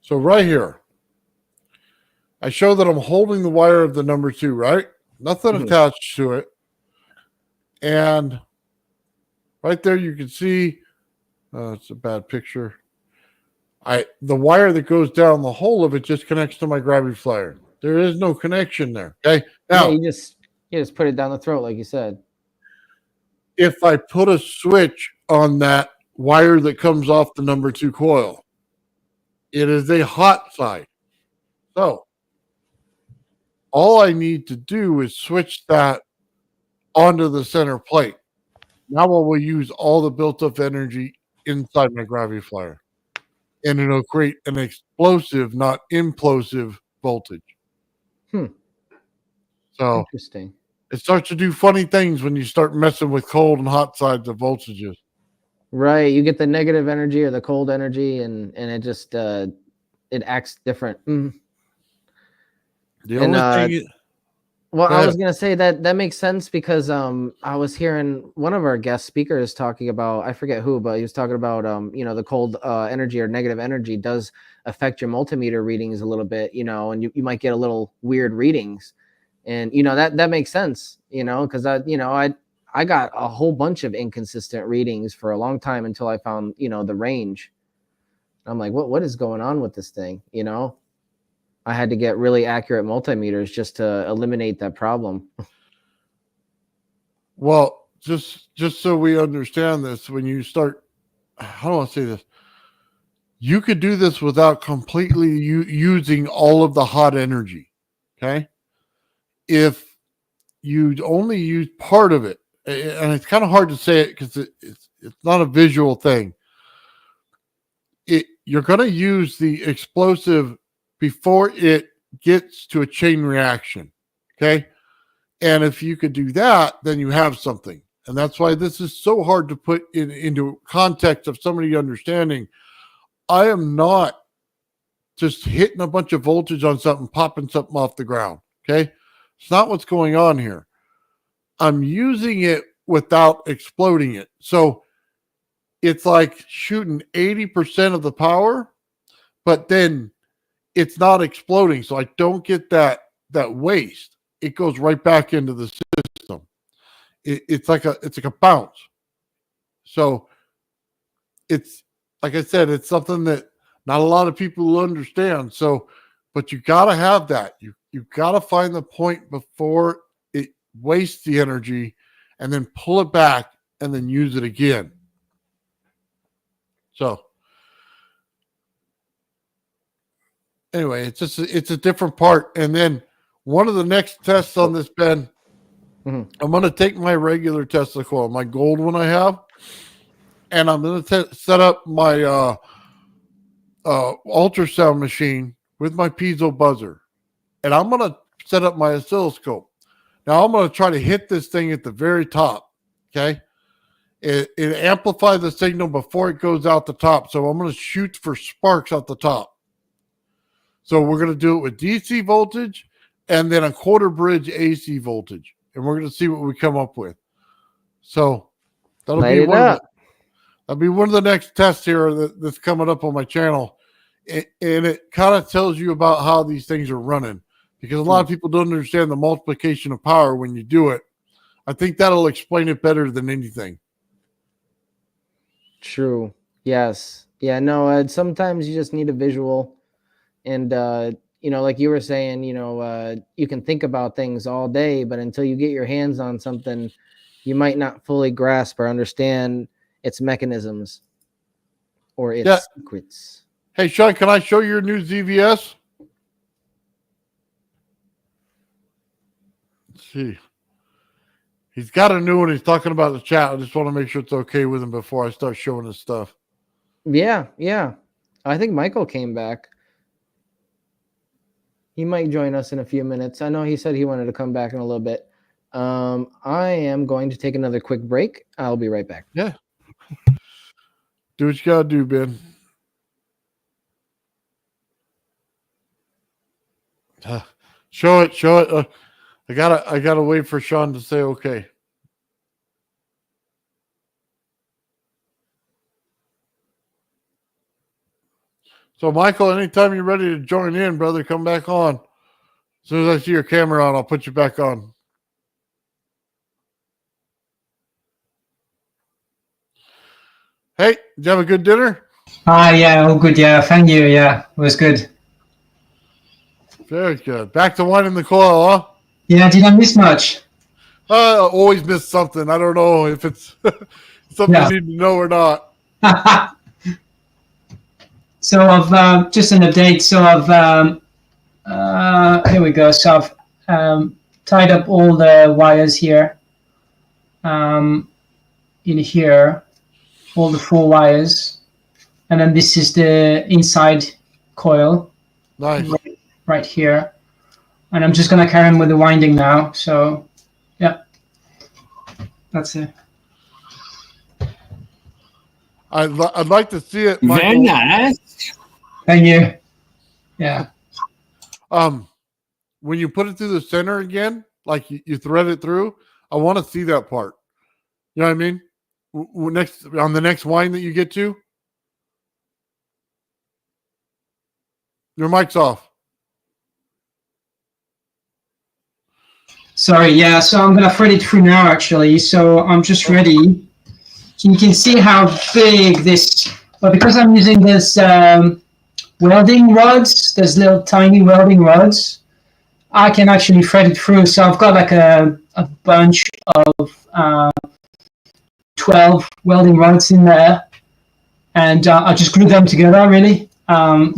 So right here, I show that I'm holding the wire of the number 2, right? Nothing attached to it. And right there you can see, it's a bad picture. The wire that goes down the hole of it just connects to my gravity flyer. There is no connection there. Okay. Now you just put it down the throat, like you said. If I put a switch on that wire that comes off the number 2 coil, it is a hot side. So all I need to do is switch that onto the center plate. Now I will use all the built-up energy inside my gravity flyer. And it'll create an explosive, not implosive voltage. So interesting. It starts to do funny things when you start messing with cold and hot sides of voltages. Right. You get the negative energy or the cold energy, and it just it acts different. The only thing well, I was gonna say that makes sense because I was hearing one of our guest speakers talking about, I forget who, but he was talking about the cold energy or negative energy does affect your multimeter readings a little bit, and you might get a little weird readings, and that makes sense, because I got a whole bunch of inconsistent readings for a long time until I found the range. I'm like, what is going on with this thing? I had to get really accurate multimeters just to eliminate that problem. Well, just so we understand this, when you start, how do I say this? You could do this without completely using all of the hot energy. Okay. If you only use part of it, and it's kind of hard to say it because it's not a visual thing. You're going to use the explosive before it gets to a chain reaction. Okay. And if you could do that, then you have something. And that's why this is so hard to put into context of somebody understanding. I am not just hitting a bunch of voltage on something, popping something off the ground. Okay. It's not what's going on here. I'm using it without exploding it. So it's like shooting 80% of the power, but then it's not exploding. So I don't get that waste. It goes right back into the system. It's like a bounce. So it's, like I said, it's something that not a lot of people will understand. So, but you got to have that. You got to find the point before it wastes the energy and then pull it back and then use it again. So anyway, it's a different part. And then one of the next tests on this, Ben, I'm going to take my regular Tesla coil, my gold one I have, and I'm going to set up my ultrasound machine with my piezo buzzer. And I'm going to set up my oscilloscope. Now I'm going to try to hit this thing at the very top. Okay. It amplifies the signal before it goes out the top. So I'm going to shoot for sparks out the top. So we're going to do it with DC voltage and then a quarter bridge AC voltage. And we're going to see what we come up with. So that'll be one of the next tests here that's coming up on my channel. And it kind of tells you about how these things are running, because a lot of people don't understand the multiplication of power when you do it. I think that'll explain it better than anything. True. Yes. Yeah, no, sometimes you just need a visual. And, like you were saying, you can think about things all day, but until you get your hands on something, you might not fully grasp or understand its mechanisms or its secrets. Hey, Sean, can I show your new ZVS? Let's see. He's got a new one. He's talking about the chat. I just want to make sure it's okay with him before I start showing his stuff. Yeah, yeah. I think Michael came back. He might join us in a few minutes. I know he said he wanted to come back in a little bit. I am going to take another quick break. I'll be right back. Yeah. Do what you gotta do, Ben. Show it. I gotta wait for Sean to say okay. So, Michael, anytime you're ready to join in, brother, come back on. As soon as I see your camera on, I'll put you back on. Hey, did you have a good dinner? Yeah, all good. Yeah, thank you. Yeah, it was good. Very good. Back to winding the coil, huh? Yeah, did I miss much? I always miss something. I don't know if it's something you need to know or not. So I've just an update. So I've here we go. So I've tied up all the wires here. In here, all the 4 wires, and then this is the inside coil. Nice. Right here, and I'm just gonna carry on with the winding now. So, yeah, that's it. I'd like to see it, Michael. Very nice. Thank you. Yeah. When you put it through the center again, like you thread it through, I want to see that part. You know what I mean? Next on the next wind that you get to. Your mic's off. Sorry. Yeah. So I'm gonna thread it through now, actually. So I'm just ready. So you can see how big this. But because I'm using this welding rods, there's little tiny welding rods, I can actually thread it through. So I've got like a bunch of 12 welding rods in there, and I just glue them together, really,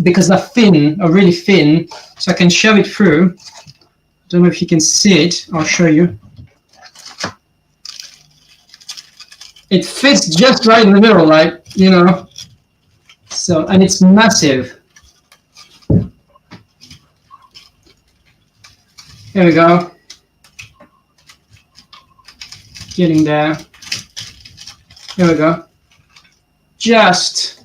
because they're thin, are really thin, so I can shove it through. I don't know if you can see it. I'll show you. It fits just right in the middle, like, you know. So, and it's massive. Here we go. Getting there. Here we go. Just.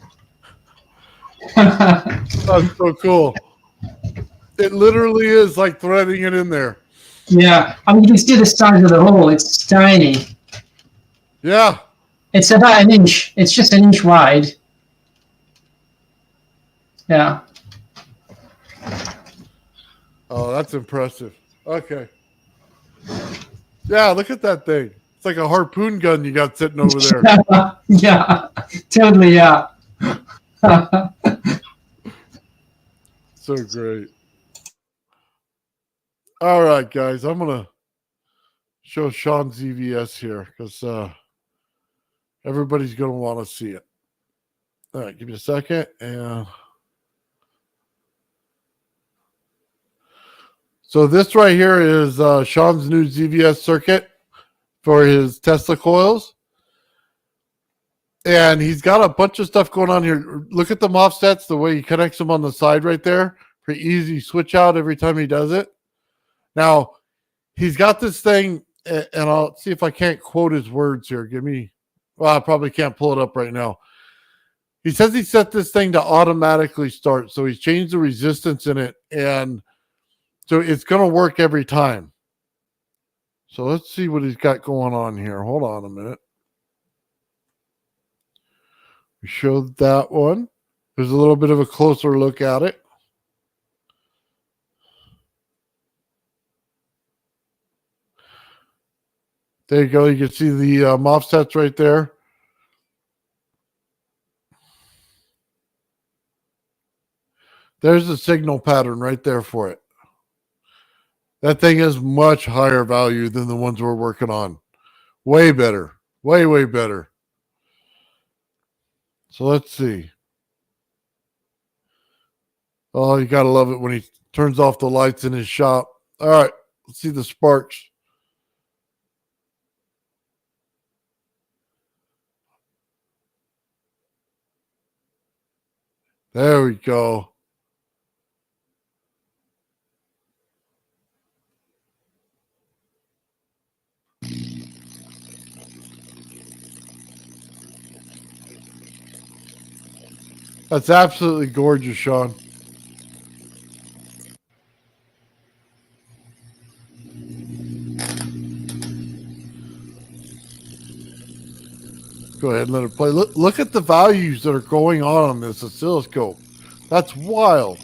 That's so cool. It literally is like threading it in there. Yeah, I mean, you can see the size of the hole. It's tiny. Yeah. It's about an inch. It's just an inch wide. Yeah. Oh, that's impressive. Okay. Yeah, look at that thing. It's like a harpoon gun you got sitting over there. Yeah, totally, yeah. So great. All right, guys. I'm going to show Sean ZVS here because everybody's going to want to see it. All right, give me a second. And so this right here is Sean's new ZVS circuit for his Tesla coils. And he's got a bunch of stuff going on here. Look at the offsets, the way he connects them on the side right there. Pretty easy switch out every time he does it. Now, he's got this thing, and I'll see if I can't quote his words here. Well, I probably can't pull it up right now. He says he set this thing to automatically start. So he's changed the resistance in it, and so it's going to work every time. So let's see what he's got going on here. Hold on a minute. We showed that one. There's a little bit of a closer look at it. There you go. You can see the offsets right there. There's the signal pattern right there for it. That thing is much higher value than the ones we're working on. Way better. Way, way better. So let's see. Oh, you got to love it when he turns off the lights in his shop. All right, let's see the sparks. There we go. That's absolutely gorgeous, Sean. Go ahead and let it play. Look at the values that are going on this oscilloscope. That's wild.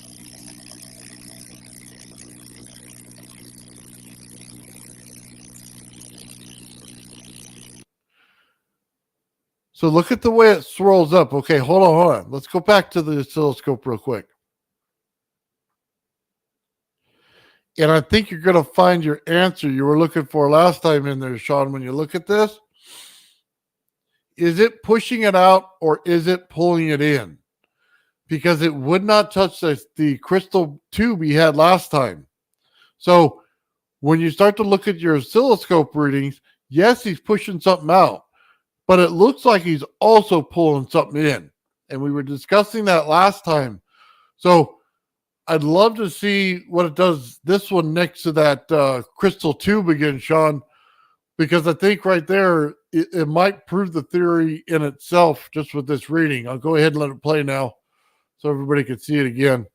So look at the way it swirls up. Okay, hold on. Let's go back to the oscilloscope real quick. And I think you're going to find your answer you were looking for last time in there, Sean, when you look at this. Is it pushing it out or is it pulling it in? Because it would not touch the crystal tube he had last time. So when you start to look at your oscilloscope readings, yes, he's pushing something out, but it looks like he's also pulling something in. And we were discussing that last time. So I'd love to see what it does this one next to that crystal tube again, Sean, because I think right there, it might prove the theory in itself just with this reading. I'll go ahead and let it play now so everybody can see it again.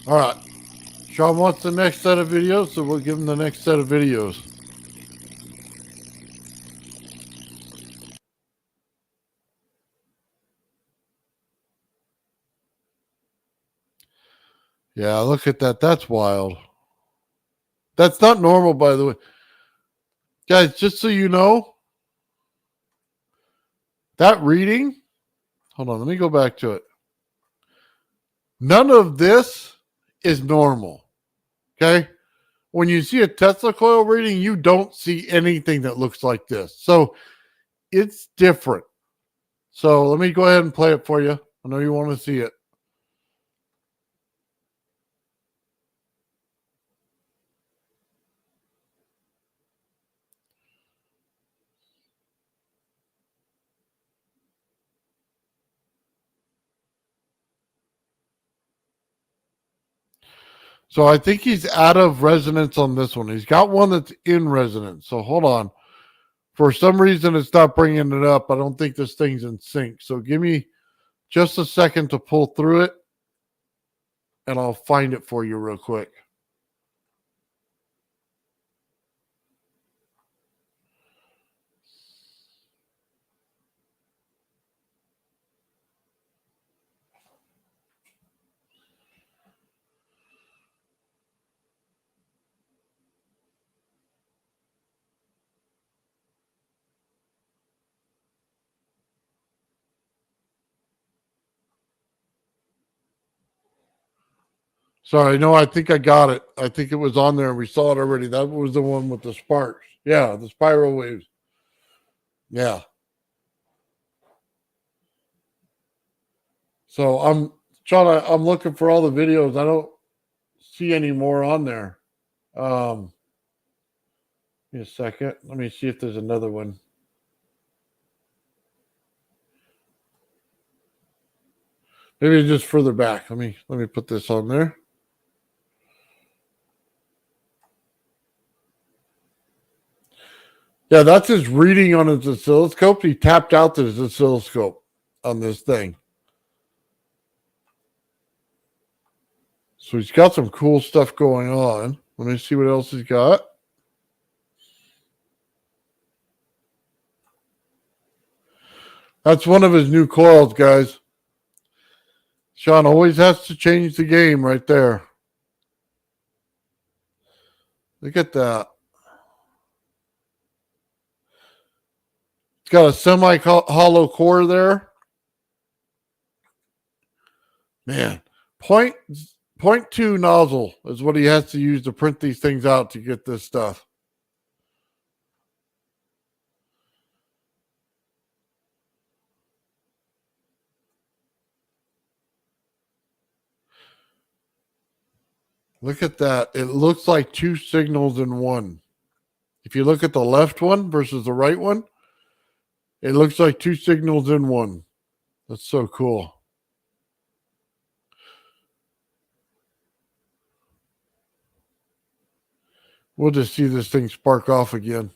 All right. Sean wants the next set of videos, so we'll give him the next set of videos. Yeah, look at that. That's wild. That's not normal, by the way. Guys, just so you know, that reading, hold on, let me go back to it. None of this is normal. Okay? When you see a Tesla coil reading, you don't see anything that looks like this. So it's different. So let me go ahead and play it for you. I know you want to see it. So I think he's out of resonance on this one. He's got one that's in resonance. So hold on. For some reason, it's not bringing it up. I don't think this thing's in sync. So give me just a second to pull through it, and I'll find it for you real quick. Sorry, no, I think I got it. I think it was on there. We saw it already. That was the one with the sparks. Yeah, the spiral waves. Yeah. So I'm looking for all the videos. I don't see any more on there. Give me a second. Let me see if there's another one. Maybe just further back. Let me put this on there. Yeah, that's his reading on his oscilloscope. He tapped out his oscilloscope on this thing. So he's got some cool stuff going on. Let me see what else he's got. That's one of his new coils, guys. Sean always has to change the game right there. Look at that. It's got a semi-hollow core there. Man, point 0.2 nozzle is what he has to use to print these things out to get this stuff. Look at that. It looks like two signals in one. If you look at the left one versus the right one, it looks like two signals in one. That's so cool. We'll just see this thing spark off again.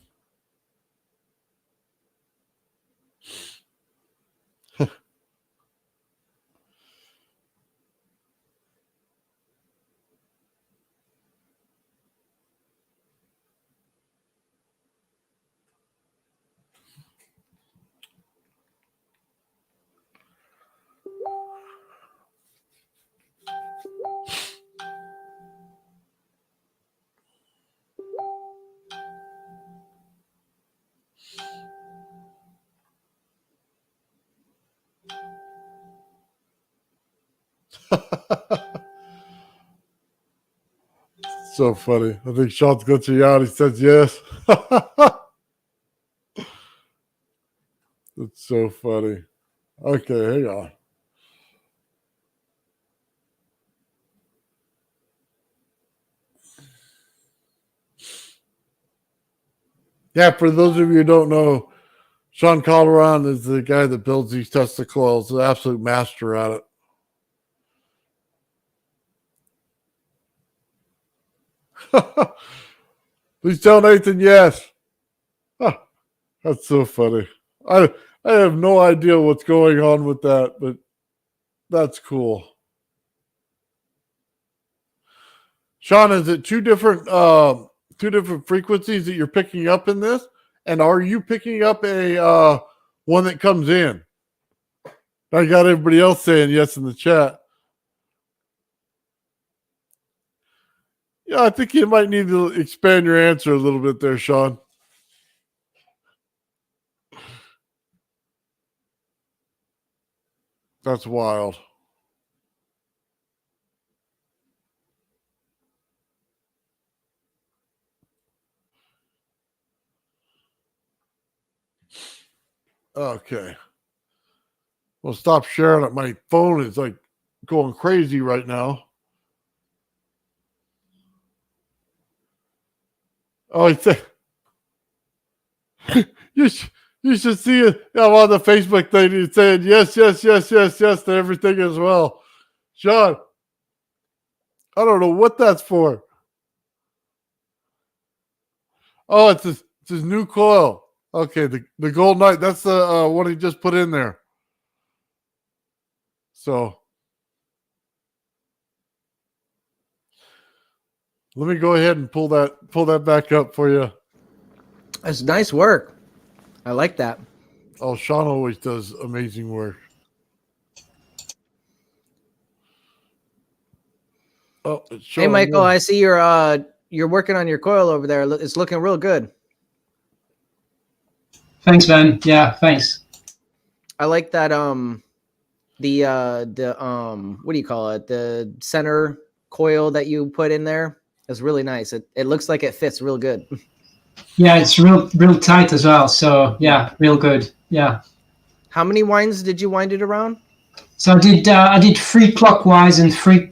So funny. I think Sean's glitching out. He says yes. That's so funny. Okay, hang on. Yeah, for those of you who don't know, Sean Calderon is the guy that builds these Tesla coils, the absolute master at it. Please tell Nathan yes. Huh, that's so funny. I have no idea what's going on with that, but that's cool. Sean, is it two different frequencies that you're picking up in this? And are you picking up a one that comes in? I got everybody else saying yes in the chat. Yeah, I think you might need to expand your answer a little bit there, Sean. That's wild. Okay. Well, stop sharing it. My phone is like going crazy right now. Oh, it's you should see it. I'm on the Facebook thing. He's saying yes to everything as well. Sean, I don't know what that's for. Oh, it's his new coil. Okay, the Gold Knight. That's the one he just put in there. So let me go ahead and pull that back up for you. That's nice work. I like that. Oh, Sean always does amazing work. Oh, it's Hey, showing Michael, there. I see you're working on your coil over there. It's looking real good. Thanks, Ben. Yeah, thanks. I like that the what do you call it? The center coil that you put in there is really nice. It looks like it fits real good. Yeah, it's real tight as well. So yeah, real good. Yeah. How many winds did you wind it around? So I did 3 clockwise and 3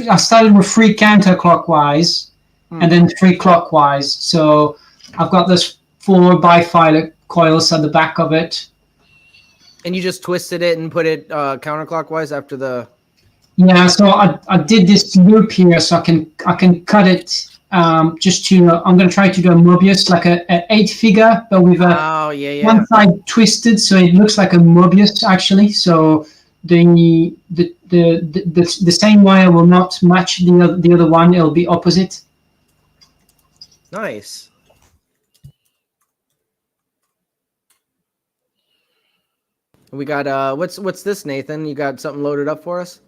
I started with 3 counterclockwise and then 3 clockwise. So I've got this 4 bifilar coils at the back of it. And you just twisted it and put it counterclockwise after the. Yeah, so I did this loop here, so I can cut it. Just to I'm going to try to do a Mobius, like a 8-figure, but with one side twisted, so it looks like a Mobius actually. So the same wire will not match the other one; it'll be opposite. We got what's this, Nathan? You got something loaded up for us?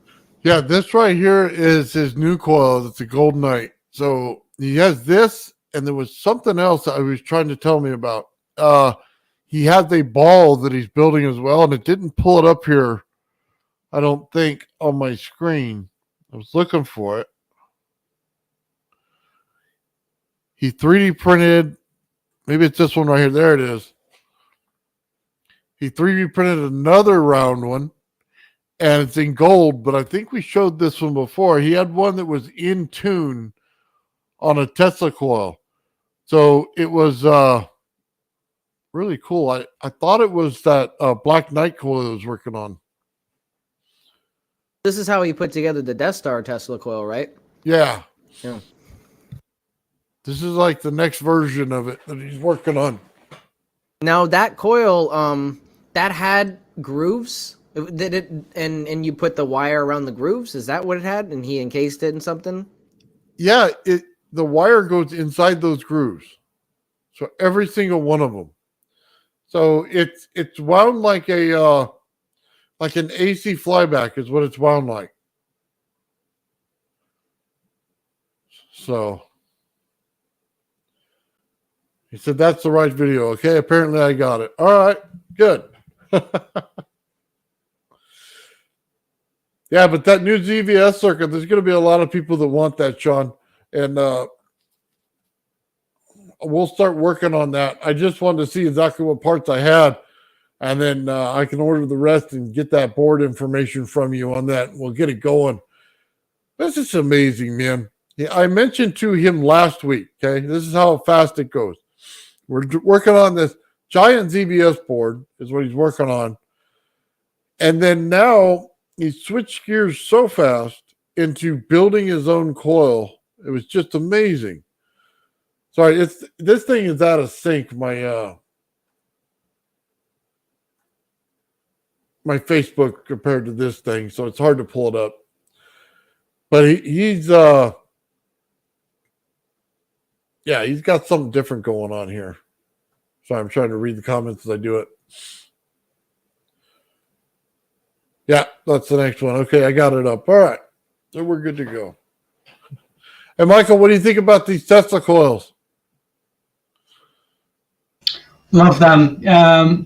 Yeah, this right here is his new coil. It's a Gold Knight. So he has this, and there was something else that I was trying to tell me about. He has a ball that he's building as well, and it didn't pull it up here, I don't think, on my screen. I was looking for it. He 3D printed, maybe it's this one right here. There it is. He 3D printed another round one, and it's in gold, but I think we showed this one before. He had one that was in tune on a Tesla coil. So it was really cool. I thought it was that Black Knight coil I was working on. This is how he put together the Death Star Tesla coil, right? Yeah. Yeah. This is like the next version of it that he's working on. Now that coil, that had grooves. Did it? And you put the wire around the grooves? Is that what it had? And he encased it in something? Yeah, the wire goes inside those grooves. So every single one of them. So it's wound like a like an AC flyback is what it's wound like. So he said that's the right video. Okay, apparently I got it. All right, good. Yeah, but that new ZVS circuit, there's going to be a lot of people that want that, Sean. And we'll start working on that. I just wanted to see exactly what parts I had. And then I can order the rest and get that board information from you on that. We'll get it going. This is amazing, man. Yeah, I mentioned to him last week, okay? This is how fast it goes. We're working on this giant ZVS board is what he's working on. And then now he switched gears so fast into building his own coil. It was just amazing. Sorry, this thing is out of sync. My my Facebook compared to this thing, so it's hard to pull it up. But he's yeah, he's got something different going on here. So I'm trying to read the comments as I do it. Yeah, that's the next one. Okay, I got it up. All right. So we're good to go. And Michael, what do you think about these Tesla coils? Love them.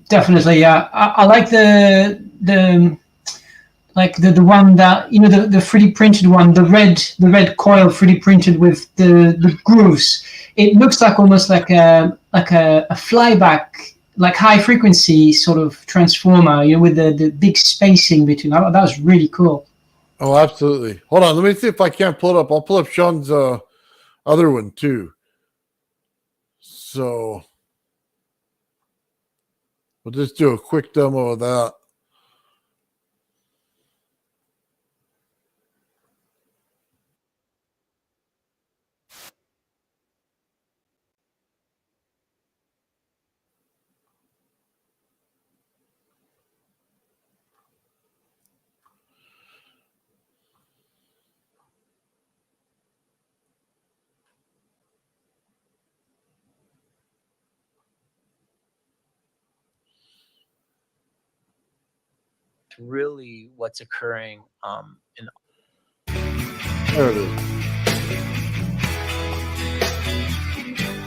Definitely. Yeah. I like the one that, you know, the 3D printed one, the red coil 3D printed with the grooves. It looks like almost like a flyback, like high frequency sort of transformer, you know, with the big spacing between. That was really cool. Oh, absolutely. Hold on, let me see if I can't pull it up. I'll pull up Sean's other one too. So we'll just do a quick demo of that. Really what's occurring in There it is.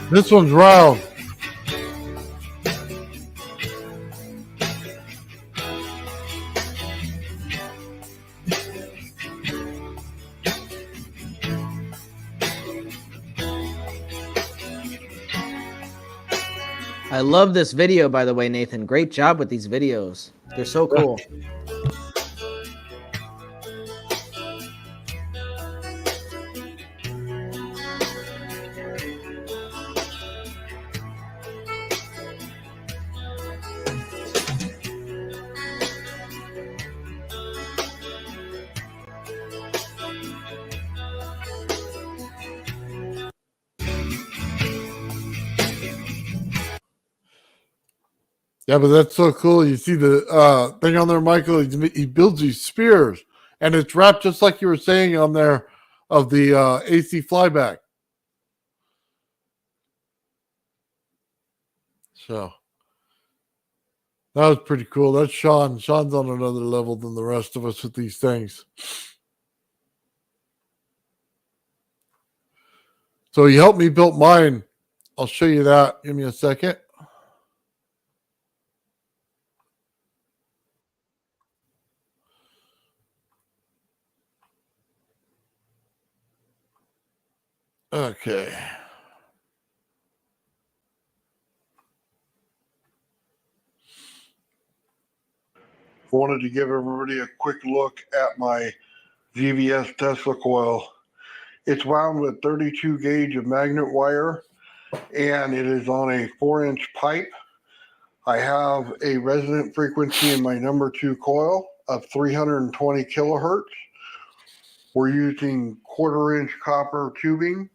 This one's round. I love this video, by the way, Nathan. Great job with these videos. They're so cool. Yeah, but that's so cool. You see the thing on there, Michael. He builds these spears, and it's wrapped just like you were saying on there of the AC flyback. So That was pretty cool. That's Sean. Sean's on another level than the rest of us with these things. So he helped me build mine. I'll show you that. Give me a second. Okay. I wanted to give everybody a quick look at my ZVS Tesla coil. It's wound with 32 gauge of magnet wire, and it is on a 4-inch pipe. I have a resonant frequency in my number 2 coil of 320 kilohertz. We're using 1/4-inch copper tubing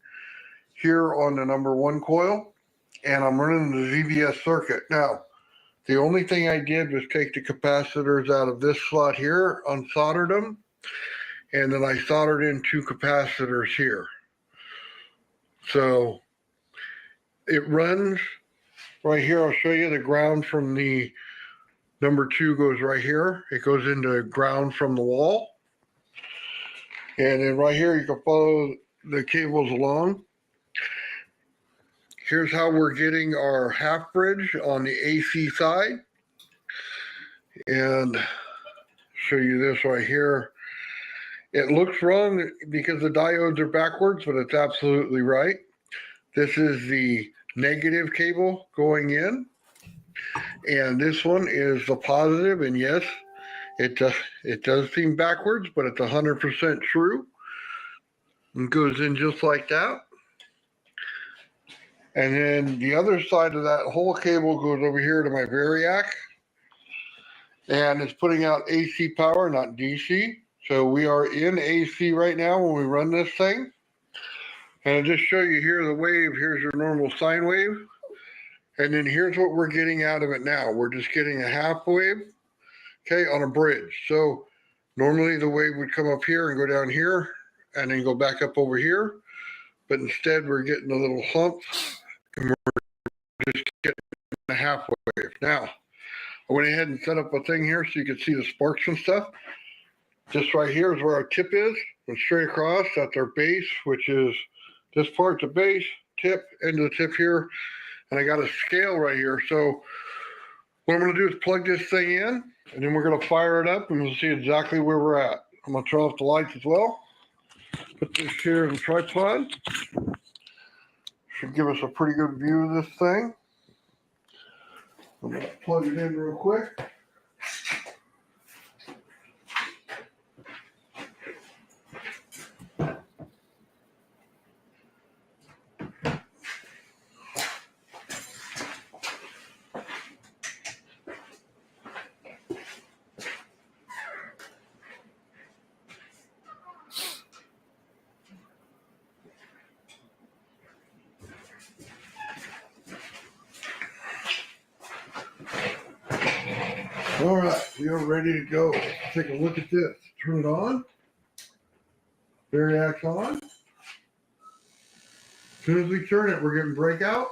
here on the number 1 coil, and I'm running the ZVS circuit. Now, the only thing I did was take the capacitors out of this slot here, unsoldered them, and then I soldered in 2 capacitors here. So it runs right here. I'll show you the ground from the number 2 goes right here. It goes into ground from the wall. And then right here, you can follow the cables along. Here's how we're getting our half bridge on the AC side. And show you this right here. It looks wrong because the diodes are backwards, but it's absolutely right. This is the negative cable going in. And this one is the positive, and yes, it does seem backwards, but it's 100% true. It goes in just like that. And then the other side of that whole cable goes over here to my Variac. And it's putting out AC power, not DC. So we are in AC right now when we run this thing. And I'll just show you here the wave. Here's your normal sine wave. And then here's what we're getting out of it now. We're just getting a half wave, okay, on a bridge. So normally the wave would come up here and go down here and then go back up over here. But instead we're getting a little hump and we're just getting a half wave. Now, I went ahead and set up a thing here so you can see the sparks and stuff. This right here is where our tip is. And straight across, that's our base, which is this part's a base, tip, end of the tip here. And I got a scale right here. So what I'm going to do is plug this thing in, and then we're going to fire it up, and we'll see exactly where we're at. I'm going to turn off the lights as well. Put this here in the tripod. Should give us a pretty good view of this thing. I'm going to plug it in real quick. All right, we are ready to go. Let's take a look at this. Turn it on. Variac's on. As soon as we turn it, we're getting breakout.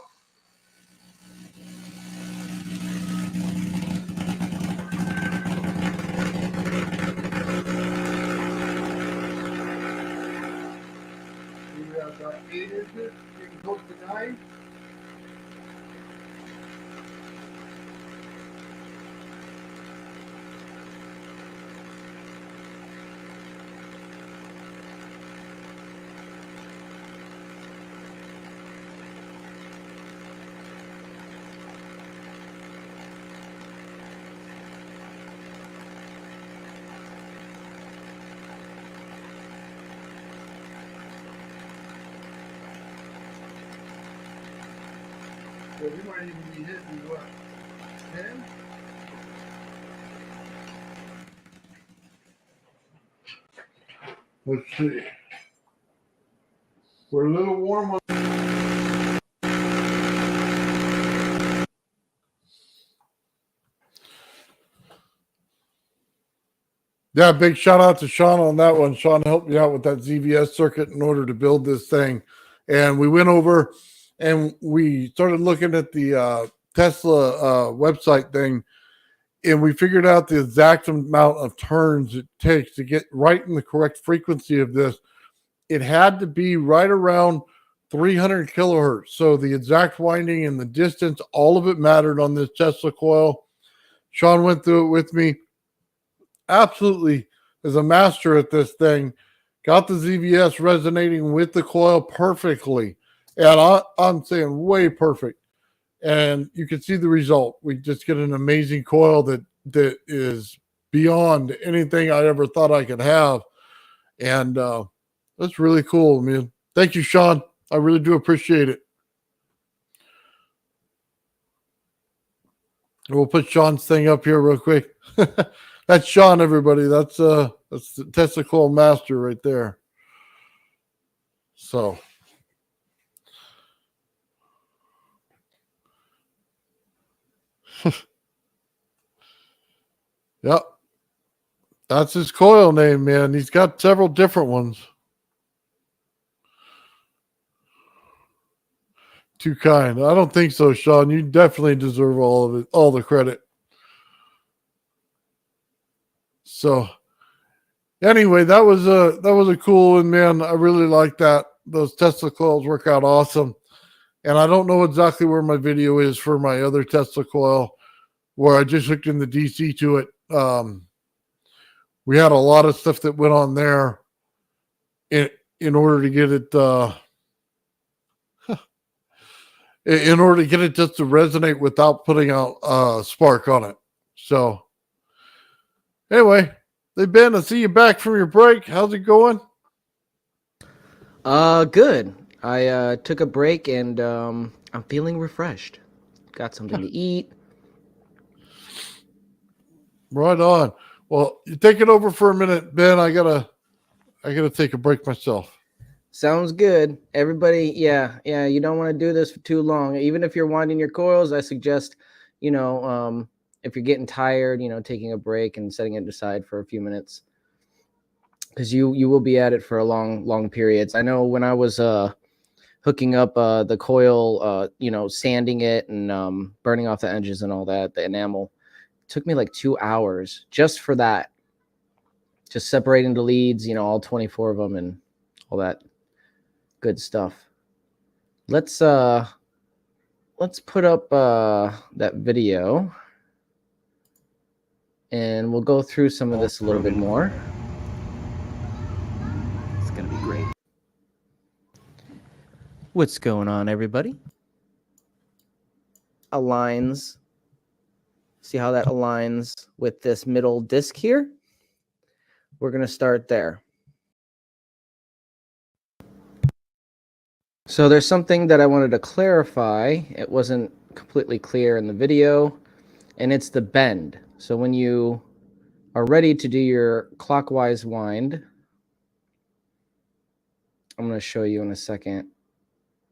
We have got 8 inches, getting close to 9. So we might even be hitting what, 10? Let's see. We're a little warm on. Yeah, big shout out to Sean on that one. Sean helped me out with that ZVS circuit in order to build this thing. And we went over and we started looking at the Tesla website thing. and we figured out the exact amount of turns it takes to get right in the correct frequency of this. It had to be right around 300 kilohertz. So the exact winding and the distance, all of it mattered on this Tesla coil. Sean went through it with me. Absolutely is a master at this thing. Got the ZVS resonating with the coil perfectly. And I'm saying way perfect. And you can see the result. We just get an amazing coil that is beyond anything I ever thought I could have. And that's really cool, man. Thank you, Sean. I really do appreciate it. We'll put Sean's thing up here real quick. That's Sean, everybody. That's the Tesla coil master right there. So yep. That's his coil name, man. He's got several different ones. Too kind. I don't think so, Sean. You definitely deserve all of it, all the credit. So anyway, that was a cool one, man. I really like that. Those Tesla coils work out awesome. And I don't know exactly where my video is for my other Tesla coil where I just hooked in the DC to it. We had a lot of stuff that went on there in order to get it in order to get it just to resonate without putting out a spark on it. So anyway, hey Ben, I see you back from your break. How's it going? Good. I took a break and I'm feeling refreshed. Got something to eat. Right on. Well, you take it over for a minute, Ben. I gotta take a break myself. Sounds good. Everybody, yeah, you don't want to do this for too long. Even if you're winding your coils, I suggest, if you're getting tired, taking a break and setting it aside for a few minutes. Because you will be at it for a long periods. I know when I was hooking up the coil, sanding it and burning off the edges and all that, the enamel, it took me like 2 hours just for that. Just separating the leads, all 24 of them and all that good stuff. Let's put up that video and we'll go through some of this a little bit more. It's gonna be great. What's going on, everybody? Aligns. See how that aligns with this middle disc here? We're gonna start there. So there's something that I wanted to clarify. It wasn't completely clear in the video, and it's the bend. So when you are ready to do your clockwise wind, I'm going to show you in a second.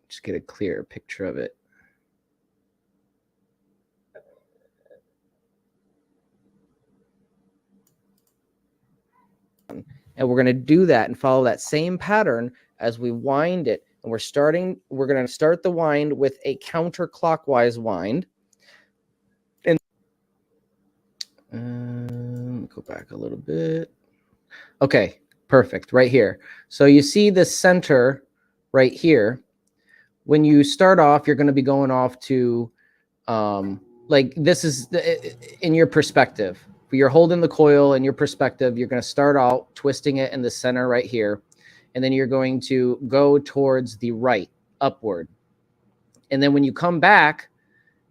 Just get a clear picture of it. And we're going to do that and follow that same pattern as we wind it. And we're going to start the wind with a counterclockwise wind. And go back a little bit. Okay, perfect. Right here. So you see the center right here. When you start off, you're going to be going off to, like this is in your perspective. You're holding the coil in your perspective. You're going to start out twisting it in the center right here. And then you're going to go towards the right, upward. And then when you come back,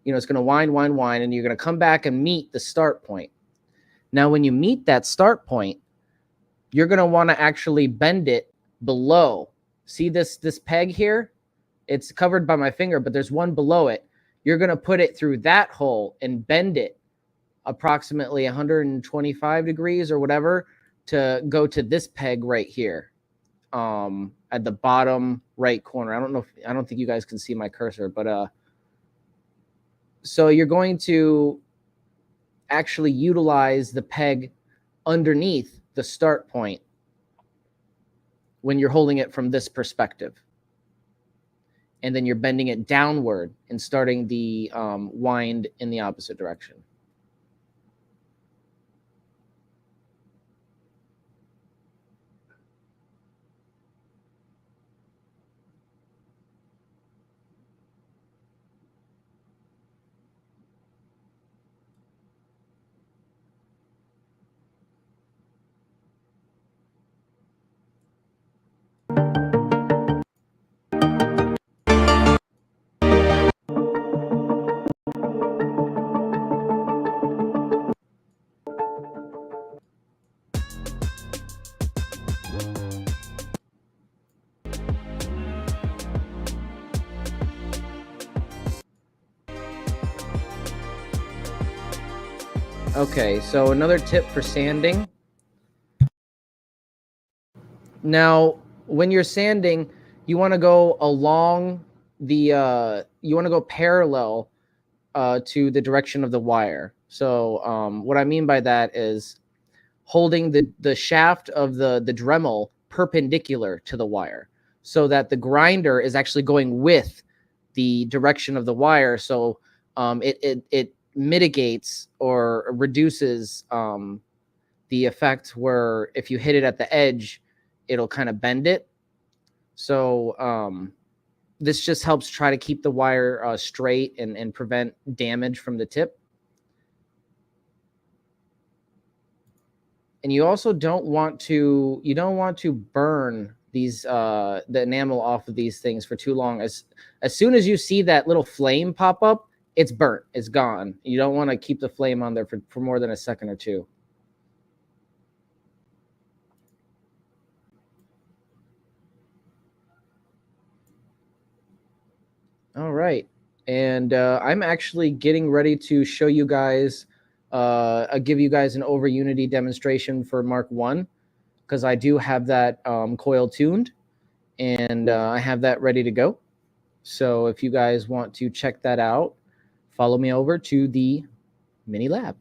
it's going to wind, and you're going to come back and meet the start point. Now, when you meet that start point, you're going to want to actually bend it below. See this peg here? It's covered by my finger, but there's one below it. You're going to put it through that hole and bend it approximately 125 degrees or whatever to go to this peg right here. At the bottom right corner. I don't think you guys can see my cursor, but so you're going to actually utilize the peg underneath the start point when you're holding it from this perspective. And then you're bending it downward and starting the wind in the opposite direction. Okay, so another tip for sanding. Now, when you're sanding, you want to go along the you want to go parallel to the direction of the wire. So what I mean by that is holding the shaft of the Dremel perpendicular to the wire, so that the grinder is actually going with the direction of the wire. So it mitigates or reduces the effect where if you hit it at the edge, it'll kind of bend it. So this just helps try to keep the wire straight and prevent damage from the tip. And you also don't want to burn these the enamel off of these things for too long. As soon as you see that little flame pop up, it's burnt, it's gone. You don't want to keep the flame on there for more than a second or two. All right. And I'm actually getting ready to show you guys, give you guys an over Unity demonstration for Mark 1, because I do have that coil tuned, and I have that ready to go. So if you guys want to check that out, follow me over to the mini lab.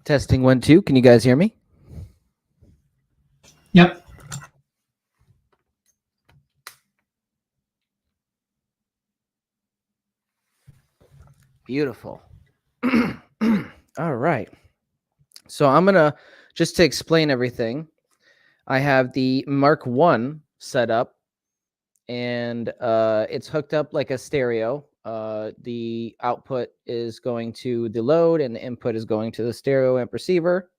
Testing 1 2. Can you guys hear me? Yep. Beautiful. All right. So I'm going to, just to explain everything, I have the Mark 1 set up, and it's hooked up like a stereo. The output is going to the load and the input is going to the stereo amp receiver.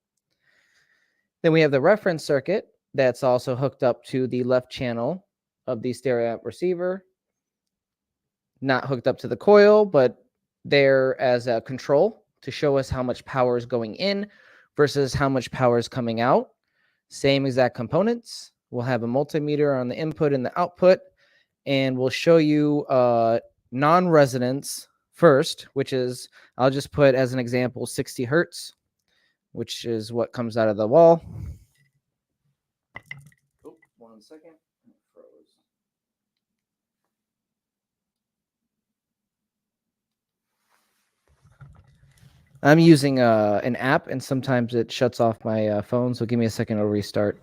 Then we have the reference circuit that's also hooked up to the left channel of the stereo amp receiver. Not hooked up to the coil, but there as a control to show us how much power is going in versus how much power is coming out. Same exact components. We'll have a multimeter on the input and the output, and we'll show you non-resonance first, which is, I'll just put as an example 60 hertz, which is what comes out of the wall. Oh, 1 second. It froze. I'm using an app, and sometimes it shuts off my phone, so give me a second to restart.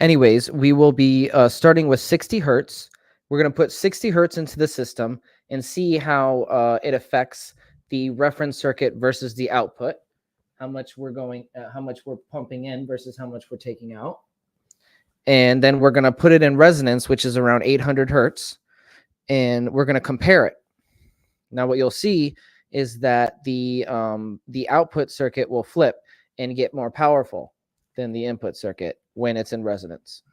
Anyways, we will be starting with 60 hertz. We're going to put 60 hertz into the system and see how it affects the reference circuit versus the output. How much we're pumping in versus how much we're taking out. And then we're going to put it in resonance, which is around 800 hertz, and we're going to compare it. Now, what you'll see is that the output circuit will flip and get more powerful than the input circuit when it's in resonance.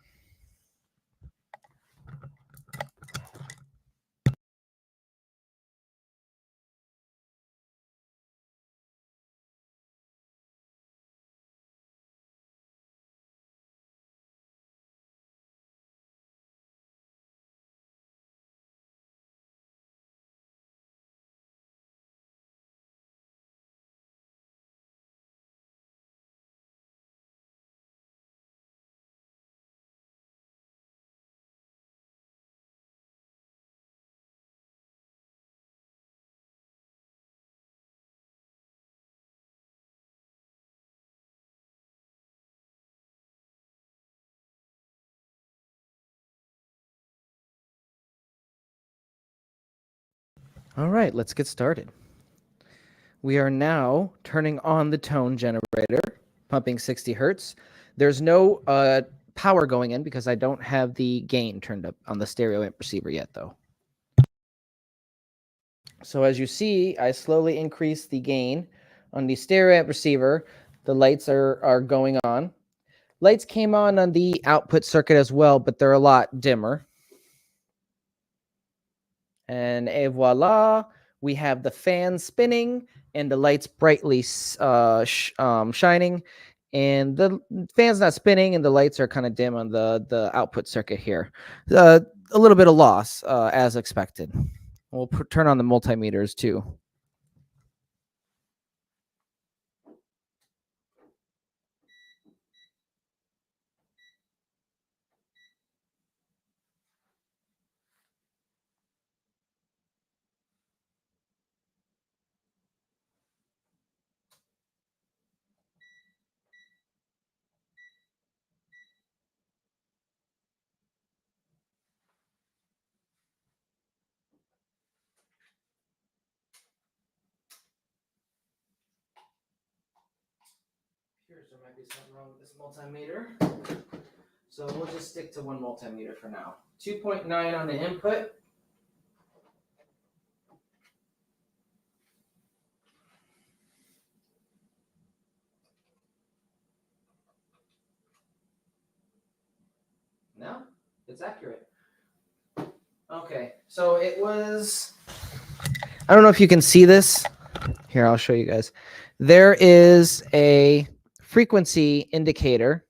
All right, let's get started. We are now turning on the tone generator, pumping 60 hertz. There's no power going in because I don't have the gain turned up on the stereo amp receiver yet, though. So as you see, I slowly increase the gain on the stereo amp receiver. The lights are going on. Lights came on the output circuit as well, but they're a lot dimmer. And voila, we have the fan spinning and the lights brightly shining. And the fan's not spinning and the lights are kind of dim on the output circuit here. A little bit of loss as expected. We'll turn on the multimeters too. There might be something wrong with this multimeter. So we'll just stick to one multimeter for now. 2.9 on the input. No, it's accurate. Okay, so it was, I don't know if you can see this. Here, I'll show you guys. There is a frequency indicator,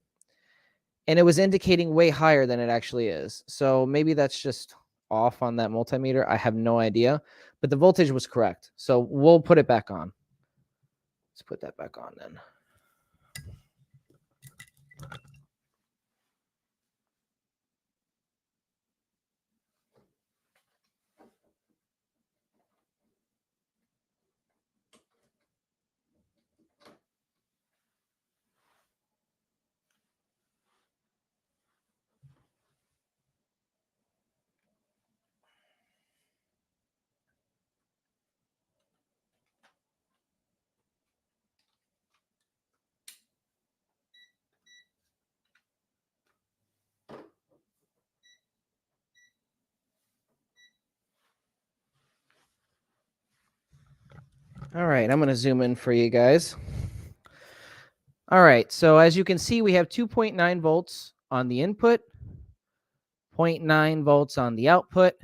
and it was indicating way higher than it actually is. So maybe that's just off on that multimeter. I have no idea, but the voltage was correct. So we'll put it back on. Let's put that back on then. All right, I'm going to zoom in for you guys. All right, so as you can see, we have 2.9 volts on the input, 0.9 volts on the output.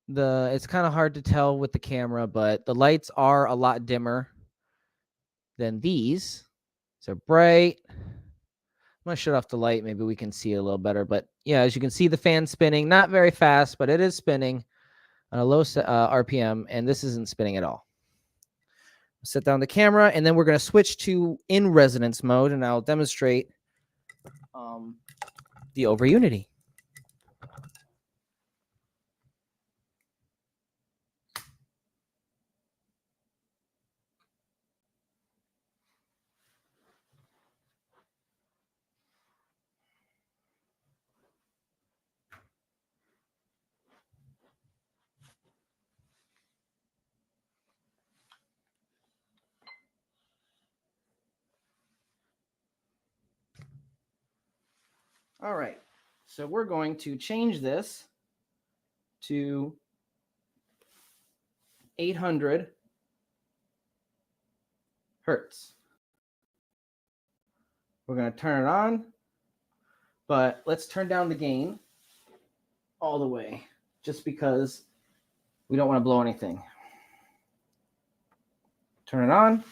It's kind of hard to tell with the camera, but the lights are a lot dimmer than these. So bright. I'm going to shut off the light. Maybe we can see it a little better. But yeah, as you can see, the fan spinning, not very fast, but it is spinning on a low RPM, and this isn't spinning at all. Set down the camera, and then we're going to switch to in resonance mode, and I'll demonstrate the over unity. All right, so we're going to change this to 800 hertz. We're going to turn it on, but let's turn down the gain all the way just because we don't want to blow anything. Turn it on.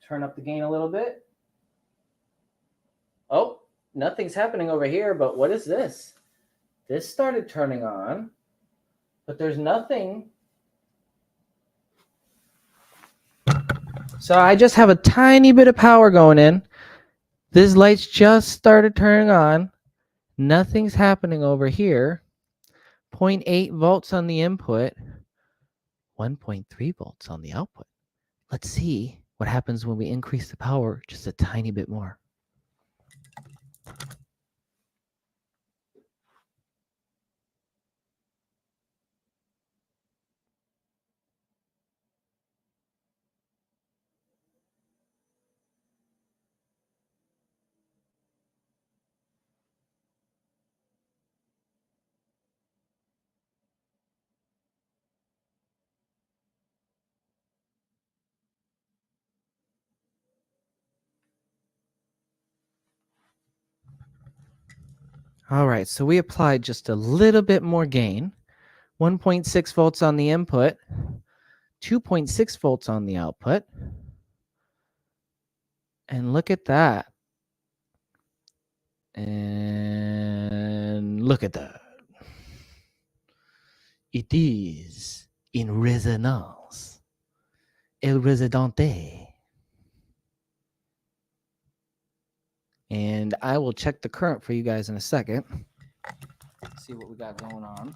Turn up the gain a little bit. Oh, nothing's happening over here, but what is this? This started turning on, but there's nothing. So I just have a tiny bit of power going in. This light's just started turning on. Nothing's happening over here. 0.8 volts on the input, 1.3 volts on the output. Let's see what happens when we increase the power just a tiny bit more. All right, so we applied just a little bit more gain. 1.6 volts on the input, 2.6 volts on the output. And look at that. And look at that. It is in resonance. El Residente. And I will check the current for you guys in a second. See what we got going on.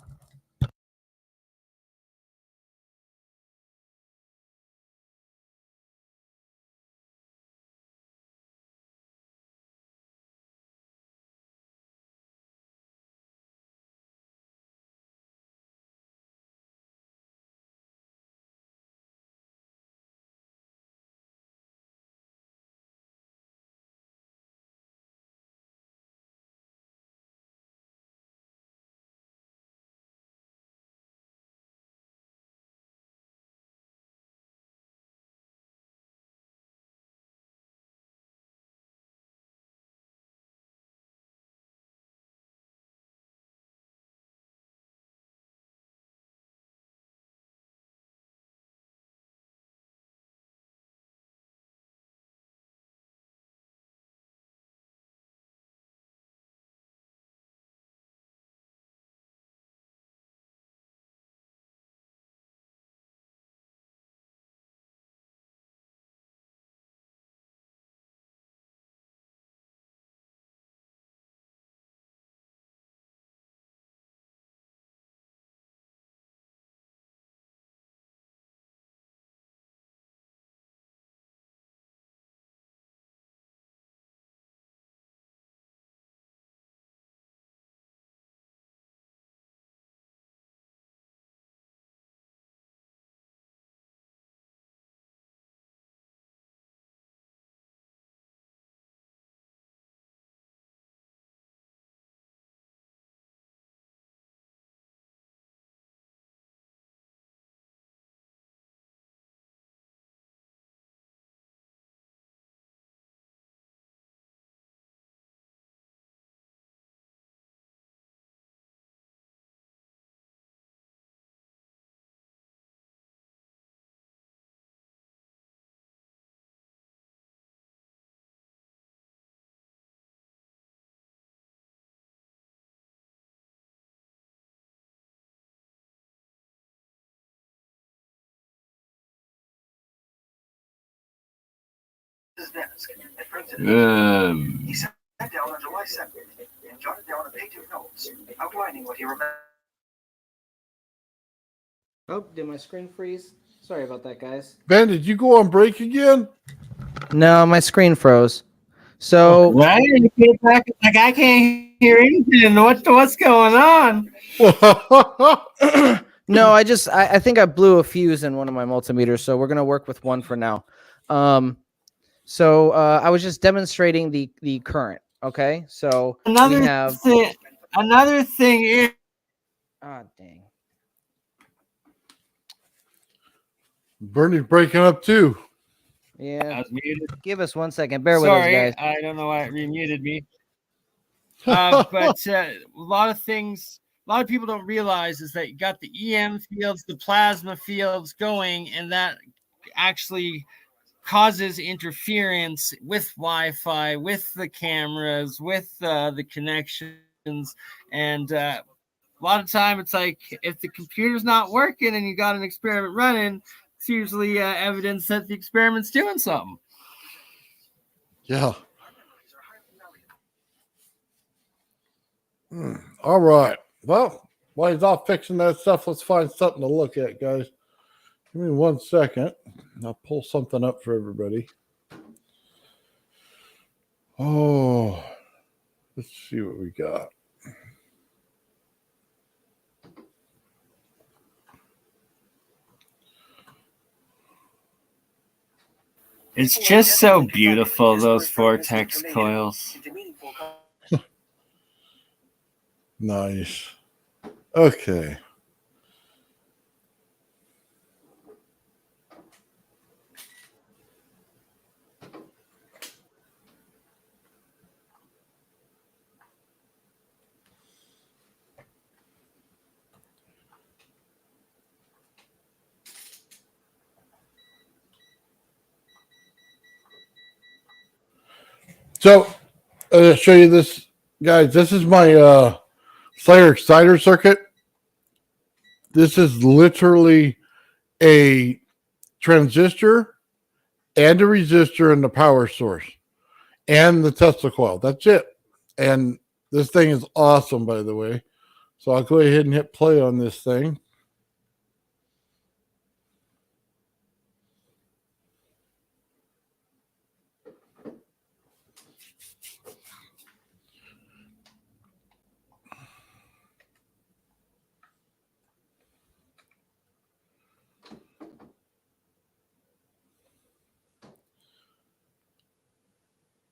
He sat down on July 7th and jotted down a page of notes outlining what he remembered. Oh, did my screen freeze? Sorry about that, guys. Ben, did you go on break again? No, my screen froze. So Right? You came back like I can't hear anything. What's going on? no, I think I blew a fuse in one of my multimeters, so we're gonna work with one for now. So I was just demonstrating the current. Okay, so Another we have thing. Another thing is. dang. Bernie's breaking up too. Yeah. I was muted. Give us 1 second. Bear Sorry, with us, guys. I don't know why it remuted me. But a lot of things, a lot of people don't realize is that you got the EM fields, the plasma fields going, and that actually causes interference with Wi-Fi, with the cameras, with the connections, and a lot of time it's like if the computer's not working and you got an experiment running, it's usually evidence that the experiment's doing something. Yeah. All right. Well, while he's off fixing that stuff, let's find something to look at, guys. Give me 1 second. I'll pull something up for everybody. Oh, let's see what we got. It's just so beautiful, those vortex coils. Nice. Okay. So, I'll show you this, guys. This is my Slayer exciter circuit. This is literally a transistor and a resistor and the power source and the Tesla coil. That's it. And this thing is awesome, by the way. So I'll go ahead and hit play on this thing.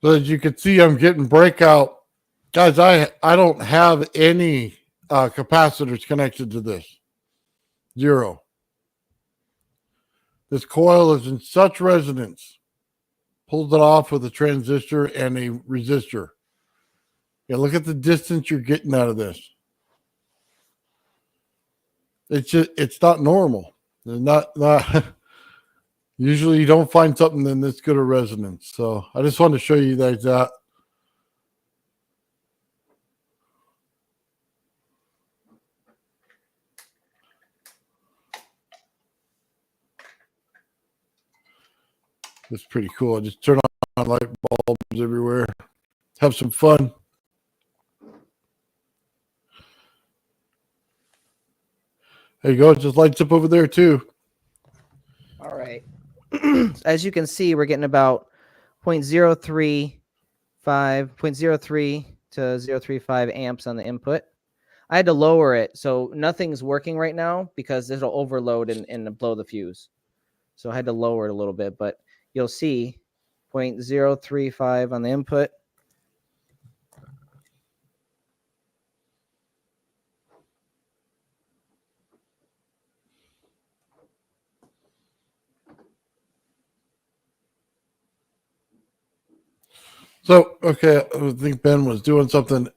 So as you can see, I'm getting breakout. Guys, I don't have any capacitors connected to this. Zero. This coil is in such resonance. Pulls it off with a transistor and a resistor. Yeah, look at the distance you're getting out of this. It's not normal. It's not usually you don't find something in this good a resonance. So I just wanted to show you guys that. It's pretty cool. I just turn on light bulbs everywhere. Have some fun. There you go. It just lights up over there too. All right. As you can see, we're getting about 0.035 to 0.035 amps on the input. I had to lower it, so nothing's working right now because it'll overload and blow the fuse. So I had to lower it a little bit, but you'll see 0.035 on the input. So, okay, I think Ben was doing something.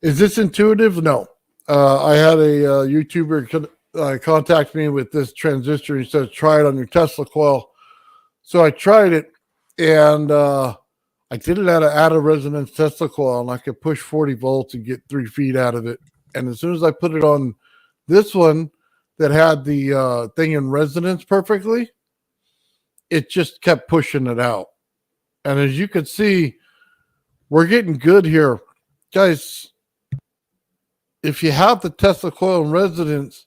Is this intuitive? No. I had a YouTuber contact me with this transistor. He said, try it on your Tesla coil. So I tried it, and I did it at a resonance Tesla coil, and I could push 40 volts and get 3 feet out of it. And as soon as I put it on this one that had the thing in resonance perfectly, it just kept pushing it out. And as you can see, we're getting good here. Guys, if you have the Tesla coil in residence,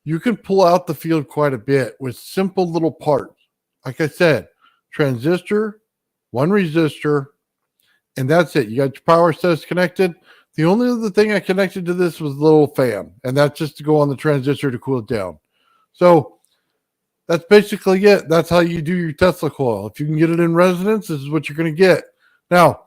you can pull out the field quite a bit with simple little parts. Like I said, transistor, one resistor, and that's it. You got your power source connected. The only other thing I connected to this was the little fan, and that's just to go on the transistor to cool it down. So that's basically it. That's how you do your Tesla coil. If you can get it in resonance, this is what you're going to get. Now,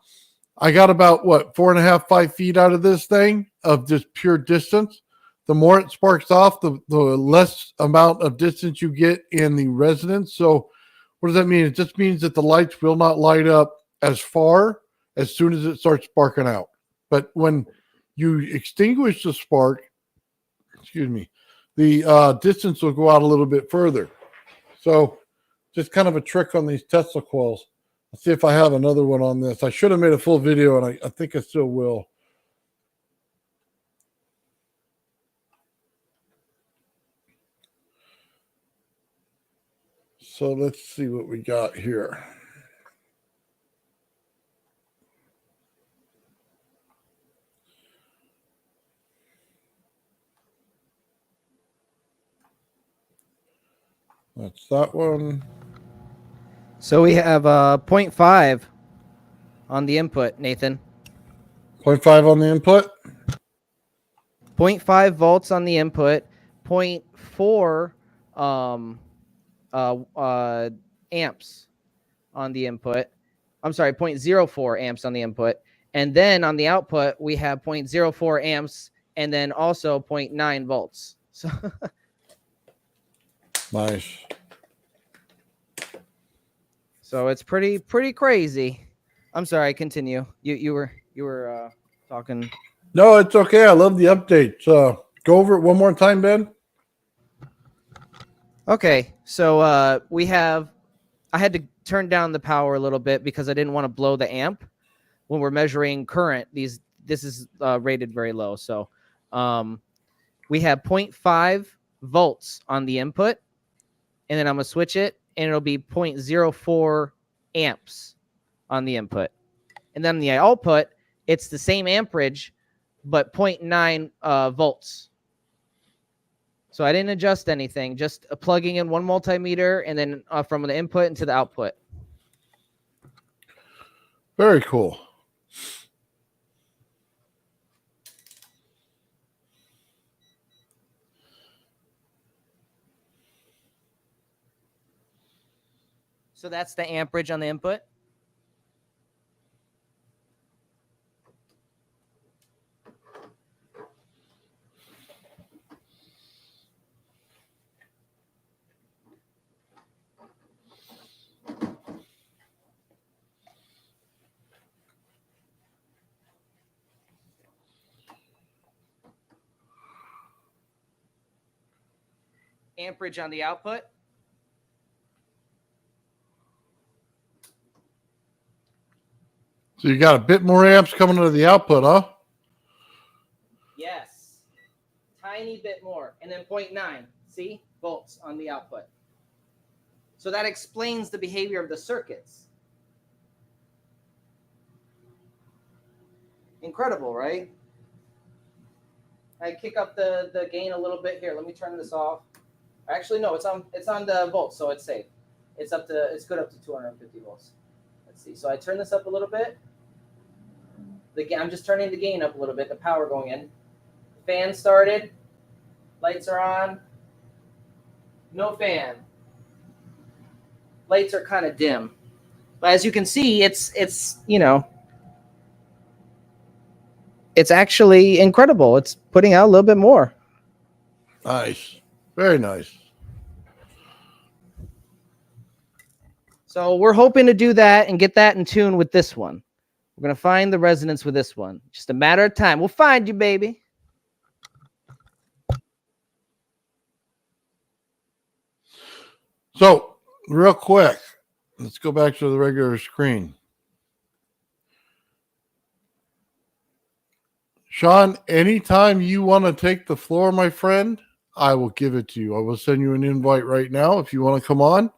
I got about, 4.5, 5 feet out of this thing of just pure distance. The more it sparks off, the less amount of distance you get in the resonance. So what does that mean? It just means that the lights will not light up as far as soon as it starts sparking out. But when you extinguish the spark, the distance will go out a little bit further. So just kind of a trick on these Tesla coils. Let's see if I have another one on this. I should have made a full video, and I think I still will. So let's see what we got here. That's that one. So we have 0.5 on the input, Nathan. 0.5 on the input. 0.5 volts on the input. 0.4 amps on the input. I'm sorry, 0.04 amps on the input. And then on the output, we have 0.04 amps and then also 0.9 volts. So Nice. So it's pretty crazy. I'm sorry, continue. You were talking. No, it's okay. I love the updates. Go over it one more time, Ben. Okay, so I had to turn down the power a little bit because I didn't want to blow the amp when we're measuring current. This is rated very low. So we have 0.5 volts on the input, and then I'm gonna switch it, and it'll be 0.04 amps on the input. And then the output, it's the same amperage, but 0.9 volts. So I didn't adjust anything, just plugging in one multimeter and then from the input into the output. Very cool. So that's the amperage on the input. Amperage on the output. So you got a bit more amps coming to the output, huh? Yes. Tiny bit more. And then 0.9, see? Volts on the output. So that explains the behavior of the circuits. Incredible, right? I kick up the gain a little bit here. Let me turn this off. Actually, no, it's on the volts, so it's safe. It's good up to 250 volts. Let's see. So I turn this up a little bit. I'm just turning the gain up a little bit, the power going in. Fan started. Lights are on. No fan. Lights are kind of dim. But as you can see, it's actually incredible. It's putting out a little bit more. Nice. Very nice. So we're hoping to do that and get that in tune with this one. We're going to find the resonance with this one. Just a matter of time. We'll find you, baby. So, real quick, let's go back to the regular screen. Sean, anytime you want to take the floor, my friend, I will give it to you. I will send you an invite right now if you want to come on.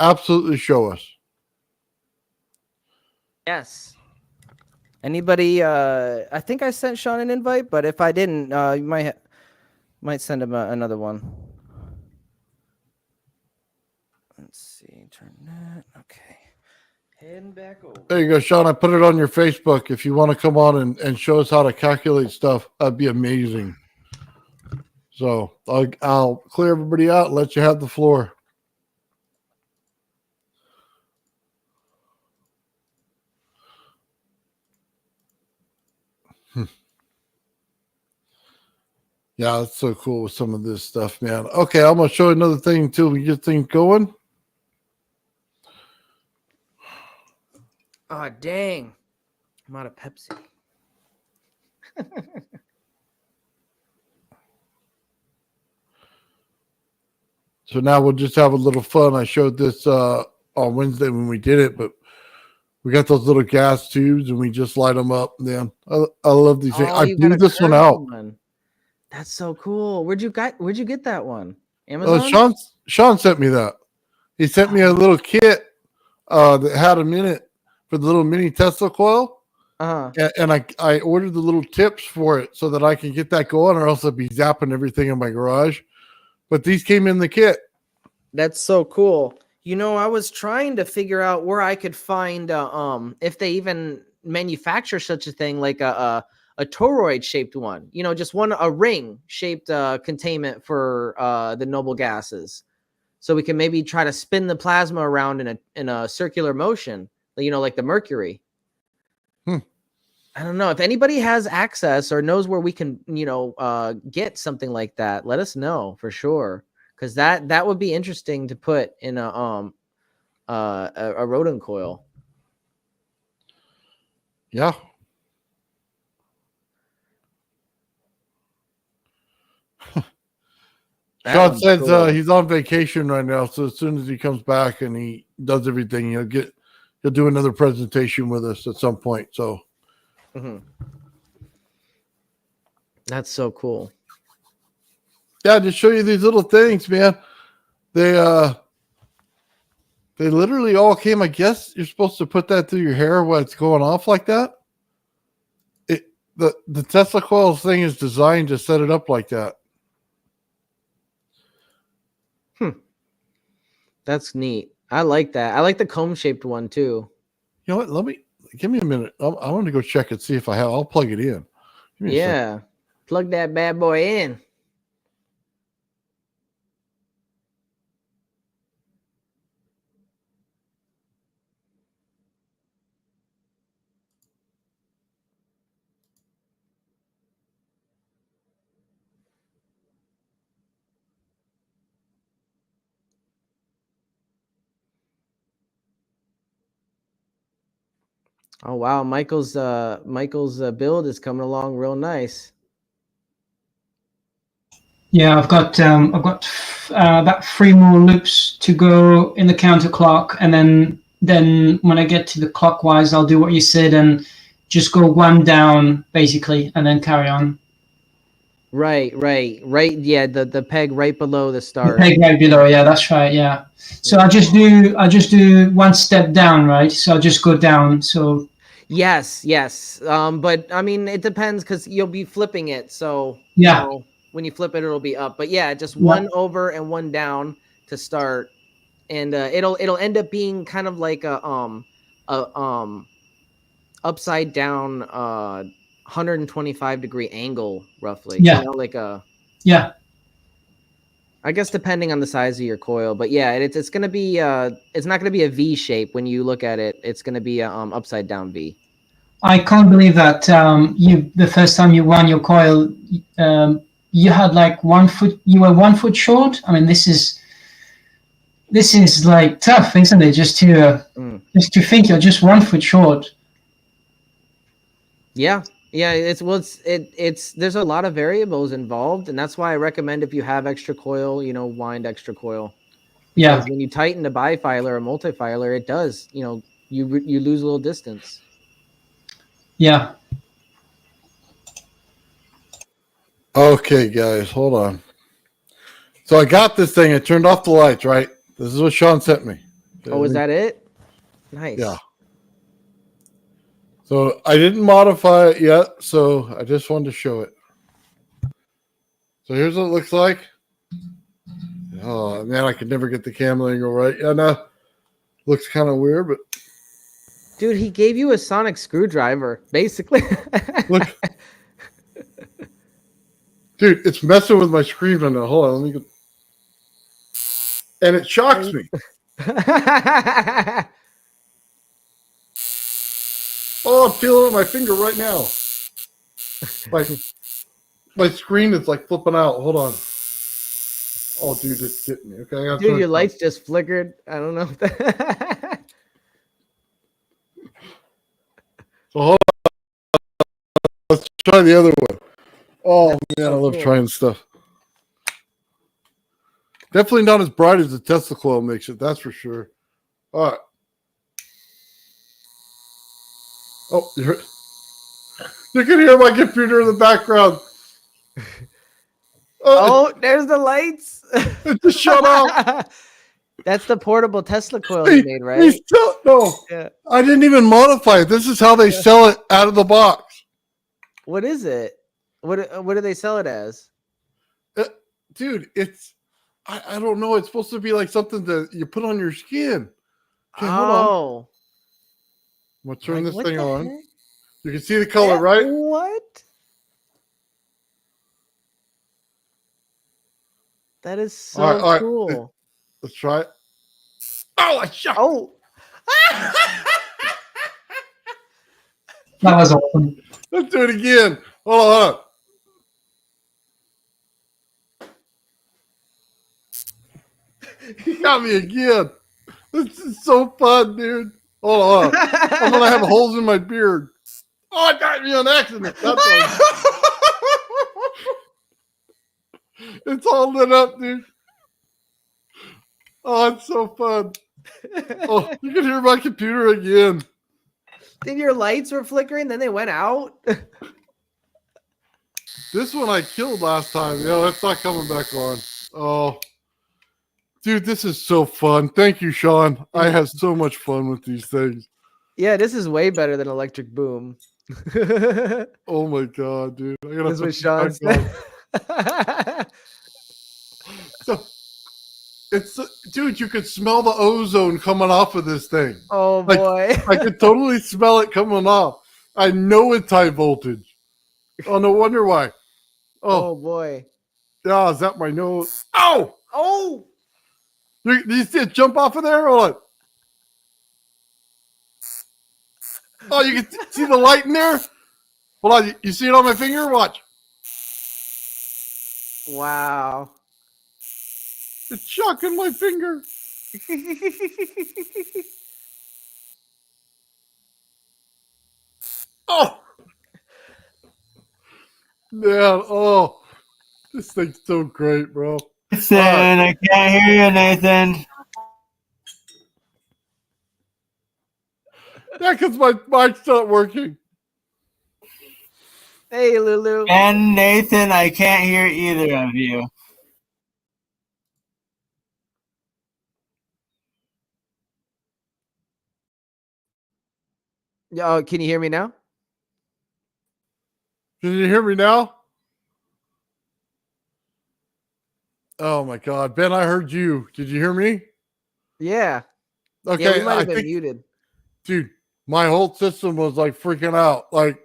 Absolutely show us. Yes. Anybody? I think I sent Sean an invite, but if I didn't, you might send him another one. Let's see. Turn that. Okay. Heading back over. There you go, Sean. I put it on your Facebook. If you want to come on and show us how to calculate stuff, that'd be amazing. So I'll clear everybody out and let you have the floor. Yeah, it's so cool with some of this stuff, man. Okay, I'm going to show you another thing until we get things going. Oh, dang. I'm out of Pepsi. So now we'll just have a little fun. I showed this on Wednesday when we did it, but we got those little gas tubes and we just light them up. Man, I love these things. Oh, I you got blew a this one curved out. one. That's so cool. Where'd you get that one? Amazon? Sean sent me that. He sent me a little kit that had them in it for the little mini Tesla coil. Uh-huh. And I ordered the little tips for it so that I can get that going, or else I'd be zapping everything in my garage. But these came in the kit. That's so cool. You know, I was trying to figure out where I could find if they even manufacture such a thing, like a toroid shaped one. You know, just a ring shaped containment for the noble gases, so we can maybe try to spin the plasma around in a circular motion. You know, like the mercury. I don't know if anybody has access or knows where we can, get something like that. Let us know for sure, because that would be interesting to put in a Rodin coil. Yeah. Sean says cool. He's on vacation right now, so as soon as he comes back and he does everything, he'll do another presentation with us at some point. So. Mm-hmm. That's so cool. Yeah, just show you these little things, man. They literally all came. I guess you're supposed to put that through your hair while it's going off like that. The Tesla coils thing is designed to set it up like that. That's neat. I like that. I like the comb shaped one too. You know what? Give me a minute. I want to go check and see if I have. I'll plug it in. Yeah, plug that bad boy in. Oh wow, Michael's build is coming along real nice. Yeah, I've got about 3 more loops to go in the counterclock, and then when I get to the clockwise, I'll do what you said and just go one down basically, and then carry on. Right. Yeah, the peg right below the start. The peg right below. Yeah, that's right. Yeah. So I just do one step down, right? So I'll just go down. So. Yes. But I mean, it depends because you'll be flipping it. So yeah. When you flip it, it'll be up. But yeah, just one over and one down to start, and it'll end up being kind of like a upside down 125 degree angle roughly. Yeah. You know, like a I guess depending on the size of your coil, but yeah, it's gonna be it's not gonna be a V shape when you look at it. It's gonna be a upside down V. I can't believe that the first time you won your coil, you had like 1 foot. You were 1 foot short. I mean, this is like tough, isn't it? Just to think you're just 1 foot short. Yeah, it's there's a lot of variables involved, and that's why I recommend if you have extra coil, wind extra coil. Yeah. Because when you tighten the bifilar or multifilar, it does, you lose a little distance. Yeah. Okay, guys, hold on. So I got this thing. I turned off the lights, right? This is what Sean sent me. Oh, is that it? Nice. Yeah. So I didn't modify it yet, so I just wanted to show it. So here's what it looks like. Oh man, I could never get the camera angle right. Yeah, no, looks kind of weird, but Dude, he gave you a sonic screwdriver, basically. look, dude, it's messing with my screen right now. Hold on, let me go. And it shocks me. Oh, I'm feeling it with my finger right now. Like my screen is like flipping out. Hold on. Oh, dude, it's getting me. Okay, I gotta Dude, turn your it lights just flickered. I don't know. So hold on. Let's try the other one. Oh man, I so love cool. trying stuff. Definitely not as bright as the Tesla coil makes it. That's for sure. All right. Oh, you can hear my computer in the background. Oh, there's the lights. It just shut off. That's the portable Tesla coil you made, right? No, Yeah. I didn't even modify it. This is how they sell it out of the box. What is it? What do they sell it as? Dude, it's I don't know. It's supposed to be like something that you put on your skin. Okay, hold on. Oh, I'm gonna turn this what thing the on. heck? You can see the color, right? What? That is so All right. cool. Let's try it. Oh, I shot. Oh, That was awesome. Let's do it again. Hold on. He got me again. This is so fun, dude. Hold on. I'm gonna have holes in my beard. Oh, it got me on accident. That's all. It's all lit up, dude. Oh, it's so fun. Oh, you can hear my computer again. then your lights were flickering, then they went out. This one I killed last time. Yeah, it's not coming back on. Oh, dude, this is so fun. Thank you, Sean. I have so much fun with these things. Yeah, this is way better than Electric Boom. Oh my god, dude! I gotta This put was this Sean's. back on. So, it's dude, you could smell the ozone coming off of this thing. Oh Like, boy. I could totally smell it coming off. I know it's high voltage. Oh, no wonder why. Oh Oh, boy. yeah, is that my nose? Oh, Oh. do you see it jump off of there? Hold on. Oh, you can see the light in there? Hold on, you see it on my finger? Watch. Wow. It's shocking my finger. Oh, man. Oh, this thing's so great, bro. Nathan, I can't hear you, Nathan. Yeah, because my mic's not working. Hey, Lulu. And Nathan, I can't hear either of you. Oh, can you hear me now? Can you hear me now? Oh my God, Ben, I heard you. Did you hear me? Yeah. Okay, Yeah, we might I have been think, muted. dude, my whole system was like freaking out. Like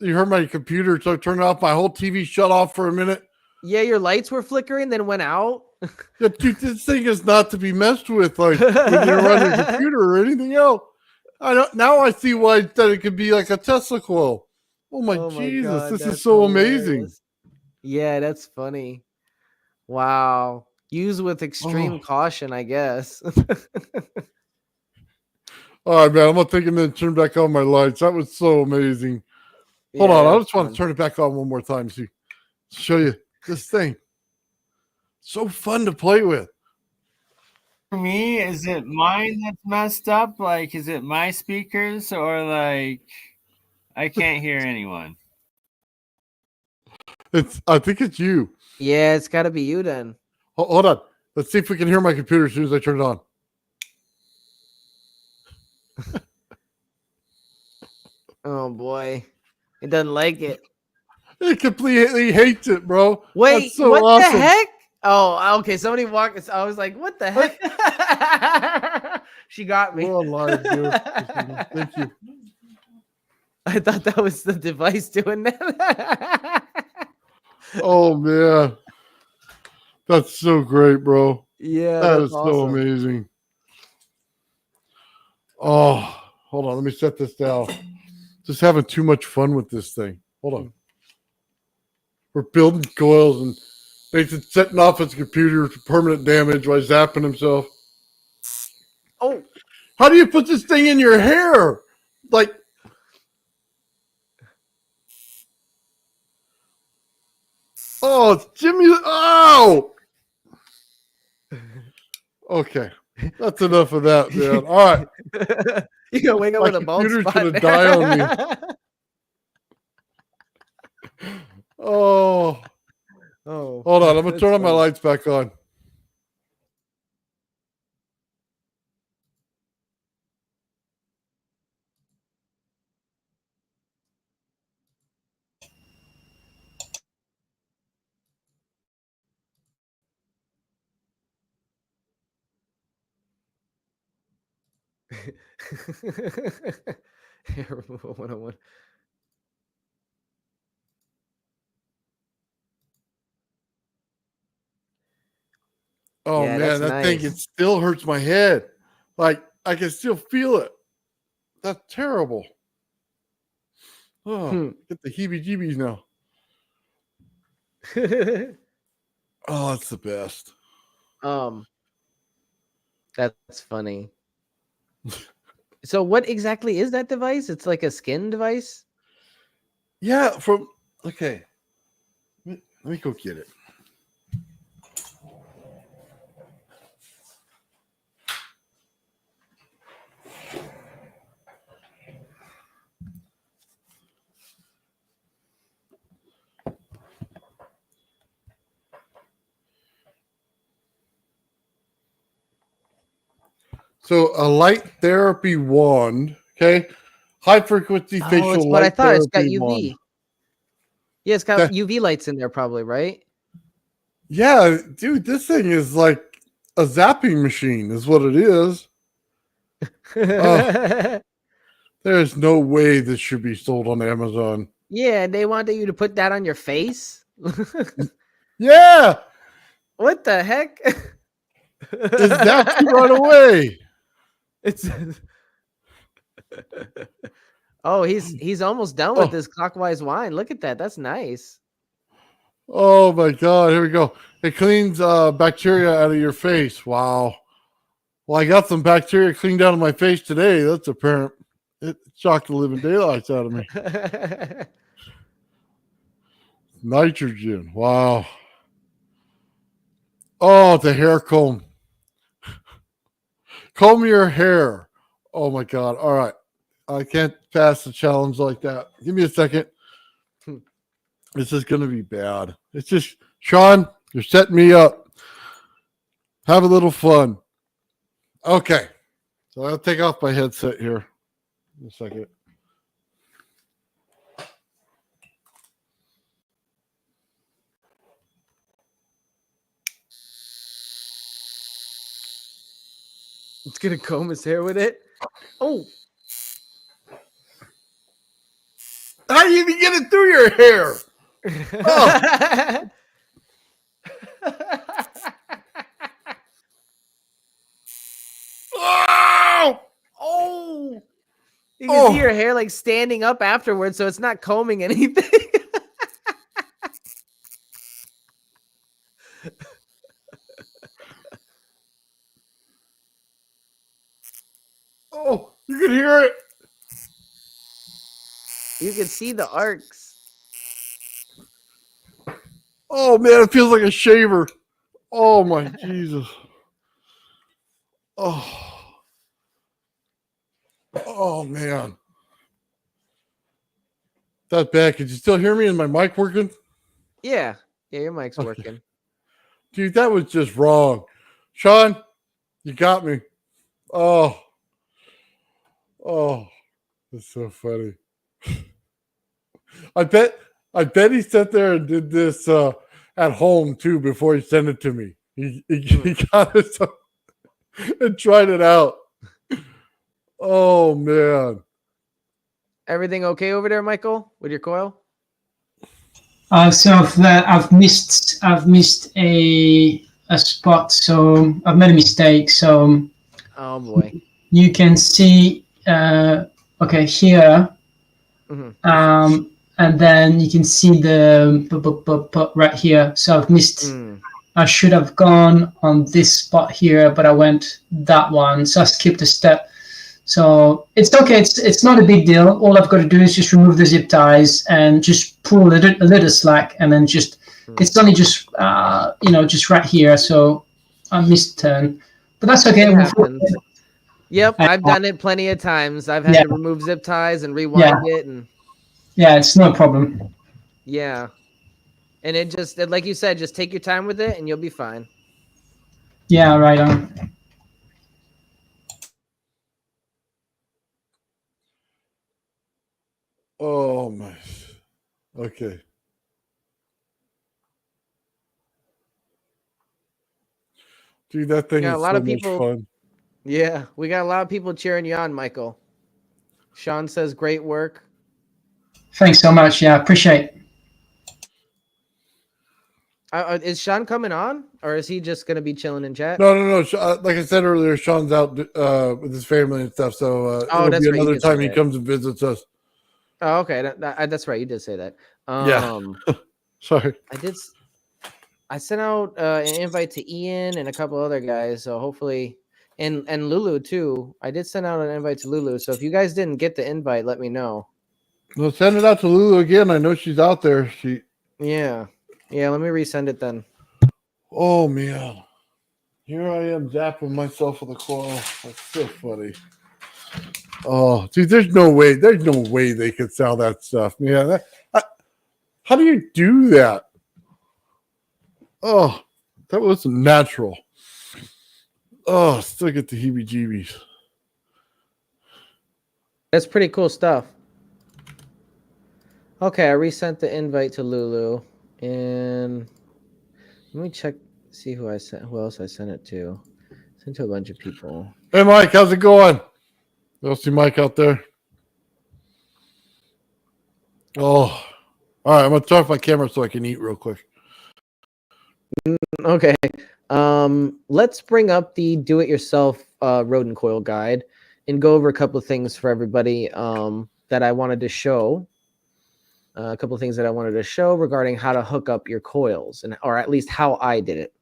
you heard my computer, so I turned it off. My whole TV shut off for a minute. Yeah, your lights were flickering, then went out. Yeah, dude, this thing is not to be messed with. Like when you're on your computer or anything else. I don't. Now I see why that it could be like a Tesla coil. Oh my Jesus, God, this is that's so amazing. hilarious. Yeah, that's funny. Wow. Use with extreme caution, I guess. All right, man. I'm gonna take a minute and turn back on my lights. That was so amazing. Hold on, I just want to turn it back on one more time. See, show you this thing. So fun to play with. For me, is it mine that's messed up? Like, is it my speakers or like I can't hear anyone? I think it's you. Yeah, it's got to be you then. Hold on. Let's see if we can hear my computer as soon as I turn it on. Oh boy, it doesn't like it. It completely hates it, bro. Wait, That's so what awesome. the heck? Oh, okay. Somebody walked. I was like, what the heck? She got me. We're on live, dude. Thank you. I thought that was the device doing that. Oh man, that's so great, bro. Yeah, That that's is so awesome. amazing. Oh, hold on. Let me set this down. Just having too much fun with this thing. Hold on. We're building coils and Nathan's setting off his computer for permanent damage while zapping himself. Oh, How do you put this thing in your hair? Like, oh, it's Jimmy. Oh, okay. That's enough of that, man. All right. you gonna wake up My with a bald computer's spot. gonna there. die on Oh, Oh, hold on. I'm gonna that's turn on my funny. lights back on. Here, 101. Oh Yeah, man, that's that thing, it nice. still hurts my head. Like I can still feel it. That's terrible. Oh, get the heebie-jeebies now. Oh, it's the best. That's funny. So, what exactly is that device? It's like a skin device. Yeah, okay. Let me go get it. So a light therapy wand, okay? High frequency Oh, facial it's what I light thought. It's got therapy UV. wand. Yeah, it's got Okay. UV lights in there, probably, right? Yeah, dude, this thing is like a zapping machine, is what it is. There's no way this should be sold on Amazon. Yeah, they wanted you to put that on your face. Yeah, What the heck? it zaps you right away. It's oh, he's almost done with Oh. this clockwise wind. Look at that. That's nice. Oh my God, here we go. It cleans bacteria out of your face. Wow. Well, I got some bacteria cleaned out of my face today. That's apparent. It shocked the living daylights out of me. Nitrogen. Wow. Oh, the hair comb. Comb your hair. Oh my God. All right. I can't pass the challenge like that. Give me a second. This is going to be bad. It's just, Sean, you're setting me up. Have a little fun. Okay. So I'll take off my headset here in a second. It's gonna comb his hair with it. Oh, How do you even get it through your hair? Oh. Oh! Oh, you can see your hair like standing up afterwards, so it's not combing anything. Oh, you can hear it. You can see the arcs. Oh man, it feels like a shaver. Oh my Jesus. Oh. Oh man. That's bad. Could you still hear me? Is my mic working? Yeah, your mic's working. Dude, that was just wrong. Sean, you got me. Oh. Oh. That's so funny. I bet he sat there and did this at home too before he sent it to me. He got it and tried it out. Oh man. Everything okay over there, Michael, with your coil? So I've missed a spot. So I've made a mistake. So Oh boy. you can see okay here, and then you can see the right here. So I've missed. I should have gone on this spot here, but I went that one, so I skipped a step. So it's okay. It's not a big deal. All I've got to do is just remove the zip ties and just pull a little slack, and then just it's only just just right here. So I missed turn, but that's okay. It happens. Yep, I've done it plenty of times. I've had to remove zip ties and rewind it, and it's no problem. Yeah, and it just like you said, just take your time with it, and you'll be fine. Yeah, right on. Oh my. Okay. Dude, that thing is so much fun. Yeah, we got a lot of people cheering you on, Michael. Sean says, "Great work." Thanks so much. Yeah, appreciate. Is Sean coming on, or is he just going to be chilling in chat? No. Like I said earlier, Sean's out with his family and stuff, so it'll be another time he comes and visits us. Oh, okay. That's right. You did say that. Yeah. Sorry. I sent out an invite to Ian and a couple other guys, so hopefully, and Lulu too. I did send out an invite to Lulu, so if you guys didn't get the invite, let me know. Well, send it out to Lulu again. I know she's out there. Yeah. Let me resend it then. Oh man, here I am zapping myself with a coil. That's so funny. Oh, dude, there's no way they could sell that stuff. Yeah, how do you do that? Oh, that wasn't natural. Oh, still get the heebie-jeebies. That's pretty cool stuff. Okay, I resent the invite to Lulu, and let me check, see who else I sent it to. Sent to a bunch of people. Hey, Mike, how's it going? You'll see Mike out there. Oh, all right. I'm gonna turn off my camera so I can eat real quick. Okay. Let's bring up the do-it-yourself Rodin Coil guide and go over a couple of things for everybody that I wanted to show. A couple of things that I wanted to show regarding how to hook up your coils, or at least how I did it.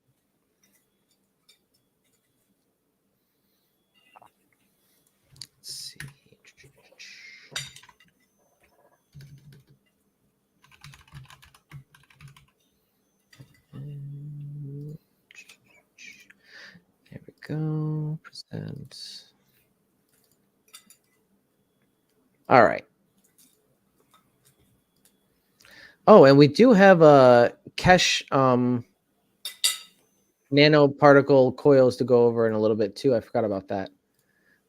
Let's see. There we go. Present. All right. Oh, and we do have a Kesh nanoparticle coils to go over in a little bit too. I forgot about that.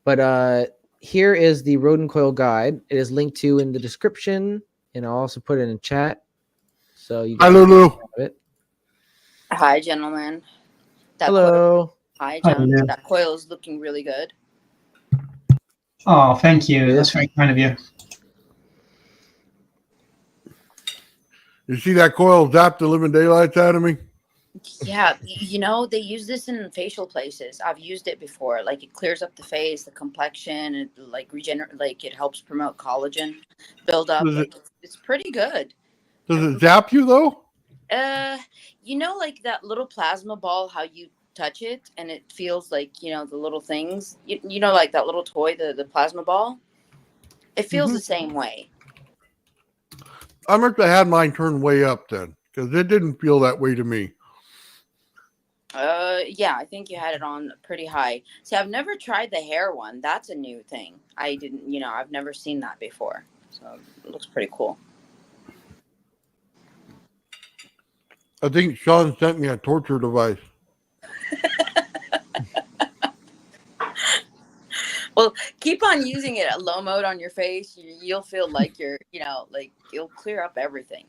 But here is the Rodin Coil guide. It is linked to in the description, and I'll also put it in chat. So you guys Hi, Lulu. have it. Hi, gentlemen. Hello. Hi, gentlemen. That coil is looking really good. Oh, thank you. That's very kind of you. You see that coil zap the living daylights out of me? Yeah, they use this in facial places. I've used it before. Like, it clears up the face, the complexion, it it helps promote collagen buildup. It's pretty good. Does it zap you though? Like that little plasma ball, how you touch it and it feels like, the little things, like that little toy, the plasma ball. It feels the same way. I must have had mine turned way up then, because it didn't feel that way to me. Yeah, I think you had it on pretty high. See, I've never tried the hair one. That's a new thing. I've never seen that before. So it looks pretty cool. I think Sean sent me a torture device. Well, keep on using it at low mode on your face. You'll feel like you're, like it'll clear up everything,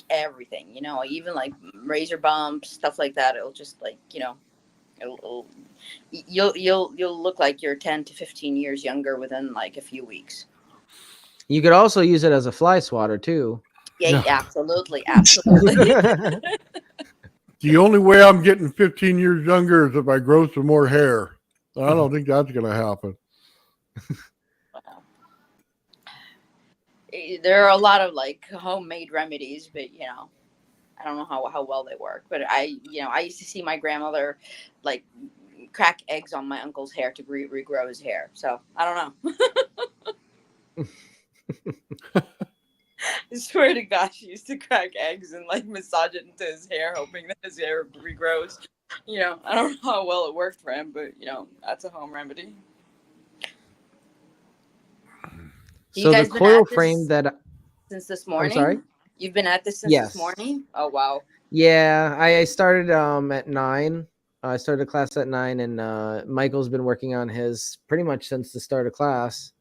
even like razor bumps, stuff like that. It'll just it'll you'll look like you're 10 to 15 years younger within like a few weeks. You could also use it as a fly swatter too. Yeah, No. absolutely. The only way I'm getting 15 years younger is if I grow some more hair. I don't think that's going to happen. There are a lot of like homemade remedies, but I don't know how well they work. But I used to see my grandmother like crack eggs on my uncle's hair to regrow his hair. So I don't know. I swear to God, she used to crack eggs and like massage it into his hair, hoping that his hair regrows. I don't know how well it worked for him, but that's a home remedy. So the coil frame that since this morning. I'm sorry? You've been at this since this morning? Oh wow. Yeah, I started at 9. I started class at 9, and Michael's been working on his pretty much since the start of class.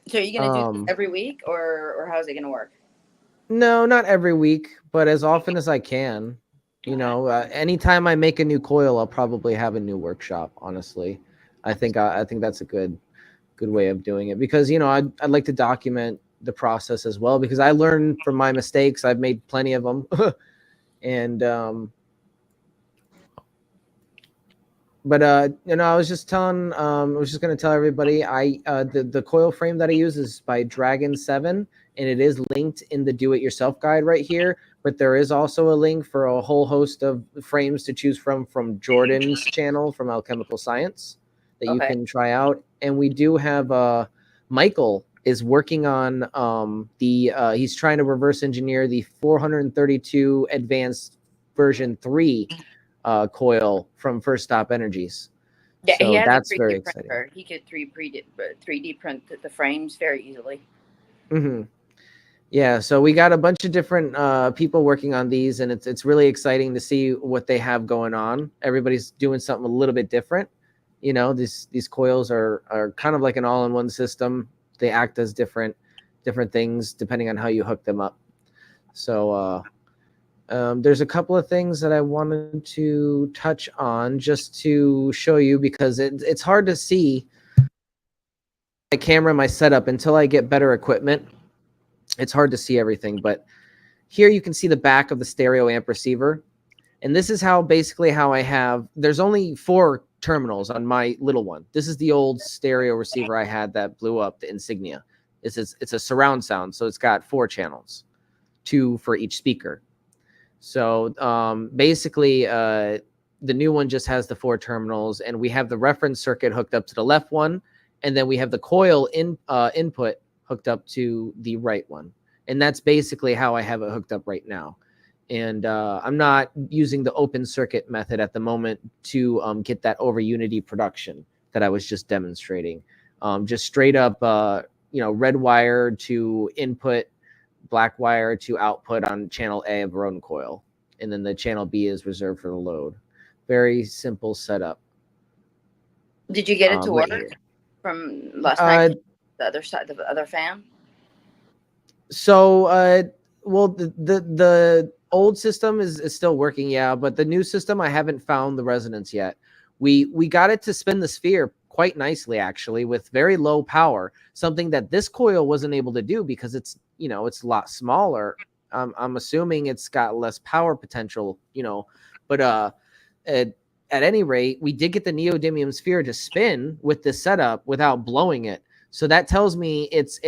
So are you gonna do this every week, or how's it gonna work? No, not every week, but as often as I can. Anytime I make a new coil, I'll probably have a new workshop. Honestly, I think that's a good way of doing it, because I'd like to document the process as well, because I learn from my mistakes. I've made plenty of them. And but I was just going to tell everybody, the coil frame that I use is by Dragon 7, and it is linked in the do it yourself guide right here, but there is also a link for a whole host of frames to choose from Jordan's channel from Alchemical Science that you can try out. And we do have Michael is working on he's trying to reverse engineer the 432 advanced version 3 coil from First Stop Energies. Yeah, so he has that's a 3D very printer. exciting. He could 3D print the frames very easily. Mm-hmm. Yeah, so we got a bunch of different people working on these, and it's really exciting to see what they have going on. Everybody's doing something a little bit different. These coils are kind of like an all-in-one system. They act as different things depending on how you hook them up. So there's a couple of things that I wanted to touch on just to show you, because it's hard to see my camera, my setup, until I get better equipment. It's hard to see everything, but here you can see the back of the stereo amp receiver. And this is basically how I have, there's only 4 terminals on my little one. This is the old stereo receiver I had that blew up, the Insignia. It's a surround sound, so it's got 4 channels, 2 for each speaker. So basically, the new one just has the 4 terminals, and we have the reference circuit hooked up to the left one, and then we have the coil input hooked up to the right one. And that's basically how I have it hooked up right now. And I'm not using the open circuit method at the moment to get that over unity production that I was just demonstrating. Just straight up, red wire to input, black wire to output on channel A of Rodin Coil. And then the channel B is reserved for the load. Very simple setup. Did you get it to work from last night? The other side, the other fan? So, well, the old system is still working, yeah, but the new system, I haven't found the resonance yet. We got it to spin the sphere quite nicely, actually, with very low power, something that this coil wasn't able to do because it's a lot smaller. I'm assuming it's got less power potential, but at any rate, we did get the neodymium sphere to spin with this setup without blowing it. So that tells me it's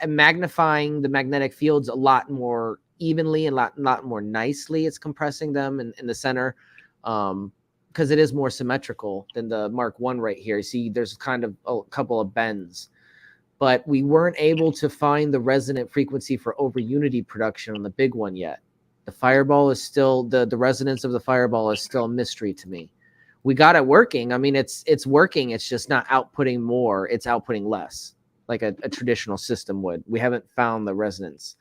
magnifying the magnetic fields a lot more evenly and a lot more nicely. It's compressing them in the center, because it is more symmetrical than the Mark I right here. You see, there's kind of a couple of bends, but we weren't able to find the resonant frequency for over unity production on the big one yet. The Fireball is still the resonance of the Fireball is still a mystery to me. We got it working. I mean, it's working. It's just not outputting more. It's outputting less, like a traditional system would. We haven't found the resonance,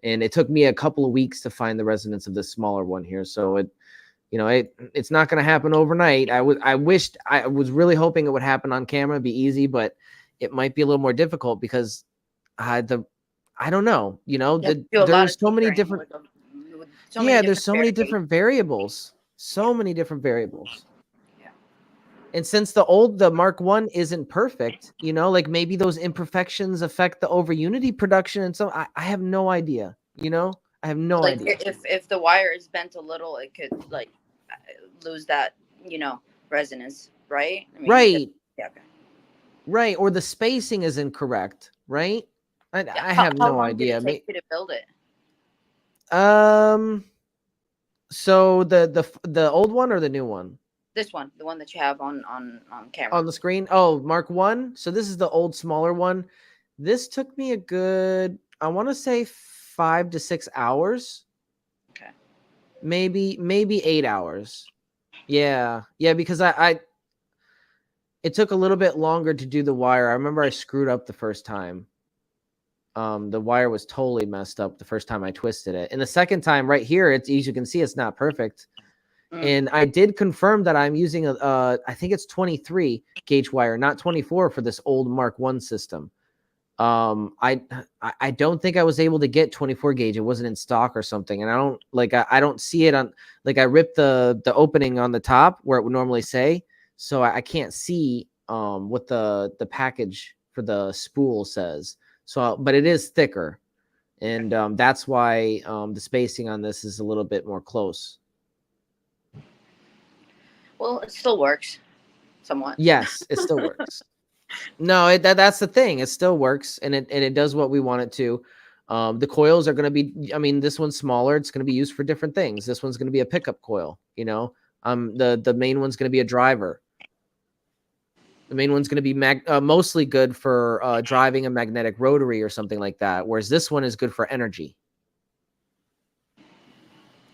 and it took me a couple of weeks to find the resonance of this smaller one here. So You know, it's not going to happen overnight. I was really hoping it would happen on camera, be easy, but it might be a little more difficult because I don't know, you know, there's so many different, there's so many different variables, so many different variables. And since the Mark 1 isn't perfect, you know, like maybe those imperfections affect the over unity production. And so I have no idea, you know, I have no idea. If the wire is bent a little, it could like lose that, you know, resonance, right? I mean, right. Yeah. Okay. Right. Or the spacing is incorrect, right? I have How no long idea. did it take you to build it? So the old one or the new one? This one, the one that you have on camera. On the screen? Oh, Mark 1. So this is the old, smaller one. This took me a good, I want to say 5 to 6 hours. Okay. Maybe 8 hours. Yeah. Yeah, because it took a little bit longer to do the wire. I remember I screwed up the first time. The wire was totally messed up the first time I twisted it. And the second time right here, it's, as you can see, it's not perfect. And I did confirm that I'm using I think it's 23 gauge wire, not 24 for this old Mark 1 system. I don't think I was able to get 24 gauge. It wasn't in stock or something. And I don't see it on, like, I ripped the opening on the top where it would normally say, so I can't see what the package for the spool says. So, but it is thicker, and that's why the spacing on this is a little bit more close. Well, it still works somewhat. Yes, it still works. No, that's the thing. It still works, and it does what we want it to. The coils are going to be, I mean, this one's smaller. It's going to be used for different things. This one's going to be a pickup coil, you know. The main one's going to be a driver. The main one's going to be mostly good for driving a magnetic rotary or something like that, whereas this one is good for energy.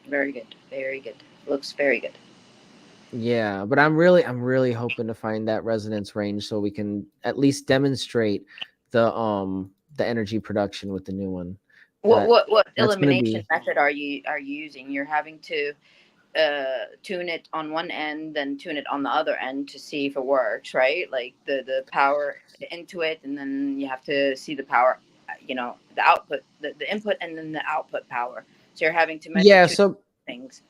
Very good. Very good. Looks very good. Yeah, but I'm really hoping to find that resonance range so we can at least demonstrate the energy production with the new one. What elimination method are you using? You're having to tune it on one end, then tune it on the other end to see if it works, right? Like the power into it, and then you have to see the power, you know, the output, the input, and then the output power. So you're having to measure two things.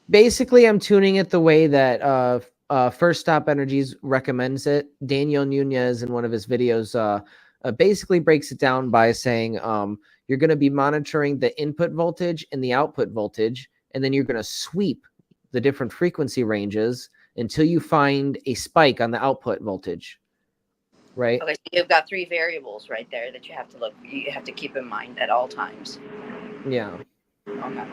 Basically, I'm tuning it the way that First Stop Energies recommends it. Daniel Nunez, in one of his videos, basically breaks it down by saying you're going to be monitoring the input voltage and the output voltage, and then you're going to sweep the different frequency ranges until you find a spike on the output voltage. Right? Okay, so you've got 3 variables right there that you have to keep in mind at all times. Yeah. Okay.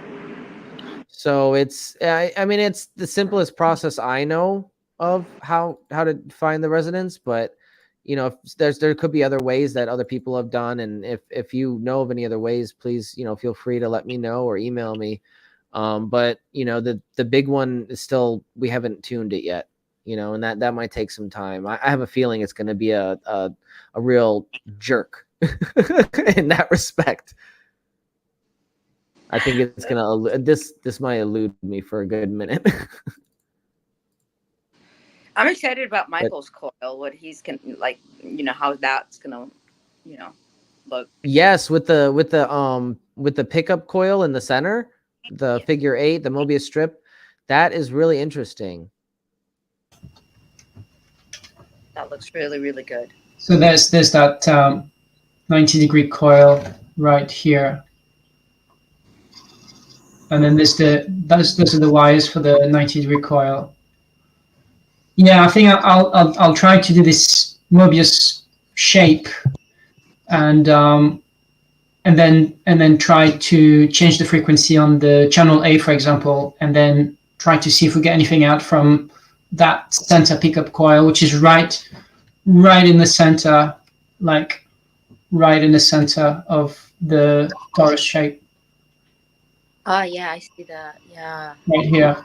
So it's, I mean, it's the simplest process I know of how to find the resonance, but you know, there could be other ways that other people have done. And if you know of any other ways, please, you know, feel free to let me know or email me. But you know, the big one is still, we haven't tuned it yet, you know, and that might take some time. I have a feeling it's going to be a real jerk in that respect. I think it's gonna this might elude me for a good minute. I'm excited about Michael's coil. What he's like, you know, how that's gonna, you know, look. Yes, with the pickup coil in the center, the figure 8, the Mobius strip, that is really interesting. That looks really, really good. So there's that 90-degree coil right here. And then those are the wires for the 90-degree coil. Yeah, I think I'll try to do this Mobius shape, and then try to change the frequency on the channel A, for example, and then try to see if we get anything out from that center pickup coil, which is right in the center, like right in the center of the torus shape. Oh, yeah, I see that. Yeah. Right here.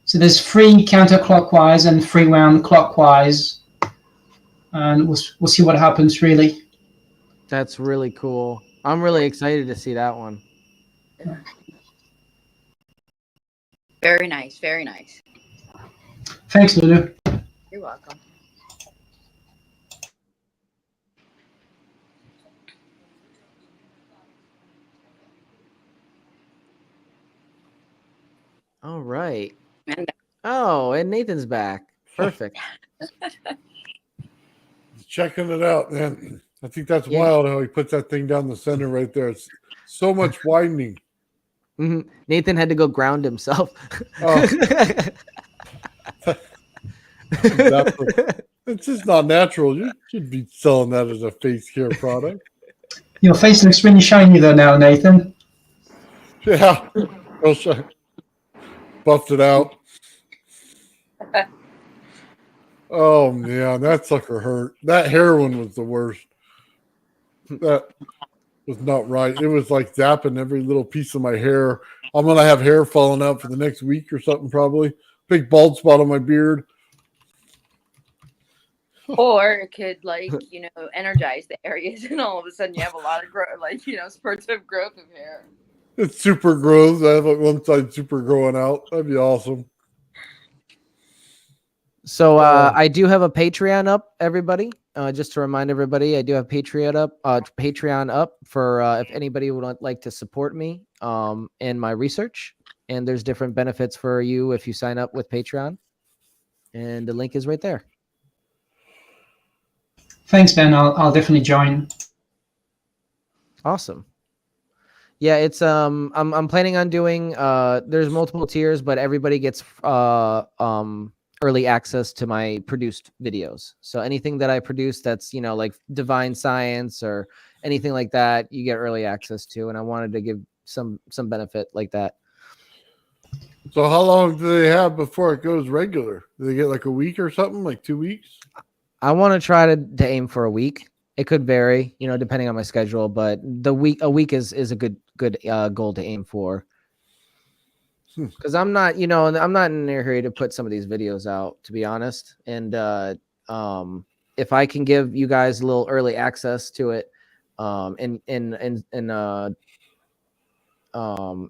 So there's 3 counterclockwise and 3 wound clockwise. And we'll see what happens, really. That's really cool. I'm really excited to see that one. Very nice. Very nice. Thanks, Lulu. You're welcome. All right. And Oh, and Nathan's back. Perfect. Checking it out, man. I think that's Yeah. wild how he puts that thing down the center right there. It's so much widening. Mhm. Nathan had to go ground himself. Oh. Exactly. It's just not natural. You should be selling that as a face care product. Your face looks really shiny though now, Nathan. Yeah. Buffed it out. Oh man, that sucker hurt. That heroin was the worst. That was not right. It was like zapping every little piece of my hair. I'm gonna have hair falling out for the next week or something, probably. Big bald spot on my beard. Or it could, like, energize the areas, and all of a sudden you have a lot of growth, spurts of growth of hair. It's super grows. I have like one side super growing out. That'd be awesome. So I do have a Patreon up, everybody. Just to remind everybody, I do have Patreon up for if anybody would like to support me in my research. And there's different benefits for you if you sign up with Patreon. And the link is right there. Thanks, Ben. I'll definitely join. Awesome. Yeah, it's I'm planning on doing there's multiple tiers, but everybody gets early access to my produced videos. So anything that I produce that's, like divine science or anything like that, you get early access to, and I wanted to give some benefit like that. So how long do they have before it goes regular? Do they get like a week or something, like 2 weeks? I want to try to aim for a week. It could vary, depending on my schedule, but a week is a good goal to aim for. Because I'm not, I'm not in a hurry to put some of these videos out, to be honest. And if I can give you guys a little early access to it, in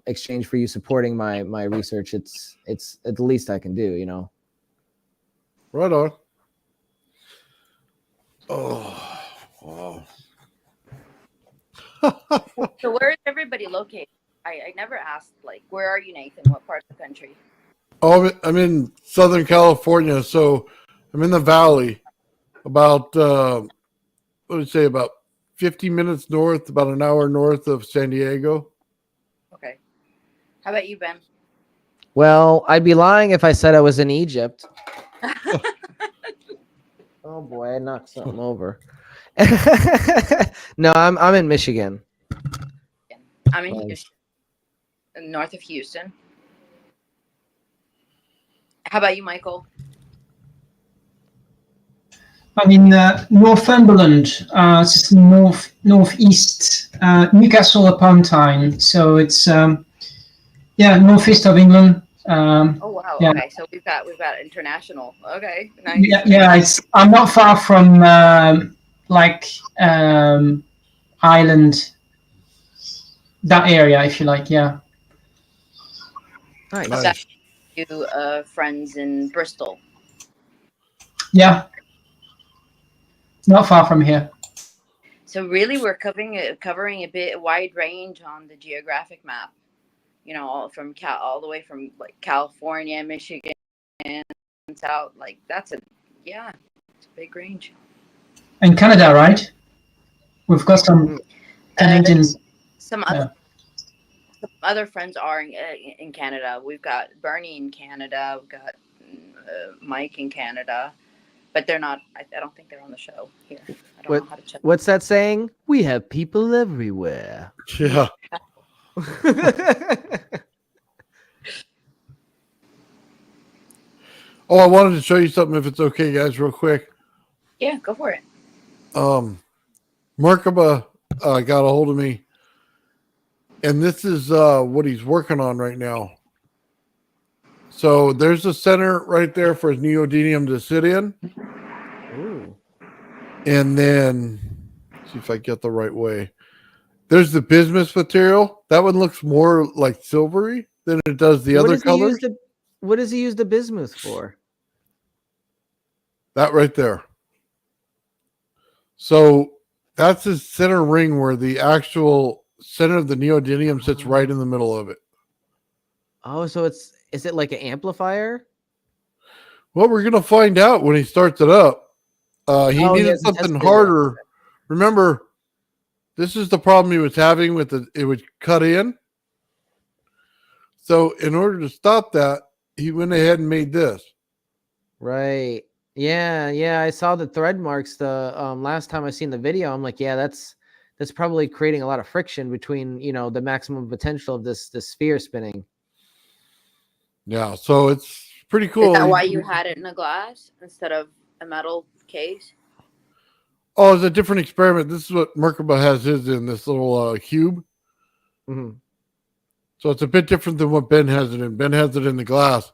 exchange for you supporting my research, it's at the least I can do, Right on. Oh, wow. So where is everybody located? I never asked, like, where are you, Nathan? What part of the country? Oh, I'm in Southern California, so I'm in the valley, about what would you say, about 50 minutes north, about an hour north of San Diego. Okay. How about you, Ben? Well, I'd be lying if I said I was in Egypt. Oh boy, I knocked something over. No, I'm in Michigan. I'm in Houston, north of Houston. How about you, Michael? I'm in Northumberland, it's northeast, Newcastle upon Tyne. So it's northeast of England. Oh wow. Yeah. Okay, so we've got international. Okay, nice. Yeah. I'm not far from Ireland, that area, if you like. Yeah. Nice. Nice. You friends in Bristol. Yeah. Not far from here. So really, we're covering a wide range on the geographic map. All from all the way from like California, Michigan, and south. Like it's a big range. And Canada, right? We've got some Canadian. Some other friends are in Canada. We've got Bernie in Canada. We've got Mike in Canada, but they're not. I don't think they're on the show here. I don't know how to check. What's that saying? We have people everywhere. Yeah. Oh, I wanted to show you something, if it's okay, guys, real quick. Yeah, go for it. Merkaba got a hold of me, and this is what he's working on right now. So there's a center right there for his neodymium to sit in. Ooh. And then, see if I get the right way. There's the bismuth material. That one looks more like silvery than it does the What other does he use colors. what does he use the bismuth for? That right there. So that's his center ring where the actual center of the neodymium sits right in the middle of it. Oh, so is it like an amplifier? Well, we're gonna find out when he starts it up. He Oh, he needed hasn't something tested it yet. harder. Remember, this is the problem he was having with it would cut in. So in order to stop that, he went ahead and made this. Right. Yeah. I saw the thread marks the last time I seen the video. I'm like, yeah, that's probably creating a lot of friction between, the maximum potential of this sphere spinning. Yeah, so it's pretty Is cool. that why you had it in a glass instead of a metal case? Oh, it's a different experiment. This is what Merkaba has his in, this little cube. Hmm. So it's a bit different than what Ben has it in. Ben has it in the glass.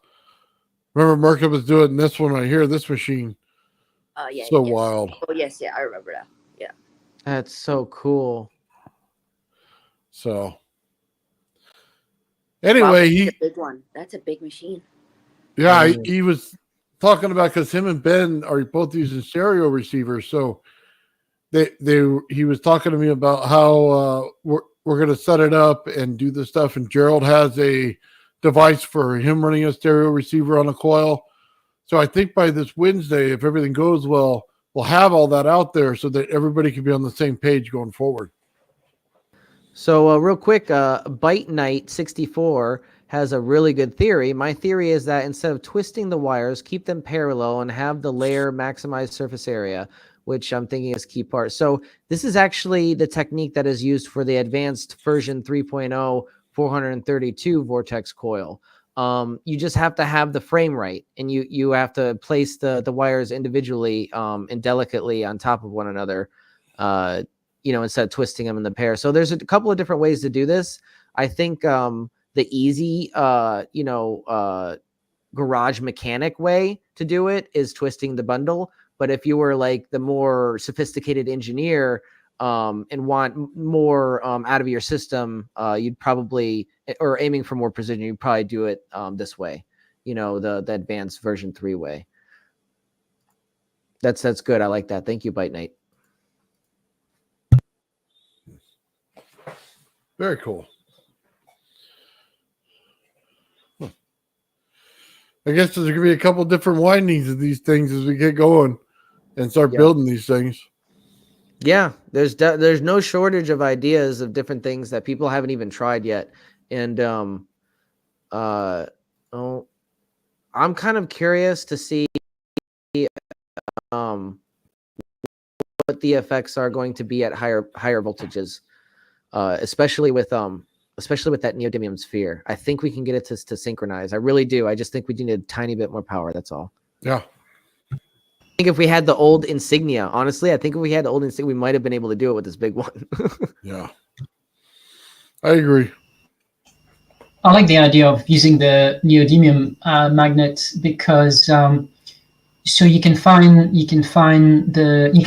Remember, Merkaba's doing this one right here, this machine. Yeah. So yes. wild. Oh, yes. Yeah, I remember that. Yeah. That's so cool. So Wow, anyway, that's a big one. That's a big machine. yeah, he was talking about, because him and Ben are both using stereo receivers. So he was talking to me about how we're going to set it up and do this stuff. And Gerald has a device for him running a stereo receiver on a coil. So I think by this Wednesday, if everything goes well, we'll have all that out there so that everybody can be on the same page going forward. So real quick, Byte Knight 64 has a really good theory. My theory is that instead of twisting the wires, keep them parallel and have the layer maximize surface area, which I'm thinking is key part. So this is actually the technique that is used for the advanced version 3.0 432 vortex coil. You just have to have the frame right, and you have to place the wires individually and delicately on top of one another. Instead of twisting them in the pair. So there's a couple of different ways to do this. I think the easy, garage mechanic way to do it is twisting the bundle. But if you were like the more sophisticated engineer and want more out of your system, you'd probably, or aiming for more precision, you'd probably do it this way, the advanced version 3 way. That's good. I like that. Thank you, Byte Knight. Very cool. I guess there's going to be a couple different windings of these things as we get going and start building these things. Yeah, there's no shortage of ideas of different things that people haven't even tried yet. And I'm kind of curious to see what the effects are going to be at higher voltages. Especially with that neodymium sphere. I think we can get it to synchronize. I really do. I just think we need a tiny bit more power. That's all. Yeah. I think if we had the old Insignia, honestly, we might have been able to do it with this big one. Yeah. I agree. I like the idea of using the neodymium magnet because so you can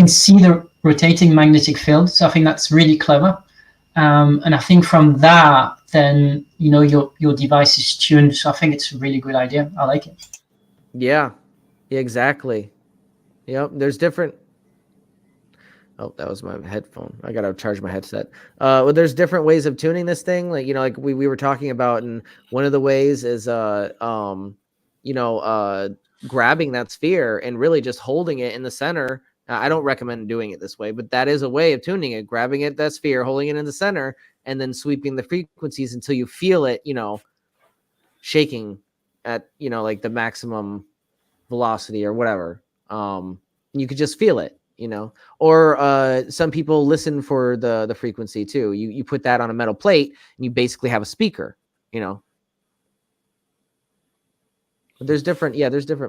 see the rotating magnetic field. So I think that's really clever. And I think from that, then your device is tuned. So I think it's a really good idea. I like it. Yeah, exactly. Yep. There's different. Oh, that was my headphone. I gotta charge my headset. Well, there's different ways of tuning this thing. Like we were talking about, and one of the ways is grabbing that sphere and really just holding it in the center. I don't recommend doing it this way, but that is a way of tuning it, grabbing it, that sphere, holding it in the center, and then sweeping the frequencies until you feel it, shaking at, like the maximum velocity or whatever. You could just feel it, or some people listen for the frequency too. You put that on a metal plate and you basically have a speaker, But there's different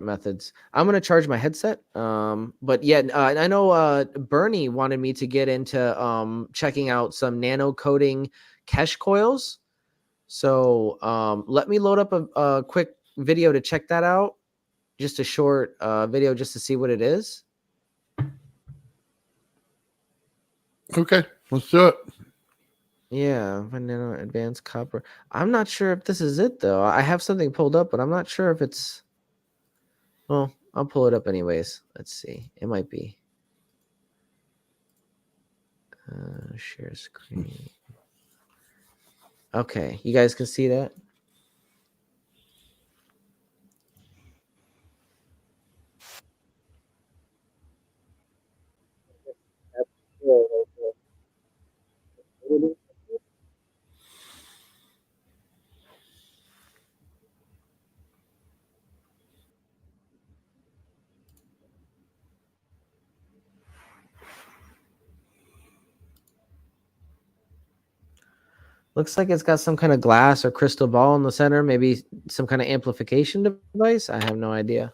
methods. I'm going to charge my headset. But yeah, I know Bernie wanted me to get into checking out some nano coating Kesh coils. So let me load up a quick video to check that out. Just a short video just to see what it is. Okay, let's do it. Yeah, vanilla advanced copper. I'm not sure if this is it though. I have something pulled up, but I'm not sure if it's. Well, I'll pull it up anyways. Let's see. It might be. Share screen. Okay, you guys can see that. Looks like it's got some kind of glass or crystal ball in the center, maybe some kind of amplification device. I have no idea.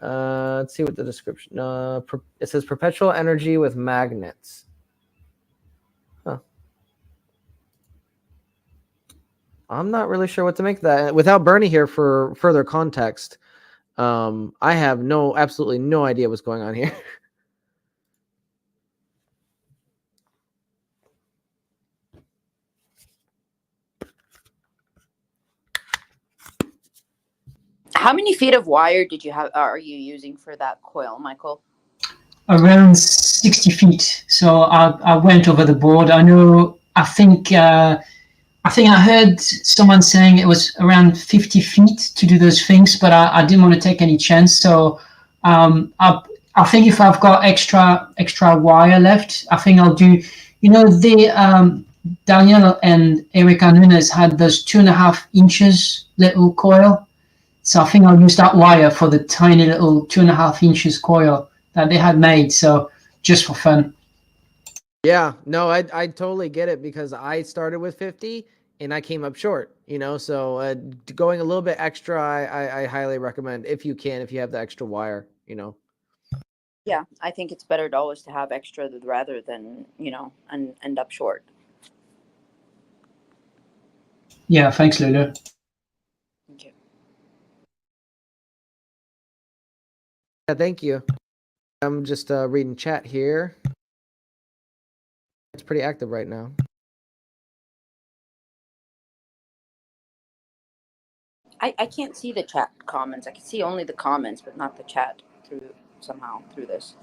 Let's see what the description. It says perpetual energy with magnets. Huh. I'm not really sure what to make of that. Without Bernie here for further context, I have absolutely no idea what's going on here. How many feet of wire are you using for that coil, Michael? Around 60 feet. So I went over the board. I think I heard someone saying it was around 50 feet to do those things, but I didn't want to take any chance. So I think if I've got extra wire left, I think I'll do, Daniel and Erica Nunes had those 2.5 inches little coil. So I think I'll use that wire for the tiny little 2.5 inches coil that they had made. So just for fun. Yeah, no, I totally get it because I started with 50 and I came up short, so going a little bit extra, I highly recommend if you have the extra wire, Yeah, I think it's better to always to have extra rather than, and end up short. Yeah, thanks, Lulu. Thank you. Yeah, thank you. I'm just reading chat here. It's pretty active right now. I can't see the chat comments. I can see only the comments, but not the chat through this.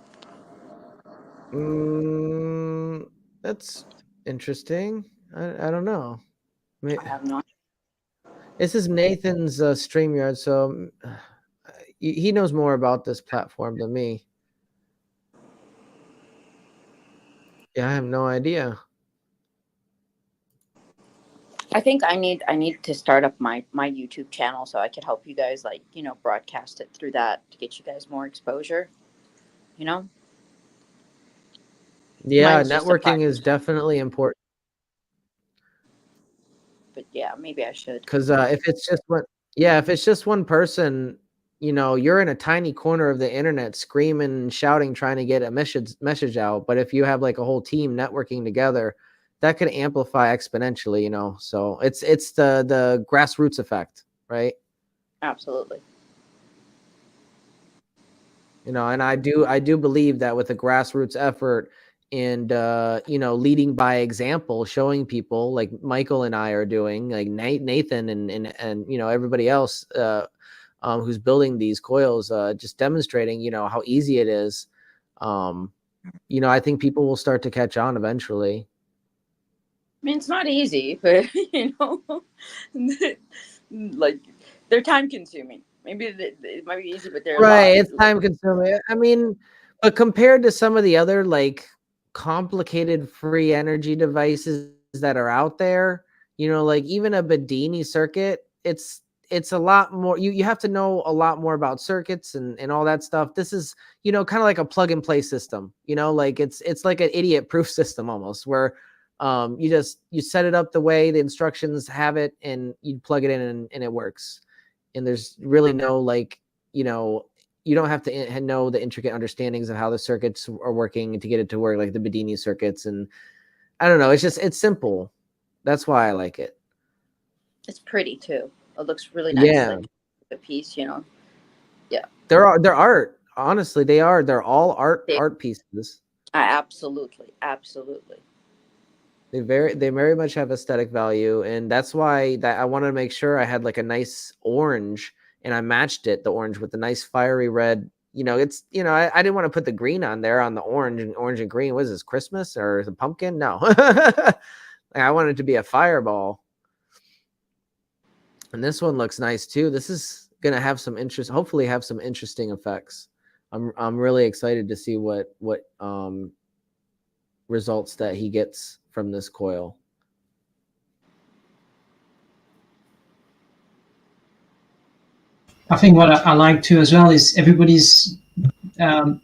That's interesting. I don't know. I have no. This is Nathan's StreamYard, so he knows more about this platform than me. Yeah, I have no idea. I think I need to start up my YouTube channel so I could help you guys, broadcast it through that to get you guys more exposure. Yeah, Mine's just a networking is practice, definitely important. but yeah, maybe I should. Because if it's just one person, you're in a tiny corner of the internet screaming and shouting, trying to get a message out. But if you have like a whole team networking together, that could amplify exponentially, So it's the grassroots effect, right? Absolutely. And I do believe that with a grassroots effort and leading by example, showing people like Michael and I are doing, like Nathan and everybody else who's building these coils, just demonstrating how easy it is. I think people will start to catch on eventually. I mean, it's not easy, but like they're time consuming. Maybe it might be easy, but they're Right. It's time consuming. I mean, but compared to some of the other like complicated free energy devices that are out there, like even a Bedini circuit, it's a lot more. You have to know a lot more about circuits and all that stuff. This is, kind of like a plug and play system, like it's like an idiot proof system almost where you set it up the way the instructions have it and you plug it in and it works. And there's really no like, you don't have to know the intricate understandings of how the circuits are working to get it to work, like the Bedini circuits. And I don't know, it's simple. That's why I like it. It's pretty too. It looks really nice. Yeah. Like the piece, Yeah. They're art. Honestly, they are. They're all art pieces. Absolutely. They very much have aesthetic value, and that's why that I wanted to make sure I had like a nice orange, and I matched it, the orange, with the nice fiery red. It's I didn't want to put the green on there on the orange and green. What is this, Christmas or the pumpkin? No, I wanted it to be a fireball. And this one looks nice too. This is gonna have some interest. Hopefully, have some interesting effects. I'm really excited to see what results that he gets from this coil. I think what I like too as well is everybody's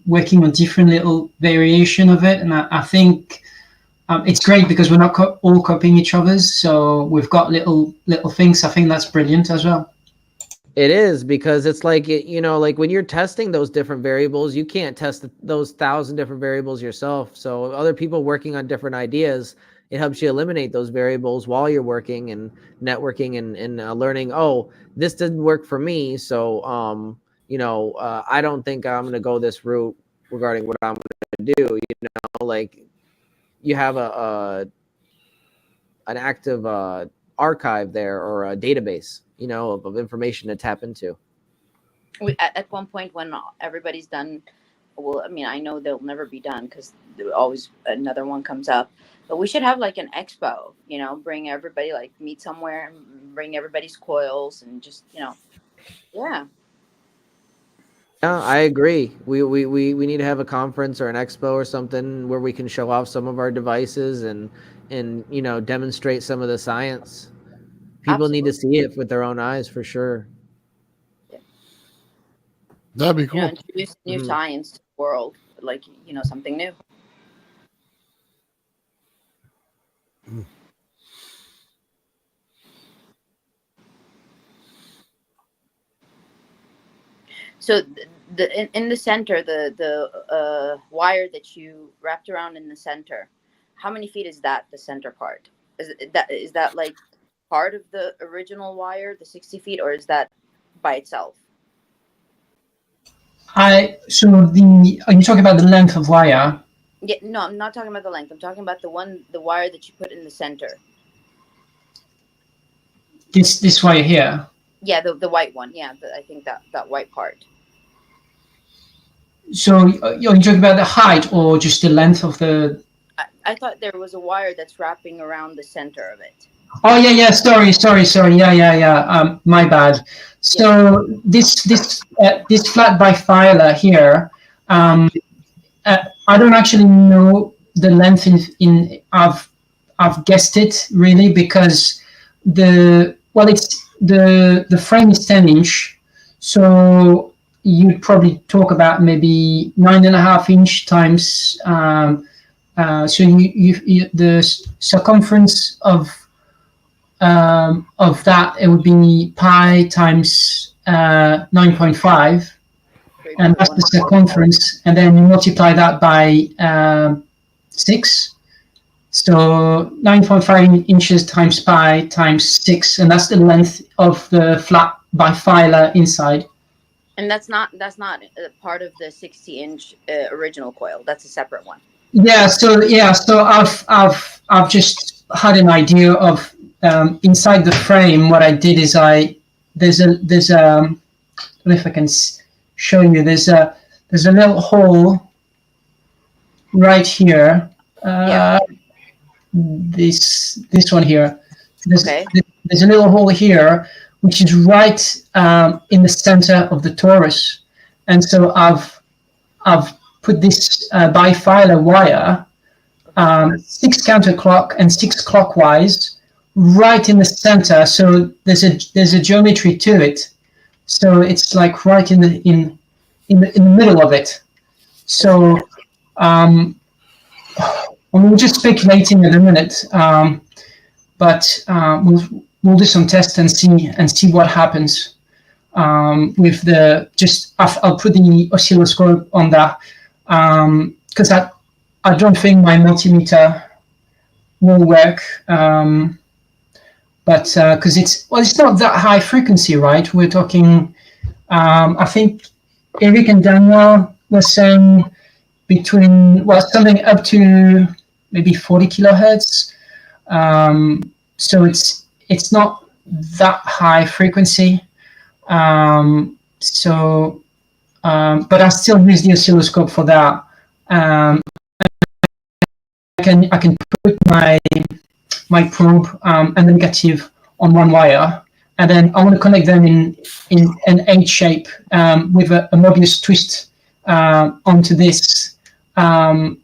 working on different little variation of it, and I think it's great because we're not all copying each other's, so we've got little things. I think that's brilliant as well. It is, because it's like like when you're testing those different variables, you can't test those 1,000 different variables yourself. So other people working on different ideas, it helps you eliminate those variables while you're working and networking and learning. Oh, this didn't work for me, so I don't think I'm going to go this route regarding what I'm going to do. Like you have an active archive there, or a database, of information to tap into. At one point when everybody's done, well, I mean, I know they'll never be done because always another one comes up. But we should have like an expo, bring everybody, like meet somewhere and bring everybody's coils and just, yeah. Yeah, I agree. We need to have a conference or an expo or something where we can show off some of our devices and demonstrate some of the science. People Absolutely. need to see it with their own eyes, for sure. That'd be cool. Introduce new science to the world, like, something new. So in the center, the wire that you wrapped around in the center, how many feet is that? The center part, is that like part of the original wire, the 60 feet, or is that by itself? Are you talking about the length of wire? Yeah, no, I'm not talking about the length. I'm talking about the wire that you put in the center. This wire here. Yeah, the white one. Yeah, I think that white part. So you're talking about the height or just the length of the? I thought there was a wire that's wrapping around the center of it. Oh yeah. Sorry. Yeah. My bad. So this flat bifilar here. I don't actually know the length in I've guessed it really, because the frame is 10-inch, so you'd probably talk about maybe 9.5-inch times. So you the circumference of that, it would be pi times 9.5. And that's the circumference, and then you multiply that by 6. So 9.5 inches times pi times 6, and that's the length of the flat bifilar inside. And that's not part of the 60-inch original coil. That's a separate one. Yeah. So I've just had an idea of inside the frame. What I did is there's a I don't know if I can show you. There's a little hole right here. This one here. There's a little hole here, which is right in the center of the torus, and so I've put this bifilar wire 6 counterclock and 6 clockwise right in the center. So there's a geometry to it. So it's like right in the middle of it. So we're just speculating at the minute, but we'll do some tests and see what happens with the. I'll put the oscilloscope on that because I don't think my multimeter will work. But because it's not that high frequency, right? We're talking, I think Eric and Daniel were saying between something up to maybe 40 kilohertz. So it's not that high frequency. But I still use the oscilloscope for that. I can put my probe and the negative on one wire, and then I want to connect them in an H shape with a Mobius twist onto this. Because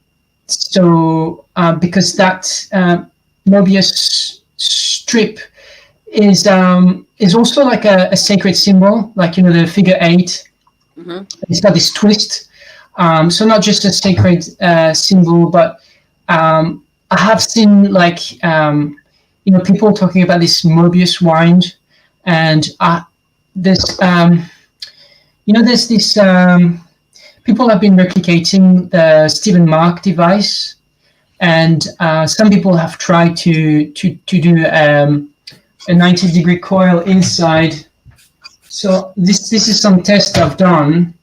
that Mobius strip is also like a sacred symbol, like the figure 8. Mm-hmm. It's got this twist. So not just a sacred symbol, but I have seen people talking about this Mobius wind, and there's this people have been replicating the Stephen Mark device, and some people have tried to do a 90-degree coil inside. So this is some test I've done,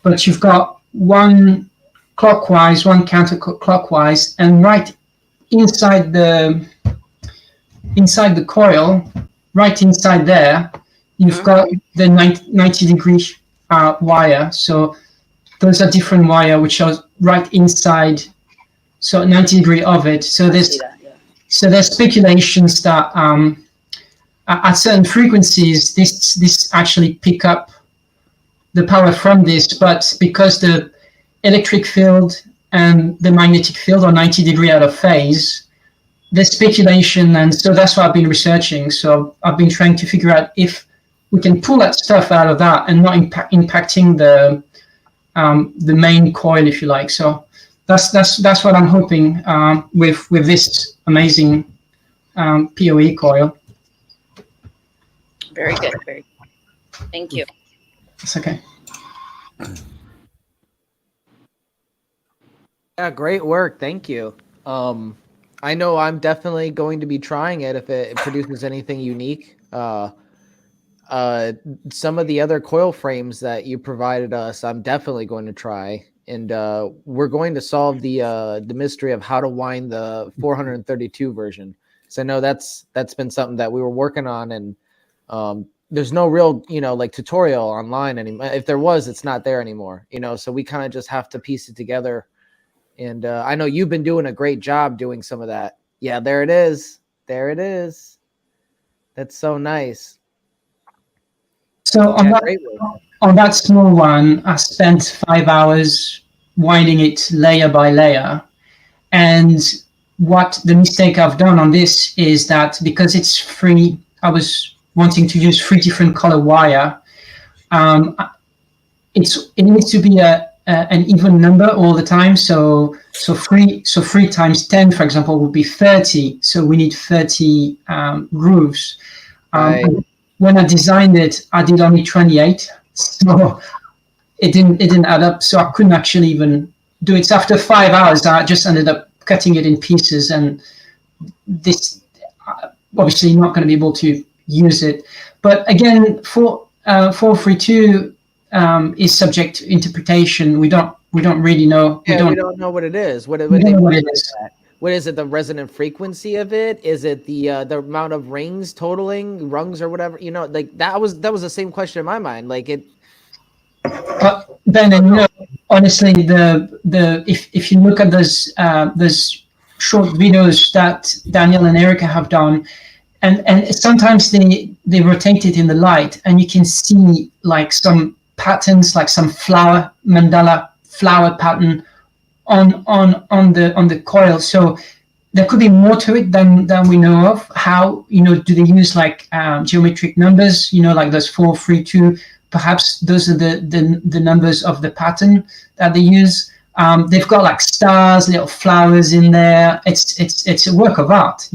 but you've got one clockwise, one counterclockwise, and right inside the coil, right inside there, you've got the 90-degree wire. So those are different wire which are right inside, so 90-degree of it. So there's speculations that at certain frequencies this actually pick up the power from this, but because the electric field and the magnetic field are 90-degree out of phase, there's speculation, and so that's what I've been researching. So I've been trying to figure out if we can pull that stuff out of that and not impacting the main coil, if you like. So that's what I'm hoping with this amazing PoE coil. Very good. Very good. Thank you. It's okay. Yeah, great work. Thank you. I know I'm definitely going to be trying it if it produces anything unique. Some of the other coil frames that you provided us, I'm definitely going to try. And we're going to solve the mystery of how to wind the 432 version. So I know that's been something that we were working on, and there's no real, tutorial online anymore. If there was, it's not there anymore, so we kind of just have to piece it together. And I know you've been doing a great job doing some of that. Yeah, there it is. There it is. That's so nice. So on that small one, I spent 5 hours winding it layer by layer. And what the mistake I've done on this is that because it's free, I was wanting to use 3 different color wire. It needs to be an even number all the time. So 3 times 10, for example, would be 30. So we need 30 grooves. Right. When I designed it, I did only 28. So it didn't add up. So I couldn't actually even do it. So after 5 hours, I just ended up cutting it in pieces, and this obviously not going to be able to use it. But again, 432 is subject to interpretation. We don't really know. Yeah, we don't know what it is. What don't know what it is. What is it? The resonant frequency of it? Is it the amount of rings totaling, rungs or whatever? That was the same question in my mind. Ben, honestly, if you look at those short videos that Daniel and Erica have done, and sometimes they rotate it in the light, and you can see like some patterns, like some mandala flower pattern on the coil. So there could be more to it than we know of. How do they use like geometric numbers? Like those 4, 3, 2. Perhaps those are the numbers of the pattern that they use. They've got like stars, little flowers in there. It's a work of art,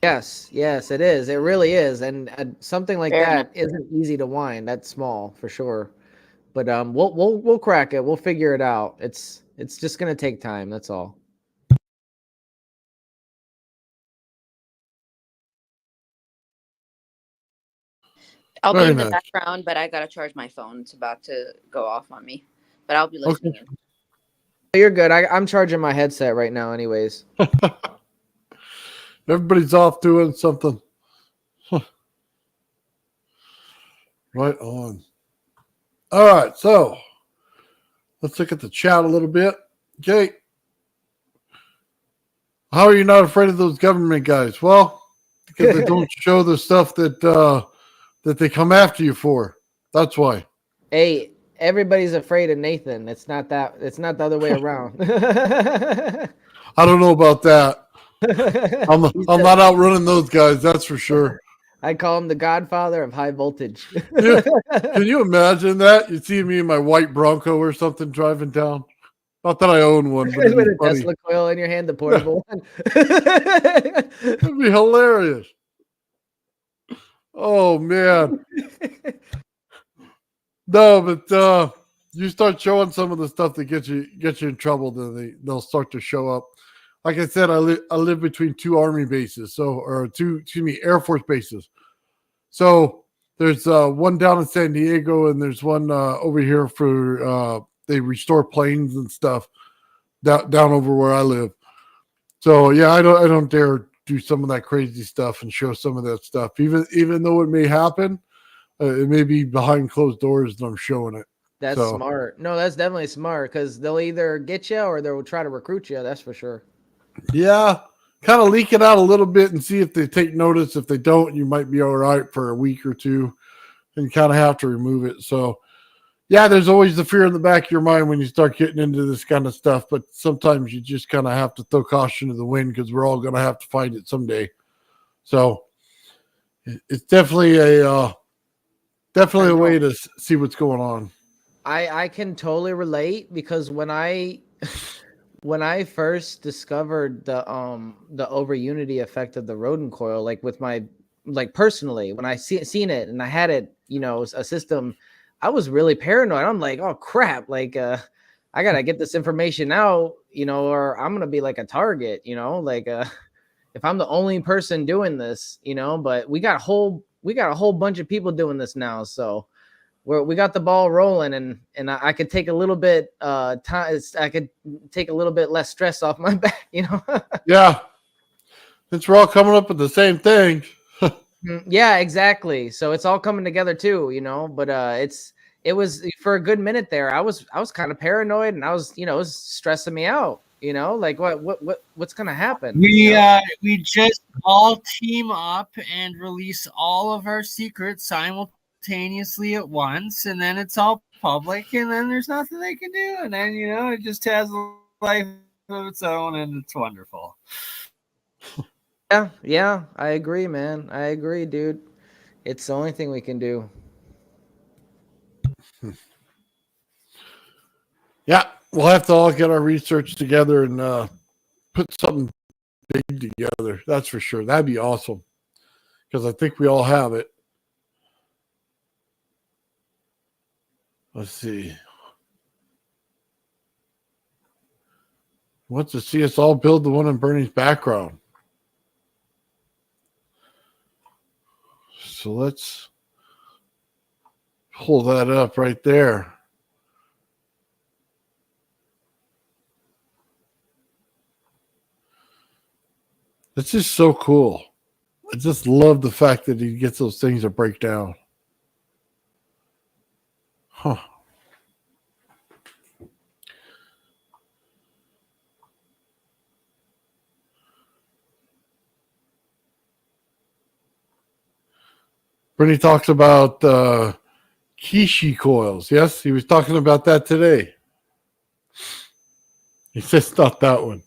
Yes, it is. It really is. And something like that isn't easy to wind. That's small for sure. But we'll crack it. We'll figure it out. It's just gonna take time. That's all. I'll be Very in the nice. background, but I gotta charge my phone. It's about to go off on me, but I'll be listening. Okay. You're good. I'm charging my headset right now anyways. Everybody's off doing something. Huh. Right on. All right, so let's look at the chat a little bit. Okay. How are you not afraid of those government guys? Well, because they don't show the stuff that that they come after you for. That's why. Hey, everybody's afraid of Nathan. It's not that. It's not the other way around. I don't know about that. I'm He's not outrunning those guys. That's for sure. I call him the godfather of high voltage. Yeah. Can you imagine that? You see me in my white Bronco or something driving down. Not that I own one, but it'd With be a funny. Tesla coil in your hand, the portable one. It'd be hilarious. Oh man. No, but you start showing some of the stuff that gets you in trouble, then they'll start to show up. Like I said, I live between two Army bases, Air Force bases. So there's one down in San Diego, and there's one over here for they restore planes and stuff down over where I live. So yeah, I don't dare do some of that crazy stuff and show some of that stuff, even though it may happen. It may be behind closed doors and I'm showing it. That's smart. No, that's definitely smart because they'll either get you or they'll try to recruit you. That's for sure. Yeah, kind of leak it out a little bit and see if they take notice. If they don't, you might be all right for a week or two and kind of have to remove it. So, yeah, there's always the fear in the back of your mind when you start getting into this kind of stuff. But sometimes you just kind of have to throw caution to the wind because we're all going to have to find it someday. So, it's definitely a way to see what's going on. I can totally relate because when I first discovered the over unity effect of the Rodin coil, like with my personally, when I seen it and I had it, a system, I was really paranoid. I'm like, oh crap, I gotta get this information out, or I'm gonna be like a target, if I'm the only person doing this, but we got a whole bunch of people doing this now, so we got the ball rolling, and I could take a little bit time. I could take a little bit less stress off my back, Yeah, since we're all coming up with the same thing. Yeah, exactly. So it's all coming together too, But it was for a good minute there. I was kind of paranoid, and I was, it was stressing me out. Like what's gonna happen? We just all team up and release all of our secrets simultaneously at once, and then it's all public, and then there's nothing they can do, and then it just has a life of its own, and it's wonderful. Yeah, I agree, man. I agree, dude. It's the only thing we can do. Yeah, we'll have to all get our research together and put something big together. That's for sure. That'd be awesome because I think we all have it. Let's see. Wants to see us all build the one in Bernie's background. So let's pull that up right there. It's just so cool. I just love the fact that he gets those things to break down. Huh. Bernie talks about Kishi coils. Yes, he was talking about that today. He says not that one.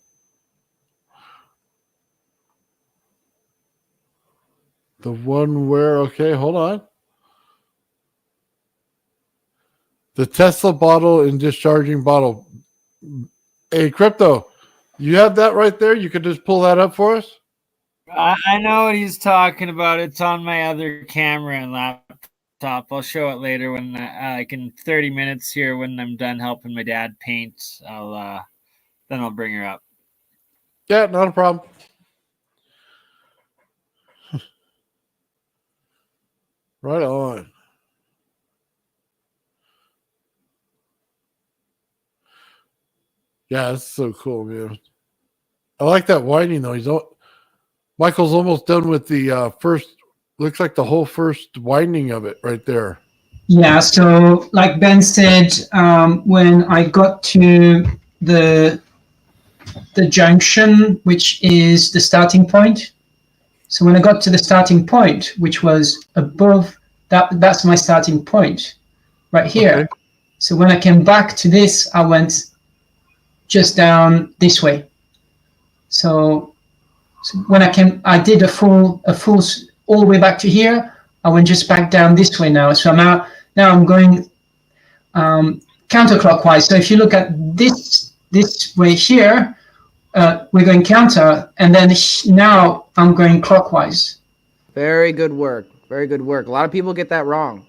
The one where, okay, hold on. The Tesla bottle and discharging bottle. Hey, Crypto, you have that right there? You could just pull that up for us? I know what he's talking about. It's on my other camera and laptop. I'll show it later when, like in 30 minutes here, when I'm done helping my dad paint. Then I'll bring her up. Yeah, not a problem. Right on. Yeah, that's so cool, man. I like that whining though. Michael's almost done with the first. Looks like the whole first winding of it right there. Yeah, so like Ben said, when I got to the junction, which is the starting point. So when I got to the starting point, which was above that's my starting point right here. Okay. So when I came back to this, I went just down this way. So when I did a full all the way back to here. I went just back down this way now. So now I'm going counterclockwise. So if you look at this way here, we're going counter, and then now I'm going clockwise. Very good work. Very good work. A lot of people get that wrong.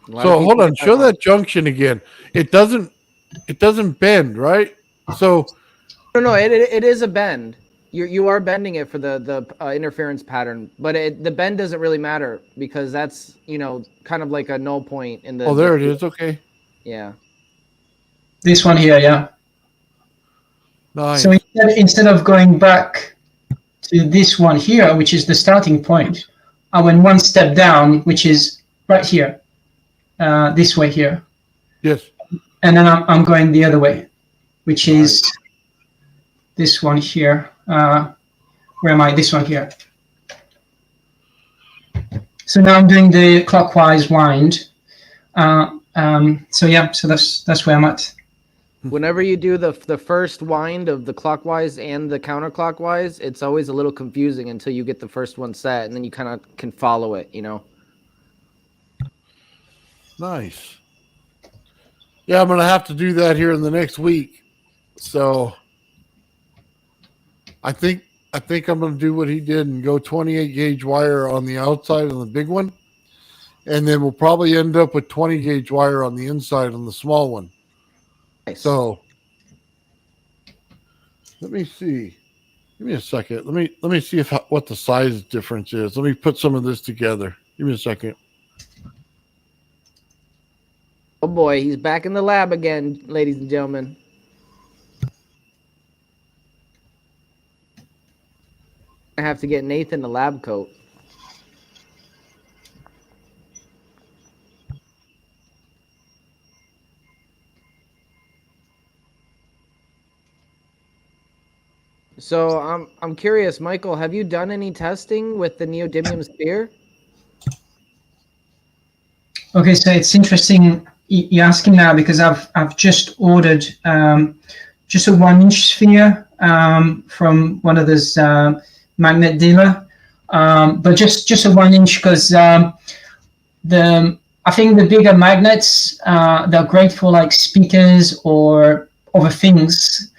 So hold on, show that junction again. It doesn't bend, right? So no, it is a bend. You are bending it for the interference pattern, but the bend doesn't really matter because that's kind of like a null point in the. Oh, there it is. Okay. Yeah. This one here, yeah. Nice. So instead of going back to this one here, which is the starting point, I went one step down, which is right here, this way here. Yes. And then I'm going the other way, which is this one here. Where am I? This one here. So now I'm doing the clockwise wind. So yeah, so that's where I'm at. Whenever you do the first wind of the clockwise and the counterclockwise, it's always a little confusing until you get the first one set, and then you kind of can follow it, Nice. Yeah, I'm gonna have to do that here in the next week. So I think I'm gonna do what he did and go 28 gauge wire on the outside on the big one, and then we'll probably end up with 20 gauge wire on the inside on the small one. Nice. So let me see. Give me a second. Let me see what the size difference is. Let me put some of this together. Give me a second. Oh boy, he's back in the lab again, ladies and gentlemen. I have to get Nathan the lab coat. So I'm curious, Michael, have you done any testing with the neodymium sphere? Okay, so it's interesting you're asking now because I've just ordered just a 1-inch sphere from one of those magnet dealer, but just a 1-inch because I think the bigger magnets they're great for like speakers or other things.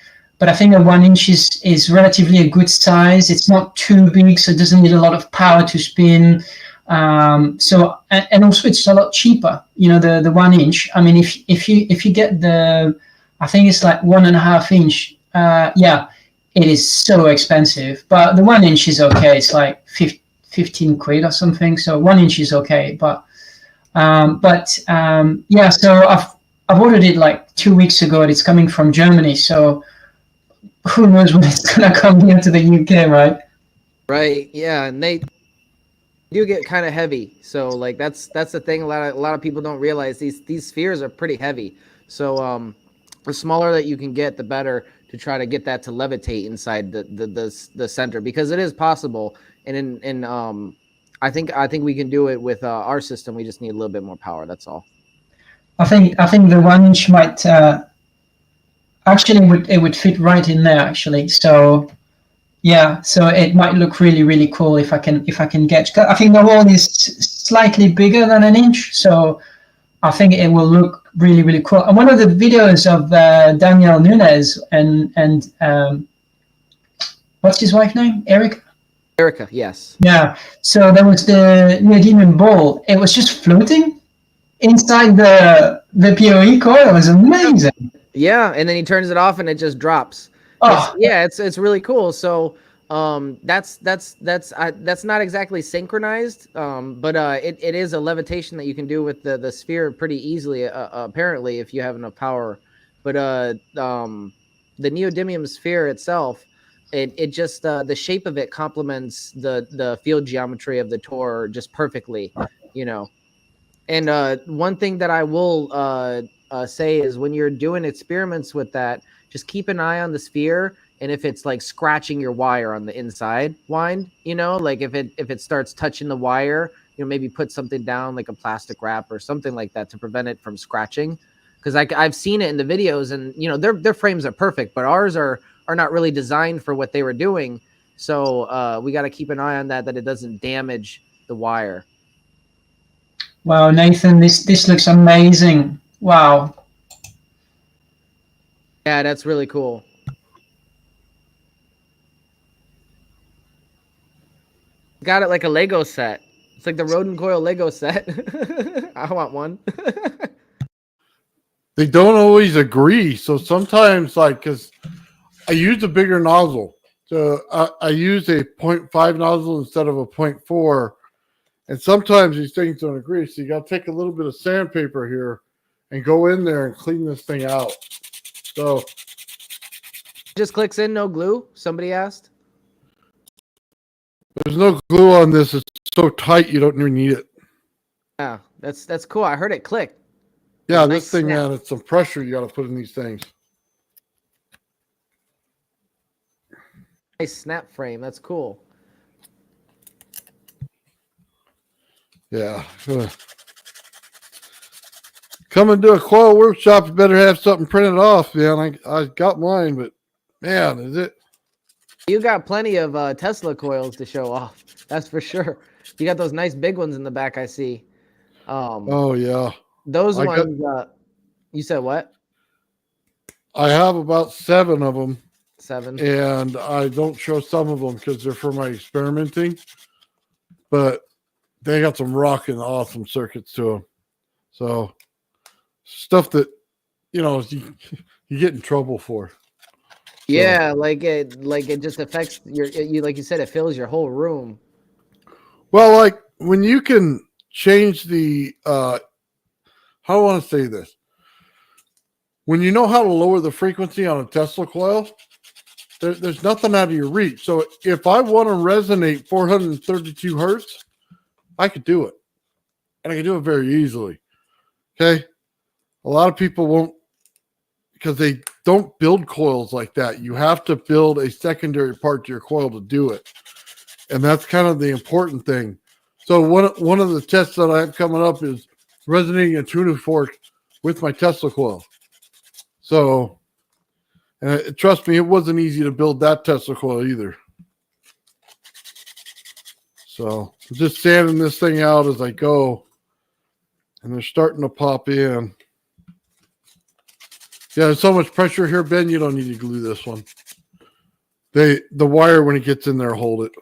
But I think a 1-inch is relatively a good size. It's not too big, so it doesn't need a lot of power to spin. So and also it's a lot cheaper. The 1-inch. I mean, if you get the, I think it's like 1.5 inch. Yeah, it is so expensive. But the 1-inch is okay. It's like 15 quid or something. So 1-inch is okay. But yeah. So I've ordered it like 2 weeks ago. And it's coming from Germany. So who knows when it's gonna come here to the UK, right? Right. Yeah, and they do get kind of heavy. So like that's the thing. A lot of people don't realize these spheres are pretty heavy. So the smaller that you can get, the better to try to get that to levitate inside the center, because it is possible. And I think we can do it with our system. We just need a little bit more power. That's all. I think the 1-inch might. Actually, it would fit right in there. Actually, so yeah, so it might look really, really cool if I can get. I think the hole is slightly bigger than 1 inch, so I think it will look really, really cool. And one of the videos of Daniel Nunes and what's his wife's name? Erica, yes. Yeah. So there was the neodymium ball. It was just floating inside the PoE coil. It was amazing. Yeah, and then he turns it off and it just drops. Oh, It's really cool. So that's not exactly synchronized, but it is a levitation that you can do with the sphere pretty easily, apparently, if you have enough power. But the neodymium sphere itself, It just the shape of it complements the field geometry of the Tor just perfectly, you know. And one thing that I will say is when you're doing experiments with that, just keep an eye on the sphere. And if it's like scratching your wire on the inside wind, you know, like if it starts touching the wire, you know, maybe put something down like a plastic wrap or something like that to prevent it from scratching. Because I've seen it in the videos, and you know their frames are perfect, but ours are not really designed for what they were doing. So we got to keep an eye on that it doesn't damage the wire. Wow, Nathan, this looks amazing. Wow. Yeah, that's really cool. Got it like a Lego set. It's like the Rodin Coil Lego set. I want one. They don't always agree. So sometimes, like, because I use a bigger nozzle. So I use a 0.5 nozzle instead of a 0.4. And sometimes these things don't agree. So you got to take a little bit of sandpaper here and go in there and clean this thing out. So just clicks in, no glue? Somebody asked. There's no glue on this. It's so tight you don't even need it. Yeah, that's cool. I heard it click. Yeah, Nice this thing snap. added some pressure you got to put in these things. Nice snap frame. That's cool. Yeah. Come and do a coil workshop. You better have something printed off, man. I got mine, but man, is it? You got plenty of Tesla coils to show off. That's for sure. You got those nice big ones in the back. I see. Oh yeah. Those ones. You said what? I have about 7 of them. 7. And I don't show some of them because they're for my experimenting. But they got some rocking awesome circuits to them. So stuff that, you know, you get in trouble for. Yeah, like it just affects you like you said, it fills your whole room. Well, like when you can change the how do I want to say this? When you know how to lower the frequency on a Tesla coil, there's nothing out of your reach. So if I want to resonate 432 hertz, I could do it. And I can do it very easily. Okay. A lot of people won't, because they don't build coils like that. You have to build a secondary part to your coil to do it. And that's kind of the important thing. So one of the tests that I have coming up is resonating a tuning fork with my Tesla coil. So, and trust me, it wasn't easy to build that Tesla coil either. So I'm just sanding this thing out as I go. And they're starting to pop in. Yeah, there's so much pressure here, Ben, you don't need to glue this one. The wire, when it gets in there, hold it.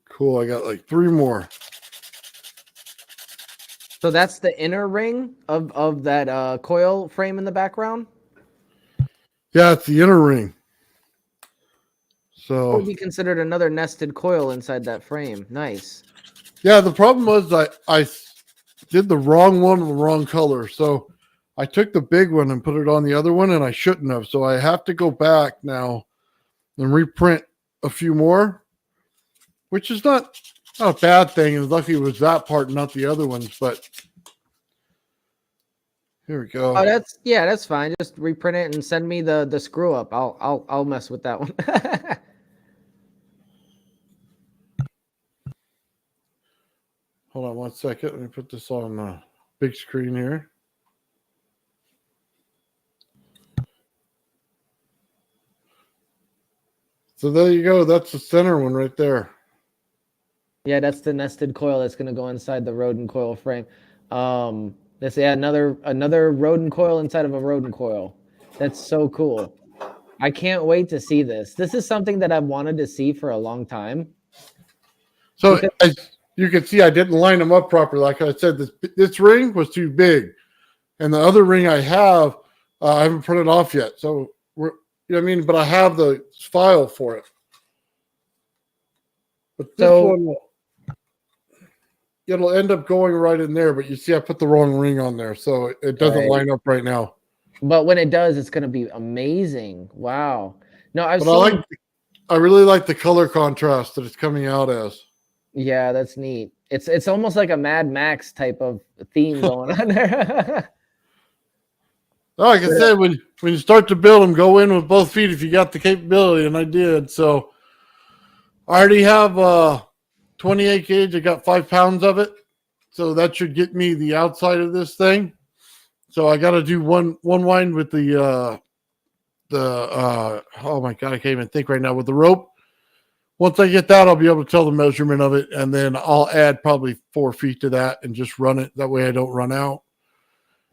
Cool, I got like 3 more. So that's the inner ring of that coil frame in the background? Yeah, it's the inner ring. So would be considered another nested coil inside that frame. Nice. Yeah, the problem was I did the wrong one in the wrong color. So I took the big one and put it on the other one, and I shouldn't have. So I have to go back now and reprint a few more, which is not a bad thing. And lucky it was that part, not the other ones. But here we go. Oh, that's fine. Just reprint it and send me the screw up. I'll mess with that one. Hold on one second. Let me put this on the big screen here. So there you go. That's the center one right there. Yeah, that's the nested coil that's going to go inside the Rodin coil frame. That's another Rodin coil inside of a Rodin coil. That's so cool. I can't wait to see this. This is something that I've wanted to see for a long time. So as you can see, I didn't line them up properly. Like I said, this ring was too big, and the other ring I have, I haven't printed off yet. So you know what I mean? But I have the file for it. But this one, it'll end up going right in there. But you see, I put the wrong ring on there, so it doesn't Right. line up right now. But when it does, it's going to be amazing. Wow. No, I've But seen. I really like the color contrast that it's coming out as. Yeah, that's neat. It's almost like a Mad Max type of theme going on there. Like I said, when you start to build them, go in with both feet if you got the capability, and I did. So I already have 28 gauge. I got 5 pounds of it, so that should get me the outside of this thing. So I got to do one wind with the oh my god, I can't even think right now with the rope. Once I get that, I'll be able to tell the measurement of it, and then I'll add probably 4 feet to that and just run it. That way I don't run out.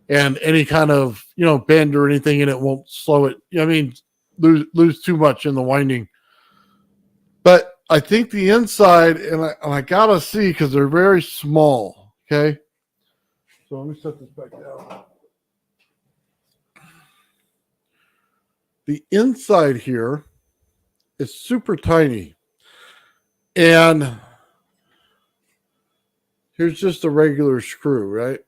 And any kind of, bend or anything in it won't slow it. I mean, lose too much in the winding. But I think the inside, and I got to see because they're very small, okay? So let me set this back down. The inside here is super tiny. And here's just a regular screw, right?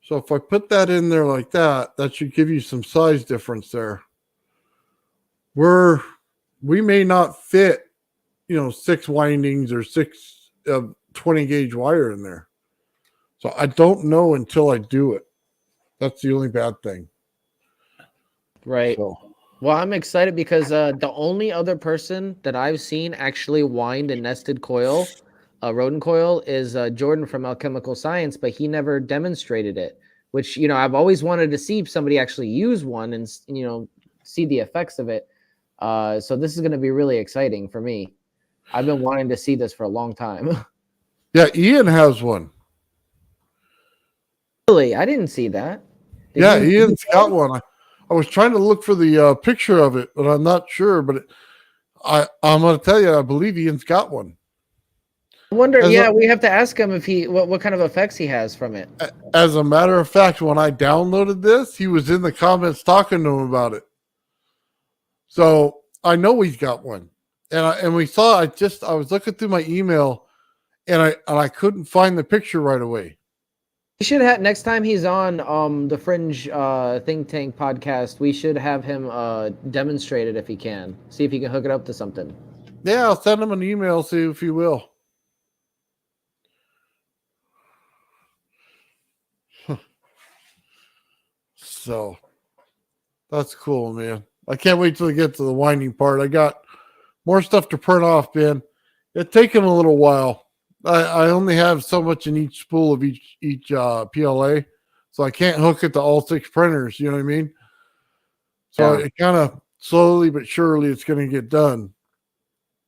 So if I put that in there like that, that should give you some size difference there. We may not fit, 6 windings or 6 20 gauge wire in there. So I don't know until I do it. That's the only bad thing. Right. So. Well, I'm excited because the only other person that I've seen actually wind a nested coil, Rodin Coil, is Jordan from Alchemical Science, but he never demonstrated it, which, I've always wanted to see somebody actually use one and, see the effects of it. So this is going to be really exciting for me. I've been wanting to see this for a long time. Yeah, Ian has one. Really? I didn't see that. Yeah, Ian's got one. I was trying to look for the picture of it, but I'm not sure. But I'm going to tell you, I believe Ian's got one. I wonder, we have to ask him if what kind of effects he has from it. As a matter of fact, when I downloaded this, he was in the comments talking to him about it. So I know he's got one. And we saw, I was looking through my email and I couldn't find the picture right away. We should have, next time he's on the Fringe Think Tank podcast, we should have him demonstrate it if he can. See if he can hook it up to something. Yeah, I'll send him an email, see if he will. So that's cool, man. I can't wait till we get to the winding part. I got more stuff to print off, Ben. It's taken a little while. I only have so much in each spool of each PLA, so I can't hook it to all 6 printers. You know what I mean? So it kind of slowly but surely it's going to get done.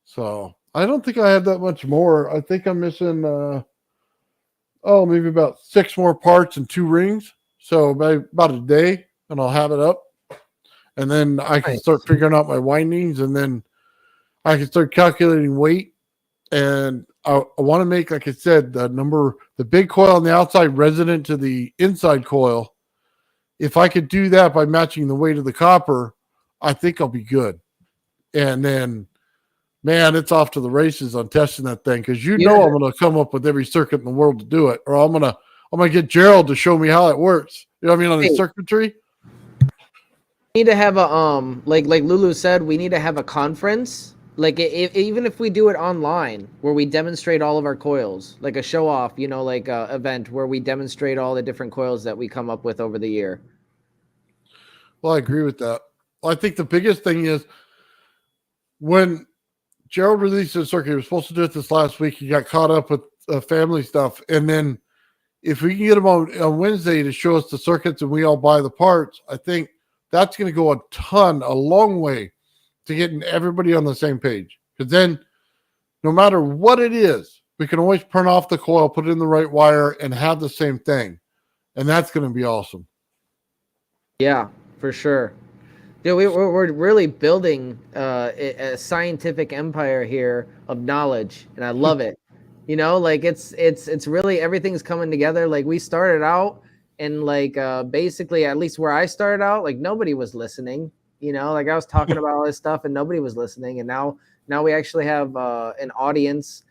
So I don't think I have that much more. I think I'm missing maybe about 6 more parts and 2 rings. So about a day, and I'll have it up, and then I can start figuring out my windings, and then I can start calculating weight. And I want to make, like I said, the big coil on the outside resonant to the inside coil. If I could do that by matching the weight of the copper, I think I'll be good. And then, man, it's off to the races on testing that thing, because I'm going to come up with every circuit in the world to do it, or I'm gonna get Gerald to show me how it works. You know what I mean, on the circuitry. We need to have a like Lulu said, we need to have a conference. Like even if we do it online, where we demonstrate all of our coils, like a show off, like a event where we demonstrate all the different coils that we come up with over the year. Well, I agree with that. Well, I think the biggest thing is when Gerald released the circuit, he was supposed to do it this last week. He got caught up with family stuff. And then if we can get him on Wednesday to show us the circuits and we all buy the parts, I think that's going to go a long way to getting everybody on the same page. Because then no matter what it is, we can always print off the coil, put it in the right wire, and have the same thing. And that's going to be awesome. Yeah, for sure. Dude, we're really building a scientific empire here of knowledge, and I love it. It's really, everything's coming together. Like, we started out, and basically, at least where I started out, nobody was listening. I was talking about all this stuff, and nobody was listening. And now we actually have an audience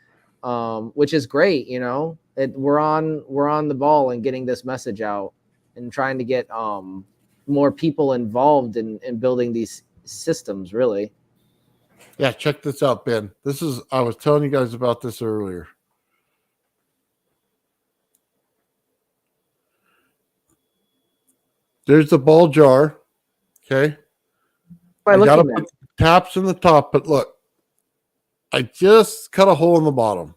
which is great. You know, we're on the ball and getting this message out and trying to get more people involved in building these systems. Really. Yeah, check this out, Ben. I was telling you guys about this earlier. There's the ball jar. Okay. I got to put taps in the top, but look, I just cut a hole in the bottom.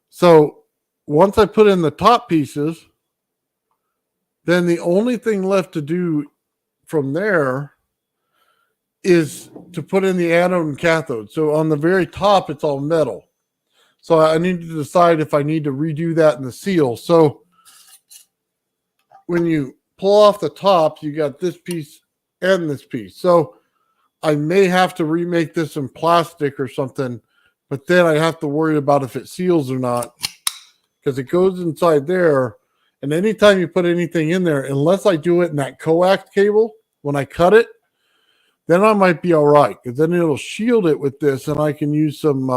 So once I put in the top pieces, then the only thing left to do from there is to put in the anode and cathode. So on the very top, it's all metal. So I need to decide if I need to redo that in the seal. So when you pull off the top, you got this piece and this piece. So I may have to remake this in plastic or something, but then I have to worry about if it seals or not, because it goes inside there. And anytime you put anything in there, unless I do it in that coax cable, when I cut it, then I might be all right, because then it'll shield it with this, and I can use some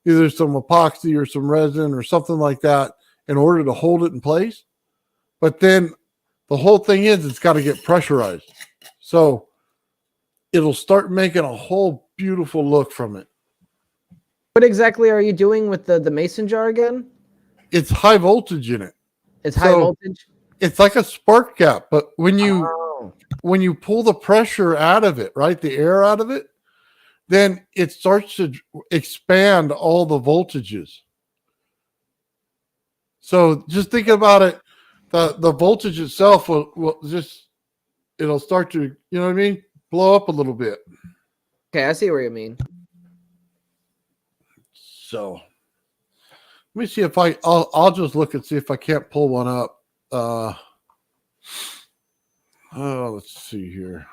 either some epoxy or some resin or something like that in order to hold it in place. But then the whole thing is it's got to get pressurized. So it'll start making a whole beautiful look from it. What exactly are you doing with the mason jar again? It's high voltage in it. It's high voltage? It's like a spark gap, but when you pull the pressure out of it, right, the air out of it, then it starts to expand all the voltages. So just think about it. The voltage itself will just, it'll start to, you know what I mean, blow up a little bit. Okay, I see what you mean. So let me see if I'll just look and see if I can't pull one up. Let's see here.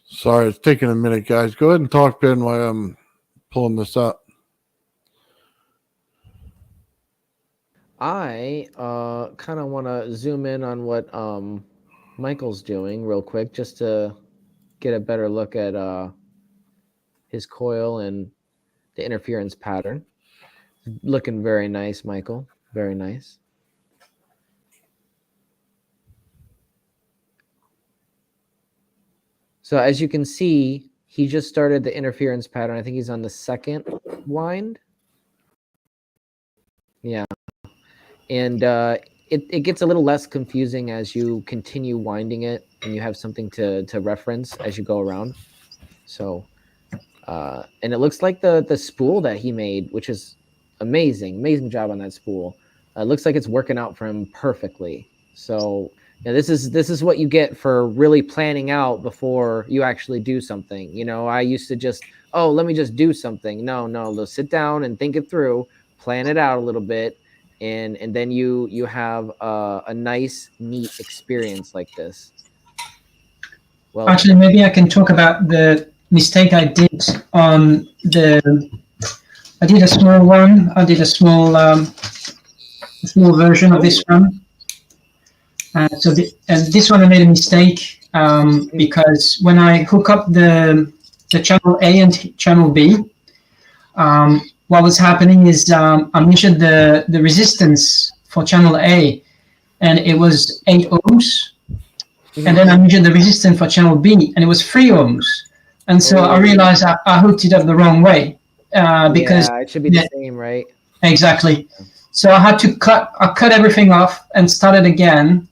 Sorry, it's taking a minute, guys. Go ahead and talk, Ben, while I'm pulling this up. I kind of want to zoom in on what Michael's doing real quick, just to get a better look at his coil and the interference pattern. Looking very nice, Michael. Very nice. So as you can see, he just started the interference pattern. I think he's on the second wind. Yeah. And it gets a little less confusing as you continue winding it and you have something to reference as you go around. So, and it looks like the spool that he made, which is amazing job on that spool. It looks like it's working out for him perfectly. So yeah, this is what you get for really planning out before you actually do something. You know, I used to just, let me just do something. No, sit down and think it through, plan it out a little bit, and then you have a nice, neat experience like this. Well, actually, maybe I can talk about the mistake I did on I did a small one. I did a small version of this one. So this one I made a mistake because when I hook up the channel A and channel B, what was happening is I measured the resistance for channel A, and it was 8 ohms. And then I measured the resistance for channel B, and it was 3 ohms. And so I realized I hooked it up the wrong way because it should be the same, right? Exactly. So I had to cut everything off and start it again.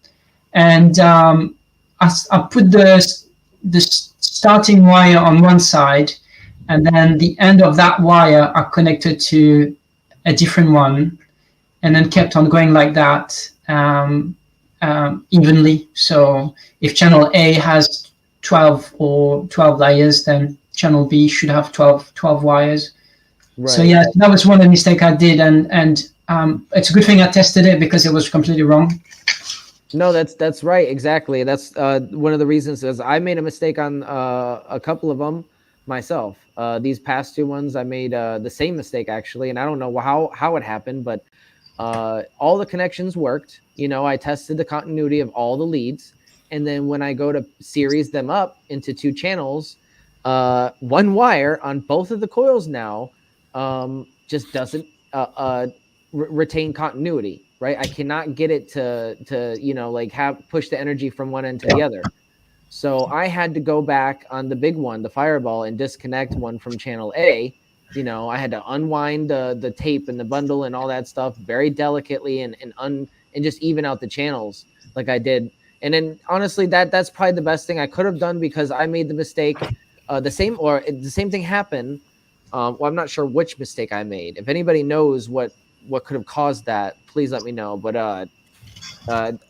And I put the starting wire on one side, and then the end of that wire I connected to a different one, and then kept on going like that evenly. So if channel A has 12 layers, then channel B should have 12 wires. Right. So yeah, that was one of the mistakes I did, and it's a good thing I tested it because it was completely wrong. No, that's right. Exactly. That's one of the reasons is I made a mistake on a couple of them myself. These past two ones, I made the same mistake actually, and I don't know how it happened, but all the connections worked. You know, I tested the continuity of all the leads, and then when I go to series them up into two channels, one wire on both of the coils now just doesn't retain continuity. Right, I cannot get it to you know, like push the energy from one end to the other. So I had to go back on the big one, the Fireball, and disconnect one from channel A. You know, I had to unwind the tape and the bundle and all that stuff very delicately and just even out the channels like I did. And then honestly, that's probably the best thing I could have done because I made the mistake. The same thing happened. Well, I'm not sure which mistake I made. If anybody knows what could have caused that, please let me know. But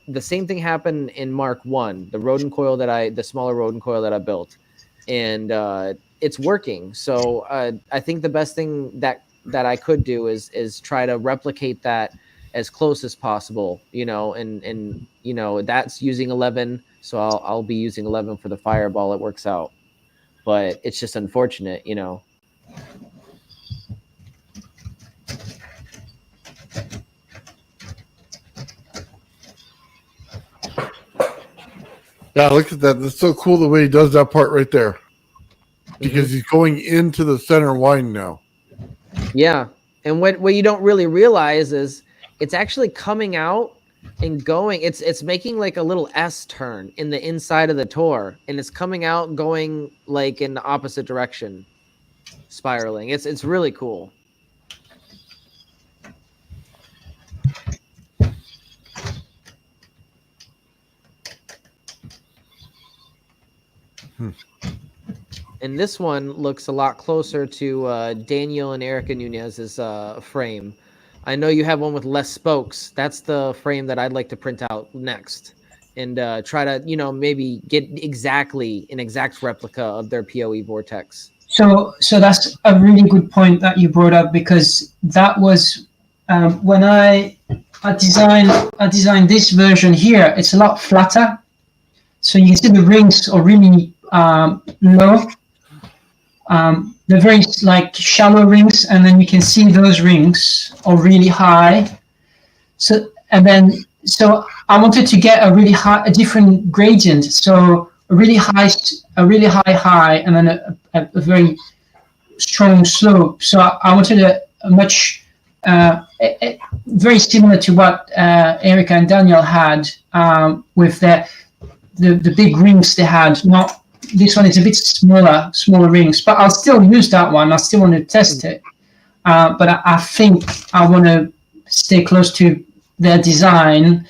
the same thing happened in Mark 1, the Rodin coil the smaller Rodin coil that I built, and it's working. So I think the best thing that I could do is try to replicate that as close as possible, you know, and you know, that's using 11, so I'll be using 11 for the Fireball. It works out, but it's just unfortunate, you know. Yeah, look at that. That's so cool the way he does that part right there. Because he's going into the center wind now. Yeah. And what you don't really realize is it's actually coming out and going. It's making like a little S turn in the inside of the Tor. And it's coming out going like in the opposite direction, spiraling. It's really cool. And this one looks a lot closer to Daniel and Erica Nunez's frame. I know you have one with less spokes. That's the frame that I'd like to print out next and try to, you know, maybe get exactly an exact replica of their PoE vortex. So that's a really good point that you brought up, because that was when I designed this version here. It's a lot flatter, so you can see the rings are really low. They're very like shallow rings, and then you can see those rings are really high. So I wanted to get a different gradient. So a really high high, and then a very strong slope. So I wanted a much very similar to what Erica and Daniel had with the big rings they had. Not this one is a bit smaller rings, but I'll still use that one. I still want to test it, but I think I want to stay close to their design,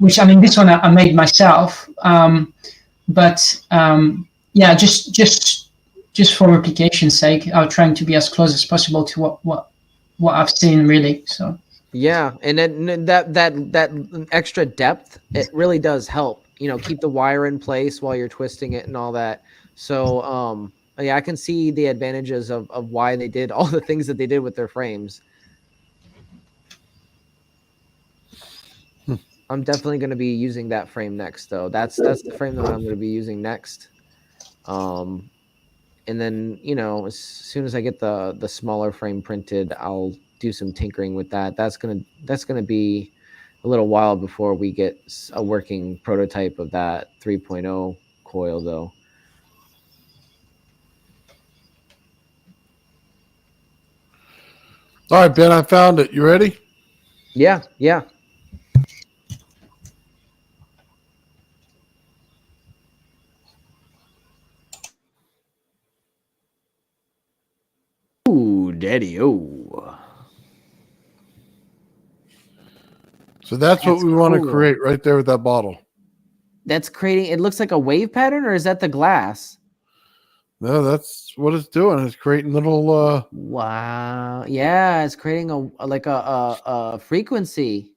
which, I mean, this one I made myself, but yeah, just for replication's sake, I'm trying to be as close as possible to what I've seen, really. So yeah, and then that extra depth, it really does help. You know, keep the wire in place while you're twisting it and all that. So, yeah, I can see the advantages of why they did all the things that they did with their frames. I'm definitely going to be using that frame next, though. That's the frame that I'm going to be using next. And then, you know, as soon as I get the smaller frame printed, I'll do some tinkering with that. That's gonna be a little while before we get a working prototype of that 3.0 coil, though. All right, Ben, I found it. You ready? Yeah. Ooh, daddy-o. So that's what we want to create right there with that bottle. That's creating, it looks like a wave pattern, or is that the glass? No, that's what it's doing. It's creating little Wow. Yeah, it's creating a frequency.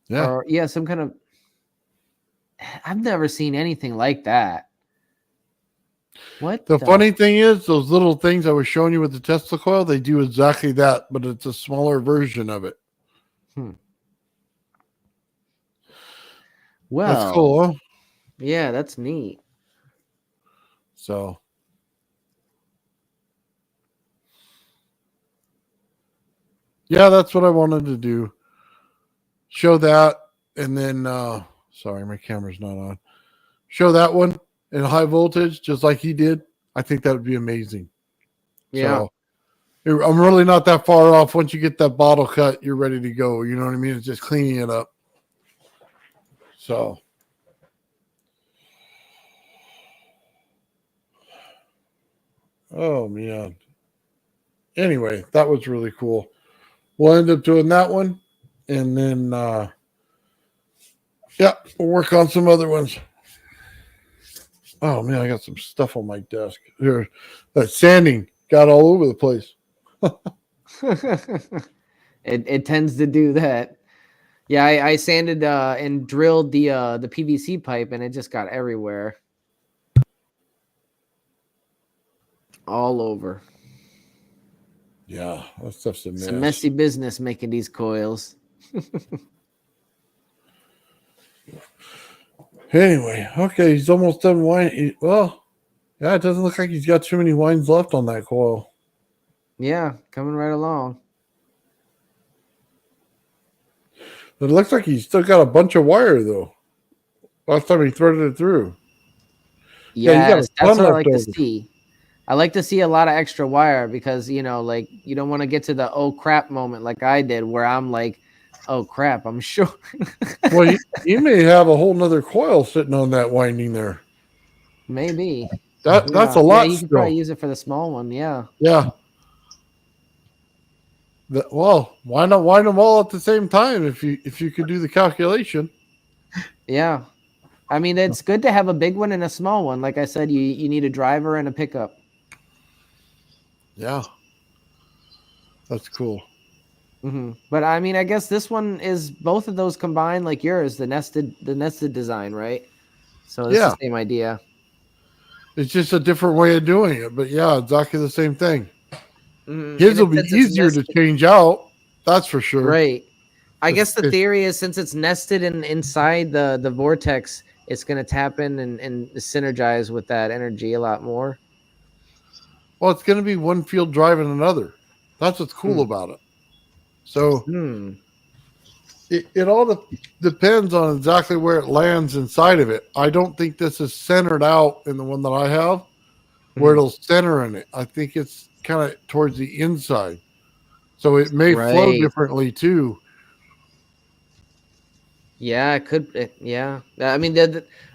Yeah. Or yeah, some kind of, I've never seen anything like that. What The funny thing is, those little things I was showing you with the Tesla coil, they do exactly that, but it's a smaller version of it. Well, that's cool, huh? Yeah, that's neat. So, yeah, that's what I wanted to do. Show that, and then, sorry, my camera's not on. Show that one in high voltage, just like he did. I think that would be amazing. Yeah. So, I'm really not that far off. Once you get that bottle cut, you're ready to go. You know what I mean? It's just cleaning it up. So, oh man. Anyway, that was really cool. We'll end up doing that one, and then yeah, we'll work on some other ones. Oh man, I got some stuff on my desk here. That sanding got all over the place. It tends to do that. Yeah, I sanded and drilled the PVC pipe, and it just got everywhere, all over. Yeah, that stuff's a mess. It's a messy business making these coils. Anyway, okay, he's almost done wine. Well, yeah, it doesn't look like he's got too many wines left on that coil. Yeah, coming right along. But it looks like he's still got a bunch of wire, though. Last time he threaded it through. Yes, yeah, that's what I like to see. I like to see a lot of extra wire because, you know, like you don't want to get to the oh crap moment like I did where I'm like, oh crap, I'm sure. Well, you may have a whole nother coil sitting on that winding there. Maybe. That's a lot. Yeah, you could probably use it for the small one. Yeah. Yeah. Well, why not wind them all at the same time if you could do the calculation? Yeah. I mean, it's good to have a big one and a small one. Like I said, you need a driver and a pickup. Yeah. That's cool. Mm-hmm. But I mean, I guess this one is both of those combined, like yours, the nested design, right? So it's the same idea. It's just a different way of doing it, but yeah, exactly the same thing. Mm-hmm. His will be easier to change out, that's for sure. Right. I guess the theory is since it's nested inside the vortex, it's going to tap in and synergize with that energy a lot more. Well, it's going to be one field driving another. That's what's cool about it. So it all depends on exactly where it lands inside of it. I don't think this is centered out in the one that I have where it'll center in it. I think it's kind of towards the inside. So it may flow differently too. Yeah, it could. Yeah, I mean,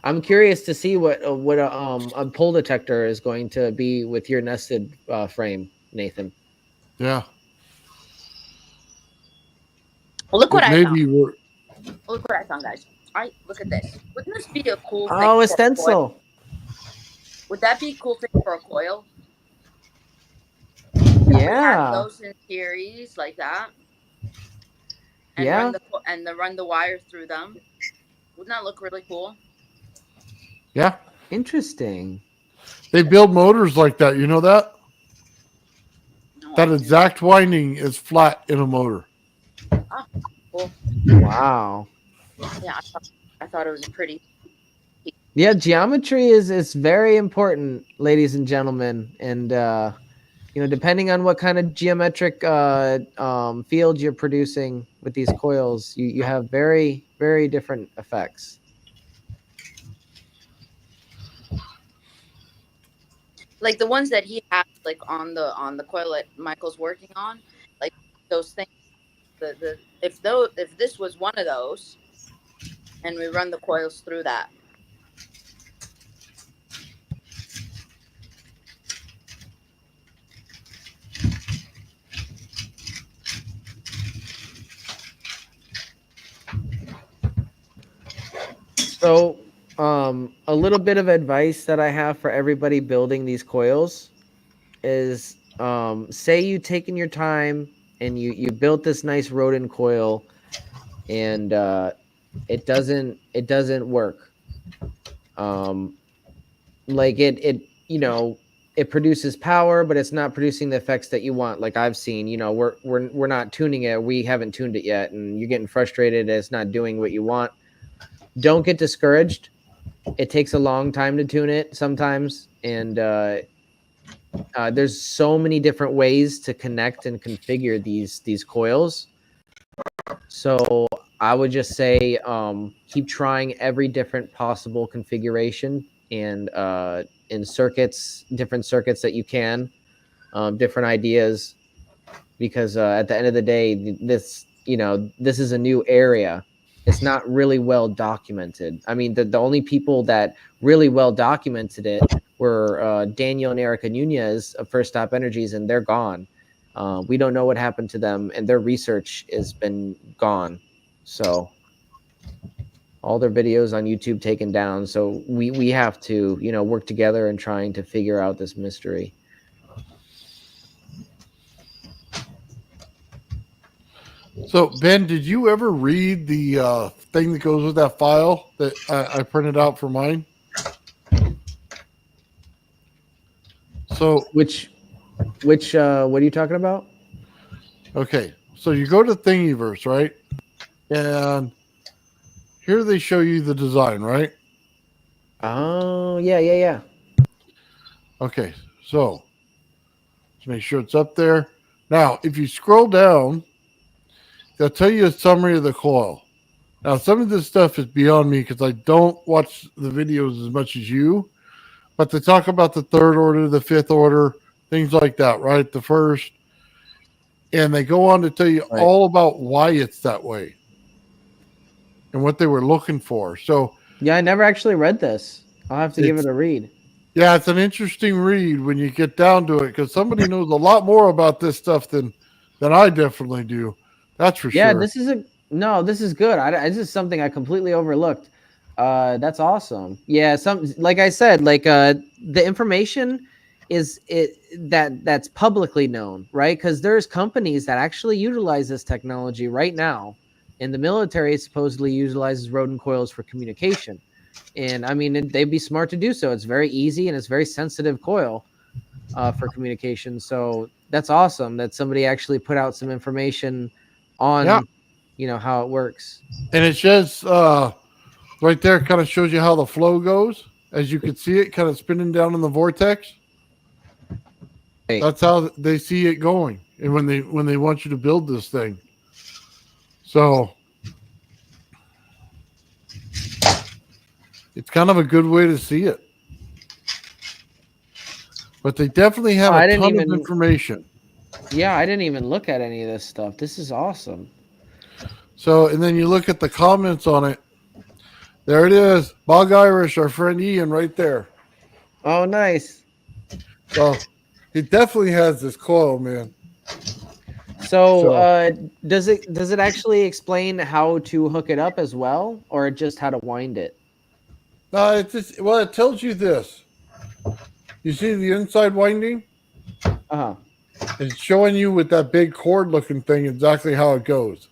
I'm curious to see what a pull detector is going to be with your nested frame, Nathan. Yeah. Well, look what I found. Look what I found, guys. Look at this. Wouldn't this be a cool thing? Oh, a stencil. Would that be a cool thing for a coil? Yeah. Those in series like that. And run the wire through them. Wouldn't that look really cool? Yeah. Interesting. They build motors like that. You know that? No, that exact winding is flat in a motor. Ah, cool. Wow. Yeah, I thought it was a pretty. Yeah, geometry is very important, ladies and gentlemen, and you know, depending on what kind of geometric field you're producing with these coils, you have very, very different effects. Like the ones that he has, like on the coil that Michael's working on, like those things. If this was one of those, and we run the coils through that. So, a little bit of advice that I have for everybody building these coils is, say you taken your time and you built this nice Rodin coil, and it doesn't work. Like you know, it produces power, but it's not producing the effects that you want. Like I've seen, you know, we're not tuning it. We haven't tuned it yet, and you're getting frustrated. It's not doing what you want. Don't get discouraged. It takes a long time to tune it sometimes, and there's so many different ways to connect and configure these coils. So I would just say keep trying every different possible configuration and in circuits, different circuits that you can, different ideas, because at the end of the day, this is a new area. It's not really well documented. I mean, the only people that really well documented it were Daniel and Erica Nunez of First Stop Energies, and they're gone. We don't know what happened to them, and their research has been gone. So all their videos on YouTube taken down. So we have to, work together and trying to figure out this mystery. So, Ben, did you ever read the thing that goes with that file that I printed out for mine? So, which what are you talking about? Okay, so you go to Thingiverse, right? And here they show you the design, right? Oh, yeah. Okay, so let's make sure it's up there. Now, if you scroll down, they'll tell you a summary of the coil. Now, some of this stuff is beyond me because I don't watch the videos as much as you, but they talk about the third order, the fifth order, things like that, right? The first. And they go on to tell you all about why it's that way and what they were looking for. So, yeah, I never actually read this. I'll have to give it a read. Yeah, it's an interesting read when you get down to it because somebody knows a lot more about this stuff than I definitely do. That's for sure. Yeah, this is good. This is something I completely overlooked. That's awesome. Yeah, like I said, the information that's publicly known, right? Because there's companies that actually utilize this technology right now, and the military supposedly utilizes Rodin coils for communication. And I mean, they'd be smart to do so. It's very easy and it's very sensitive coil for communication. So that's awesome that somebody actually put out some information on, how it works. And it says right there, kind of shows you how the flow goes. As you can see it kind of spinning down in the vortex. Right. That's how they see it going. And when they want you to build this thing. So it's kind of a good way to see it. But they definitely have a ton of information. Yeah, I didn't even look at any of this stuff. This is awesome. So, and then you look at the comments on it. There it is. Bog Irish, our friend Ian, right there. Oh, nice. So, he definitely has this coil, man. So, does it actually explain how to hook it up as well, or just how to wind it? No, it tells you this. You see the inside winding? Uh-huh. It's showing you with that big cord looking thing exactly how it goes.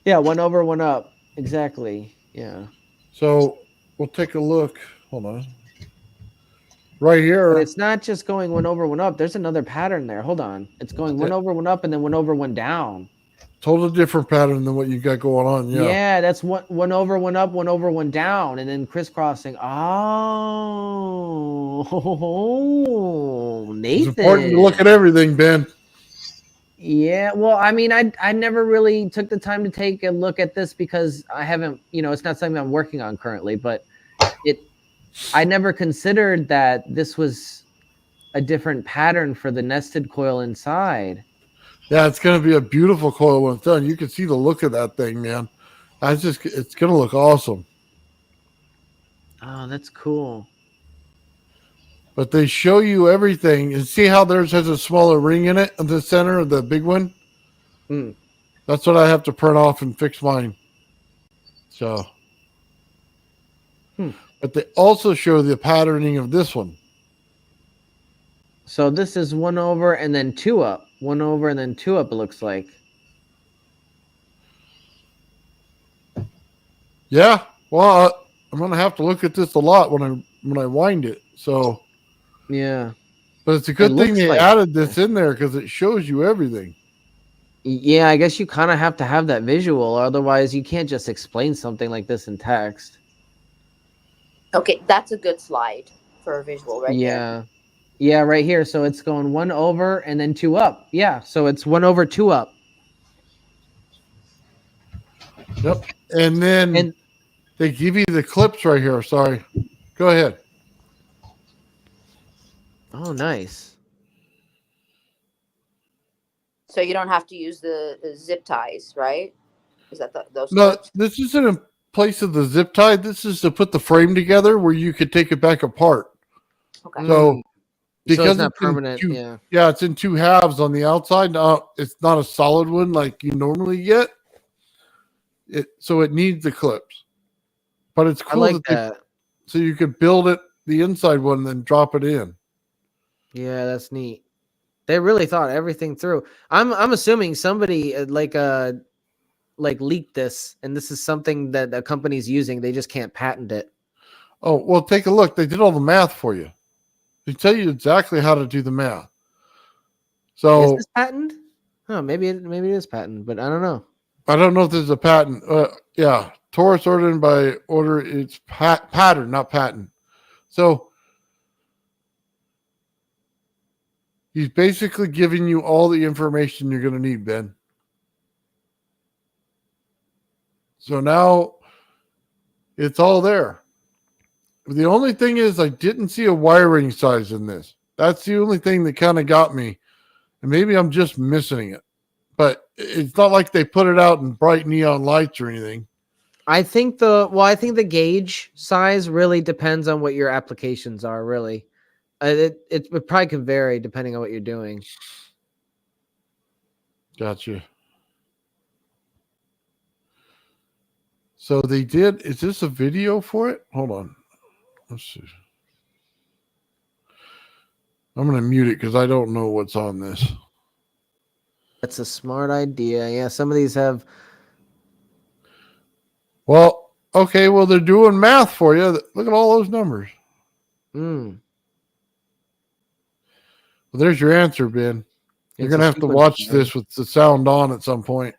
Yeah, 1 over, 1 up. Exactly. Yeah. So we'll take a look. Hold on. Right here. But it's not just going 1 over, 1 up. There's another pattern there. Hold on. It's going 1 over, 1 up, and then 1 over, 1 down. Totally different pattern than what you got going on. Yeah. Yeah, that's 1 over, 1 up, 1 over, 1 down, and then crisscrossing. Oh, Nathan. It's important to look at everything, Ben. Yeah, well, I mean, I never really took the time to take a look at this because I haven't, it's not something I'm working on currently, but I never considered that this was a different pattern for the nested coil inside. Yeah, it's going to be a beautiful coil when it's done. You can see the look of that thing, man. It's going to look awesome. Oh, that's cool. But they show you everything. And see how theirs has a smaller ring in it in the center of the big one? Mm. That's what I have to print off and fix mine. So. But they also show the patterning of this one. So this is 1 over and then 2 up. 1 over and then 2 up, it looks like. Yeah. Well, I'm going to have to look at this a lot when I when I wind it. So, Yeah. but it's a good thing looks they like- added this in there because it shows you everything. Yeah, I guess you kind of have to have that visual, otherwise you can't just explain something like this in text. Okay, that's a good slide for a visual right there. Yeah. Yeah, right here. So it's going 1 over and then 2 up. Yeah, so it's 1 over 2 up. Yep. And then And they give you the clips right here. Sorry. Go ahead. oh, nice. So you don't have to use the zip ties, right? Is that those No, clips? this isn't in place of the zip tie. This is to put the frame together where you could take it back apart. Okay. So because it's not in permanent. two- Yeah. yeah, it's in 2 halves on the outside. Now it's not a solid one like you normally get. So it needs the clips. But it's I cool like that that. so you could build it the inside one and then drop it in. Yeah, that's neat. They really thought everything through. I'm assuming somebody like leaked this, and this is something that a company's using. They just can't patent it. Oh, well, take a look. They did all the math for you. They tell you exactly how to do the math. Is So this patent? Oh, maybe it is patent, but I don't know. I don't know if there's a patent. Yeah, Taurus ordered by order. It's pattern, not patent. So he's basically giving you all the information you're going to need, Ben. So now it's all there. The only thing is I didn't see a wiring size in this. That's the only thing that kind of got me. And maybe I'm just missing it. But it's not like they put it out in bright neon lights or anything. I think the gauge size really depends on what your applications are. Really, it probably can vary depending on what you're doing. Gotcha. So they did. Is this a video for it? Hold on. Let's see. I'm going to mute it because I don't know what's on this. That's a smart idea. Yeah, some of these have. Well, okay. Well, they're doing math for you. Look at all those numbers. Mm, Well, there's your answer, Ben. You're it's going a to have to sequence watch pattern. this with the sound on at some point.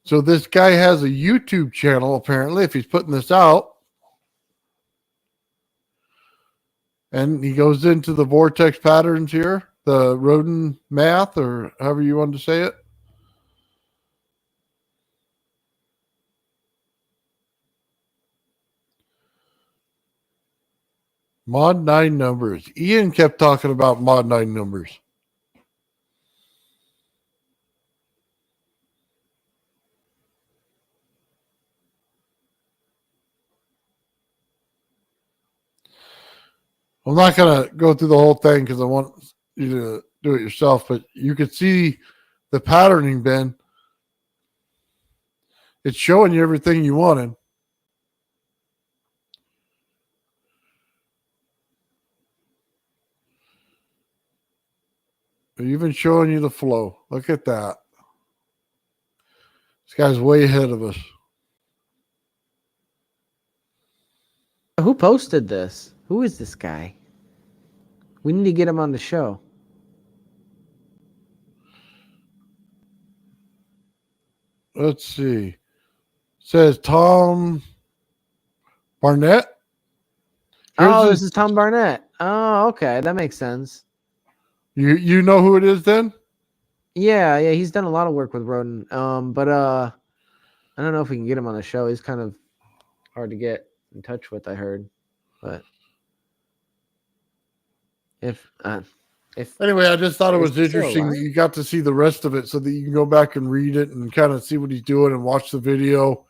So this guy has a YouTube channel, apparently, if he's putting this out. And he goes into the vortex patterns here, the Rodin math, or however you want to say it. Mod 9 numbers. Ian kept talking about Mod 9 numbers. I'm not going to go through the whole thing because I want you to do it yourself, but you could see the patterning, Ben. It's showing you everything you wanted. They're even showing you the flow. Look at that. This guy's way ahead of us. Who posted this? Who is this guy? We need to get him on the show. Let's see. It says Tom Barnett. This is Tom Barnett. Oh, okay, that makes sense. You know who it is then? Yeah, he's done a lot of work with Rodin. But I don't know if we can get him on the show. He's kind of hard to get in touch with, I heard. But if Anyway, I just thought it was Is he still interesting that alive? you got to see the rest of it so that you can go back and read it and kind of see what he's doing and watch the video.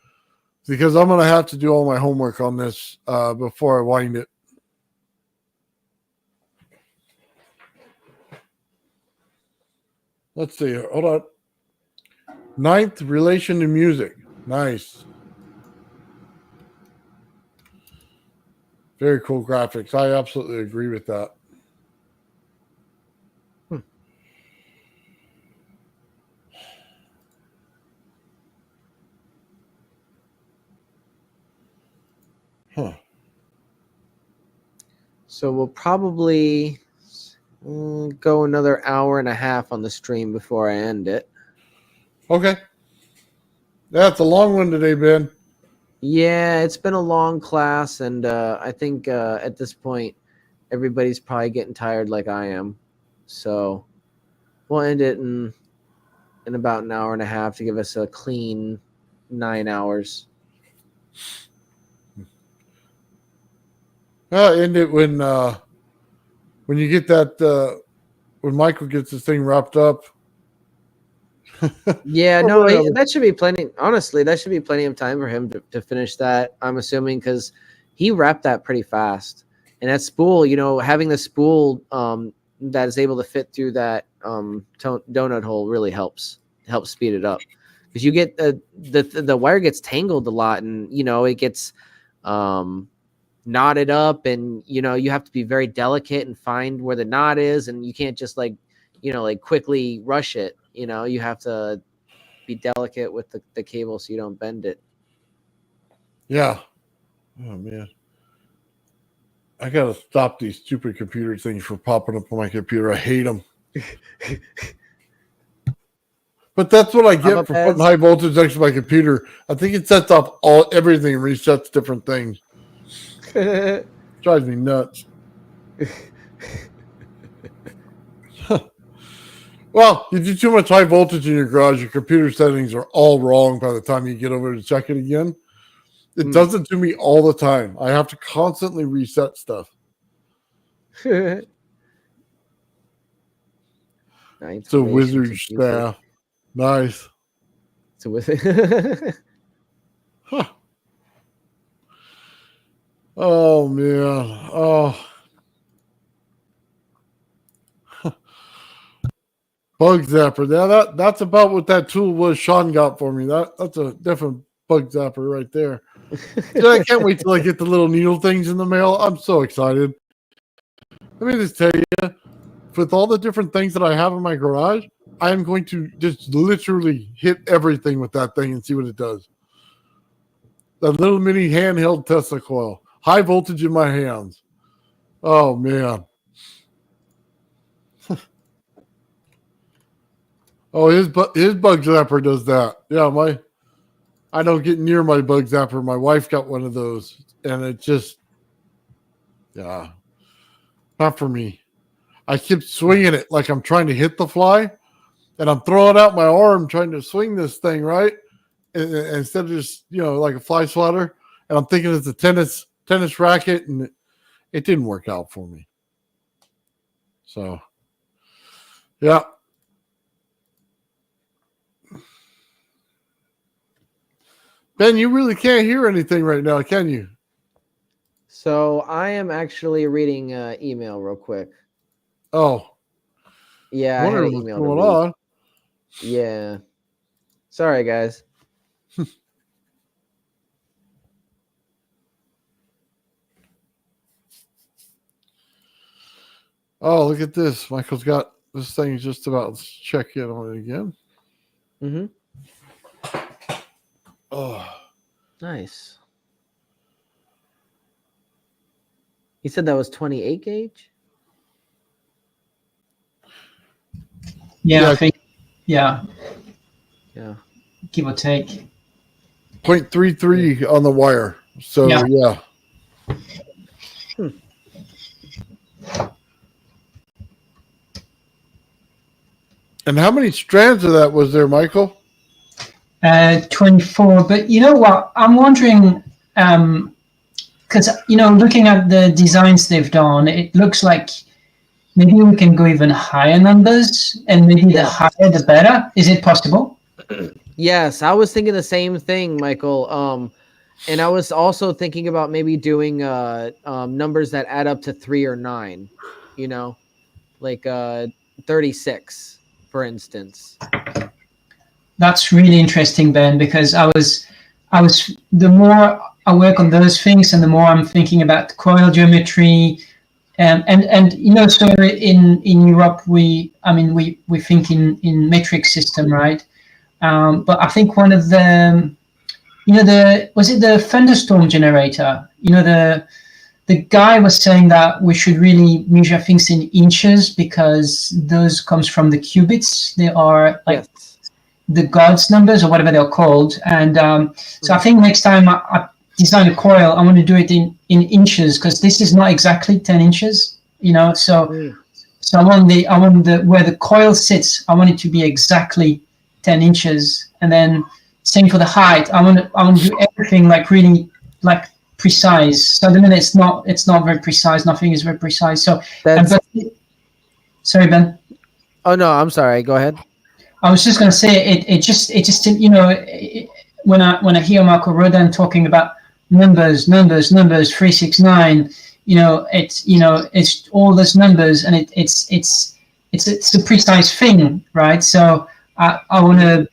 Because I'm going to have to do all my homework on this before I wind it. Let's see here. Hold on. 9th, relation to music. Nice. Very cool graphics. I absolutely agree with that. So we'll probably go another hour and a half on the stream before I end it. Okay. That's a long one today, Ben. Yeah, it's been a long class, and I think at this point, everybody's probably getting tired like I am. So we'll end it in about an hour and a half to give us a clean 9 hours. I'll end it when you get that when Michael gets this thing wrapped up. Yeah, Or no, whatever. that should be plenty. Honestly, that should be plenty of time for him to finish that. I'm assuming because he wrapped that pretty fast. And that spool, you know, having the spool that is able to fit through that donut hole really helps speed it up. Because you get the wire gets tangled a lot, and you know it gets knotted up, and you know you have to be very delicate and find where the knot is, and you can't just like quickly rush it. You know, you have to be delicate with the cable so you don't bend it. Yeah. Oh man. I gotta stop these stupid computer things from popping up on my computer. I hate them. But that's what I get for putting high voltage next to my computer. I think it sets off everything and resets different things. Drives me nuts. Well, you do too much high voltage in your garage, your computer settings are all wrong by the time you get over to check it again. It does it to me all the time. I have to constantly reset stuff. It's a wizard staff. Nice. It's a wizard. Huh. Oh, man. Oh. Bug zapper. Yeah, that's about what that tool was Sean got for me. That's a different bug zapper right there. Yeah, I can't wait till I get the little needle things in the mail. I'm so excited. Let me just tell you, with all the different things that I have in my garage, I am going to just literally hit everything with that thing and see what it does. That little mini handheld Tesla coil. High voltage in my hands. Oh, man. Oh, his bug zapper does that. Yeah, I don't get near my bug zapper. My wife got one of those, and it just, yeah, not for me. I keep swinging it like I'm trying to hit the fly, and I'm throwing out my arm trying to swing this thing, right? And instead of just, like a fly swatter, and I'm thinking it's a tennis racket, and it didn't work out for me. So, yeah. Ben, you really can't hear anything right now, can you? So I am actually reading email real quick. Oh. Yeah, I had an email what's going on. Yeah. Sorry, guys. Oh, look at this. Michael's got this thing just about to check in on it again. Mm-hmm. Oh, nice. You said that was 28 gauge? Yeah, I think, yeah. Yeah. Give or take. 0.33 on the wire. So, yeah. And how many strands of that was there, Michael? 24. But you know what? I'm wondering, because, looking at the designs they've done, it looks like maybe we can go even higher numbers, and maybe the higher the better. Is it possible? Yes, I was thinking the same thing, Michael. And I was also thinking about maybe doing numbers that add up to 3 or 9, like 36, for instance. That's really interesting, Ben, because I was the more I work on those things, and the more I'm thinking about coil geometry, and so in Europe we think in metric system, right? But I think one of the was it the thunderstorm generator? the guy was saying that we should really measure things in inches because those comes from the qubits. They are like the God's numbers or whatever they're called. And so I think next time I design a coil, I want to do it in inches because this is not exactly 10 inches, you know. So I want the where the coil sits, I want it to be exactly 10 inches. And then same for the height. I want to do everything like really like precise. So the minute it's not very precise, nothing is very precise. So sorry, Ben. Oh no, I'm sorry. Go ahead. I was just going to say it just you know, when I hear Marco Rodin talking about numbers 369, you know, it's all those numbers, and it's a precise thing, right? So I want to,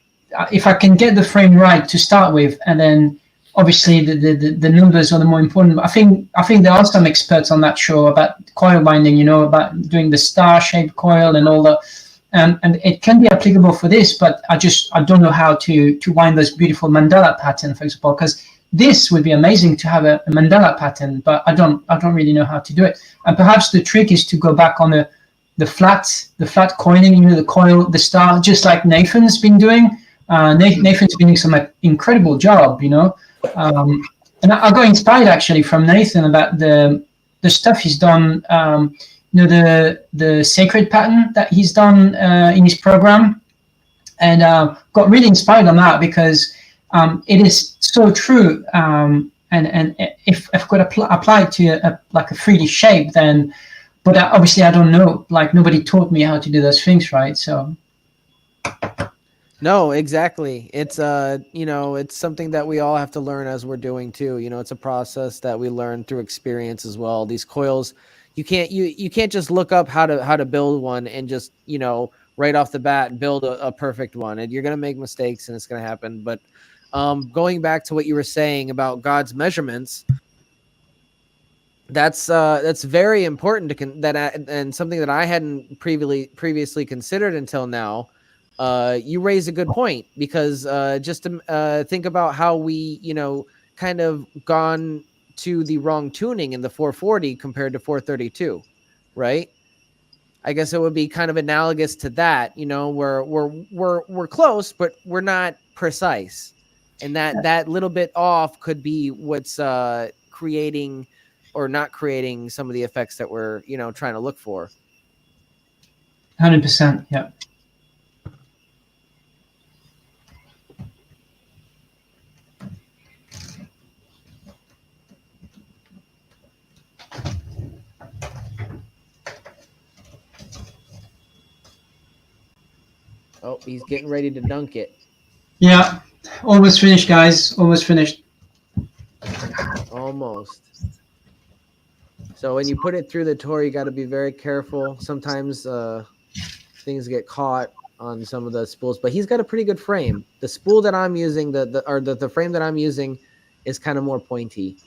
if I can get the frame right to start with, and then obviously the numbers are the more important. I think there are some experts on that show about coil binding, you know, about doing the star-shaped coil and all that. And it can be applicable for this, but I don't know how to wind those beautiful mandala pattern, for example, because this would be amazing to have a mandala pattern, but I don't really know how to do it. And perhaps the trick is to go back on the flat coiling, you know, the coil, the star, just like Nathan's been doing. Nathan's been doing some incredible job, you know. And I got inspired actually from Nathan about the stuff he's done. You know, the sacred pattern that he's done in his program, and got really inspired on that because it is so true. And if I could apply it to like a 3D shape, then, but obviously I don't know. Like nobody taught me how to do those things, right? So. No, exactly. It's you know, it's something that we all have to learn as we're doing too. You know, it's a process that we learn through experience as well. These coils. You can't just look up how to build one and just, you know, right off the bat build a perfect one. And you're gonna make mistakes and it's gonna happen. But going back to what you were saying about God's measurements, that's very important and something that I hadn't previously considered until now. You raise a good point because just to think about how we, you know, kind of gone to the wrong tuning in the 440 compared to 432, right? I guess it would be kind of analogous to that, you know, where we're close, but we're not precise, and that little bit off could be what's creating or not creating some of the effects that we're, you know, trying to look for. 100%, yeah. Oh, he's getting ready to dunk it. Yeah, almost finished, guys. Almost finished. Almost. So when you put it through the tour, you got to be very careful. Sometimes things get caught on some of the spools, but he's got a pretty good frame. The spool that I'm using, the frame that I'm using, is kind of more pointy.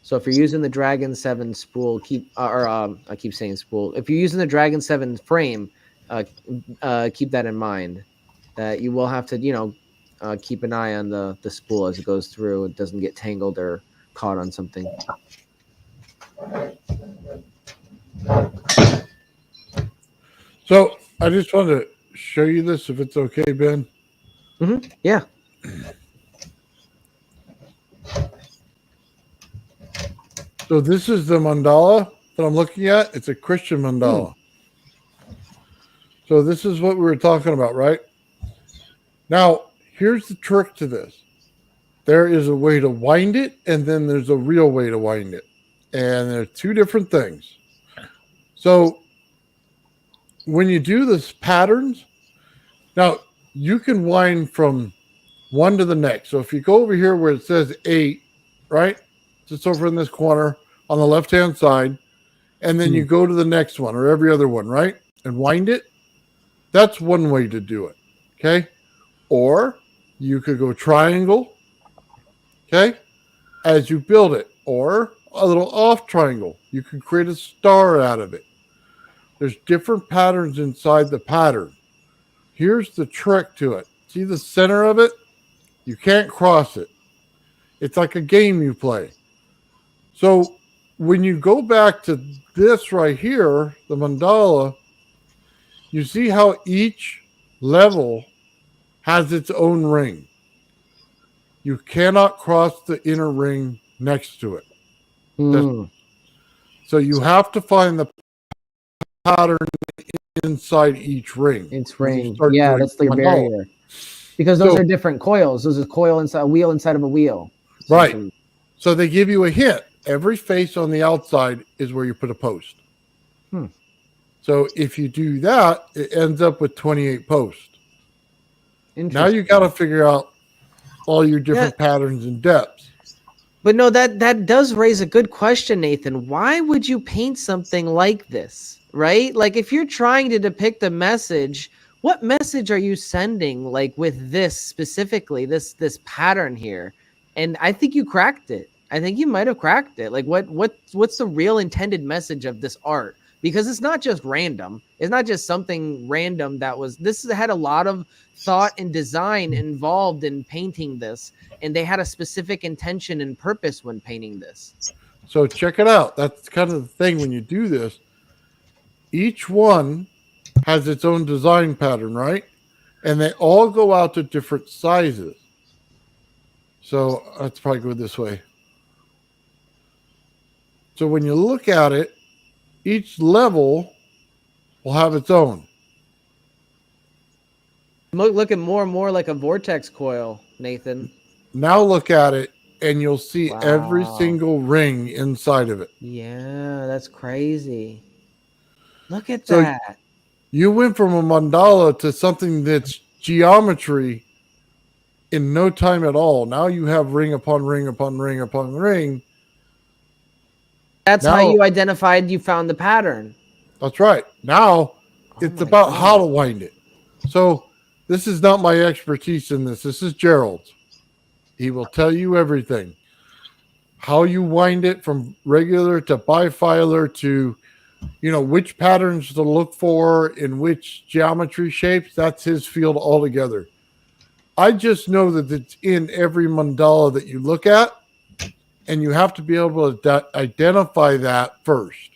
So if you're using the Dragon 7 spool, I keep saying spool. If you're using the Dragon 7 frame, keep that in mind, that you will have to, you know, keep an eye on the spool as it goes through. It doesn't get tangled or caught on something. So I just wanted to show you this, if it's okay, Ben. Mm-hmm. Yeah. So this is the mandala that I'm looking at. It's a Christian mandala. So this is what we were talking about, right? Now, here's the trick to this. There is a way to wind it, and then there's a real way to wind it. And they're two different things. So when you do this patterns, now you can wind from one to the next. So if you go over here where it says 8, right? Just over in this corner on the left-hand side, and then you go to the next one or every other one, right? And wind it. That's one way to do it, okay? Or you could go triangle, okay, as you build it, or a little off triangle. You can create a star out of it. There's different patterns inside the pattern. Here's the trick to it. See the center of it? You can't cross it. It's like a game you play. So when you go back to this right here, the mandala, you see how each level has its own ring. You cannot cross the inner ring next to it. So you have to find the pattern inside each ring. It's when you ring. start Yeah, doing that's the mandala. barrier. Because those So- are different coils. Those are coil inside a wheel inside of a wheel. Right. essentially. So they give you a hint. Every face on the outside is where you put a post. So if you do that, it ends up with 28 posts. Now you got to figure out all your different patterns and depths. But no, that does raise a good question, Nathan. Why would you paint something like this, right? Like if you're trying to depict a message, what message are you sending like with this specifically, this pattern here? And I think you cracked it. I think you might have cracked it. Like what's the real intended message of this art? Because it's not just random. It's not just something random this had a lot of thought and design involved in painting this. And they had a specific intention and purpose when painting this. So check it out. That's kind of the thing when you do this. Each one has its own design pattern, right? And they all go out to different sizes. So let's probably go this way. So when you look at it, each level will have its own. Looking more and more like a vortex coil, Nathan. Now look at it, and you'll see Wow. every single ring inside of it. Yeah, that's crazy. Look at So that. you went from a mandala to something that's geometry in no time at all. Now you have ring upon ring upon ring upon ring. That's Now- how you identified you found the pattern. That's right. Now it's my about God. how to wind it. So this is not my expertise in this. This is Gerald's. He will tell you everything. How you wind it from regular to bifilar to, which patterns to look for in which geometry shapes. That's his field altogether. I just know that it's in every mandala that you look at, and you have to be able to identify that first.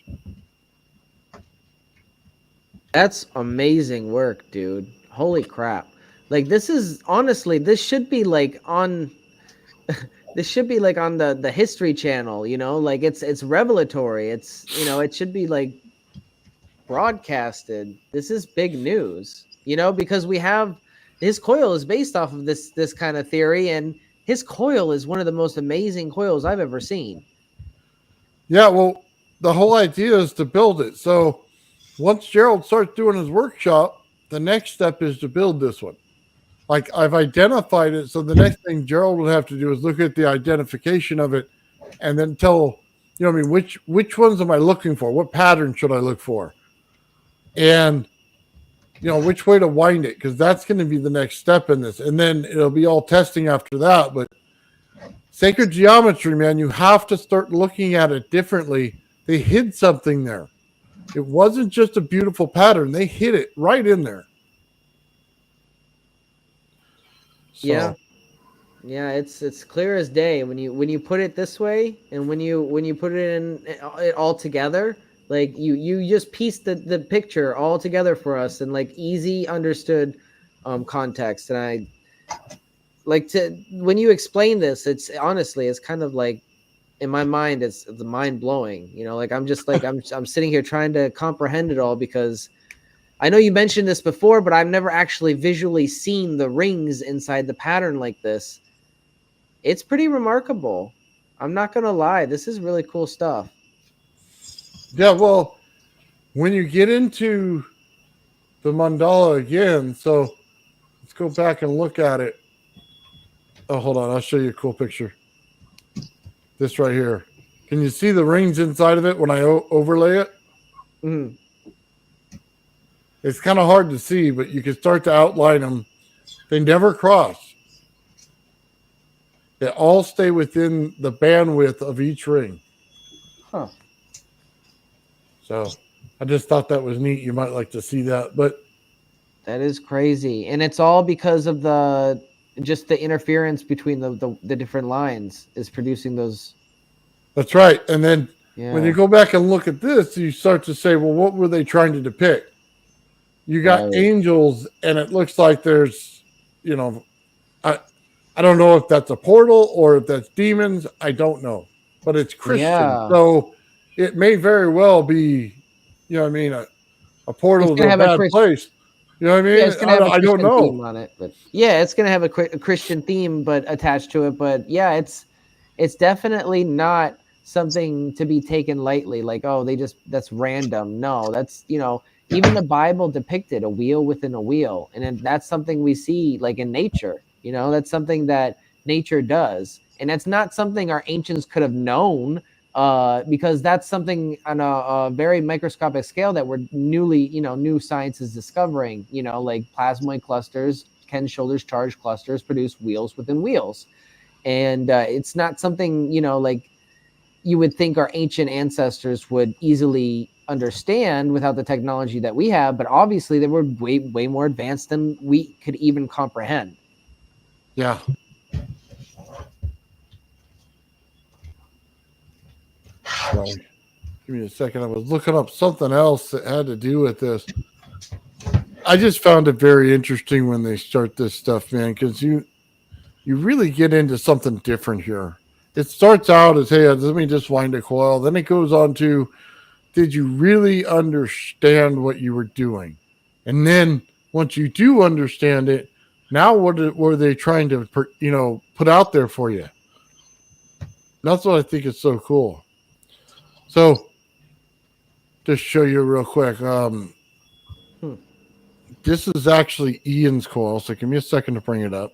That's amazing work, dude. Holy crap. Like this should be like on this should be like on the History Channel, like it's revelatory. It's it should be like broadcasted. This is big news, because we have his coil is based off of this kind of theory, and his coil is one of the most amazing coils I've ever seen. Yeah, well, the whole idea is to build it. So once Gerald starts doing his workshop, the next step is to build this one. Like I've identified it. So the next thing Gerald would have to do is look at the identification of it and then tell, which ones am I looking for? What pattern should I look for? And, which way to wind it? Because that's going to be the next step in this. And then it'll be all testing after that. But sacred geometry, man, you have to start looking at it differently. They hid something there. It wasn't just a beautiful pattern. They hid it right in there. So, Yeah, it's clear as day when you put it this way, and when you put it in it all together, like you just piece the picture all together for us in like easy understood context. And I like when you explain this, it's kind of like in my mind it's mind blowing. Like I'm just like I'm sitting here trying to comprehend it all, because I know you mentioned this before, but I've never actually visually seen the rings inside the pattern like this. It's pretty remarkable. I'm not going to lie. This is really cool stuff. yeah, well, when you get into the mandala again, so let's go back and look at it. Oh, hold on. I'll show you a cool picture. This right here. Can you see the rings inside of it when I overlay it? Mm. It's kind of hard to see, but you can start to outline them. They never cross. They all stay within the bandwidth of each ring. Huh. So I just thought that was neat. You might like to see that. But That is crazy. And it's all because of the interference between the different lines is producing those. that's right. And then Yeah. When you go back and look at this, you start to say, well, what were they trying to depict? You got Right. angels, and it looks like there's, you know, I don't know if that's a portal or if that's demons. I don't know, but it's Christian, Yeah. so it may very well be, you know, what I mean, a portal It's to gonna a have a bad Christian. place. You know what I Yeah, mean? it's gonna have a I don't Christian know. theme on it, but yeah, it's gonna have a Christian theme, but attached to it. But yeah, it's definitely not something to be taken lightly. Like, oh, that's random. No, that's even the Bible depicted a wheel within a wheel, and that's something we see like in nature. That's something that nature does, and that's not something our ancients could have known. Because that's something on a very microscopic scale that we're new science is discovering. Like plasmoid clusters, Ken Shoulders charge clusters produce wheels within wheels, and it's not something like you would think our ancient ancestors would easily understand without the technology that we have. But obviously, they were way more advanced than we could even comprehend. Yeah. Sorry. Give me a second. I was looking up something else that had to do with this. I just found it very interesting when they start this stuff, man, because you really get into something different here. It starts out as, hey, let me just wind a coil. Then it goes on to, did you really understand what you were doing? And then once you do understand it, now what were they trying to put out there for you? That's what I think is so cool. So just show you real quick. This is actually Ian's coil, so give me a second to bring it up.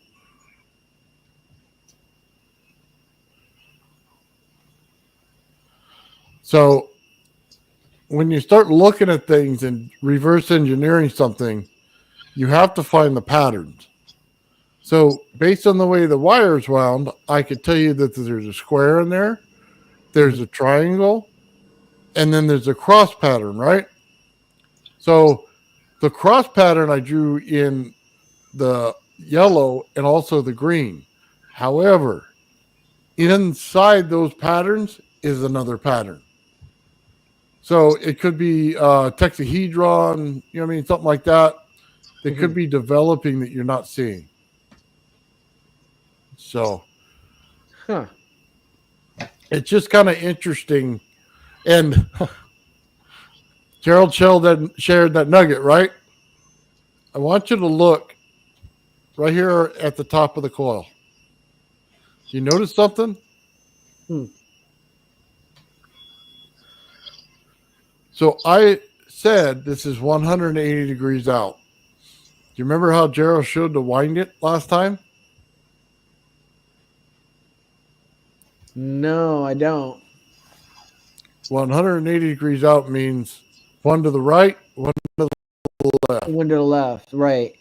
So when you start looking at things and reverse engineering something, you have to find the patterns. So based on the way the wire's wound, I could tell you that there's a square in there, there's a triangle, and then there's a cross pattern, right? So the cross pattern I drew in the yellow and also the green. However, inside those patterns is another pattern. So it could be tetrahedron, you know what I mean, something like that. That could be developing that you're not seeing. So it's just kind of interesting. And Gerald shared that nugget, right? I want you to look right here at the top of the coil. You notice something? So I said this is 180 degrees out. Do you remember how Gerald showed to wind it last time? No, I don't. 180 degrees out means one to the right, one to the left. One to the left, right.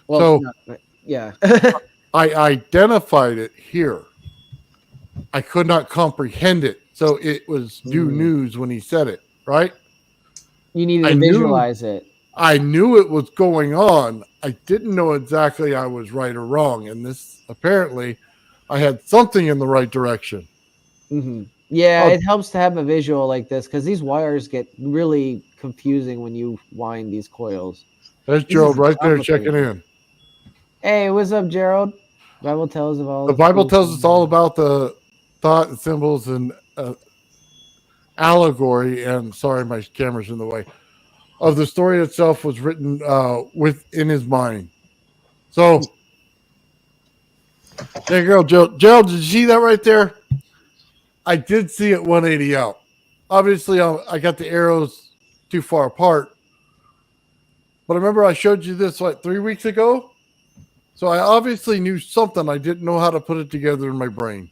Well, so yeah. I identified it here. I could not comprehend it. So it was new news when he said it, right? You needed to visualize it. I knew it was going on. I didn't know exactly I was right or wrong. And this, apparently, I had something in the right direction. Yeah, it helps to have a visual like this because these wires get really confusing when you wind these coils. There's Gerald right there checking in. Hey, what's up, Gerald? Bible tells of all. The Bible tells us all about the thought and symbols and allegory. And sorry, my camera's in the way. Of the story itself was written within his mind. So there you go, Gerald. Gerald, did you see that right there? I did see it 180 out. Obviously, I got the arrows too far apart. But remember I showed you this, 3 weeks ago? So I obviously knew something. I didn't know how to put it together in my brain.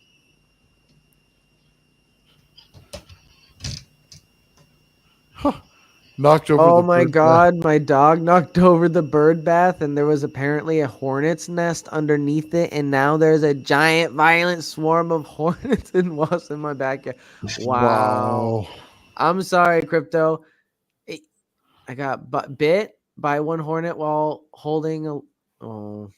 Knocked over. Oh my God, my dog knocked over the bird bath, and there was apparently a hornet's nest underneath it, and now there's a giant violent swarm of hornets and wasps in my backyard. Wow. I'm sorry, Crypto. I got bit by one hornet while holding a. Oh.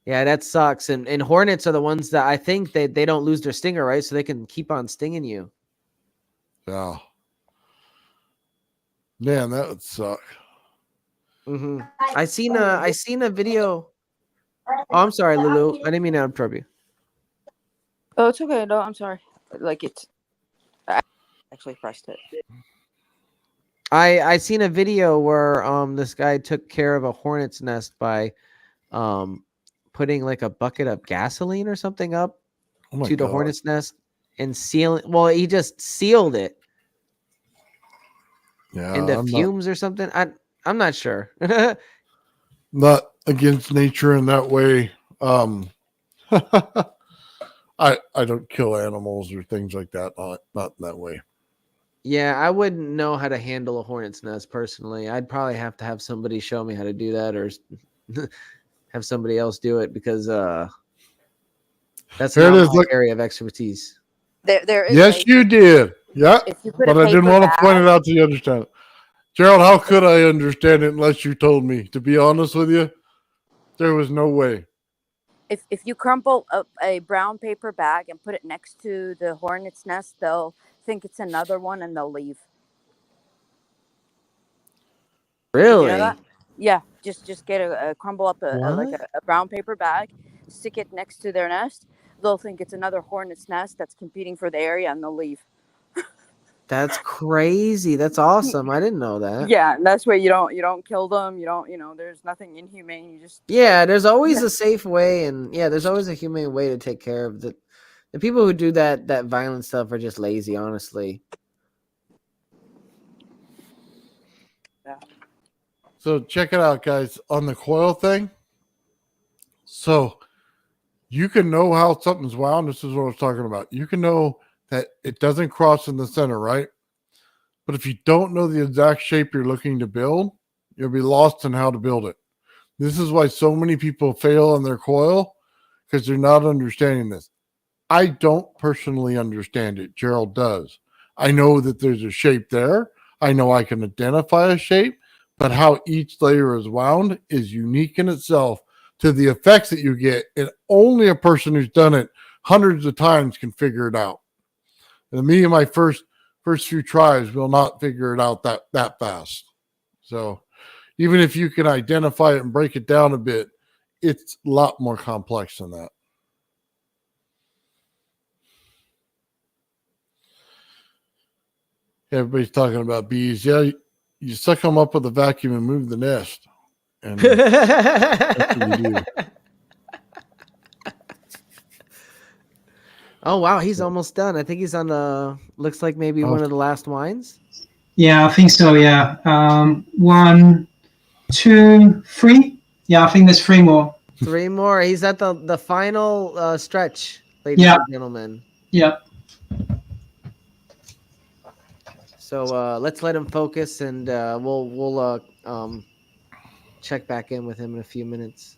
Yeah, that sucks. And hornets are the ones that I think they don't lose their stinger, right? So they can keep on stinging you. Yeah. Man, that would suck. Mm-hmm. I seen a video. Oh, I'm sorry, Lulu. I didn't mean to interrupt you. Oh, it's okay. No, I'm sorry. Like I actually pressed it. I seen a video where this guy took care of a hornet's nest by putting like a bucket of gasoline or something up Oh my to the God. hornet's nest and sealing. Well, he just sealed it Yeah, into I'm fumes or something. I'm not sure. not against nature in that way. I don't kill animals or things like that. Not in that way. Yeah, I wouldn't know how to handle a hornet's nest personally. I'd probably have to have somebody show me how to do that, or have somebody else do it, because that's Here not it is. my Look, area of expertise. There is. yes, you did. Yeah, If you put but a I didn't paper want to point bag- it out to you understand it. Gerald, how could I understand it unless you told me? To be honest with you, there was no way. If you crumple up a brown paper bag and put it next to the hornet's nest, they'll think it's another one and they'll leave. Did you know Really? that? Yeah, just get a crumble up like What? a brown paper bag, stick it next to their nest. They'll think it's another hornet's nest that's competing for the area, and they'll leave. That's crazy. That's awesome. I didn't know that. Yeah, and that's where you don't kill them. You don't there's nothing inhumane. You just Yeah, there's always a safe way, and yeah, there's always a humane way to take care of the people who do that violent stuff are just lazy, honestly. Yeah. So check it out, guys, on the coil thing. So you can know how something's wound. This is what I was talking about. You can know that it doesn't cross in the center, right? But if you don't know the exact shape you're looking to build, you'll be lost in how to build it. This is why so many people fail on their coil, because they're not understanding this. I don't personally understand it. Gerald does. I know that there's a shape there. I know I can identify a shape, but how each layer is wound is unique in itself to the effects that you get. And only a person who's done it hundreds of times can figure it out. And me and my first few tries will not figure it out that fast. So even if you can identify it and break it down a bit, it's a lot more complex than that. Everybody's talking about bees. Yeah, you suck them up with a vacuum and move the nest. And that's what we do. Oh wow, he's almost done. I think he's on the looks like maybe one of the last wines. Yeah, I think so. Yeah. 1, 2, 3. Yeah, I think there's 3 more. 3 more. He's at the final stretch, ladies and gentlemen. Yep. So let's let him focus, and we'll check back in with him in a few minutes.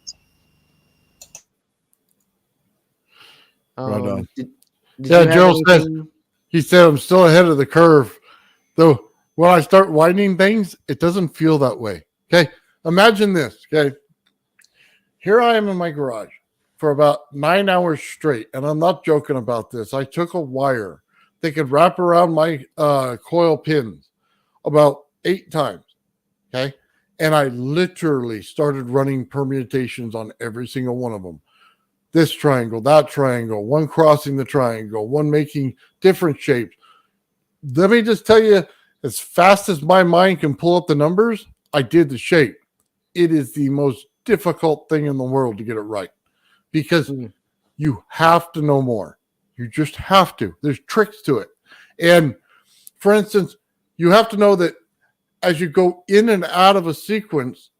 Right on. Did Yeah, Gerald says, he said, I'm still ahead of the curve. Though when I start winding things, it doesn't feel that way. Okay. Imagine this. Okay. Here I am in my garage for about 9 hours straight. And I'm not joking about this. I took a wire that could wrap around my coil pins about 8 times. Okay. And I literally started running permutations on every single one of them. This triangle, that triangle, one crossing the triangle, one making different shapes. Let me just tell you, as fast as my mind can pull up the numbers, I did the shape. It is the most difficult thing in the world to get it right, because you have to know more. You just have to. There's tricks to it. And for instance, you have to know that as you go in and out of a sequence,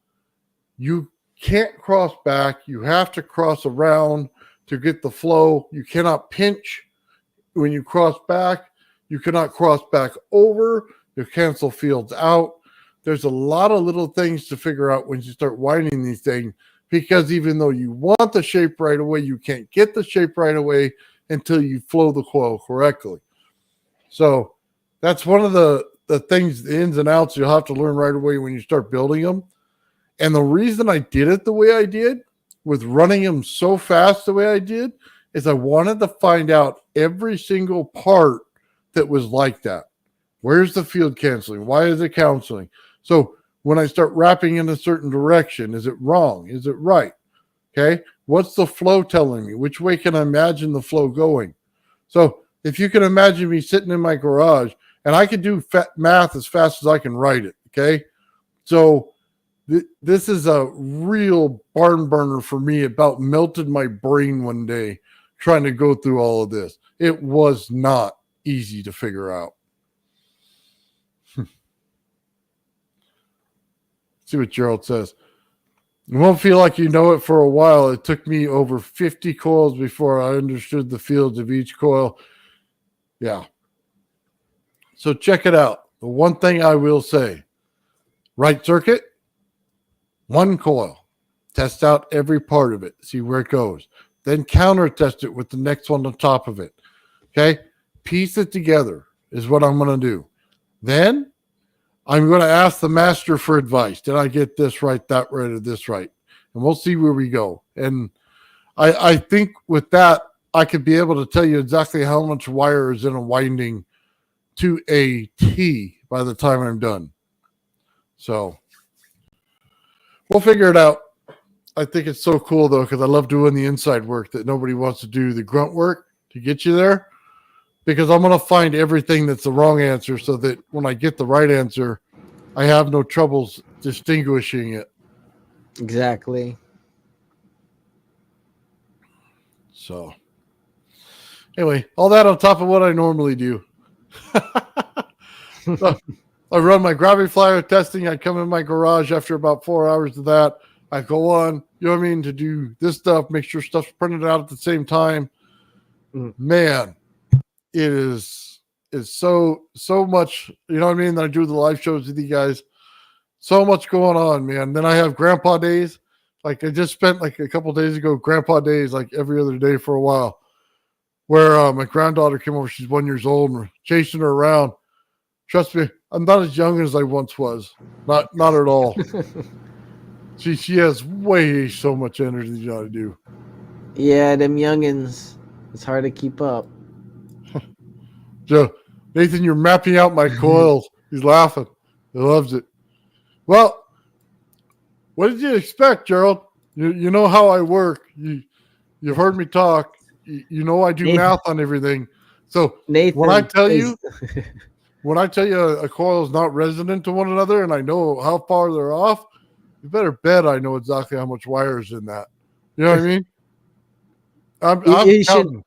you can't cross back. You have to cross around to get the flow. You cannot pinch when you cross back. You cannot cross back over. You cancel fields out. There's a lot of little things to figure out when you start winding these things, because even though you want the shape right away, you can't get the shape right away until you flow the coil correctly. So that's one of the things, the ins and outs you'll have to learn right away when you start building them. And the reason I did it the way I did, with running them so fast the way I did, is I wanted to find out every single part that was like that. Where's the field canceling? Why is it canceling? So when I start wrapping in a certain direction, is it wrong? Is it right? Okay. What's the flow telling me? Which way can I imagine the flow going? So if you can imagine me sitting in my garage, and I can do math as fast as I can write it. Okay. So this is a real barn burner for me. About melted my brain one day trying to go through all of this. It was not easy to figure out. See what Gerald says. You won't feel like you know it for a while. It took me over 50 coils before I understood the fields of each coil. Yeah. So check it out. The one thing I will say, right circuit, one coil. Test out every part of it. See where it goes. Then counter test it with the next one on top of it. Okay? Piece it together is what I'm going to do. Then I'm going to ask the master for advice. Did I get this right, that right, or this right? And we'll see where we go. And I think with that, I could be able to tell you exactly how much wire is in a winding to a T by the time I'm done. So we'll figure it out. I think it's so cool, though, because I love doing the inside work that nobody wants to do, the grunt work to get you there, because I'm going to find everything that's the wrong answer so that when I get the right answer, I have no troubles distinguishing it. Exactly. So anyway, all that on top of what I normally do. So, I run my gravity flyer testing. I come in my garage after about 4 hours of that. I go on, you know what I mean, to do this stuff, make sure stuff's printed out at the same time. Man, it is so much, you know what I mean? I do the live shows with you guys. So much going on, man. Then I have grandpa days. Like I just spent like a couple days ago, grandpa days, like every other day for a while, where my granddaughter came over. She's 1 year old, and we're chasing her around. Trust me, I'm not as young as I once was. Not at all. She has way so much energy than I do. Yeah, them youngins. It's hard to keep up. So, Nathan, you're mapping out my coils. He's laughing. He loves it. Well, what did you expect, Gerald? You know how I work. You've heard me talk. You know I do Nathan, math on everything. So Nathan, when I tell you a coil is not resonant to one another and I know how far they're off, you better bet I know exactly how much wire is in that. You know what I mean? I'm counting.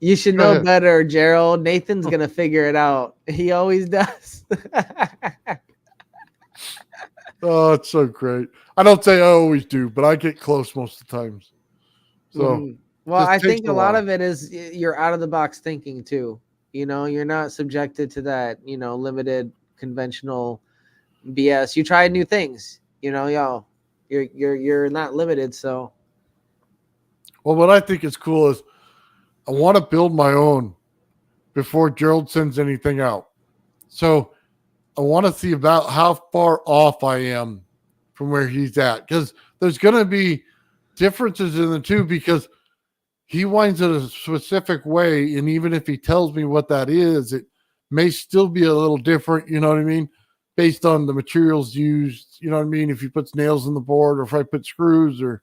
You should know better, Gerald. Nathan's going to figure it out. He always does. Oh, it's so great. I don't say I always do, but I get close most of the times. So, well, I think a lot of it is you're out of the box thinking too. You know, you're not subjected to that, limited conventional BS. You try new things, you're not limited. So, well, what I think is cool is I want to build my own before Gerald sends anything out. So I want to see about how far off I am from where he's at, because there's going to be differences in the two, because he winds it a specific way. And even if he tells me what that is, it may still be a little different. You know what I mean? Based on the materials used, you know what I mean? If he puts nails in the board, or if I put screws, or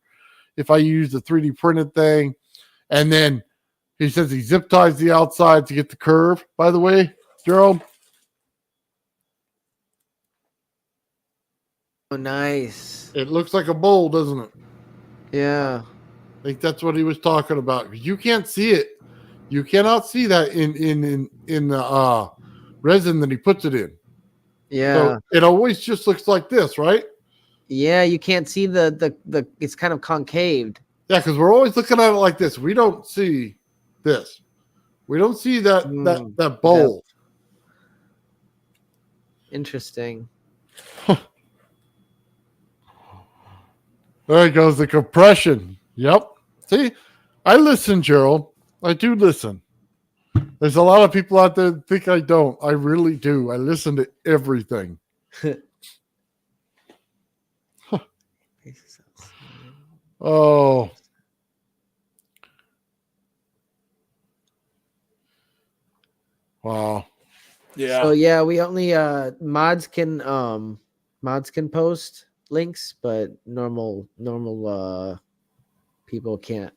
if I use the 3D printed thing. And then he says he zip ties the outside to get the curve, by the way, Gerald. oh, nice. It looks like a bowl, doesn't it? Yeah. I think that's what he was talking about. You can't see it. You cannot see that in the resin that he puts it in. Yeah. So it always just looks like this, right? Yeah, you can't see the it's kind of concaved. Yeah, because we're always looking at it like this. We don't see this. We don't see that bowl. Interesting. There goes the compression. Yep. See, I listen, Gerald. I do listen. There's a lot of people out there that think I don't. I really do. I listen to everything. Oh. Wow. Yeah. So yeah, we only mods can post links, but normal people can't.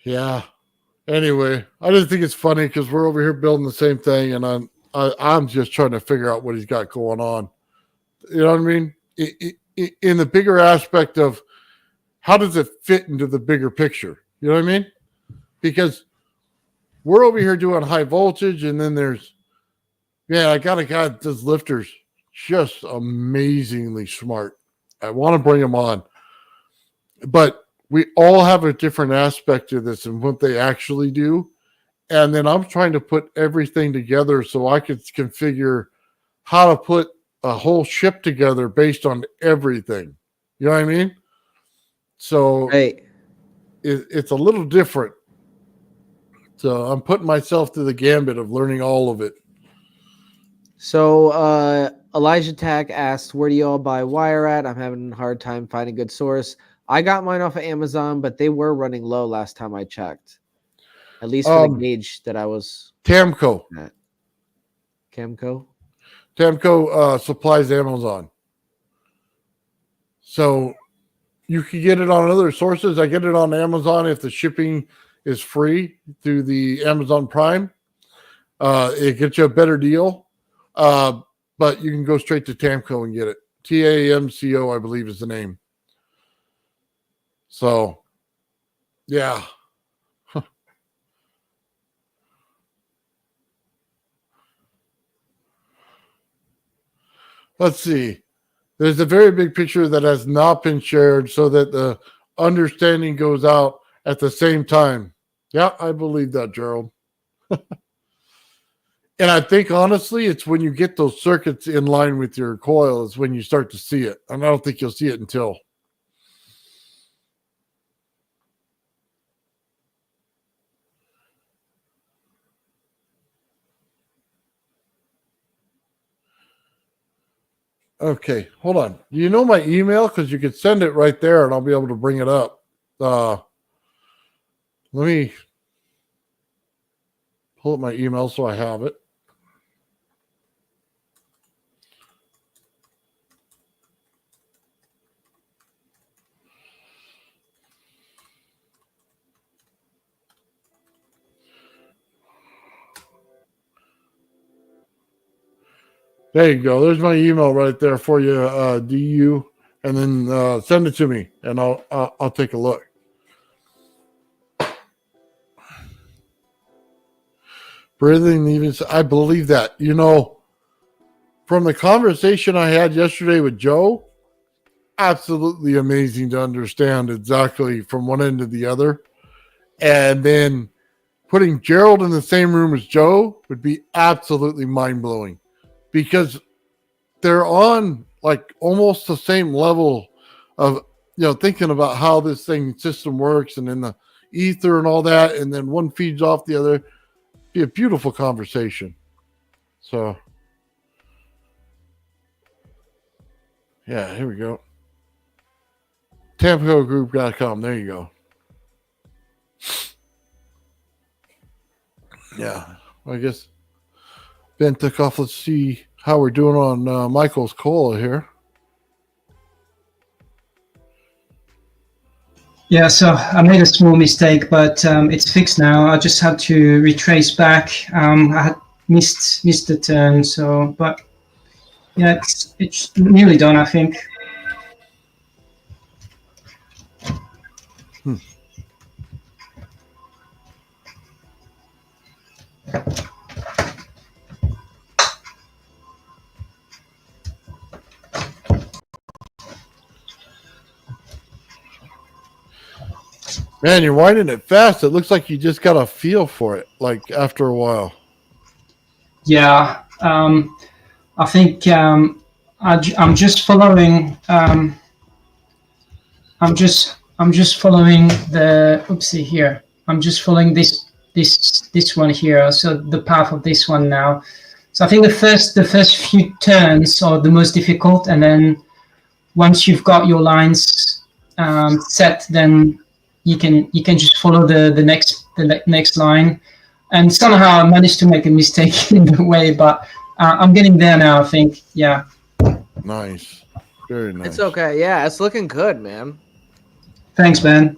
Yeah. Anyway, I just think it's funny because we're over here building the same thing, and I'm just trying to figure out what he's got going on. You know what I mean? In the bigger aspect of how does it fit into the bigger picture? You know what I mean? Because we're over here doing high voltage, and then I got a guy that does lifters, just amazingly smart. I want to bring him on, but we all have a different aspect of this and what they actually do. And then I'm trying to put everything together so I could configure how to put a whole ship together based on everything. You know what I mean? So it's a little different. So I'm putting myself through the gambit of learning all of it. So Elijah Tack asked, where do you all buy wire at? I'm having a hard time finding a good source. I got mine off of Amazon, but they were running low last time I checked. At least for the gauge that I was Tamco. At. Camco? Tamco supplies Amazon. So you can get it on other sources. I get it on Amazon if the shipping is free through the Amazon Prime. It gets you a better deal. But you can go straight to Tamco and get it. TAMCO, I believe, is the name. So, yeah. Let's see. There's a very big picture that has not been shared so that the understanding goes out at the same time. Yeah, I believe that, Gerald. And I think, honestly, it's when you get those circuits in line with your coil is when you start to see it. And I don't think you'll see it until. Okay, hold on. Do you know my email? Because you could send it right there and I'll be able to bring it up. Let me pull up my email so I have it. There you go. There's my email right there for you, DU, and then send it to me, and I'll take a look. Breathing, even I believe that. You know, from the conversation I had yesterday with Joe, absolutely amazing to understand exactly from one end to the other, and then putting Gerald in the same room as Joe would be absolutely mind blowing. Because they're on like almost the same level of, thinking about how this system works and then the ether and all that. And then one feeds off the other. Be a beautiful conversation. So, yeah, here we go. TamcoGroup.com. There you go. Yeah, I guess Ben took off. Let's see how we're doing on Michael's cola here. Yeah, so I made a small mistake, but it's fixed now. I just had to retrace back. I had missed the turn, but yeah, it's nearly done, I think. Man, you're winding it fast. It looks like you just got a feel for it, like after a while. Yeah, I think I'm just following. I'm just following the. Oopsie here. I'm just following this one here. So the path of this one now. So I think the first few turns are the most difficult, and then once you've got your lines set, then you can just follow the next line, and somehow I managed to make a mistake in the way, but I'm getting there now, I think. Yeah. Nice. Very nice. It's okay. Yeah, it's looking good, man. Thanks, Ben.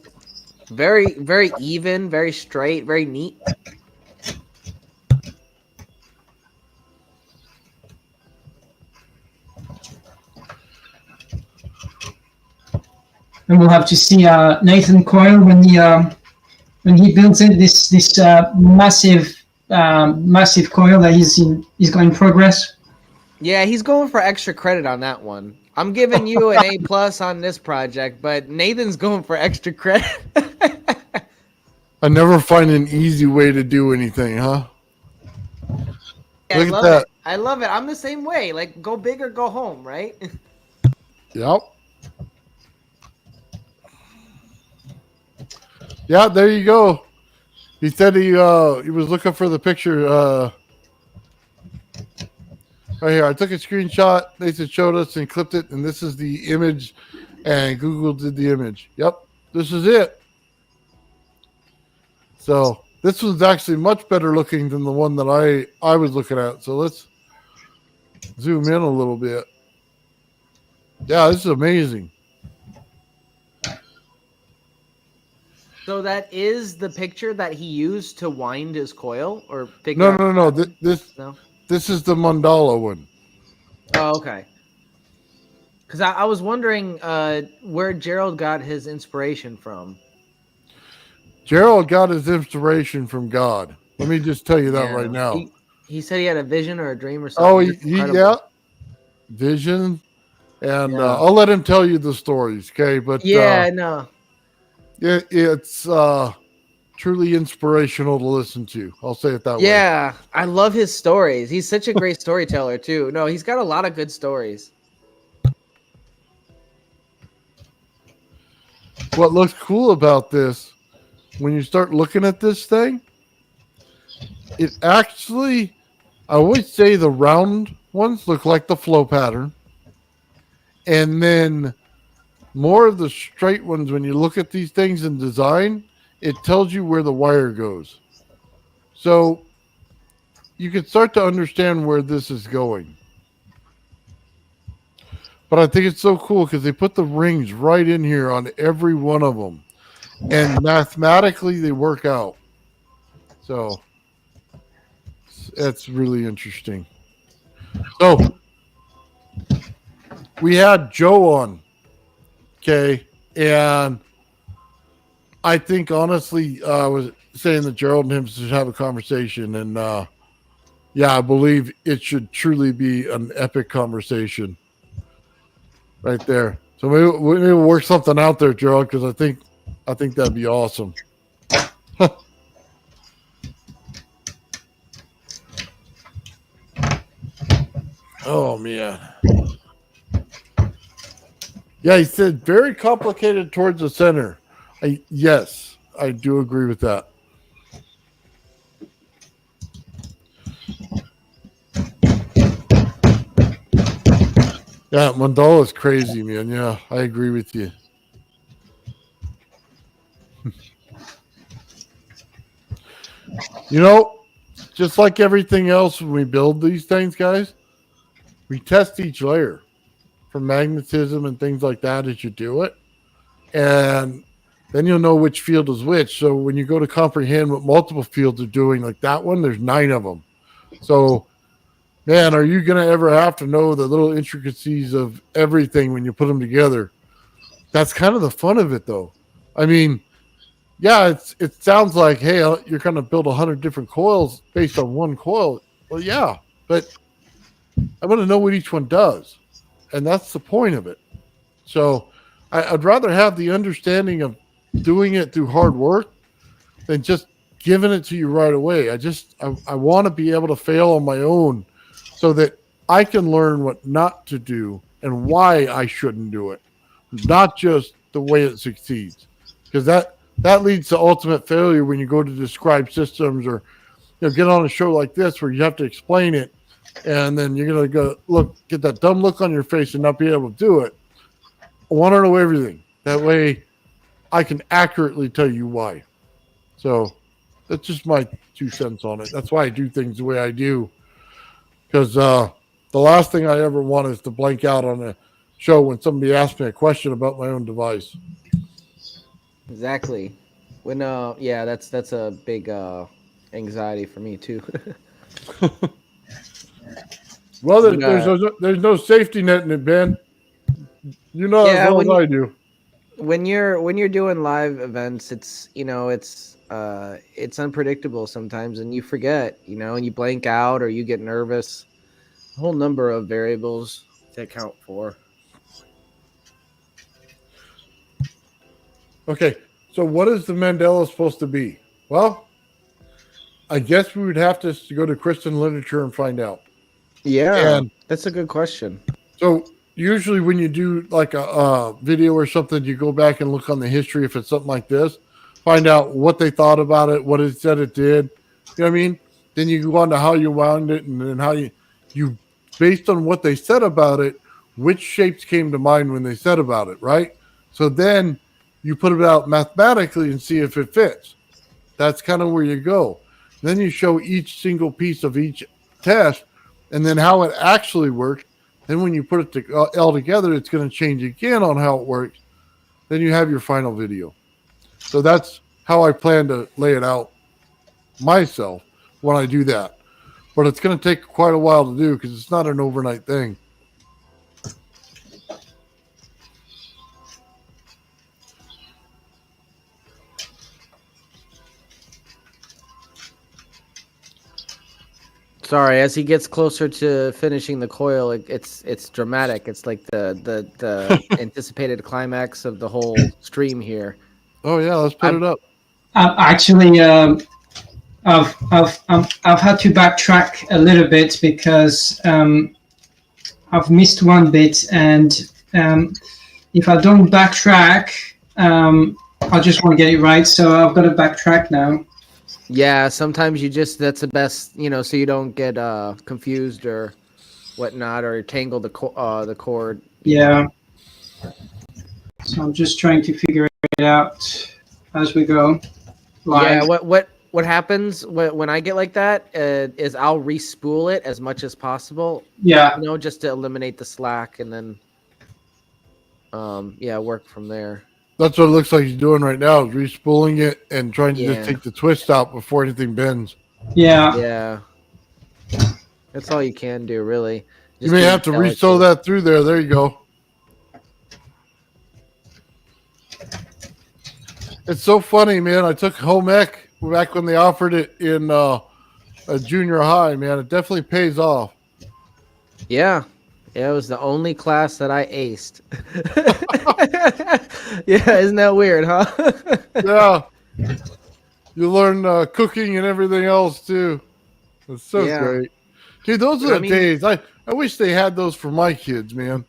Very, very even, very straight, very neat. And we'll have to see Nathan Coil when he builds it. This massive coil that he's got in progress. Yeah, he's going for extra credit on that one. I'm giving you an A+ on this project, but Nathan's going for extra credit. I never find an easy way to do anything, huh? Yeah, Look at that. I love it. I'm the same way. Like, go big or go home, right? Yep. Yeah, there you go. He said he was looking for the picture right here. I took a screenshot. Nathan showed us and clipped it, and this is the image, and Google did the image. Yep, this is it. So this was actually much better looking than the one that I was looking at. So let's zoom in a little bit. Yeah, this is amazing. So that is the picture that he used to wind his coil, or No. This is the mandala one. Oh, okay. Because I was wondering where Gerald got his inspiration from. Gerald got his inspiration from God. Let me just tell you that right now. He said he had a vision or a dream or something. Oh, yeah, vision, and I'll let him tell you the stories, okay? But no. It's truly inspirational to listen to. I'll say it that way. Yeah, I love his stories. He's such a great storyteller too. No, he's got a lot of good stories. What looks cool about this, when you start looking at this thing, it actually, I always say the round ones look like the flow pattern, and then more of the straight ones, when you look at these things in design, it tells you where the wire goes. So you can start to understand where this is going. But I think it's so cool because they put the rings right in here on every one of them. And mathematically, they work out. So that's really interesting. So we had Joe on. Okay. And I think, honestly, I was saying that Gerald and him should have a conversation. And I believe it should truly be an epic conversation. Right there. So maybe we'll work something out there, Gerald, because I think that'd be awesome. Oh man. Yeah, he said very complicated towards the center. Yes, I do agree with that. Yeah, mandala is crazy, man. Yeah, I agree with you. You know, just like everything else when we build these things, guys, we test each layer for magnetism and things like that as you do it. And then you'll know which field is which. So when you go to comprehend what multiple fields are doing, like that one, there's 9 of them. So man, are you going to ever have to know the little intricacies of everything when you put them together? That's kind of the fun of it, though. I mean, yeah, it sounds like, hey, you're going to build 100 different coils based on one coil. Well, yeah, but I want to know what each one does. And that's the point of it. So I'd rather have the understanding of doing it through hard work than just giving it to you right away. I want to be able to fail on my own, so that I can learn what not to do and why I shouldn't do it, not just the way it succeeds. Because that leads to ultimate failure when you go to describe systems, or get on a show like this where you have to explain it, and then you're going to go get that dumb look on your face and not be able to do it. I want to know everything. That way I can accurately tell you why. So That's just my 2 cents on it. That's why I do things the way I do. Because the last thing I ever want is to blank out on a show when somebody asks me a question about my own device. Exactly. When yeah, that's a big anxiety for me too. Well, When, there's no safety net in it, Ben. You know as yeah, well as I do. when you're doing live events, it's it's unpredictable sometimes, and you forget, and you blank out or you get nervous. A whole number of variables to account for. Okay, so what is the Mandela supposed to be? Well, I guess we would have to go to Christian literature and find out. Yeah, And that's a good question. so usually when you do like a video or something, you go back and look on the history if it's something like this, find out what they thought about it, what it said it did. You know what I mean? Then you go on to how you wound it, and then how you based on what they said about it, which shapes came to mind when they said about it, right? So then you put it out mathematically and see if it fits. That's kind of where you go. Then you show each single piece of each test and then how it actually works. Then when you put it all together, it's going to change again on how it works. Then you have your final video. So that's how I plan to lay it out myself when I do that. But it's going to take quite a while to do because it's not an overnight thing. Sorry, as he gets closer to finishing the coil, it's dramatic. It's like the anticipated climax of the whole stream here. Oh yeah, let's put it up. Actually, I've had to backtrack a little bit because I've missed one bit, and if I don't backtrack, I just want to get it right. So I've got to backtrack now. Yeah, sometimes that's the best, so you don't get confused or whatnot, or tangle the cord. Yeah. So I'm just trying to figure it out as we go. Live. Yeah. What happens when I get like that is I'll re-spool it as much as possible. Yeah. Just to eliminate the slack, and then work from there. That's what it looks like he's doing right now, is respooling it and trying to just take the twist out before anything bends. Yeah. Yeah. That's all you can do, really. You may have to re-sew that through there. There you go. It's so funny, man. I took home ec back when they offered it in a junior high, man. It definitely pays off. Yeah. Yeah, it was the only class that I aced. Yeah, isn't that weird, huh? Yeah. You learn cooking and everything else, too. It's so great. Dude, those are the days. I wish they had those for my kids, man.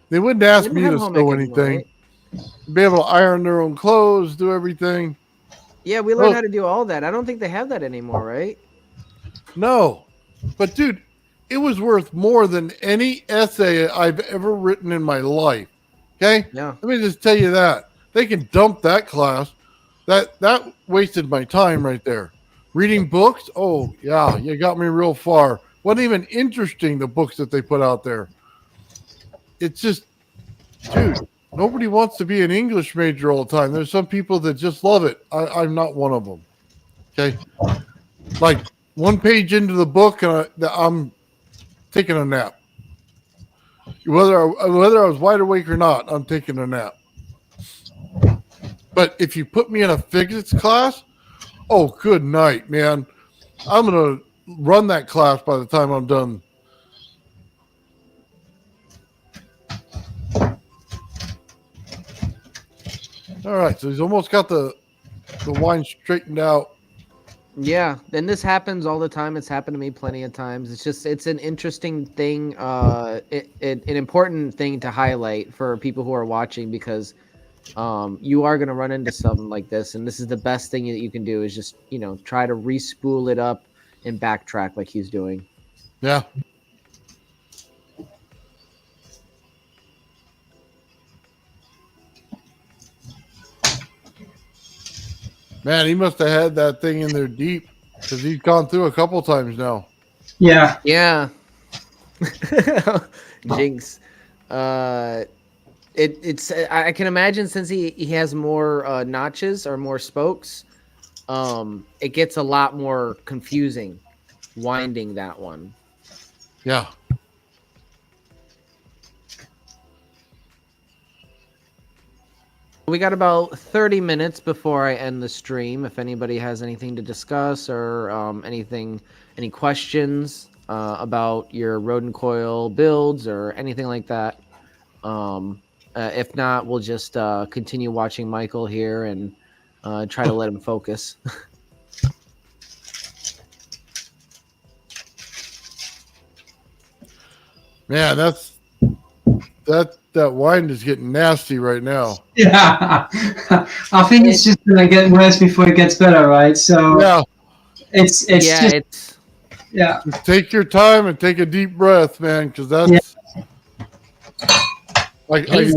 They wouldn't ask me to sew anything. Be able to iron their own clothes, do everything. Yeah, we learned how to do all that. I don't think they have that anymore, right? No. But, dude, it was worth more than any essay I've ever written in my life. Okay? Yeah. Let me just tell you that. They can dump that class. That wasted my time right there. Reading books? Oh, yeah, you got me real far. Wasn't even interesting, the books that they put out there. It's just, dude, nobody wants to be an English major all the time. There's some people that just love it. I'm not one of them. Okay? Like, one page into the book, and I'm taking a nap. Whether I was wide awake or not, I'm taking a nap. But if you put me in a physics class, oh, good night, man. I'm going to run that class by the time I'm done. All right, so he's almost got the wine straightened out. Yeah, and this happens all the time. It's happened to me plenty of times. It's an interesting thing, an important thing to highlight for people who are watching, because you are going to run into something like this, and this is the best thing that you can do is just, try to re-spool it up and backtrack like he's doing. Yeah. Man, he must have had that thing in there deep because he's gone through a couple times now. Yeah. Yeah. Jinx. It's I can imagine since he has more notches or more spokes, it gets a lot more confusing winding that one. Yeah. We got about 30 minutes before I end the stream. If anybody has anything to discuss or any questions about your Rodin Coil builds or anything like that. If not, we'll just continue watching Michael here and try to let him focus. Man, that wind is getting nasty right now. Yeah. I think it's just gonna get worse before it gets better, right? So Yeah. it's just Just take your time and take a deep breath, man, because that's He's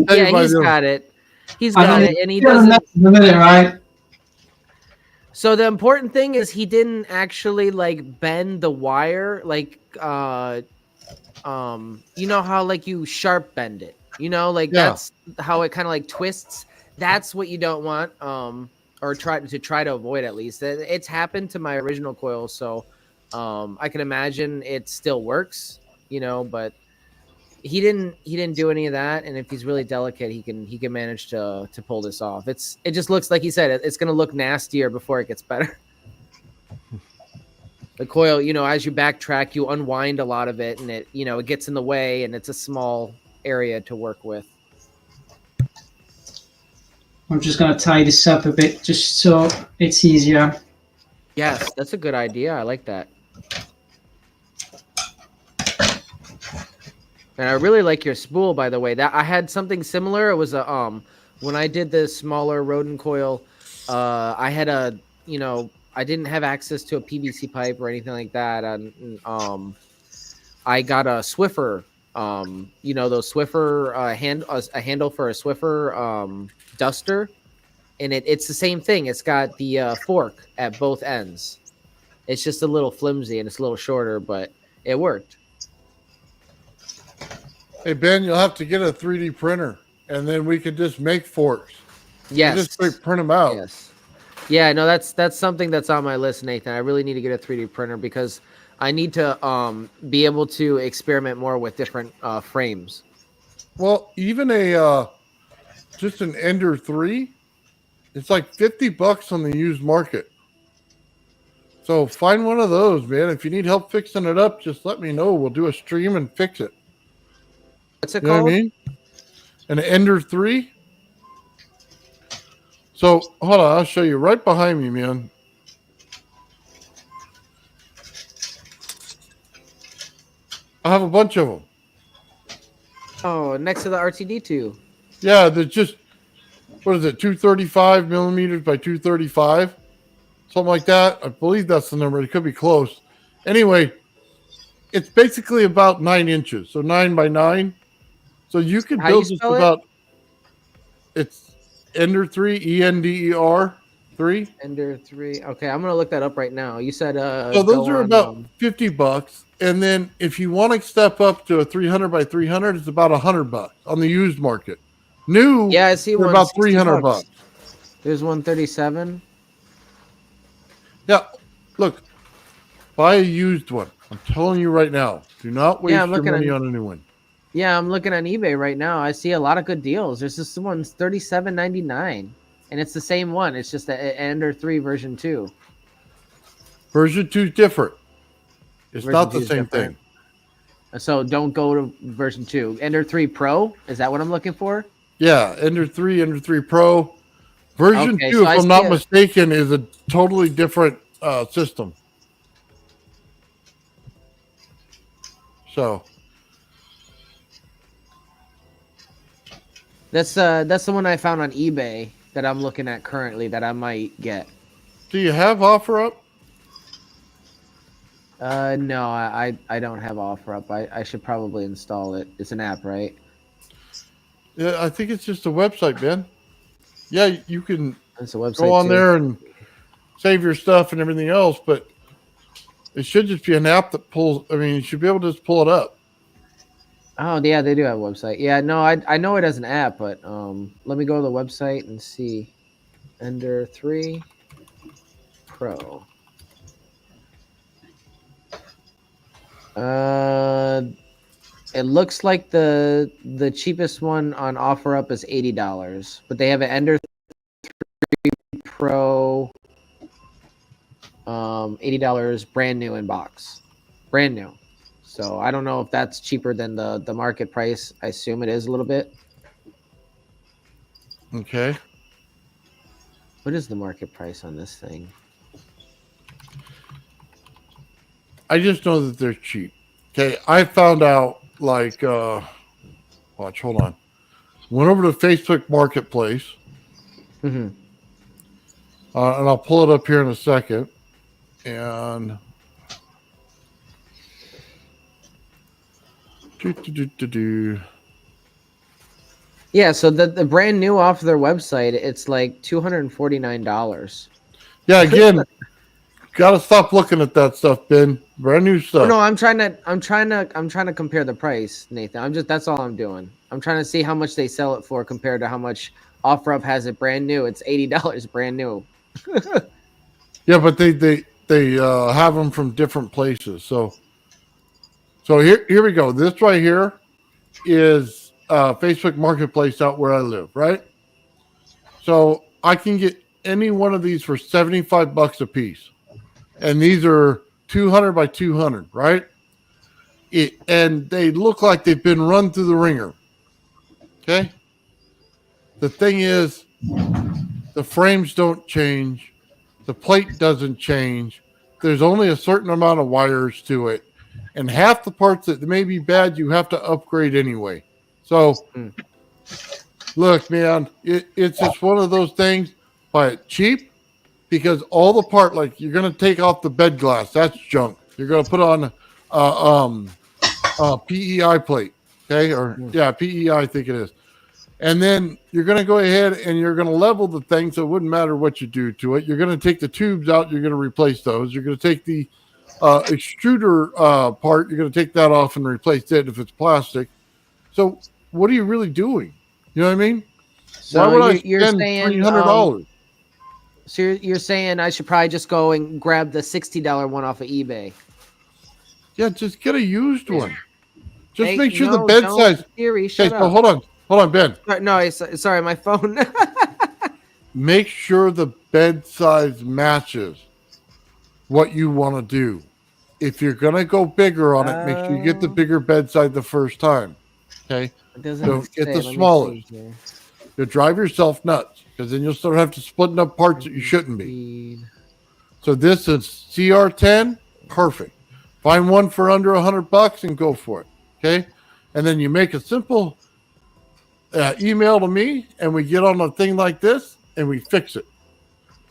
got it. He's got it, and he doesn't. Right? So the important thing is he didn't actually like bend the wire, like you know how like you sharp bend it, that's how it kind of like twists. That's what you don't want, or try to avoid at least. It's happened to my original coil, so I can imagine it still works, but he didn't do any of that. And if he's really delicate, he can manage to pull this off. It just looks like he said it's going to look nastier before it gets better. The coil, as you backtrack, you unwind a lot of it, and it gets in the way, and it's a small area to work with. I'm just going to tie this up a bit just so it's easier. Yes, that's a good idea. I like that. And I really like your spool, by the way. That I had something similar. It was when I did the smaller Rodin coil, I had I didn't have access to a PVC pipe or anything like that. And I got a Swiffer, those Swiffer a handle for a Swiffer duster, and it's the same thing. It's got the fork at both ends. It's just a little flimsy and it's a little shorter, but it worked. Hey Ben, you'll have to get a 3D printer, and then we could just make forks. Yes, just straight print them out. Yes. Yeah, no, that's something that's on my list, Nathan. I really need to get a 3D printer because I need to be able to experiment more with different frames. Well, even just an Ender 3, it's like $50 on the used market. So find one of those, man. If you need help fixing it up, just let me know. We'll do a stream and fix it. What's it called? Know what I mean? An Ender 3. So hold on, I'll show you right behind me, man. I have a bunch of them. Oh, next to the RTD2. Yeah, they're just, what is it, 235 millimeters by 235? Something like that. I believe that's the number. It could be close. Anyway, it's basically about 9 inches. So 9 by 9. So you could build just about, it's Ender 3, Ender 3. Ender 3. Okay, I'm going to look that up right now. You said so those are about $50. And then if you want to step up to a 300 by 300, it's about $100 on the used market. New, yeah, I see one. About $300. There's 137. Yeah, look, buy a used one. I'm telling you right now, do not waste your money on a new one. Yeah, I'm looking on eBay right now. I see a lot of good deals. There's this one's $37.99, and it's the same one. It's just the Ender 3 version 2. Version 2 is different. It's not the same thing. So don't go to version 2. Ender 3 Pro? Is that what I'm looking for? Yeah, Ender 3 Pro. Version 2, if I'm not mistaken, is a totally different system. So that's the one I found on eBay that I'm looking at currently that I might get. Do you have OfferUp? No, I don't have OfferUp. I should probably install it. It's an app, right? Yeah, I think it's just a website, Ben. Yeah, you can it's a website go on too. there and save your stuff and everything else, but it should just be an app that pulls. I mean, you should be able to just pull it up. Oh yeah, they do have a website. Yeah, no, I know it as an app, but let me go to the website and see. Ender 3 Pro. It looks like the cheapest one on OfferUp is $80, but they have an Ender 3 Pro, $80 brand new in box, brand new. So I don't know if that's cheaper than the market price. I assume it is a little bit. Okay. What is the market price on this thing? I just know that they're cheap. Okay, I found out like watch, hold on. Went over to Facebook Marketplace. Mm-hmm. And I'll pull it up here in a second. And Yeah, so the brand new off their website, it's like $249. yeah, again, gotta stop looking at that stuff, Ben. Brand new stuff. No, I'm trying to compare the price, Nathan. That's all I'm doing. I'm trying to see how much they sell it for compared to how much OfferUp has it brand new. It's $80 brand new. Yeah, but they have them from different places. So here we go. This right here is Facebook Marketplace out where I live, right? So I can get any one of these for $75 a piece, and these are 200 by 200, right? And they look like they've been run through the ringer. Okay. The thing is, the frames don't change, the plate doesn't change. There's only a certain amount of wires to it, and half the parts that may be bad, you have to upgrade anyway. So, look, man, it's just one of those things. Buy it cheap, because all the part, like you're going to take off the bed glass, that's junk. You're going to put on a PEI plate, okay? Or yeah, PEI, I think it is. And then you're going to go ahead and you're going to level the thing, so it wouldn't matter what you do to it. You're going to take the tubes out. You're going to replace those. You're going to take the extruder part. You're going to take that off and replace it if it's plastic. So what are you really doing? You know what I mean? So why would you're I spend saying $300? So you're saying I should probably just go and grab the $60 one off of eBay? Yeah, just get a used one. Just Hey, make sure no, the bed don't, size. Siri, Okay, shut so up. hold on, Ben. No, sorry, my phone. Make sure the bed size matches what you want to do. If you're going to go bigger on it, make sure you get the bigger bed size the first time. Okay? It doesn't Don't get say. the Let me smallest. see here. You'll drive yourself nuts, because then you'll start having to splitting up parts that you shouldn't be. So this is CR10, perfect. Find one for under $100 and go for it. Okay? And then you make a simple email to me, and we get on a thing like this and we fix it.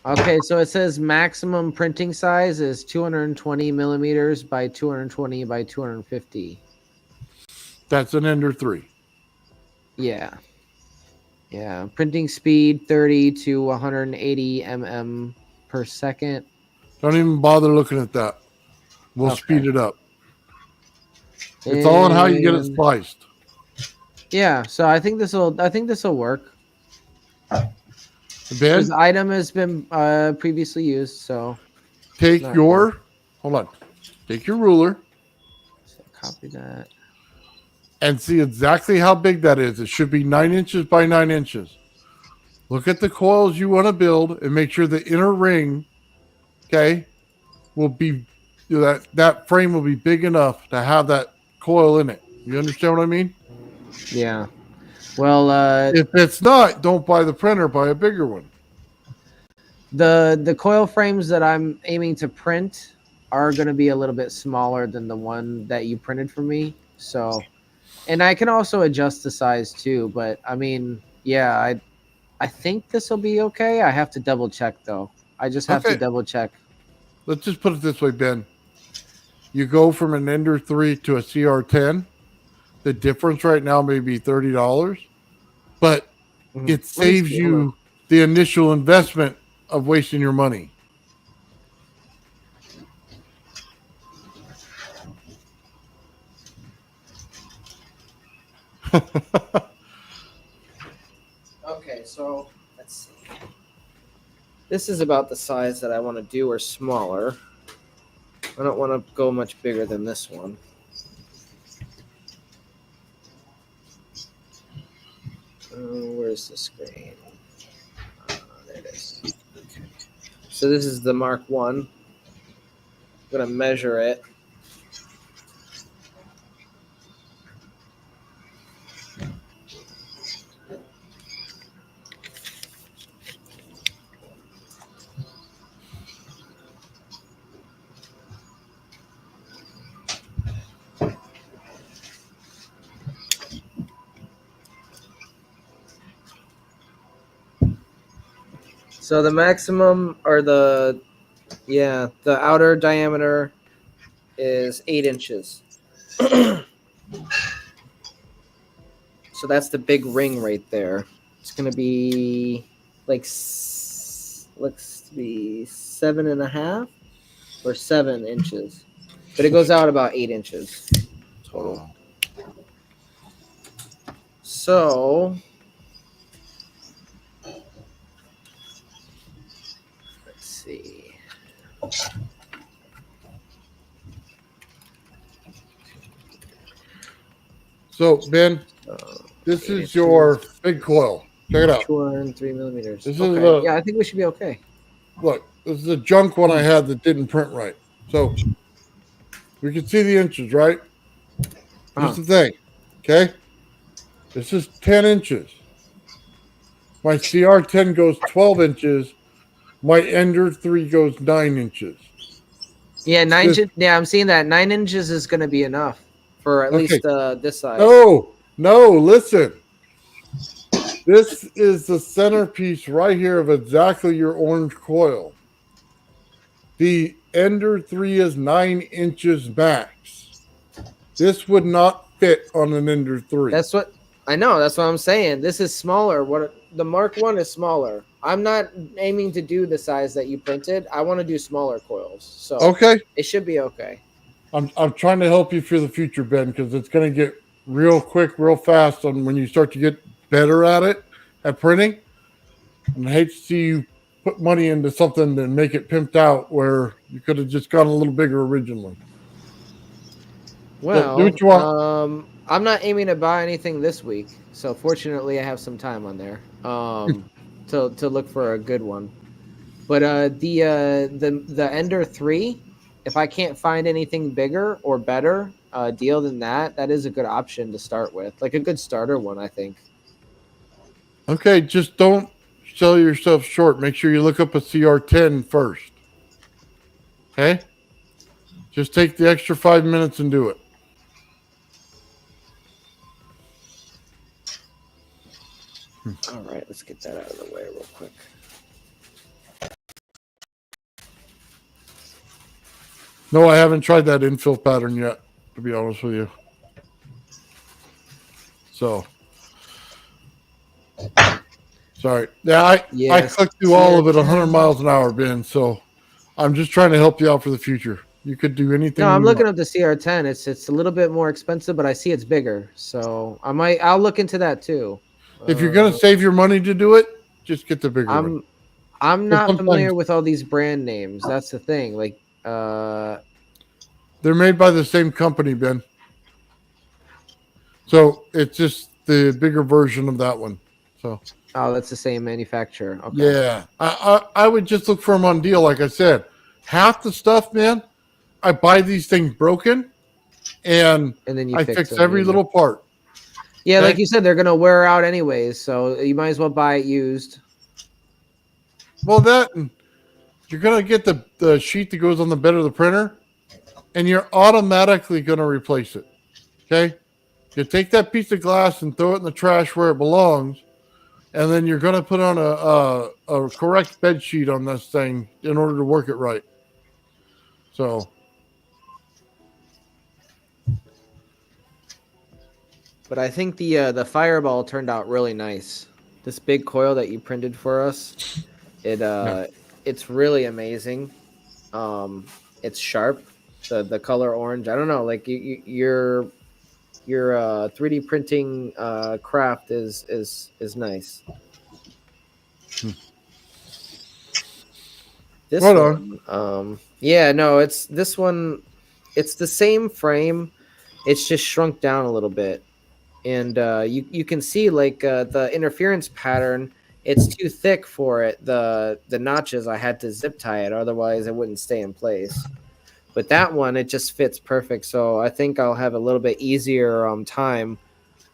Okay, so it says maximum printing size is 220 millimeters by 220 by 250. That's an Ender 3. Yeah. Yeah. Printing speed 30 to 180 mm per second. Don't even bother looking at that. We'll Okay. speed it up. It's all on how you get it And- spliced. Yeah, so I think this will work. Ben, This item has been previously used, so take not your hold on. Take your ruler copy that. and see exactly how big that is. It should be 9 inches by 9 inches. Look at the coils you want to build and make sure the inner ring, okay, will be that frame will be big enough to have that coil in it. You understand what I mean? Yeah. Well, If it's not, don't buy the printer, buy a bigger one. the coil frames that I'm aiming to print are going to be a little bit smaller than the one that you printed for me. So, and I can also adjust the size too. But I mean, yeah, I think this will be okay. I have to double check though. I just have to Okay. double check. Let's just put it this way, Ben. You go from an Ender 3 to a CR10. The difference right now may be $30, but Mhm. it Let me saves see, hold you the initial investment of wasting your money. Okay, so let's see. This is about the size that I want to do, or smaller. I don't want to go much bigger than this one. Where's the screen? There it is. Okay. So this is the Mark 1. I'm going to measure it. So the maximum, or the outer diameter is 8 inches. So that's the big ring right there. It's going to be like, looks to be 7.5 or 7 inches. But it goes out about 8 inches total. So let's see. So, Ben, this is your big coil. Check it out. 203 millimeters. This is okay. Yeah, I think we should be okay. Look, this is a junk one I had that didn't print right. So we can see the inches, right? Here's the thing, okay? This is 10 inches. My CR10 goes 12 inches. My Ender 3 goes 9 inches. Yeah, 9 inches. Yeah, I'm seeing that 9 inches is going to be enough for at least this size. No, listen. This is the centerpiece right here of exactly your orange coil. The Ender 3 is 9 inches max. This would not fit on an Ender 3. That's what I know. That's what I'm saying. This is smaller. What the Mark 1 is smaller. I'm not aiming to do the size that you printed. I want to do smaller coils. So okay, it should be okay. I'm trying to help you for the future, Ben, because it's going to get real quick, real fast on when you start to get better at it, at printing. And I hate to see you put money into something and make it pimped out where you could have just gone a little bigger originally. Well, do what you want. I'm not aiming to buy anything this week, so fortunately I have some time on there to look for a good one. But the Ender 3, if I can't find anything bigger or better deal than that, that is a good option to start with, like a good starter one, I think. Okay, just don't sell yourself short. Make sure you look up a CR10 first. Okay? Just take the extra 5 minutes and do it. All right, let's get that out of the way real quick. No, I haven't tried that infill pattern yet, to be honest with you. So, sorry. Yeah, I clicked through all of it 100 miles an hour, Ben. So, I'm just trying to help you out for the future. You could do anything. No, I'm looking up the CR10. It's a little bit more expensive, but I see it's bigger. So I'll look into that too. If you're gonna save your money to do it, just get the bigger one. I'm not familiar with all these brand names. That's the thing. Like, they're made by the same company, Ben. So it's just the bigger version of that one. So. Oh, that's the same manufacturer. Okay. Yeah, I would just look for them on deal. Like I said, half the stuff, man, I buy these things broken, and then I fix every little part. Yeah, like you said, they're gonna wear out anyways, so you might as well buy it used. Well, you're gonna get the sheet that goes on the bed of the printer, and you're automatically gonna replace it. Okay, you take that piece of glass and throw it in the trash where it belongs, and then you're gonna put on a correct bed sheet on this thing in order to work it right. So. But I think the Fireball turned out really nice. This big coil that you printed for us, it's really amazing. It's sharp. The color orange. I don't know. Like you're your 3D printing craft is nice. This Right on. one, yeah, no, it's this one. It's the same frame. It's just shrunk down a little bit, and you can see like the interference pattern. It's too thick for it. The notches, I had to zip tie it, otherwise it wouldn't stay in place. But that one, it just fits perfect. So I think I'll have a little bit easier time.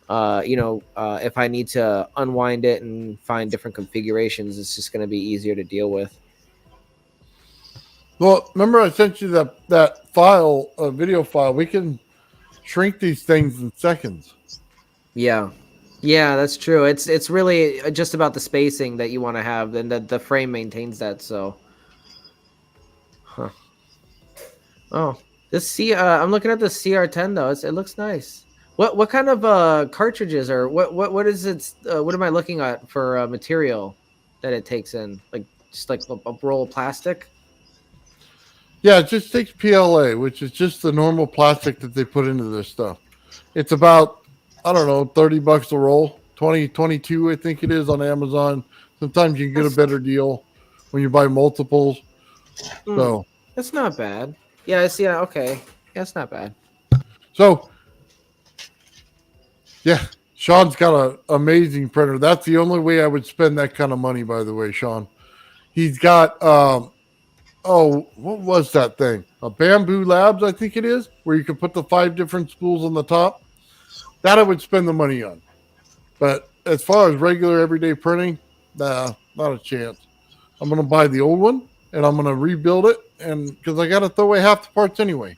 If I need to unwind it and find different configurations, it's just going to be easier to deal with. Well, remember I sent you that file, video file. We can shrink these things in seconds. Yeah, that's true. It's really just about the spacing that you want to have, and the frame maintains that. So, oh, I'm looking at the CR10 though. It looks nice. What kind of cartridges or what is it? What am I looking at for material that it takes in? Like just like a roll of plastic? Yeah, it just takes PLA, which is just the normal plastic that they put into this stuff. It's about, I don't know, $30 a roll, 20, 22, I think it is on Amazon. Sometimes you can get a better deal when you buy multiples. So that's not bad. Yeah, I see. Okay, that's not bad. So, yeah, Sean's got an amazing printer. That's the only way I would spend that kind of money, by the way, Sean. He's got what was that thing? A Bamboo Labs, I think it is, where you can put the 5 different spools on the top. That I would spend the money on. But as far as regular everyday printing, nah, not a chance. I'm going to buy the old one, and I'm going to rebuild it, and because I got to throw away half the parts anyway.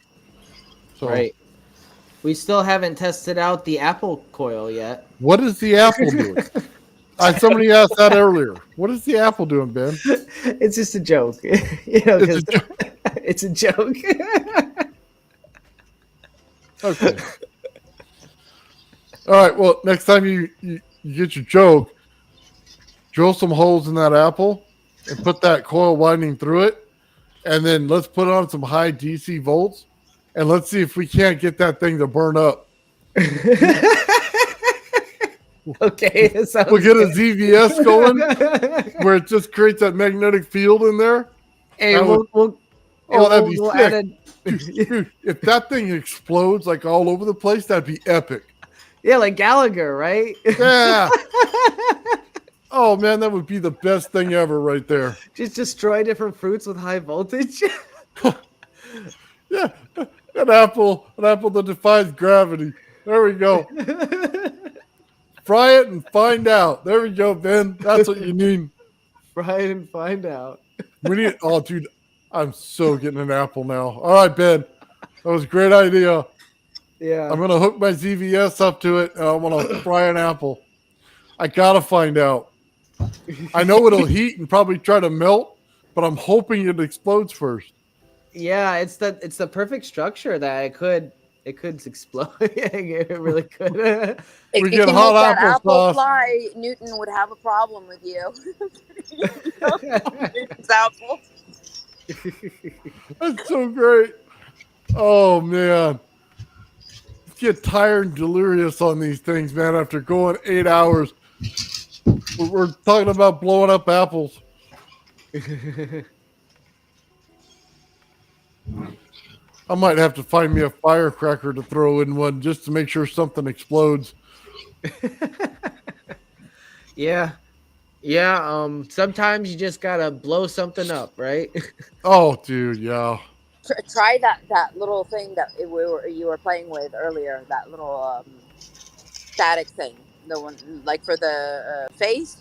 So, right. We still haven't tested out the Apple coil yet. What is the Apple doing? Somebody asked that earlier. What is the Apple doing, Ben? It's just a joke. It's a joke. Okay. All right. Well, next time you get your joke, drill some holes in that Apple and put that coil winding through it. And then let's put on some high DC volts and let's see if we can't get that thing to burn up. Okay, we'll get a ZVS going where it just creates that magnetic field in there. Hey, that'd be sick. Dude, if that thing explodes like all over the place, that'd be epic. Yeah, like Gallagher, right? Yeah. Oh man, that would be the best thing ever, right there. Just destroy different fruits with high voltage. Yeah, an apple that defies gravity. There we go. Fry it and find out. There we go, Ben. That's what you need. Fry it and find out. We need. Oh, dude, I'm so getting an apple now. All right, Ben, that was a great idea. Yeah, I'm gonna hook my ZVS up to it, and I'm gonna fry an apple. I gotta find out. I know it'll heat and probably try to melt, but I'm hoping it explodes first. Yeah, it's the perfect structure that it could explode. It really could. If We you get can hot make that apple apple sauce. fly, Newton would have a problem with you. Newton's apple. That's so great. Oh man. Get tired and delirious on these things, man, after going 8 hours. We're talking about blowing up apples. I might have to find me a firecracker to throw in one just to make sure something explodes. Yeah. Sometimes you just gotta blow something up, right? Oh, dude, yeah. Try that little thing that you were playing with earlier. That little static thing, the one like for the face.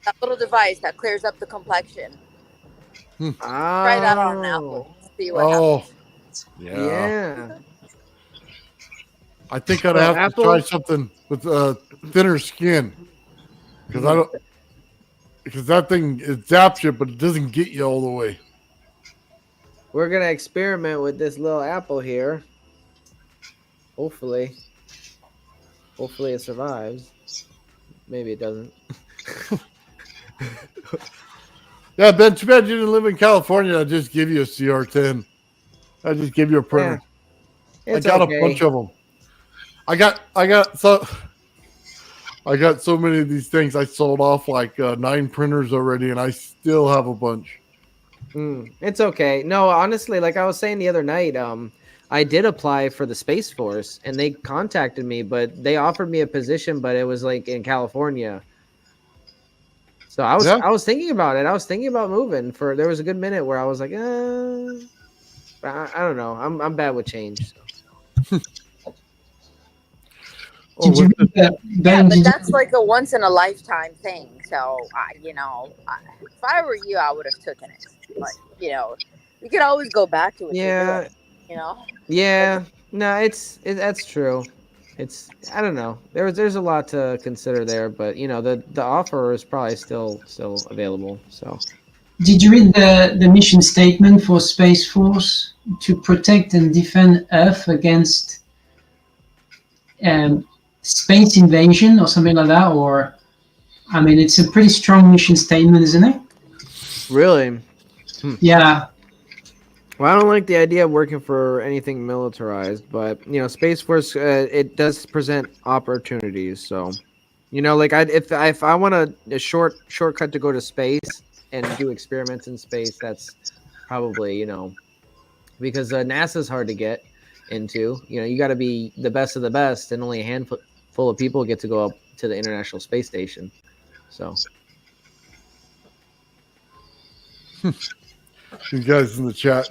That little device that clears up the complexion. Try that on an apple. See what happens. Yeah. I think I'd have to try something with thinner skin because that thing it zaps you, but it doesn't get you all the way. We're gonna experiment with this little apple here. Hopefully it survives. Maybe it doesn't. Yeah, Ben, too bad you didn't live in California. I'd just give you a CR10. I'd just give you a printer. It's I got okay. a bunch of them. I got so many of these things. I sold off like 9 printers already, and I still have a bunch. It's okay. No, honestly, like I was saying the other night, I did apply for the Space Force, and they contacted me, but they offered me a position, but it was like in California. So I was thinking about it. I was thinking about moving. There was a good minute where I was like, I don't know. I'm bad with change. So. Did you read that? Yeah, Ben, but did you- that's like a once in a lifetime thing. So, if I were you, I would have taken it. Like, you could always go back to it. Yeah. Yeah. No, that's true. I don't know. There's a lot to consider there, but the offer is probably still available. So. Did you read the mission statement for Space Force to protect and defend Earth against space invasion or something like that? Or, I mean, it's a pretty strong mission statement, isn't it? Really? Yeah. Well, I don't like the idea of working for anything militarized, but Space Force it does present opportunities. So, like if I want a shortcut to go to space and do experiments in space, that's probably because NASA's hard to get into. You got to be the best of the best, and only a handful of people get to go up to the International Space Station. So. You guys in the chat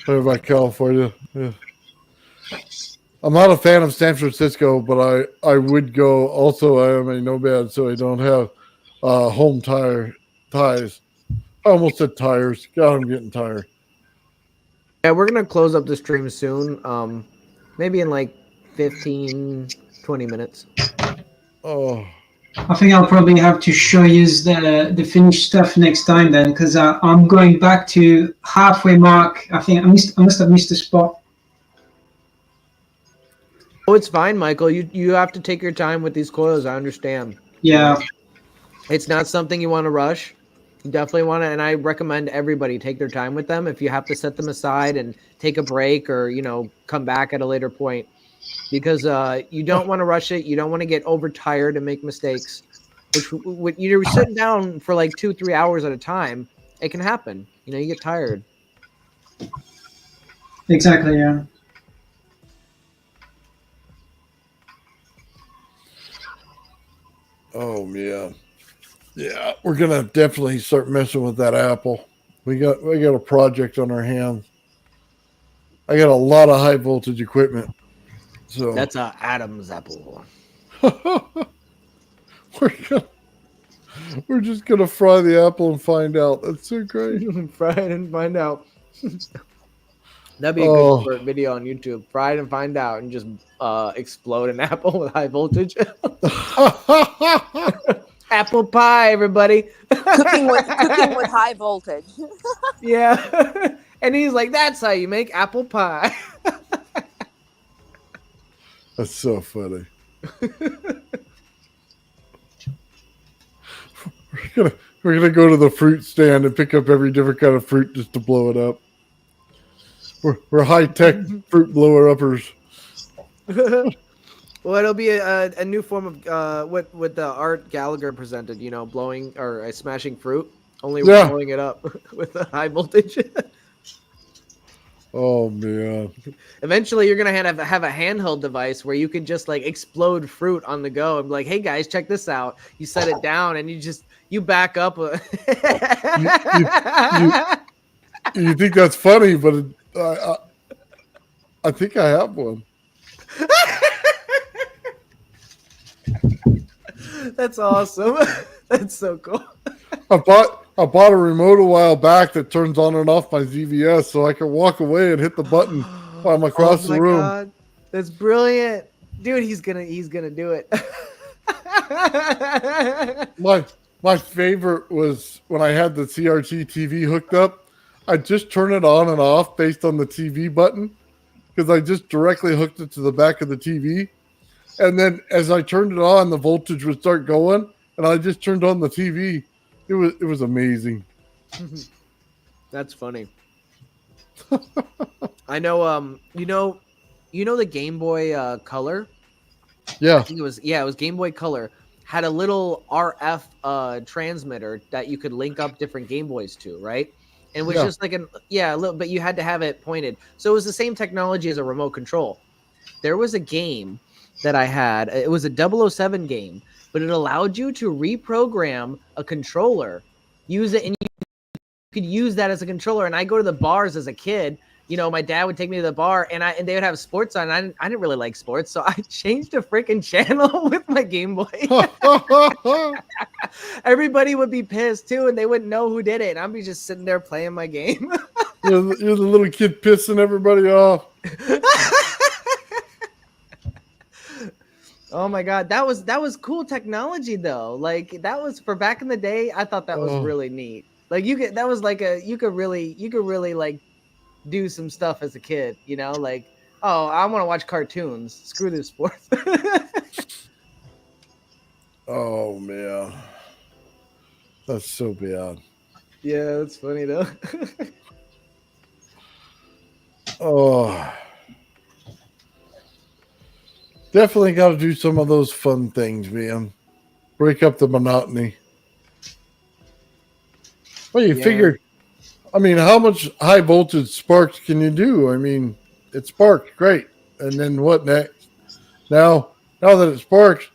talking about California. Yeah. I'm not a fan of San Francisco, but I would go. Also, I am a nomad, so I don't have home ties. I almost said tires. God, I'm getting tired. Yeah, we're going to close up the stream soon. Maybe in like 15, 20 minutes. Oh. I think I'll probably have to show you the finished stuff next time then, because I'm going back to halfway mark. I think I must have missed a spot. Oh, it's fine, Michael. You have to take your time with these coils. I understand. Yeah. It's not something you want to rush. You definitely want to, and I recommend everybody take their time with them. If you have to set them aside and take a break or, come back at a later point, because you don't want to rush it. You don't want to get overtired and make mistakes. When you're sitting down for like 2-3 hours at a time, it can happen. You get tired. Exactly, yeah. Oh, yeah. Yeah, we're gonna definitely start messing with that Apple. We got a project on our hands. I got a lot of high voltage equipment. So That's a Adam's apple. We're just gonna fry the apple and find out. That's so great. Fry it and find out. That'd be a good short video on YouTube. Fry it and find out, and just explode an apple with high voltage. Apple pie, everybody. Cooking with high voltage. Yeah. And he's like, that's how you make apple pie. That's so funny. We're gonna go to the fruit stand and pick up every different kind of fruit just to blow it up. We're high tech fruit blower uppers. Well, it'll be a new form of what the Art Gallagher presented. Blowing or smashing fruit. Only blowing it up with a high voltage. Oh man! Eventually, you're gonna have a handheld device where you can just like explode fruit on the go and be like, "Hey guys, check this out!" You set it down and you back up. You think that's funny, but I think I have one. That's awesome. That's so cool. I bought a remote a while back that turns on and off my ZVS, so I can walk away and hit the button while I'm across the room. God. That's brilliant, dude. He's gonna do it. My favorite was when I had the CRT TV hooked up. I just turn it on and off based on the TV button because I just directly hooked it to the back of the TV, and then as I turned it on, the voltage would start going, and I just turned on the TV. It was amazing. That's funny. I know. you know the Game Boy Color? Yeah. I think it was Game Boy Color had a little RF transmitter that you could link up different Game Boys to, right? And it was just like a little, but you had to have it pointed. So it was the same technology as a remote control. There was a game that I had. It was a 007 game, but it allowed you to reprogram a controller, use it, and you could use that as a controller. And I go to the bars as a kid. You know, my dad would take me to the bar, and they would have sports on. I didn't really like sports, so I changed a freaking channel with my Game Boy. Everybody would be pissed too, and they wouldn't know who did it. And I'd be just sitting there playing my game. You're the little kid pissing everybody off. Oh my god, that was cool technology though. Like that was for back in the day. I thought that was really neat. Like you could really like do some stuff as a kid, you know, like, oh, I want to watch cartoons. Screw this sports. Oh man, that's so bad. Yeah, that's funny though. Oh, definitely got to do some of those fun things, man. Break up the monotony. Well, you figure, I mean, how much high voltage sparks can you do? I mean, it sparks, great. And then what next? Now that it sparks,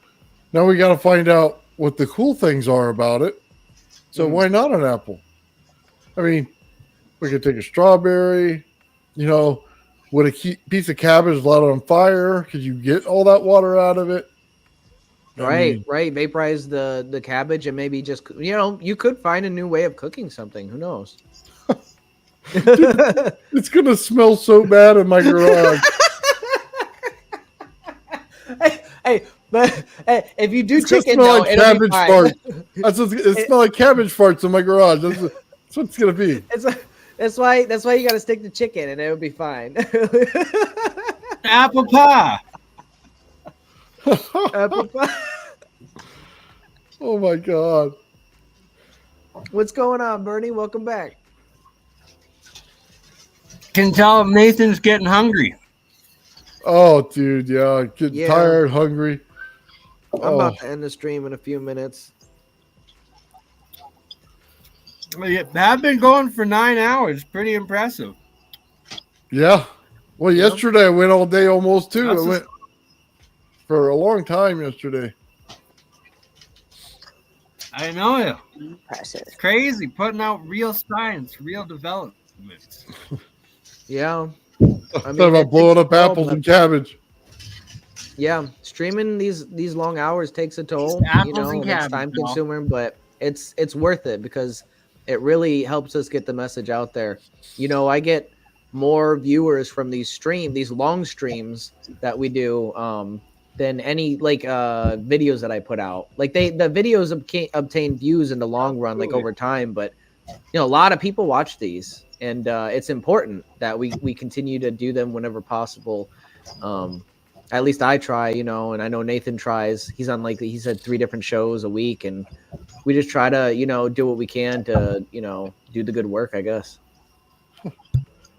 now we got to find out what the cool things are about it. So why not an apple? I mean, we could take a strawberry, you know, would a piece of cabbage light on fire? Could you get all that water out of it? Right. Vaporize the cabbage and maybe just, you know, you could find a new way of cooking something. Who knows? Dude, it's gonna smell so bad in my garage. But if you do It's chicken, gonna smell though, like it'll be cabbage fine. farts. It smells like cabbage farts in my garage. That's what it's gonna be. That's why you got to stick to chicken, and it'll be fine. Apple pie. Apple pie. Oh my god! What's going on, Bernie? Welcome back. Can tell Nathan's getting hungry. Oh, dude, yeah, getting tired, hungry. I'm about to end the stream in a few minutes. I've been going for 9 hours. Pretty impressive. Yeah. Well, yesterday I went all day almost too. I went for a long time yesterday. I know you. Impressive. It's crazy putting out real science, real development. Yeah. I mean, about blowing up apples and cabbage. Yeah, streaming these long hours takes a toll. Apples and cabbage, it's time consuming, but it's worth it because it really helps us get the message out there. You know, I get more viewers from these long streams that we do than any videos that I put out. Like the videos obtain views in the long run, like over time, but you know, a lot of people watch these, and it's important that we continue to do them whenever possible. At least I try, you know, and I know Nathan tries. He's on he said 3 different shows a week, and we just try to, you know, do what we can to, you know, do the good work, I guess.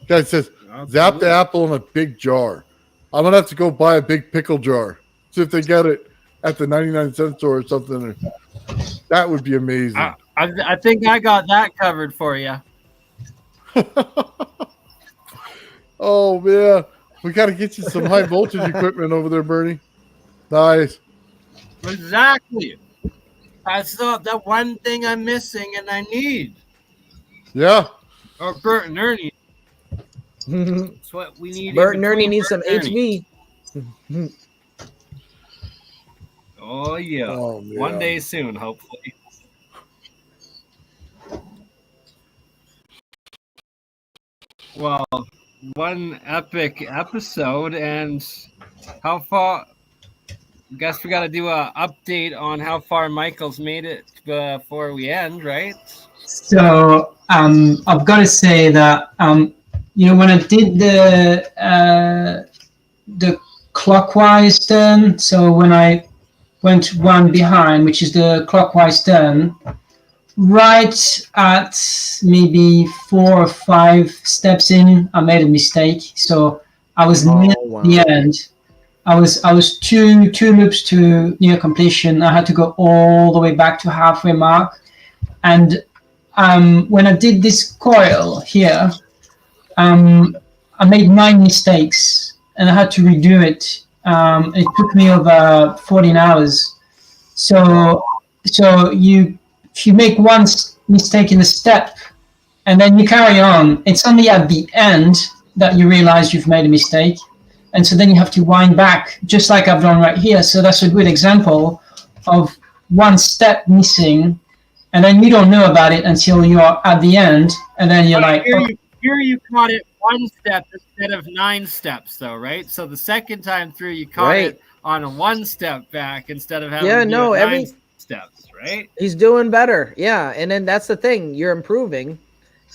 Guy says, zap the apple in a big jar. I'm gonna have to go buy a big pickle jar. See if they get it at the 99-cent store or something. That would be amazing. I think I got that covered for you. Oh man, we got to get you some high voltage equipment over there, Bernie. Nice. Exactly. That's the one thing I'm missing and I need. Yeah. Or Bert and Ernie. That's what we need. Bert and Ernie need some HV. Oh yeah. Oh, one day soon, hopefully. Well, one epic episode, and how far? I guess we got to do a update on how far Michael's made it before we end, right? So I've got to say that you know, when I did the clockwise turn, so when I went one behind, which is the clockwise turn, right at maybe 4 or 5 steps in, I made a mistake. So I was near wow. the end. I was two loops to near completion. I had to go all the way back to halfway mark. And when I did this coil here, I made 9 mistakes and I had to redo it. It took me over 14 hours. So if you make one mistake in a step and then you carry on, it's only at the end that you realize you've made a mistake. And so then you have to wind back, just like I've done right here. So that's a good example of one step missing, and then you don't know about it until you're at the end, and then you're like, here you caught it 1 step instead of 9 steps, though, right? So the second time through, you caught it on a 1 step back instead of having to do 9 steps, right? He's doing better, yeah. And then that's the thing, you're improving.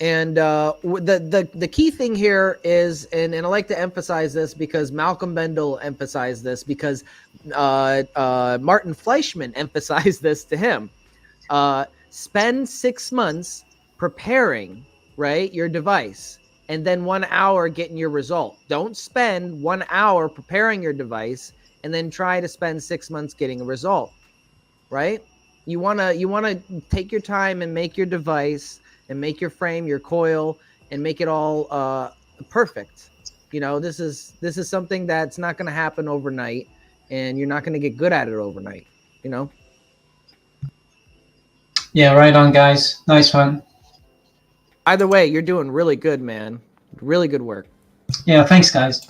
And the key thing here is, and I like to emphasize this because Malcolm Bendel emphasized this, because Martin Fleischmann emphasized this to him. Spend 6 months preparing, right, your device, and then 1 hour getting your result. Don't spend 1 hour preparing your device and then try to spend 6 months getting a result, right? You wanna take your time and make your device and make your frame, your coil, and make it all perfect. You know, this is something that's not going to happen overnight, and you're not going to get good at it overnight, you know? Yeah, right on, guys. Nice one. Either way, you're doing really good, man. Really good work. Yeah, thanks, guys.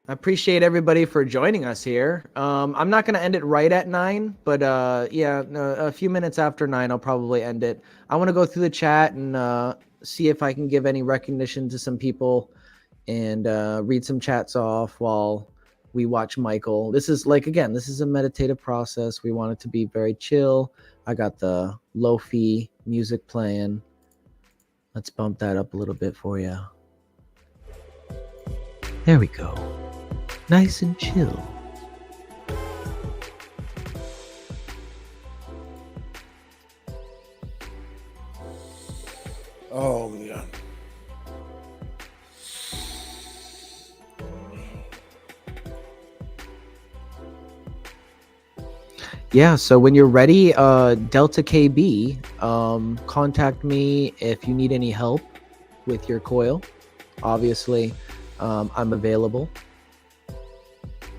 I appreciate everybody for joining us here. I'm not going to end it right at 9, but a few minutes after 9, I'll probably end it. I want to go through the chat and see if I can give any recognition to some people and read some chats off while we watch Michael. This is this is a meditative process. We want it to be very chill. I got the lo-fi music playing. Let's bump that up a little bit for you. There we go. Nice and chill. Oh, yeah. Yeah, so when you're ready, Delta KB, contact me if you need any help with your coil. Obviously, I'm available.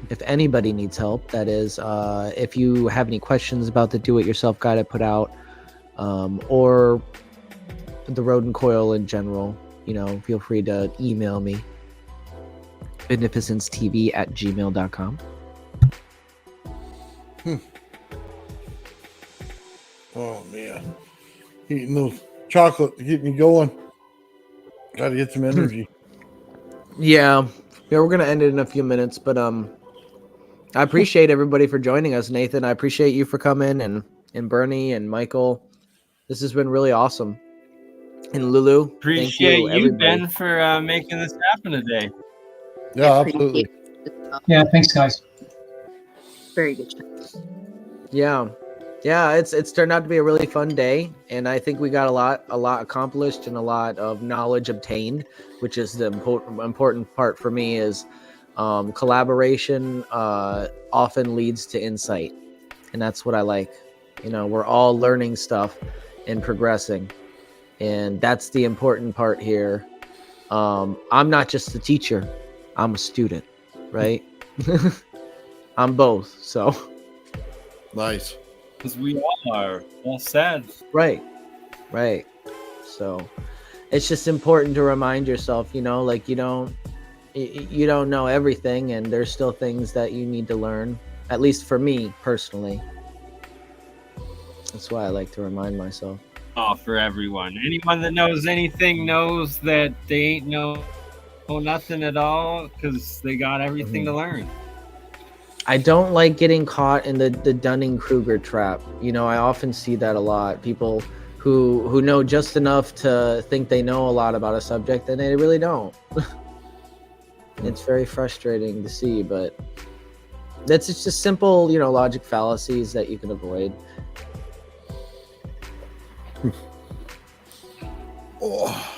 If anybody needs help, that is, if you have any questions about the do-it-yourself guide I put out, or the Rodin Coil in general, you know, feel free to email me, beneficencetv@gmail.com. Oh, man. Eating those chocolate to keep me going. Got to get some energy. Yeah, we're going to end it in a few minutes, but I appreciate everybody for joining us, Nathan. I appreciate you for coming, and Bernie and Michael. This has been really awesome. And Lulu, Appreciate thank you, Ben, for making this happen today. Yeah, absolutely. Yeah, thanks, guys. Very good. Yeah, it's turned out to be a really fun day, and I think we got a lot accomplished and a lot of knowledge obtained, which is the important part for me. Is collaboration often leads to insight, and that's what I like. You know, we're all learning stuff and progressing, and that's the important part here. I'm not just a teacher, I'm a student, right? I'm both, so nice. Because we all are. Well said. Right. So it's just important to remind yourself, you know, like you don't know everything, and there's still things that you need to learn, at least for me personally. That's why I like to remind myself. Oh, for everyone. Anyone that knows anything knows that they ain't know nothing at all, because they got everything to learn. I don't like getting caught in the Dunning-Kruger trap. You know, I often see that a lot. People who know just enough to think they know a lot about a subject, and they really don't. It's very frustrating to see, but that's just simple, you know, logic fallacies that you can avoid. Oh.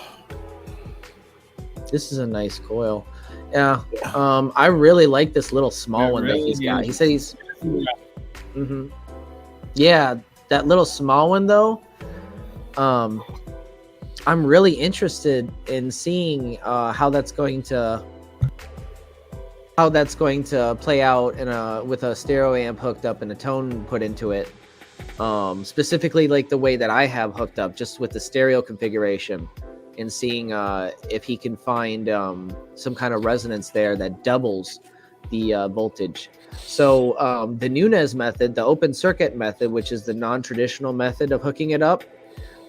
This is a nice coil. Yeah. I really like this little small It one that really he's got. He is. said he's. Mhm. Yeah, that little small one though. I'm really interested in seeing how that's going to play out with a stereo amp hooked up and a tone put into it. Specifically like the way that I have hooked up, just with the stereo configuration, and seeing if he can find some kind of resonance there that doubles the voltage. So the Nunez method, the open circuit method, which is the non-traditional method of hooking it up,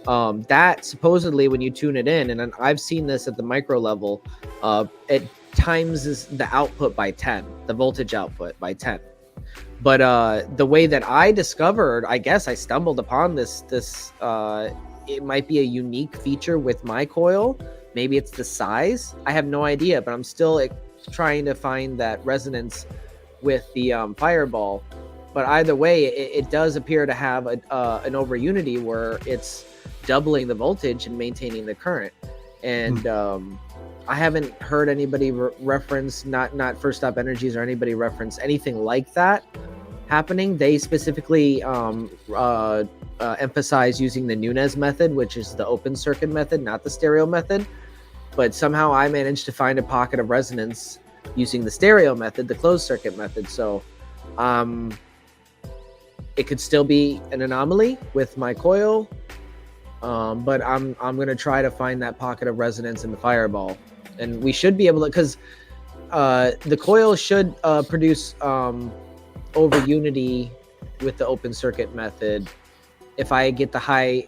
that supposedly when you tune it in, and I've seen this at the micro level, it times the output by 10, the voltage output by 10. But the way that I discovered, I guess I stumbled upon this it might be a unique feature with my coil. Maybe it's the size. I have no idea, but I'm still trying to find that resonance with the Fireball. But either way, it does appear to have an over unity where it's doubling the voltage and maintaining the current. And I haven't heard anybody reference, not First Stop Energies or anybody reference anything like that happening. They specifically emphasize using the Nunez method, which is the open circuit method, not the stereo method. But somehow I managed to find a pocket of resonance using the stereo method, the closed circuit method. So it could still be an anomaly with my coil, but I'm gonna try to find that pocket of resonance in the Fireball, and we should be able to, because the coil should produce over unity with the open circuit method if I get the high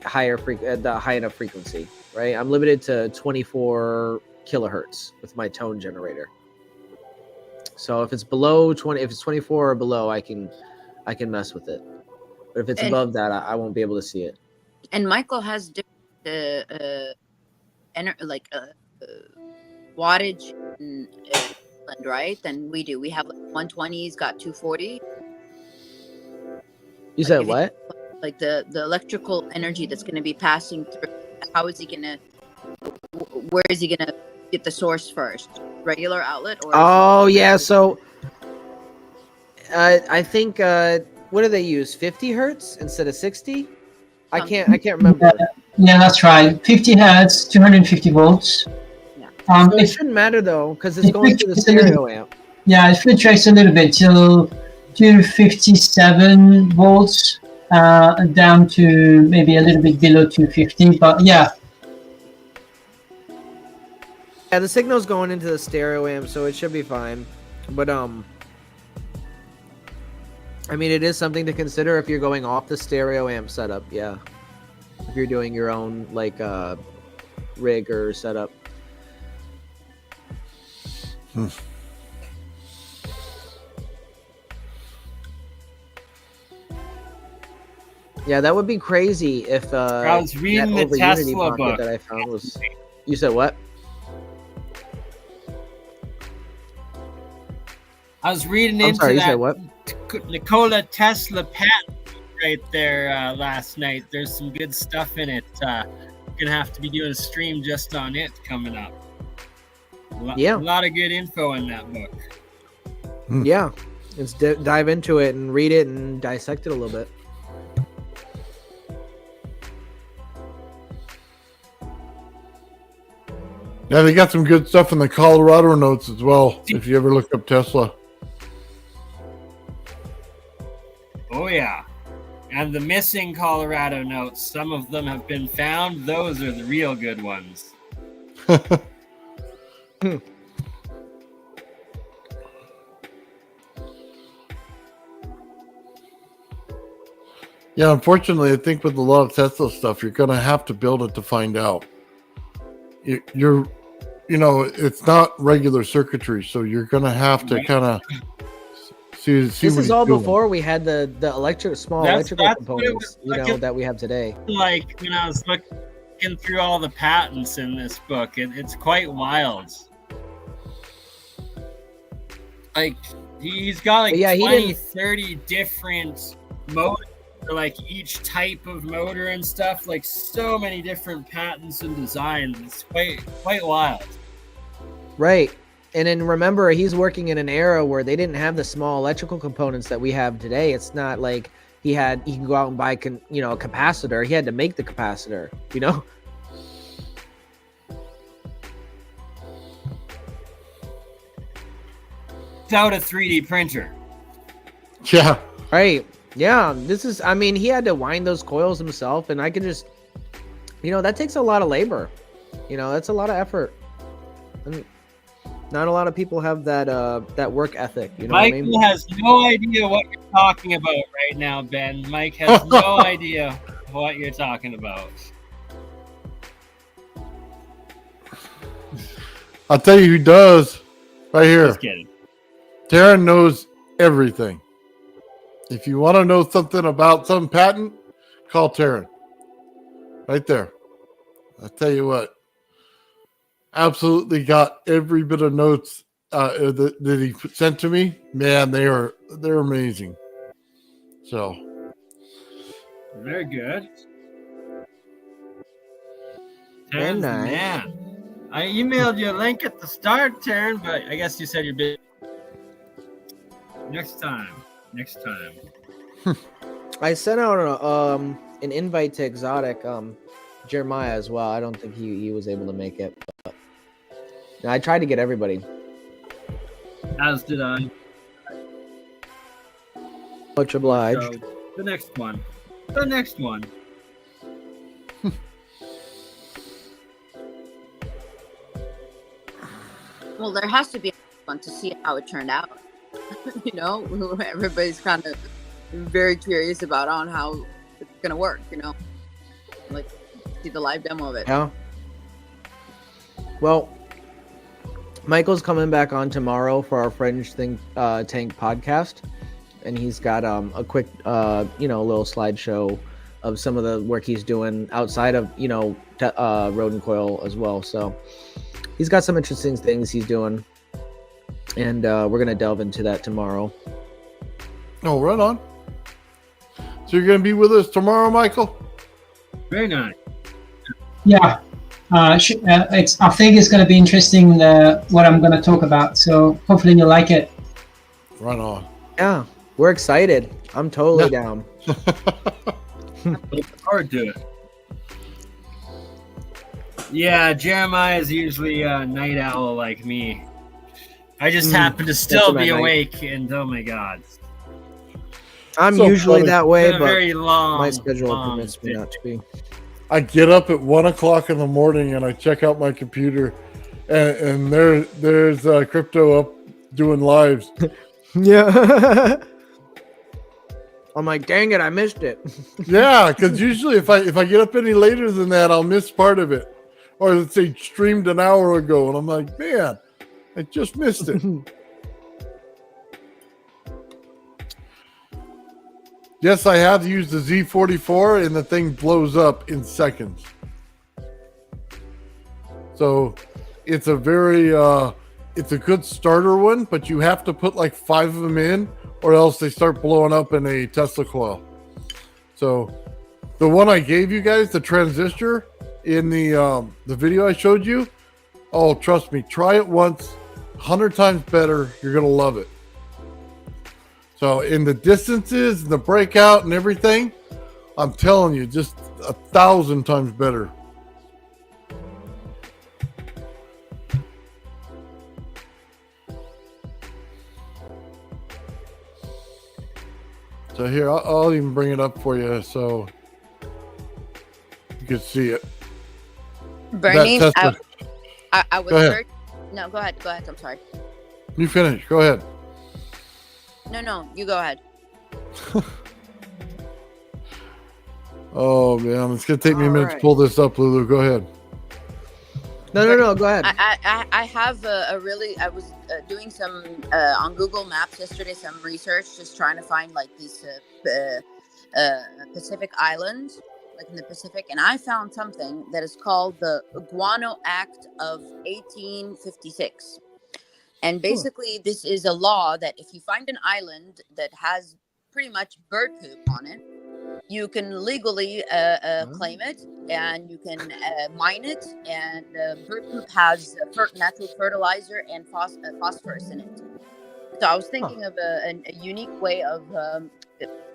enough frequency, right? I'm limited to 24 kilohertz with my tone generator. So if it's below 20, if it's 24 or below, I can mess with it. But if it's above that, I won't be able to see it. And Michael has different wattage in England, right? Than we do. We have like 120. He's got 240. You said what? Like the electrical energy that's going to be passing through. How is he going to? Where is he going to get the source first? Regular outlet or? Oh yeah. So I think what do they use? 50 hertz instead of 60? I can't remember. Yeah, that's right. 50 hertz, 250 volts. Yeah. So it shouldn't matter though, because it's going through the stereo amp. Yeah, it fluctuates a little bit till 257 volts, down to maybe a little bit below 250. But yeah. Yeah, the signal's going into the stereo amp, so it should be fine. But I mean, it is something to consider if you're going off the stereo amp setup. Yeah, if you're doing your own like rig or setup. Yeah, that would be crazy if I was reading the Tesla book that I found was. You said what? I was reading into you that said what? Nikola Tesla patent right there last night. There's some good stuff in it. Gonna have to be doing a stream just on it coming up. Yeah, a lot of good info in that book. Yeah, let's dive into it and read it and dissect it a little bit. Yeah, they got some good stuff in the Colorado notes as well, if you ever look up Tesla. Oh, yeah. And the missing Colorado notes, some of them have been found. Those are the real good ones. Yeah, unfortunately, I think with a lot of Tesla stuff, you're going to have to build it to find out. It's not regular circuitry, so you're going to have to kind of see. This is all before we had the electrical components, that we have today. Like when I was looking through all the patents in this book, it's quite wild. Like he's got like 20, 30 different motors for like each type of motor and stuff. Like so many different patents and designs. It's quite wild. Right. And then remember, he's working in an era where they didn't have the small electrical components that we have today. It's not like he can go out and buy a capacitor. He had to make the capacitor, you know? Without a 3D printer. Yeah. Right. Yeah. I mean, he had to wind those coils himself, and I can just, that takes a lot of labor. That's a lot of effort. And not a lot of people have that work ethic. You know what I Michael mean? has no idea what you're talking about right now, Ben. Mike has no idea what you're talking about. I'll tell you who does. Right here. Just kidding. Taryn knows everything. If you want to know something about some patent, call Taryn. Right there. I'll tell you what. Absolutely got every bit of notes that he sent to me. Man, they're amazing. So Very good. Very Taryn's the nice. man. I emailed you a link at the start, Taryn, but I guess you said you're busy. Next time. I sent out an invite to Exotic Jeremiah as well. I don't think he was able to make it. But I tried to get everybody. As did I. Much obliged. So, the next one. Well, there has to be one to see how it turned out. Everybody's kind of very curious about how it's gonna work. Like see the live demo of it. Yeah. Well, Michael's coming back on tomorrow for our Fringe Tank podcast, and he's got a quick little slideshow of some of the work he's doing outside of Rodin Coil as well. So he's got some interesting things he's doing, and we're gonna delve into that tomorrow. oh, right on. So you're gonna be with us tomorrow, Michael? Very nice. Yeah. I think it's going to be interesting what I'm going to talk about. So hopefully you'll like it. Right on. Yeah, we're excited. I'm totally down. Looking forward to it. Yeah, Jeremiah is usually a night owl like me. I just happen to still be awake, and oh my god. I'm So usually funny. that way, It's been a but very long, my schedule long permits me day. not to be. I get up at 1 o'clock in the morning and I check out my computer, and there's crypto up doing lives. Yeah. I'm like, dang it, I missed it. Yeah, because usually if I get up any later than that, I'll miss part of it, or let's say streamed an hour ago, and I'm like, man, I just missed it. Yes, I have used the Z44, and the thing blows up in seconds. So it's a very it's a good starter one, but you have to put like 5 of them in, or else they start blowing up in a Tesla coil. So the one I gave you guys, the transistor in the video I showed you, oh, trust me, try it once, 100 times better. You're gonna love it. So in the distances, the breakout and everything, I'm telling you, just 1,000 times better. So here, I'll even bring it up for you so you can see it. Bernie, That Tesla- I was Go ahead. very... No, go ahead. I'm sorry. You finish. Go ahead. No, you go ahead. Oh man, it's gonna take me a All minute to right. pull this up, Lulu. Go ahead. No, go ahead. I have a really... I was doing some... on Google Maps yesterday, some research, just trying to find like these Pacific islands, like in the Pacific, and I found something that is called the Guano Act of 1856. And basically, this is a law that if you find an island that has pretty much bird poop on it, you can legally claim it, and you can mine it. And Britain has natural fertilizer and phosphorus in it. So I was thinking of a unique way of,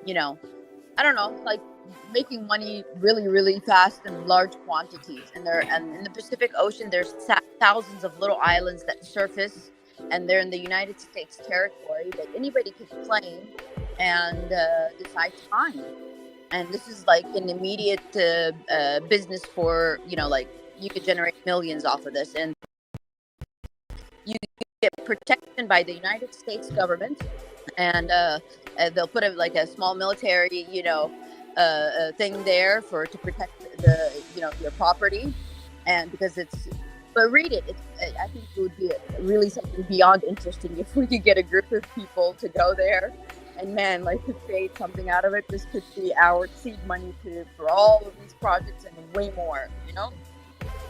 you know, I don't know, like making money really, really fast in large quantities. And in the Pacific Ocean, there's thousands of little islands that surface, and they're in the United States territory that anybody could claim and decide to mine. And this is like an immediate business for, you know, like you could generate millions off of this, and you get protection by the United States government, and they'll put like a small military, you know, thing there to protect your property, and because but read it. I think it would be really something beyond interesting if we could get a group of people to go there, and man, like to create something out of it. This could be our seed money for all of these projects and way more, you know.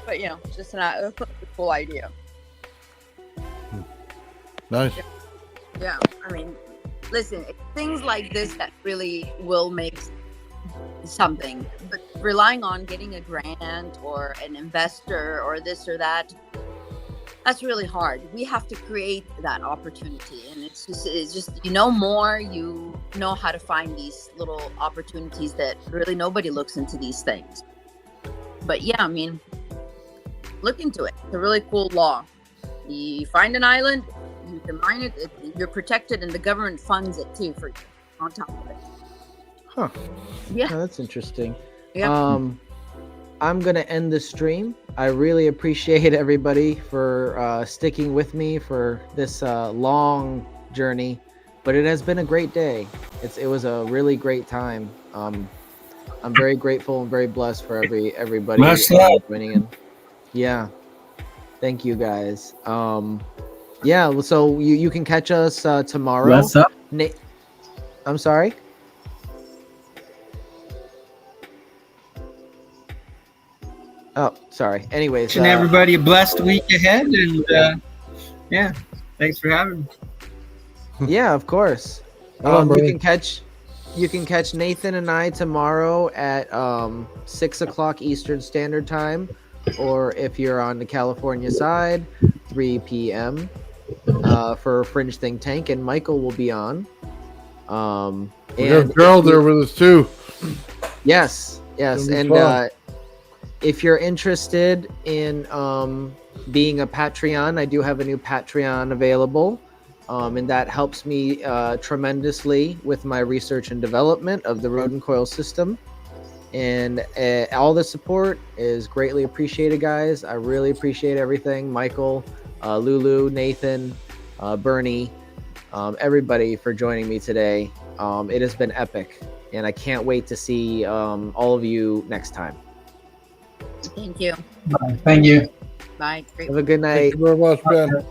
But you know, it's just a cool idea. Nice. Yeah, I mean, listen, it's things like this that really will make something, but relying on getting a grant or an investor or this or that, that's really hard. We have to create that opportunity, and it's just you know more, you know how to find these little opportunities that really nobody looks into these things. But yeah, I mean, look into it. It's a really cool law. You find an island, you can mine it, you're protected, and the government funds it too for you on top of it. Huh. Yeah. Oh, that's interesting. Yeah. I'm going to end the stream. I really appreciate everybody for sticking with me for this long journey, but it has been a great day. It was a really great time. I'm very grateful and very blessed for everybody joining in. Yeah. Thank you guys. Yeah, so you can catch us tomorrow. What's up? I'm sorry? Oh, sorry. Anyways. Wishing everybody a blessed week ahead, and yeah, thanks for having me. Yeah, of course. You can catch Nathan and I tomorrow at 6 o'clock Eastern Standard Time, or if you're on the California side, 3 p.m. For Fringe Think Tank, and Michael will be on. We got Gerald there with us too. Yes, and if you're interested in being a Patreon, I do have a new Patreon available, and that helps me tremendously with my research and development of the Rodin Coil system. And all the support is greatly appreciated, guys. I really appreciate everything. Michael, Lulu, Nathan, Bernie, everybody for joining me today. It has been epic, and I can't wait to see all of you next time. Thank you. Bye. Thank you. Bye. Have a good night. Thank you very much, Ben.